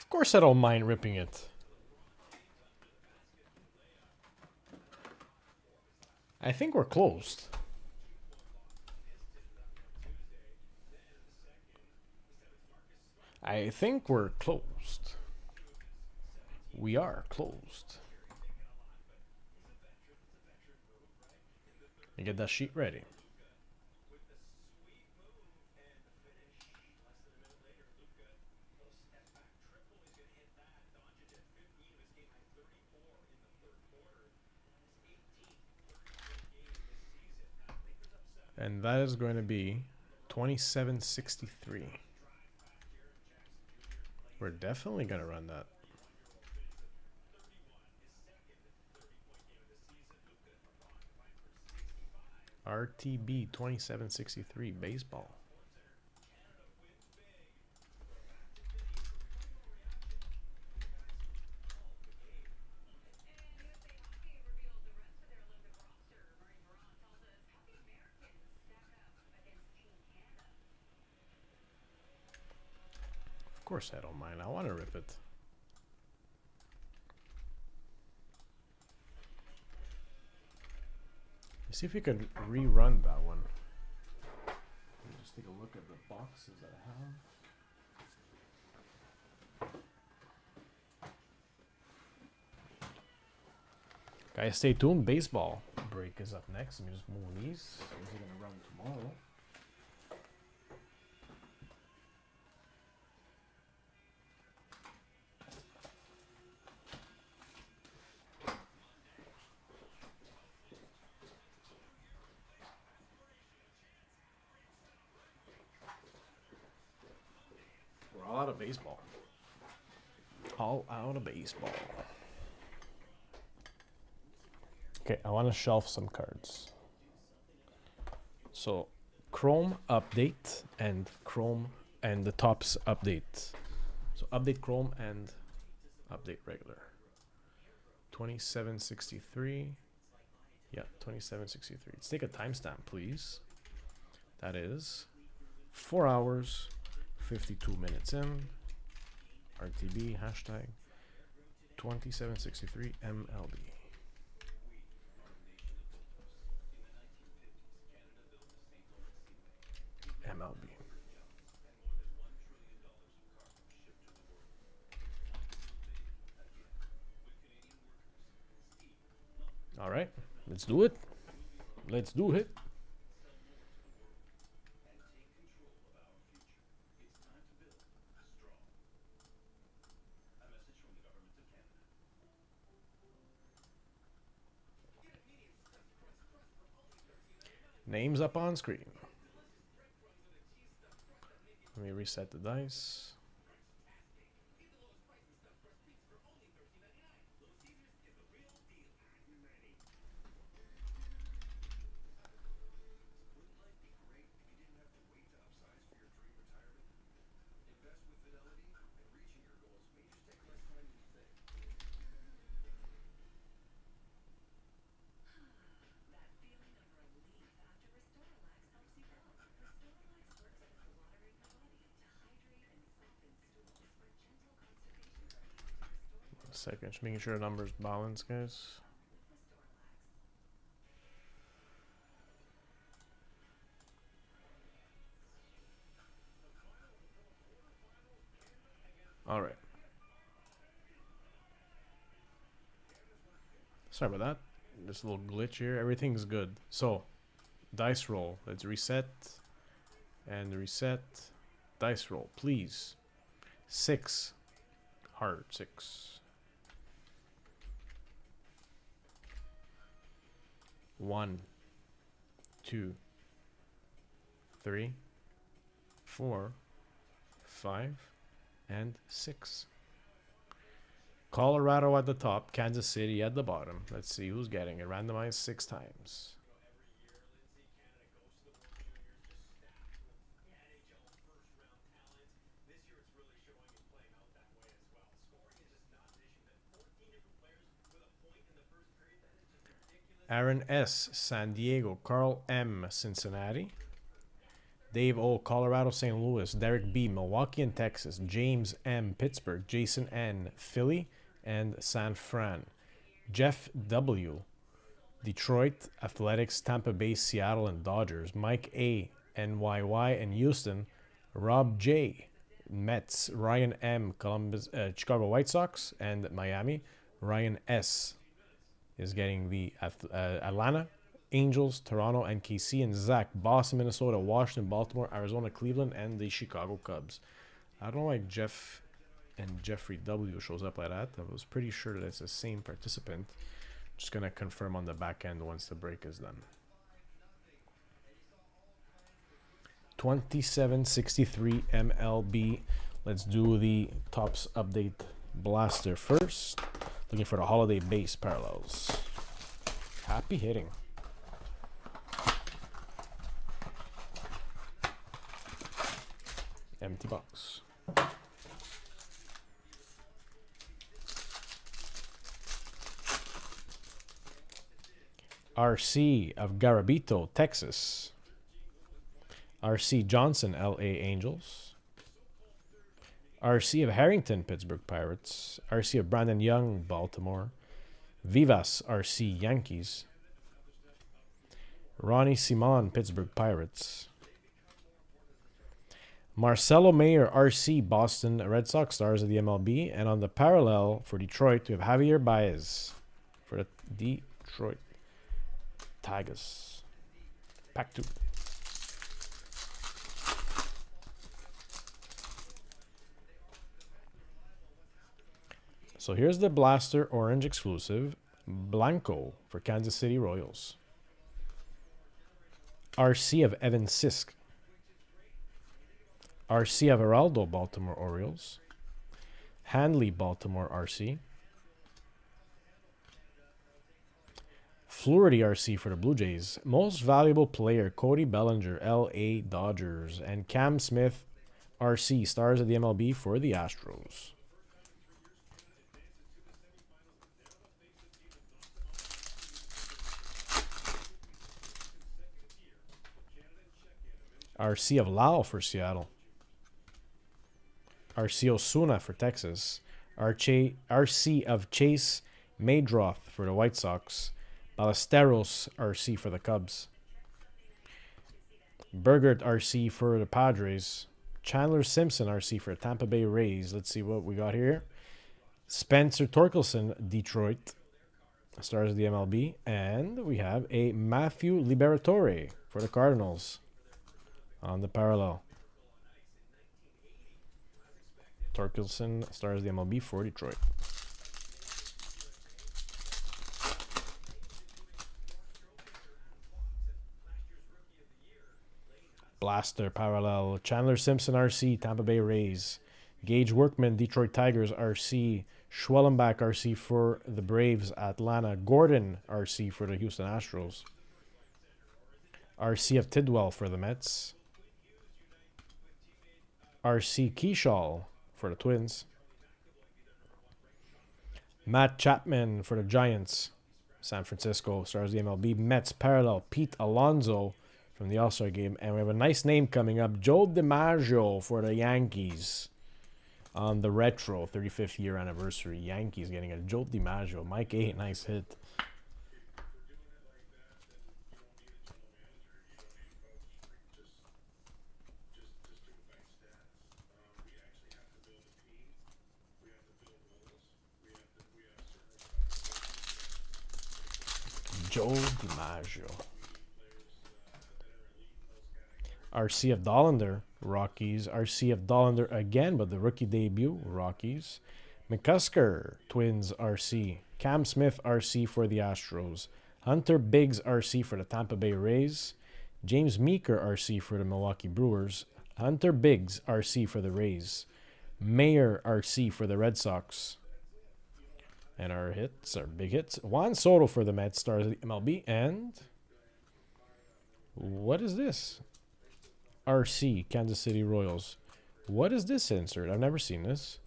Of course I don't mind ripping it. I think we're closed. I think we're closed. We are closed. And get that sheet ready. And that is going to be 2763. We're definitely going to run that. RTB 2763 baseball. Of course I don't mind. I want to rip it. Let's see if we can rerun that one. Let me just take a look at the boxes that I have. Guys, stay tuned. Baseball break is up next. Let me just move these. Is it gonna run tomorrow? We're all out of baseball. All out of baseball. Okay, I want to shelf some cards. So, Chrome update and Chrome and the tops update. So update Chrome and update regular. 2763. Yeah, 2763. Let's take a timestamp, please. That is 4 hours, 52 minutes in. RTB hashtag 2763 MLB. MLB. All right, let's do it. Let's do it. Names up on screen. Let me reset the dice. Second, just making sure the numbers balance, guys. All right. Sorry about that. Just a little glitch here. Everything's good. So, dice roll. Let's reset and reset. Dice roll, please. 6. Hard 6. 1, 2, 3, 4, 5, and 6. Colorado at the top, Kansas City at the bottom. Let's see who's getting it. Randomized 6 times. Aaron S, San Diego. Carl M, Cincinnati. Dave O, Colorado, St. Louis. Derek B, Milwaukee and Texas. James M, Pittsburgh. Jason N, Philly and San Fran. Jeff W, Detroit, Athletics, Tampa Bay, Seattle, and Dodgers. Mike A, NYY and Houston. Rob J, Mets. Ryan M, Columbus, Chicago White Sox and Miami. Ryan S is getting the Atlanta, Angels, Toronto, and KC. And Zach, Boston, Minnesota, Washington, Baltimore, Arizona, Cleveland, and the Chicago Cubs. I don't know why Jeff and Jeffrey W shows up like that. I was pretty sure that it's the same participant. Just gonna confirm on the back end once the break is done. 2763 MLB. Let's do the Topps Update Blaster first. Looking for the holiday base parallels. Happy hitting. Empty box. RC of Garabito, Texas. RC Johnson, LA Angels. RC of Harrington, Pittsburgh Pirates. RC of Brandon Young, Baltimore. Vivas, RC Yankees. Ronnie Simon, Pittsburgh Pirates. Marcelo Mayer, RC Boston Red Sox, Stars of the MLB. And on the parallel for Detroit, we have Javier Baez for the Detroit Tigers. Pack 2. So here's the Blaster Orange exclusive. Blanco for Kansas City Royals. RC of Evan Sisk. RC of Geraldo, Baltimore Orioles. Hanley, Baltimore RC. Fluharty RC for the Blue Jays. Most Valuable Player, Cody Bellinger, LA Dodgers. And Cam Smith RC, Stars of the MLB for the Astros. RC of Lau for Seattle. RC Osuna for Texas. RC of Chase Maydroth for the White Sox. Ballesteros RC for the Cubs. Burgert RC for the Padres. Chandler Simpson RC for Tampa Bay Rays. Let's see what we got here. Spencer Torkelson, Detroit. Stars of the MLB. And we have a Matthew Liberatore for the Cardinals. On the parallel. Torkelson, Stars of the MLB for Detroit. Blaster parallel. Chandler Simpson RC, Tampa Bay Rays. Gage Workman, Detroit Tigers RC. Schwellenbach RC for the Braves, Atlanta. Gordon RC for the Houston Astros. RC of Tidwell for the Mets. RC Keyshaw for the Twins. Matt Chapman for the Giants, San Francisco, Stars of the MLB. Mets parallel, Pete Alonso from the All-Star game. And we have a nice name coming up, Joe DiMaggio for the Yankees. On the retro 35th year anniversary, Yankees getting a Joe DiMaggio. Mike A, nice hit. Joe DiMaggio. RC of Dollander, Rockies. RC of Dollander again, but the rookie debut, Rockies. McCusker, Twins RC. Cam Smith RC for the Astros. Hunter Biggs RC for the Tampa Bay Rays. James Meeker RC for the Milwaukee Brewers. Hunter Biggs RC for the Rays. Mayer RC for the Red Sox. And our hits, our big hits. Juan Soto for the Mets, Stars of the MLB. And what is this? RC, Kansas City Royals. What is this insert? I've never seen this.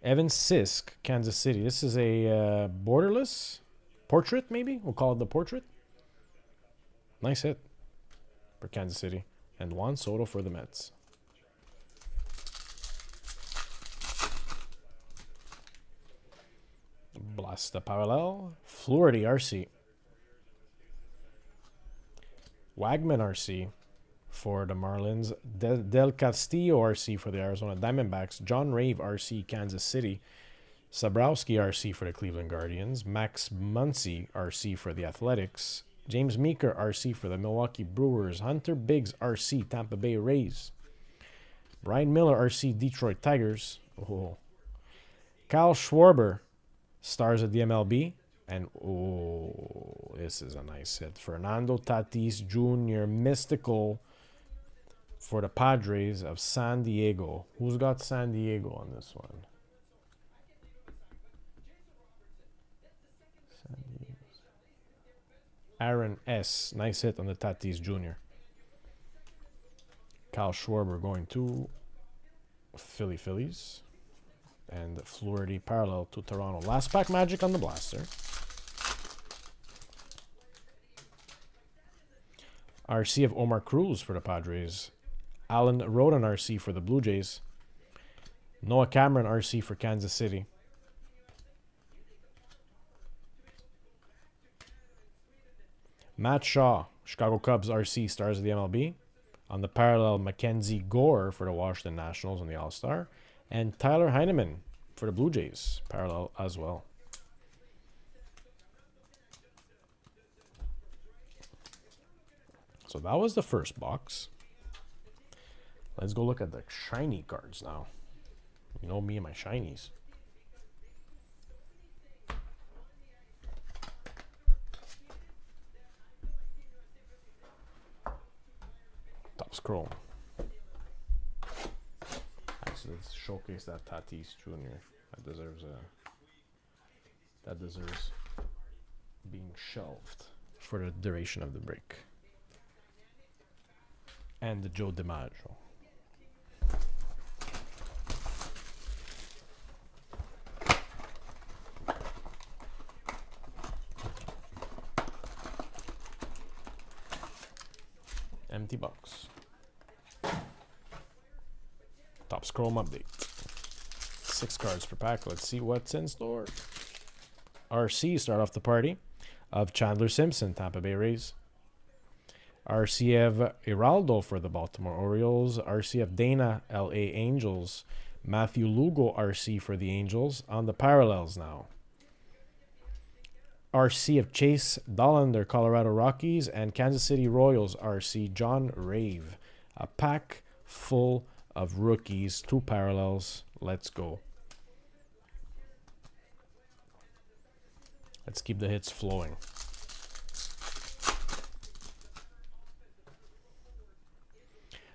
Evan Sisk, Kansas City. This is a borderless portrait, maybe? We'll call it the portrait. Nice hit. for Kansas City. And Juan Soto for the Mets. Blasta Parallel. Fluharty RC. Wagman RC for the Marlins. Del Castillo RC for the Arizona Diamondbacks. John Rave RC Kansas City. Sabrowski RC for the Cleveland Guardians. Max Muncy RC for the Athletics. James Meeker RC for the Milwaukee Brewers. Hunter Biggs RC Tampa Bay Rays. Brian Miller RC Detroit Tigers. Oh. Kyle Schwarber Stars at the MLB. And oh, this is a nice hit. Fernando Tatis Jr. Mystical for the Padres of San Diego. Who's got San Diego on this one? San Diego. Aaron S. Nice hit on the Tatis Jr. Kyle Schwarber going to Phillies. And Fluharty parallel to Toronto. Last pack Magic on the blaster. RC of Omar Cruz for the Padres. Alan Rodon RC for the Blue Jays. Noah Cameron RC for Kansas City. Matt Shaw, Chicago Cubs RC Stars of the MLB. On the parallel, Mackenzie Gore for the Washington Nationals on the All-Star. And Tyler Heineman for the Blue Jays, parallel as well. So that was the first box. Let's go look at the shiny cards now. You know me and my shinies. Top scroll. Actually, let's showcase that Tatis Jr. That deserves being shelved for the duration of the break. And the Joe DiMaggio. Empty box. Top Scroll update. 6 cards per pack. Let's see what's in store. RC start off the party of Chandler Simpson, Tampa Bay Rays. RCF Heraldo for the Baltimore Orioles. RCF Dana, LA Angels. Matthew Lugo, RC for the Angels. On the parallels now. RC of Chase Dollander, Colorado Rockies. And Kansas City Royals, RC John Rave. A pack full of rookies. 2 parallels. Let's go. Let's keep the hits flowing.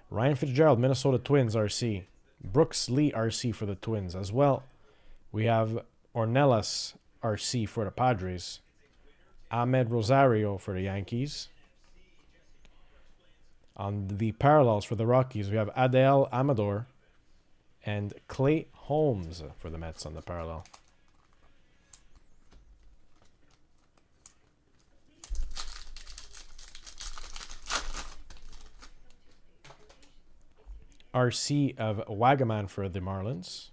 Ryan Fitzgerald, Minnesota Twins, RC. Brooks Lee, RC for the Twins as well. We have Ornelas, RC for the Padres. Ahmed Rosario for the Yankees. On the parallels for the Rockies, we have Adele Amador and Clay Holmes for the Mets on the parallel. RC of Wagaman for the Marlins.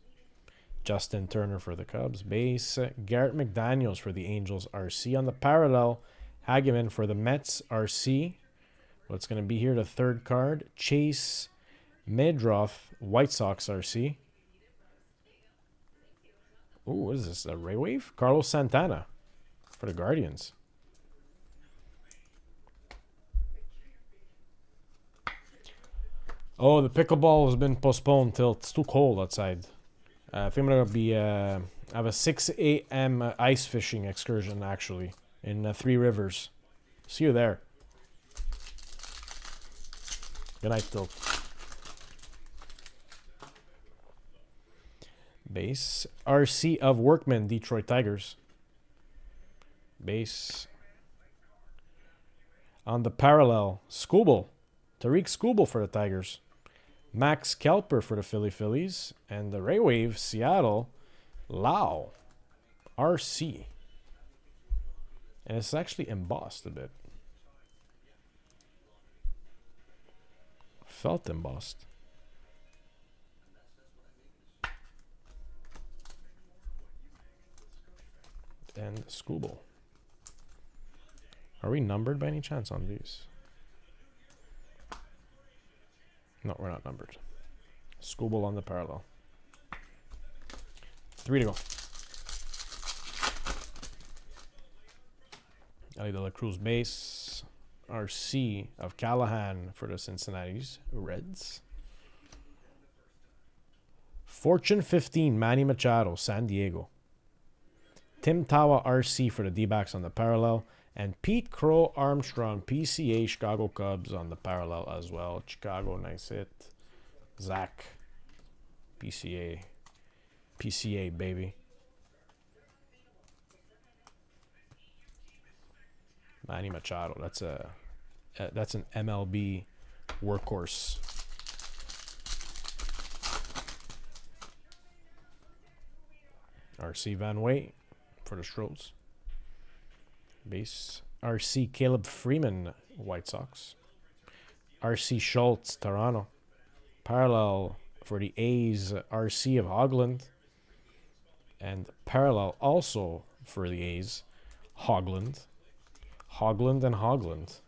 Justin Turner for the Cubs. Base, Garrett McDaniels for the Angels. RC on the parallel. Hageman for the Mets. RC. What's going to be here? The third card. Chase Medroff, White Sox. RC. Ooh, what is this? A Ray Wave? Carlos Santana for the Guardians. Oh, the pickleball has been postponed till it's too cold outside. I think I'm going to be have a 6 a.m. ice fishing excursion, actually, in Three Rivers. See you there. Good night, Tilt. Base. RC of Workman, Detroit Tigers. Base. On the parallel, Skubal. Tariq Skubal for the Tigers. Max Kelper for the Phillies. And the Ray Wave, Seattle, Lau, RC. And it's actually embossed a bit. Felt embossed. And Scooble. Are we numbered by any chance on these? No, we're not numbered. Scooble on the parallel. 3 to go. Ellie De La Cruz base. RC of Callahan for the Cincinnati's Reds. Fortune 15, Manny Machado, San Diego. Tim Tawa RC for the D-backs on the parallel. And Pete Crow Armstrong, PCA, Chicago Cubs on the parallel as well. Chicago, nice hit. Zach, PCA. PCA, baby. Manny Machado, that's an MLB workhorse. RC Van Way for the Stros. Base. RC Caleb Freeman, White Sox. RC Schultz, Toronto. Parallel for the A's, RC of Hogland. And parallel also for the A's, Hogland. Hogland and Hogland.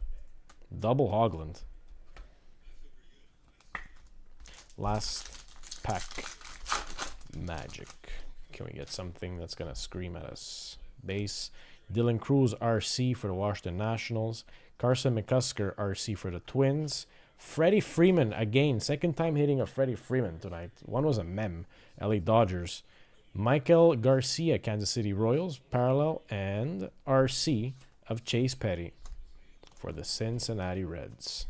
Double Hogland. Last pack. Magic. Can we get something that's going to scream at us? Base. Dylan Cruz RC for the Washington Nationals. Carson McCusker RC for the Twins. Freddie Freeman, again, second time hitting of Freddie Freeman tonight. One was a mem. LA Dodgers. Michael Garcia, Kansas City Royals, parallel, and RC of Chase Petty for the Cincinnati Reds.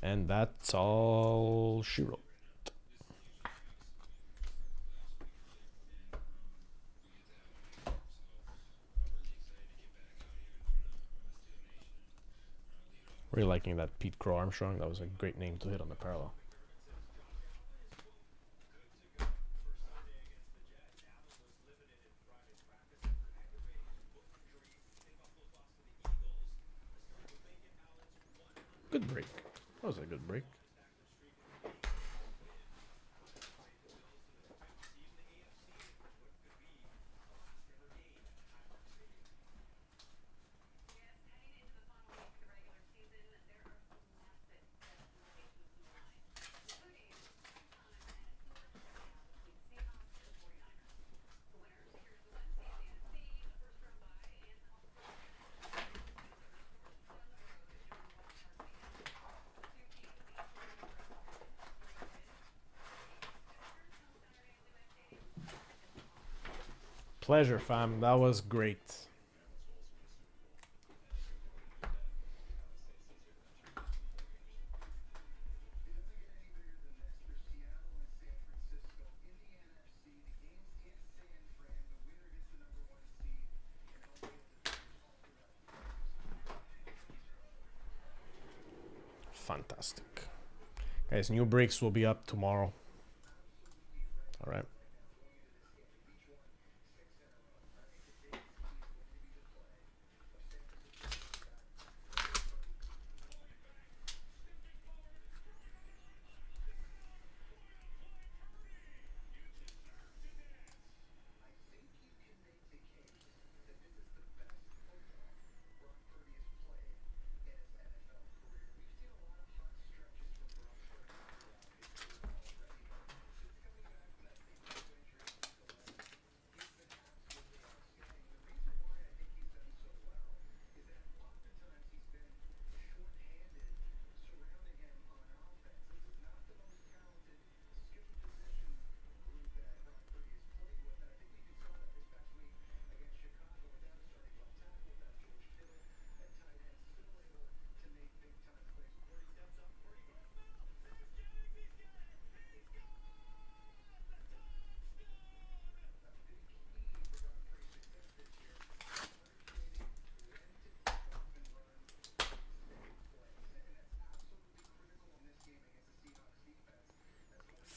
And that's all she wrote. Really liking that Pete Crow Armstrong. That was a great name to hit on the parallel. Good break. That was a good break. Pleasure, fam. That was great. Fantastic. Guys, new breaks will be up tomorrow. All right.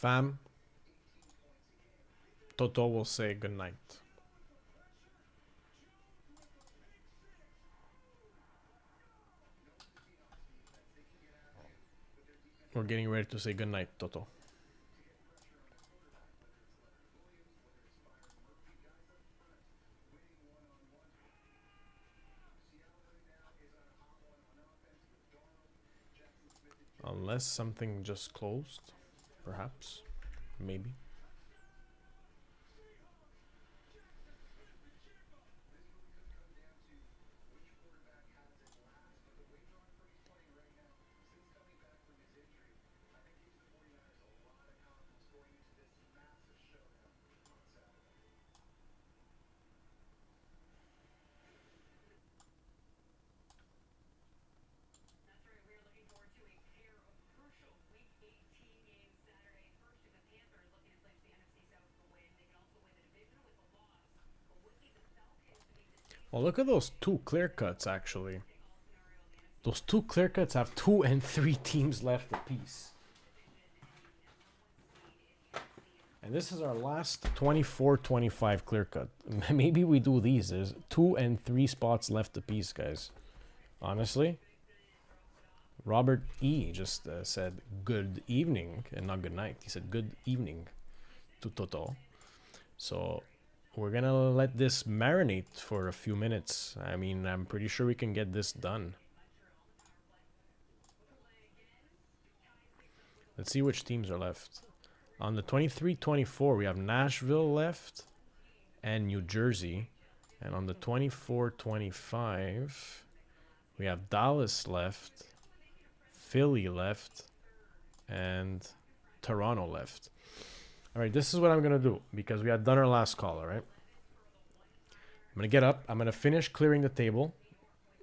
Fam, Toto will say goodnight. we're getting ready to say goodnight, Toto. Unless something just closed, perhaps, maybe. Well, look at those two clear cuts, actually. Those two clear cuts have 2 and 3 teams left apiece. And this is our last 24-25 clear cut. Maybe we do these. There's 2 and 3 spots left apiece, guys. Honestly. Robert E. just said good evening and not good night. He said good evening to Toto. So we're gonna let this marinate for a few minutes. I mean, I'm pretty sure we can get this done. Let's see which teams are left. On the 23-24, we have Nashville left and New Jersey. And on the 24-25, we have Dallas left, Philly left, and Toronto left. All right, this is what I'm going to do because we had done our last call, all right? I'm going to get up. I'm going to finish clearing the table.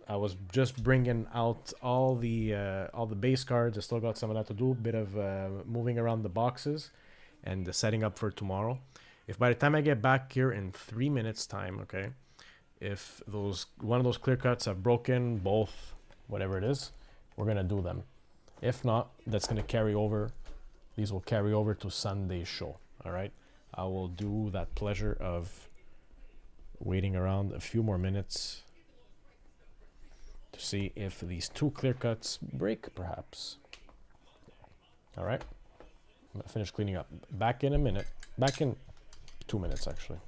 I was just bringing out all the base cards. I still got some of that to do. A bit of moving around the boxes and the setting up for tomorrow. If by the time I get back here in 3 minutes time, okay, if one of those clear cuts have broken, both, whatever it is, we're going to do them. If not, that's going to carry over. These will carry over to Sunday's show, all right? I will do that pleasure of waiting around a few more minutes to see if these two clear cuts break, perhaps. All right? I'm going to finish cleaning up. Back in a minute. Back in 2 minutes, actually.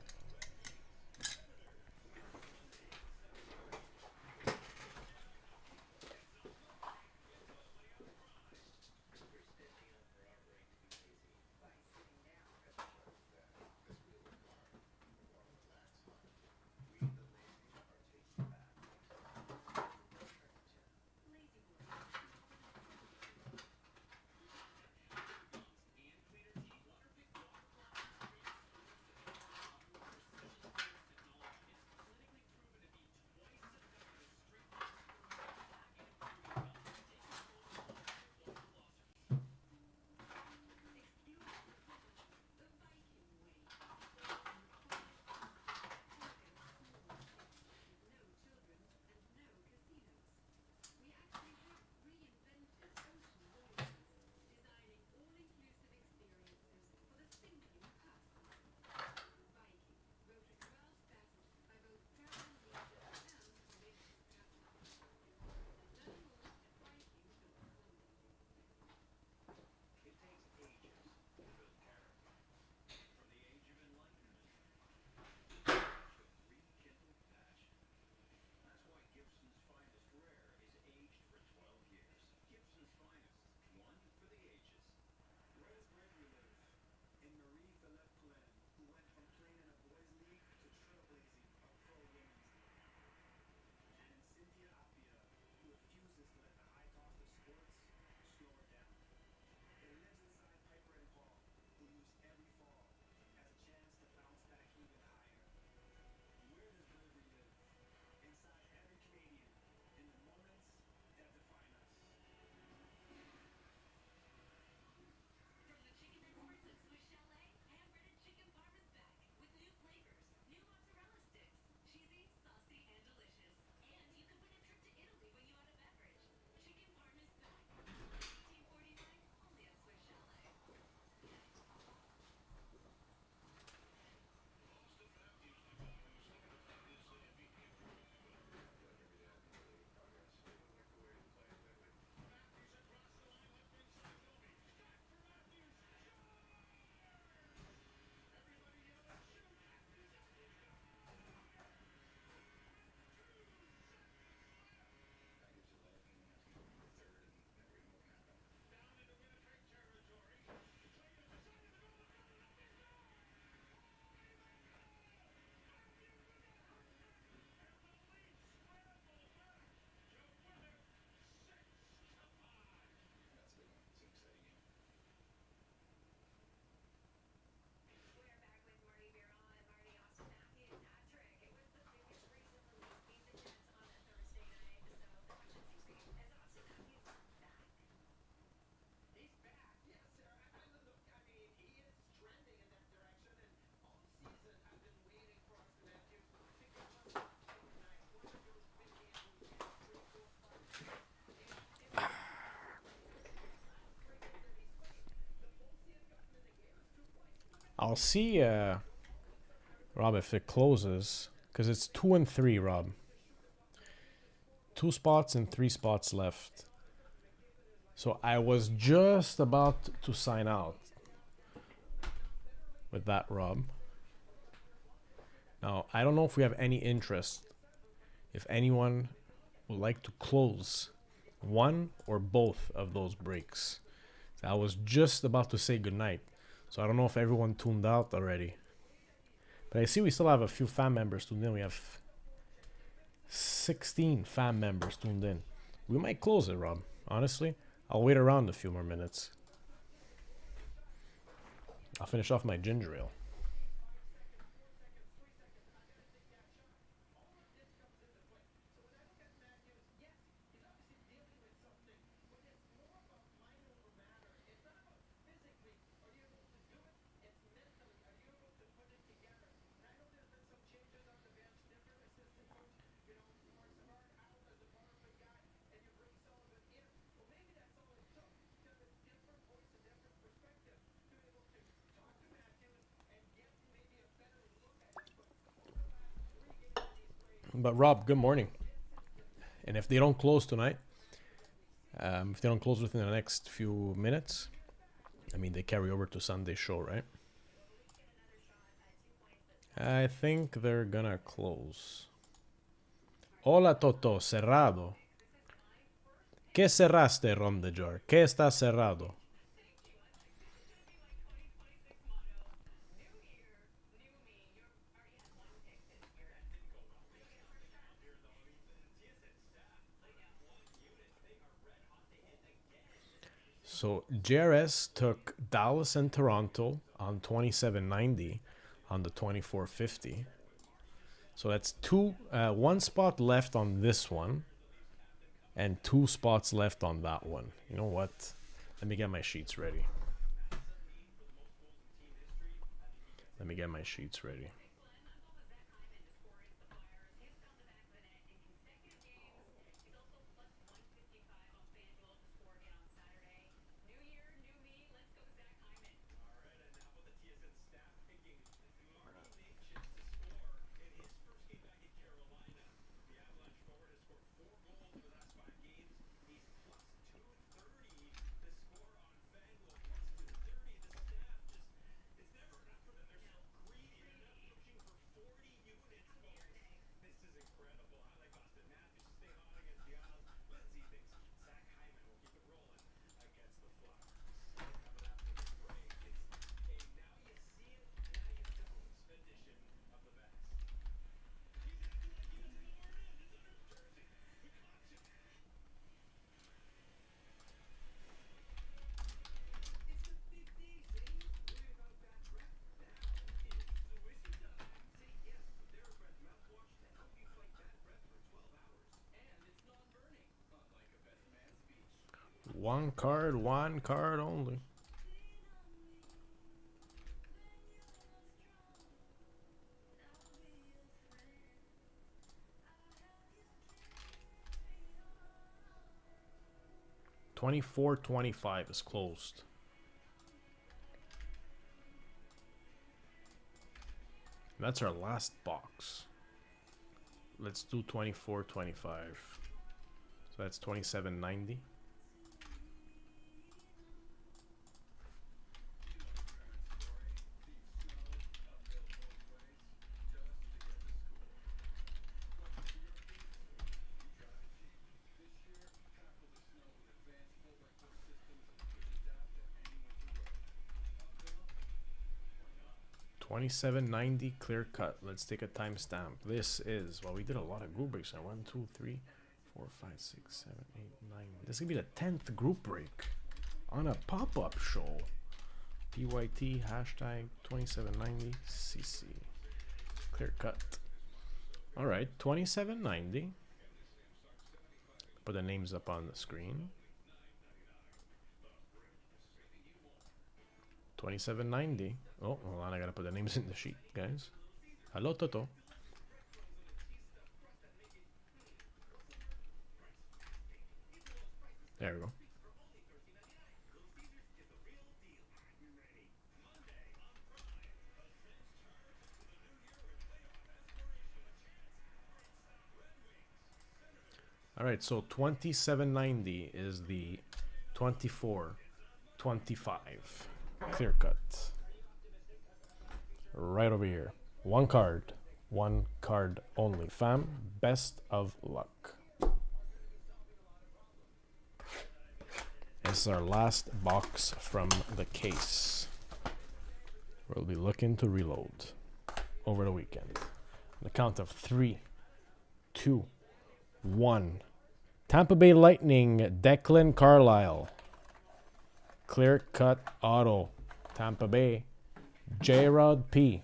I'll see, Rob, if it closes. Because it's 2 and 3, Rob. 2 spots and 3 spots left. So I was just about to sign out with that, Rob. Now, I don't know if we have any interest. If anyone would like to close one or both of those breaks. So I was just about to say goodnight. So I don't know if everyone tuned out already. But I see we still have a few fan members tuned in. We have 16 fan members tuned in. We might close it, Rob. Honestly, I'll wait around a few more minutes. I'll finish off my ginger ale. But Rob, good morning. And if they don't close tonight, if they don't close within the next few minutes, I mean, they carry over to Sunday's show, right? I think they're gonna close. Hola, Toto. Cerrado. ¿Qué cerraste, Ron de Jar? ¿Qué está cerrado? So JRS took Dallas and Toronto on 2790 on the 2450. So that's one spot left on this one and 2 spots left on that one. You know what? Let me get my sheets ready. One card only. $24.25 is closed. That's our last box. Let's do $24.25. So that's $27.90. $27.90 clear cut. Let's take a timestamp. This is, well, we did a lot of group breaks. 1, 2, 3, 4, 5, 6, 7, 8, 9. This is gonna be the 10th group break on a pop-up show. PYT hashtag 2790 CC. Clear cut. All right, 2790. Put the names up on the screen. 2790. Oh, hold on, I gotta put the names in the sheet, guys. Hello, Toto. There we go. All right, so 2790 is the 2425 clear cut. Right over here. One card only. Fam, best of luck. This is our last box from the case. We'll be looking to reload over the weekend. On the count of 3, 2, 1. Tampa Bay Lightning, Declan Carlisle. Clear cut auto. Tampa Bay, J-Rod P.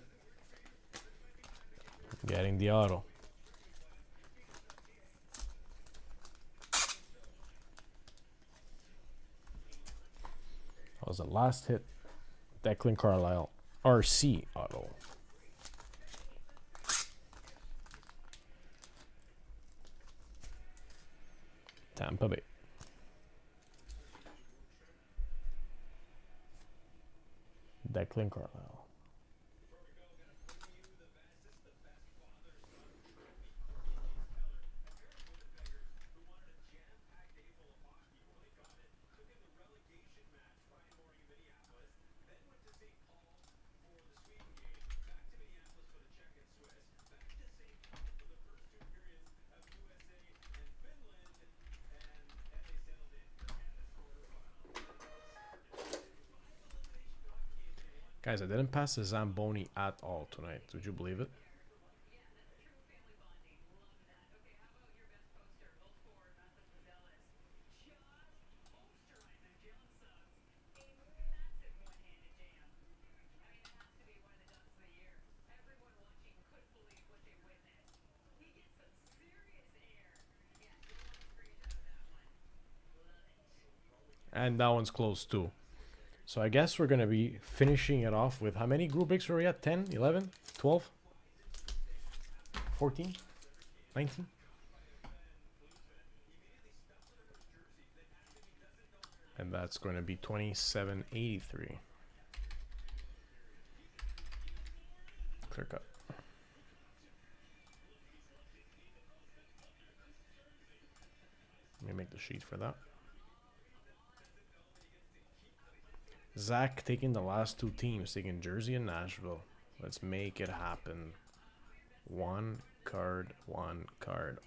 Getting the auto. That was the last hit. Declan Carlisle, RC auto. Tampa Bay. Declan Carlisle. Guys, I didn't pass the Zamboni at all tonight. Would you believe it? And that one's close too. So I guess we're going to be finishing it off with how many group breaks were we at? 10, 11, 12, 14, 19? And that's going to be 2783. Clear cut. Let me make the sheet for that. Zach taking the last two teams, taking Jersey and Nashville. Let's make it happen. One card.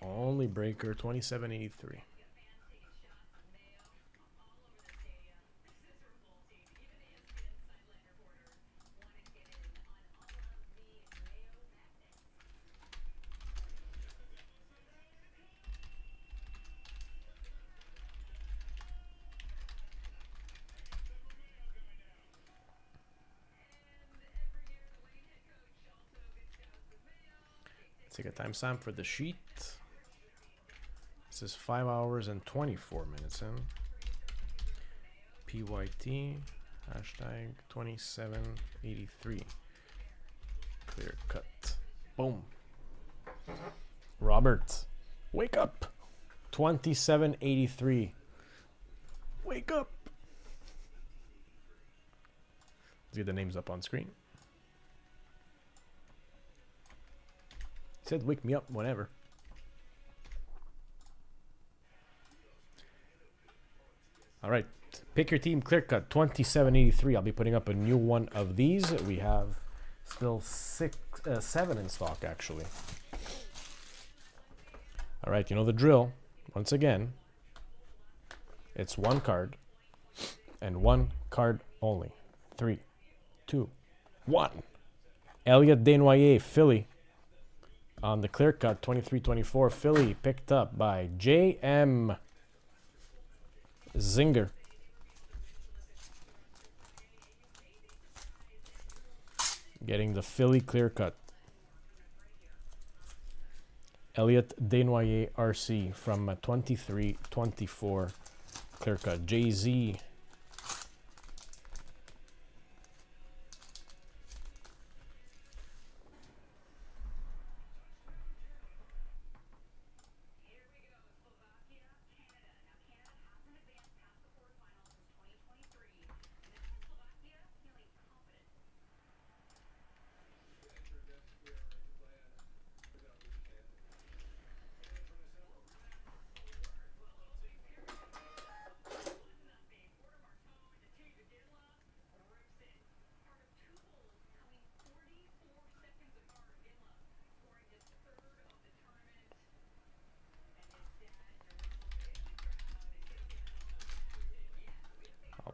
Only breaker, 2783. Take a timestamp for the sheet. This is 5 hours and 24 minutes in. PYT hashtag 2783. Clear cut. Boom. Robert, wake up. 2783. Wake up. Let's get the names up on screen. Said wake me up whenever. All right, pick your team. Clear cut 2783. I'll be putting up a new one of these. We have still 7 in stock actually. All right, you know the drill. Once again, it's one card and one card only. 3, 2, 1. Elliot Desnoyers, Philly. On the clear cut, 23-24, Philly picked up by J.M. Zinger. Getting the Philly clear cut. Elliot Desnoyers RC from 23-24 clear cut. Jay-Z.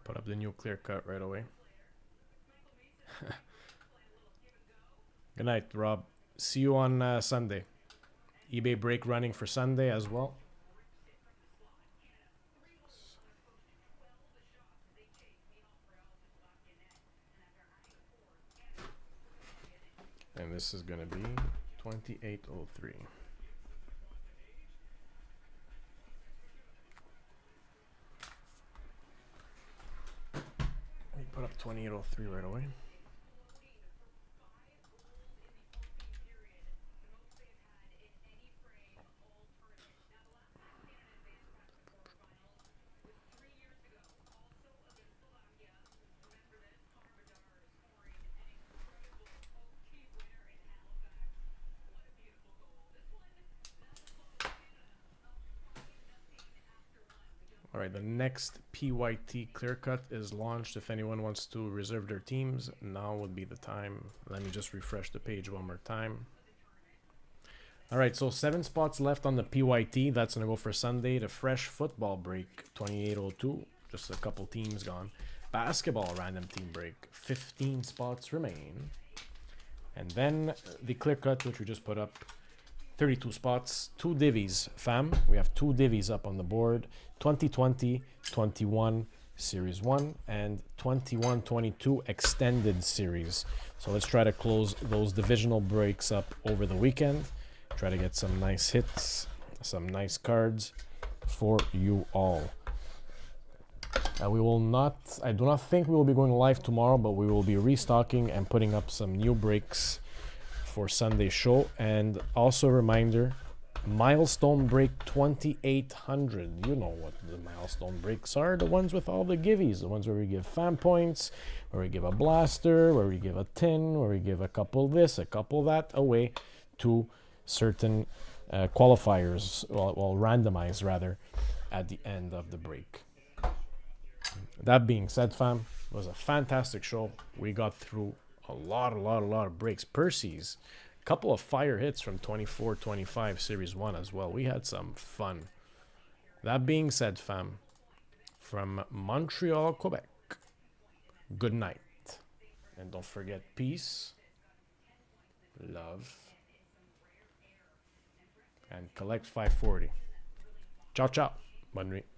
Put up the new clear cut right away. Good night, Rob. See you on Sunday. eBay break running for Sunday as well. And this is going to be 2803. We put up 2803 right away. All right, the next PYT clear cut is launched. If anyone wants to reserve their teams, now would be the time. Let me just refresh the page one more time. All right, so 7 spots left on the PYT. That's going to go for Sunday. The fresh football break, 2802. Just a couple teams gone. Basketball random team break, 15 spots remain. And then the clear cut, which we just put up, 32 spots, 2 divvies, fam. We have 2 divvies up on the board. 2020, 21 Series 1 and 21-22 Extended Series. So let's try to close those divisional breaks up over the weekend. Try to get some nice hits, some nice cards for you all. I do not think we will be going live tomorrow, but we will be restocking and putting up some new breaks for Sunday's show. And also a reminder, milestone break 2800. You know what the milestone breaks are, the ones with all the givvies, the ones where we give fan points, where we give a blaster, where we give a tin, where we give a couple this, a couple that away to certain qualifiers, well randomized rather, at the end of the break. That being said, fam, it was a fantastic show. We got through a lot of breaks. PERCY's, a couple of fire hits from 24-25 Series 1 as well. We had some fun. That being said, fam, from Montreal, Quebec, good night. And don't forget, peace, love, and collect 540. Ciao, ciao. Bonne nuit.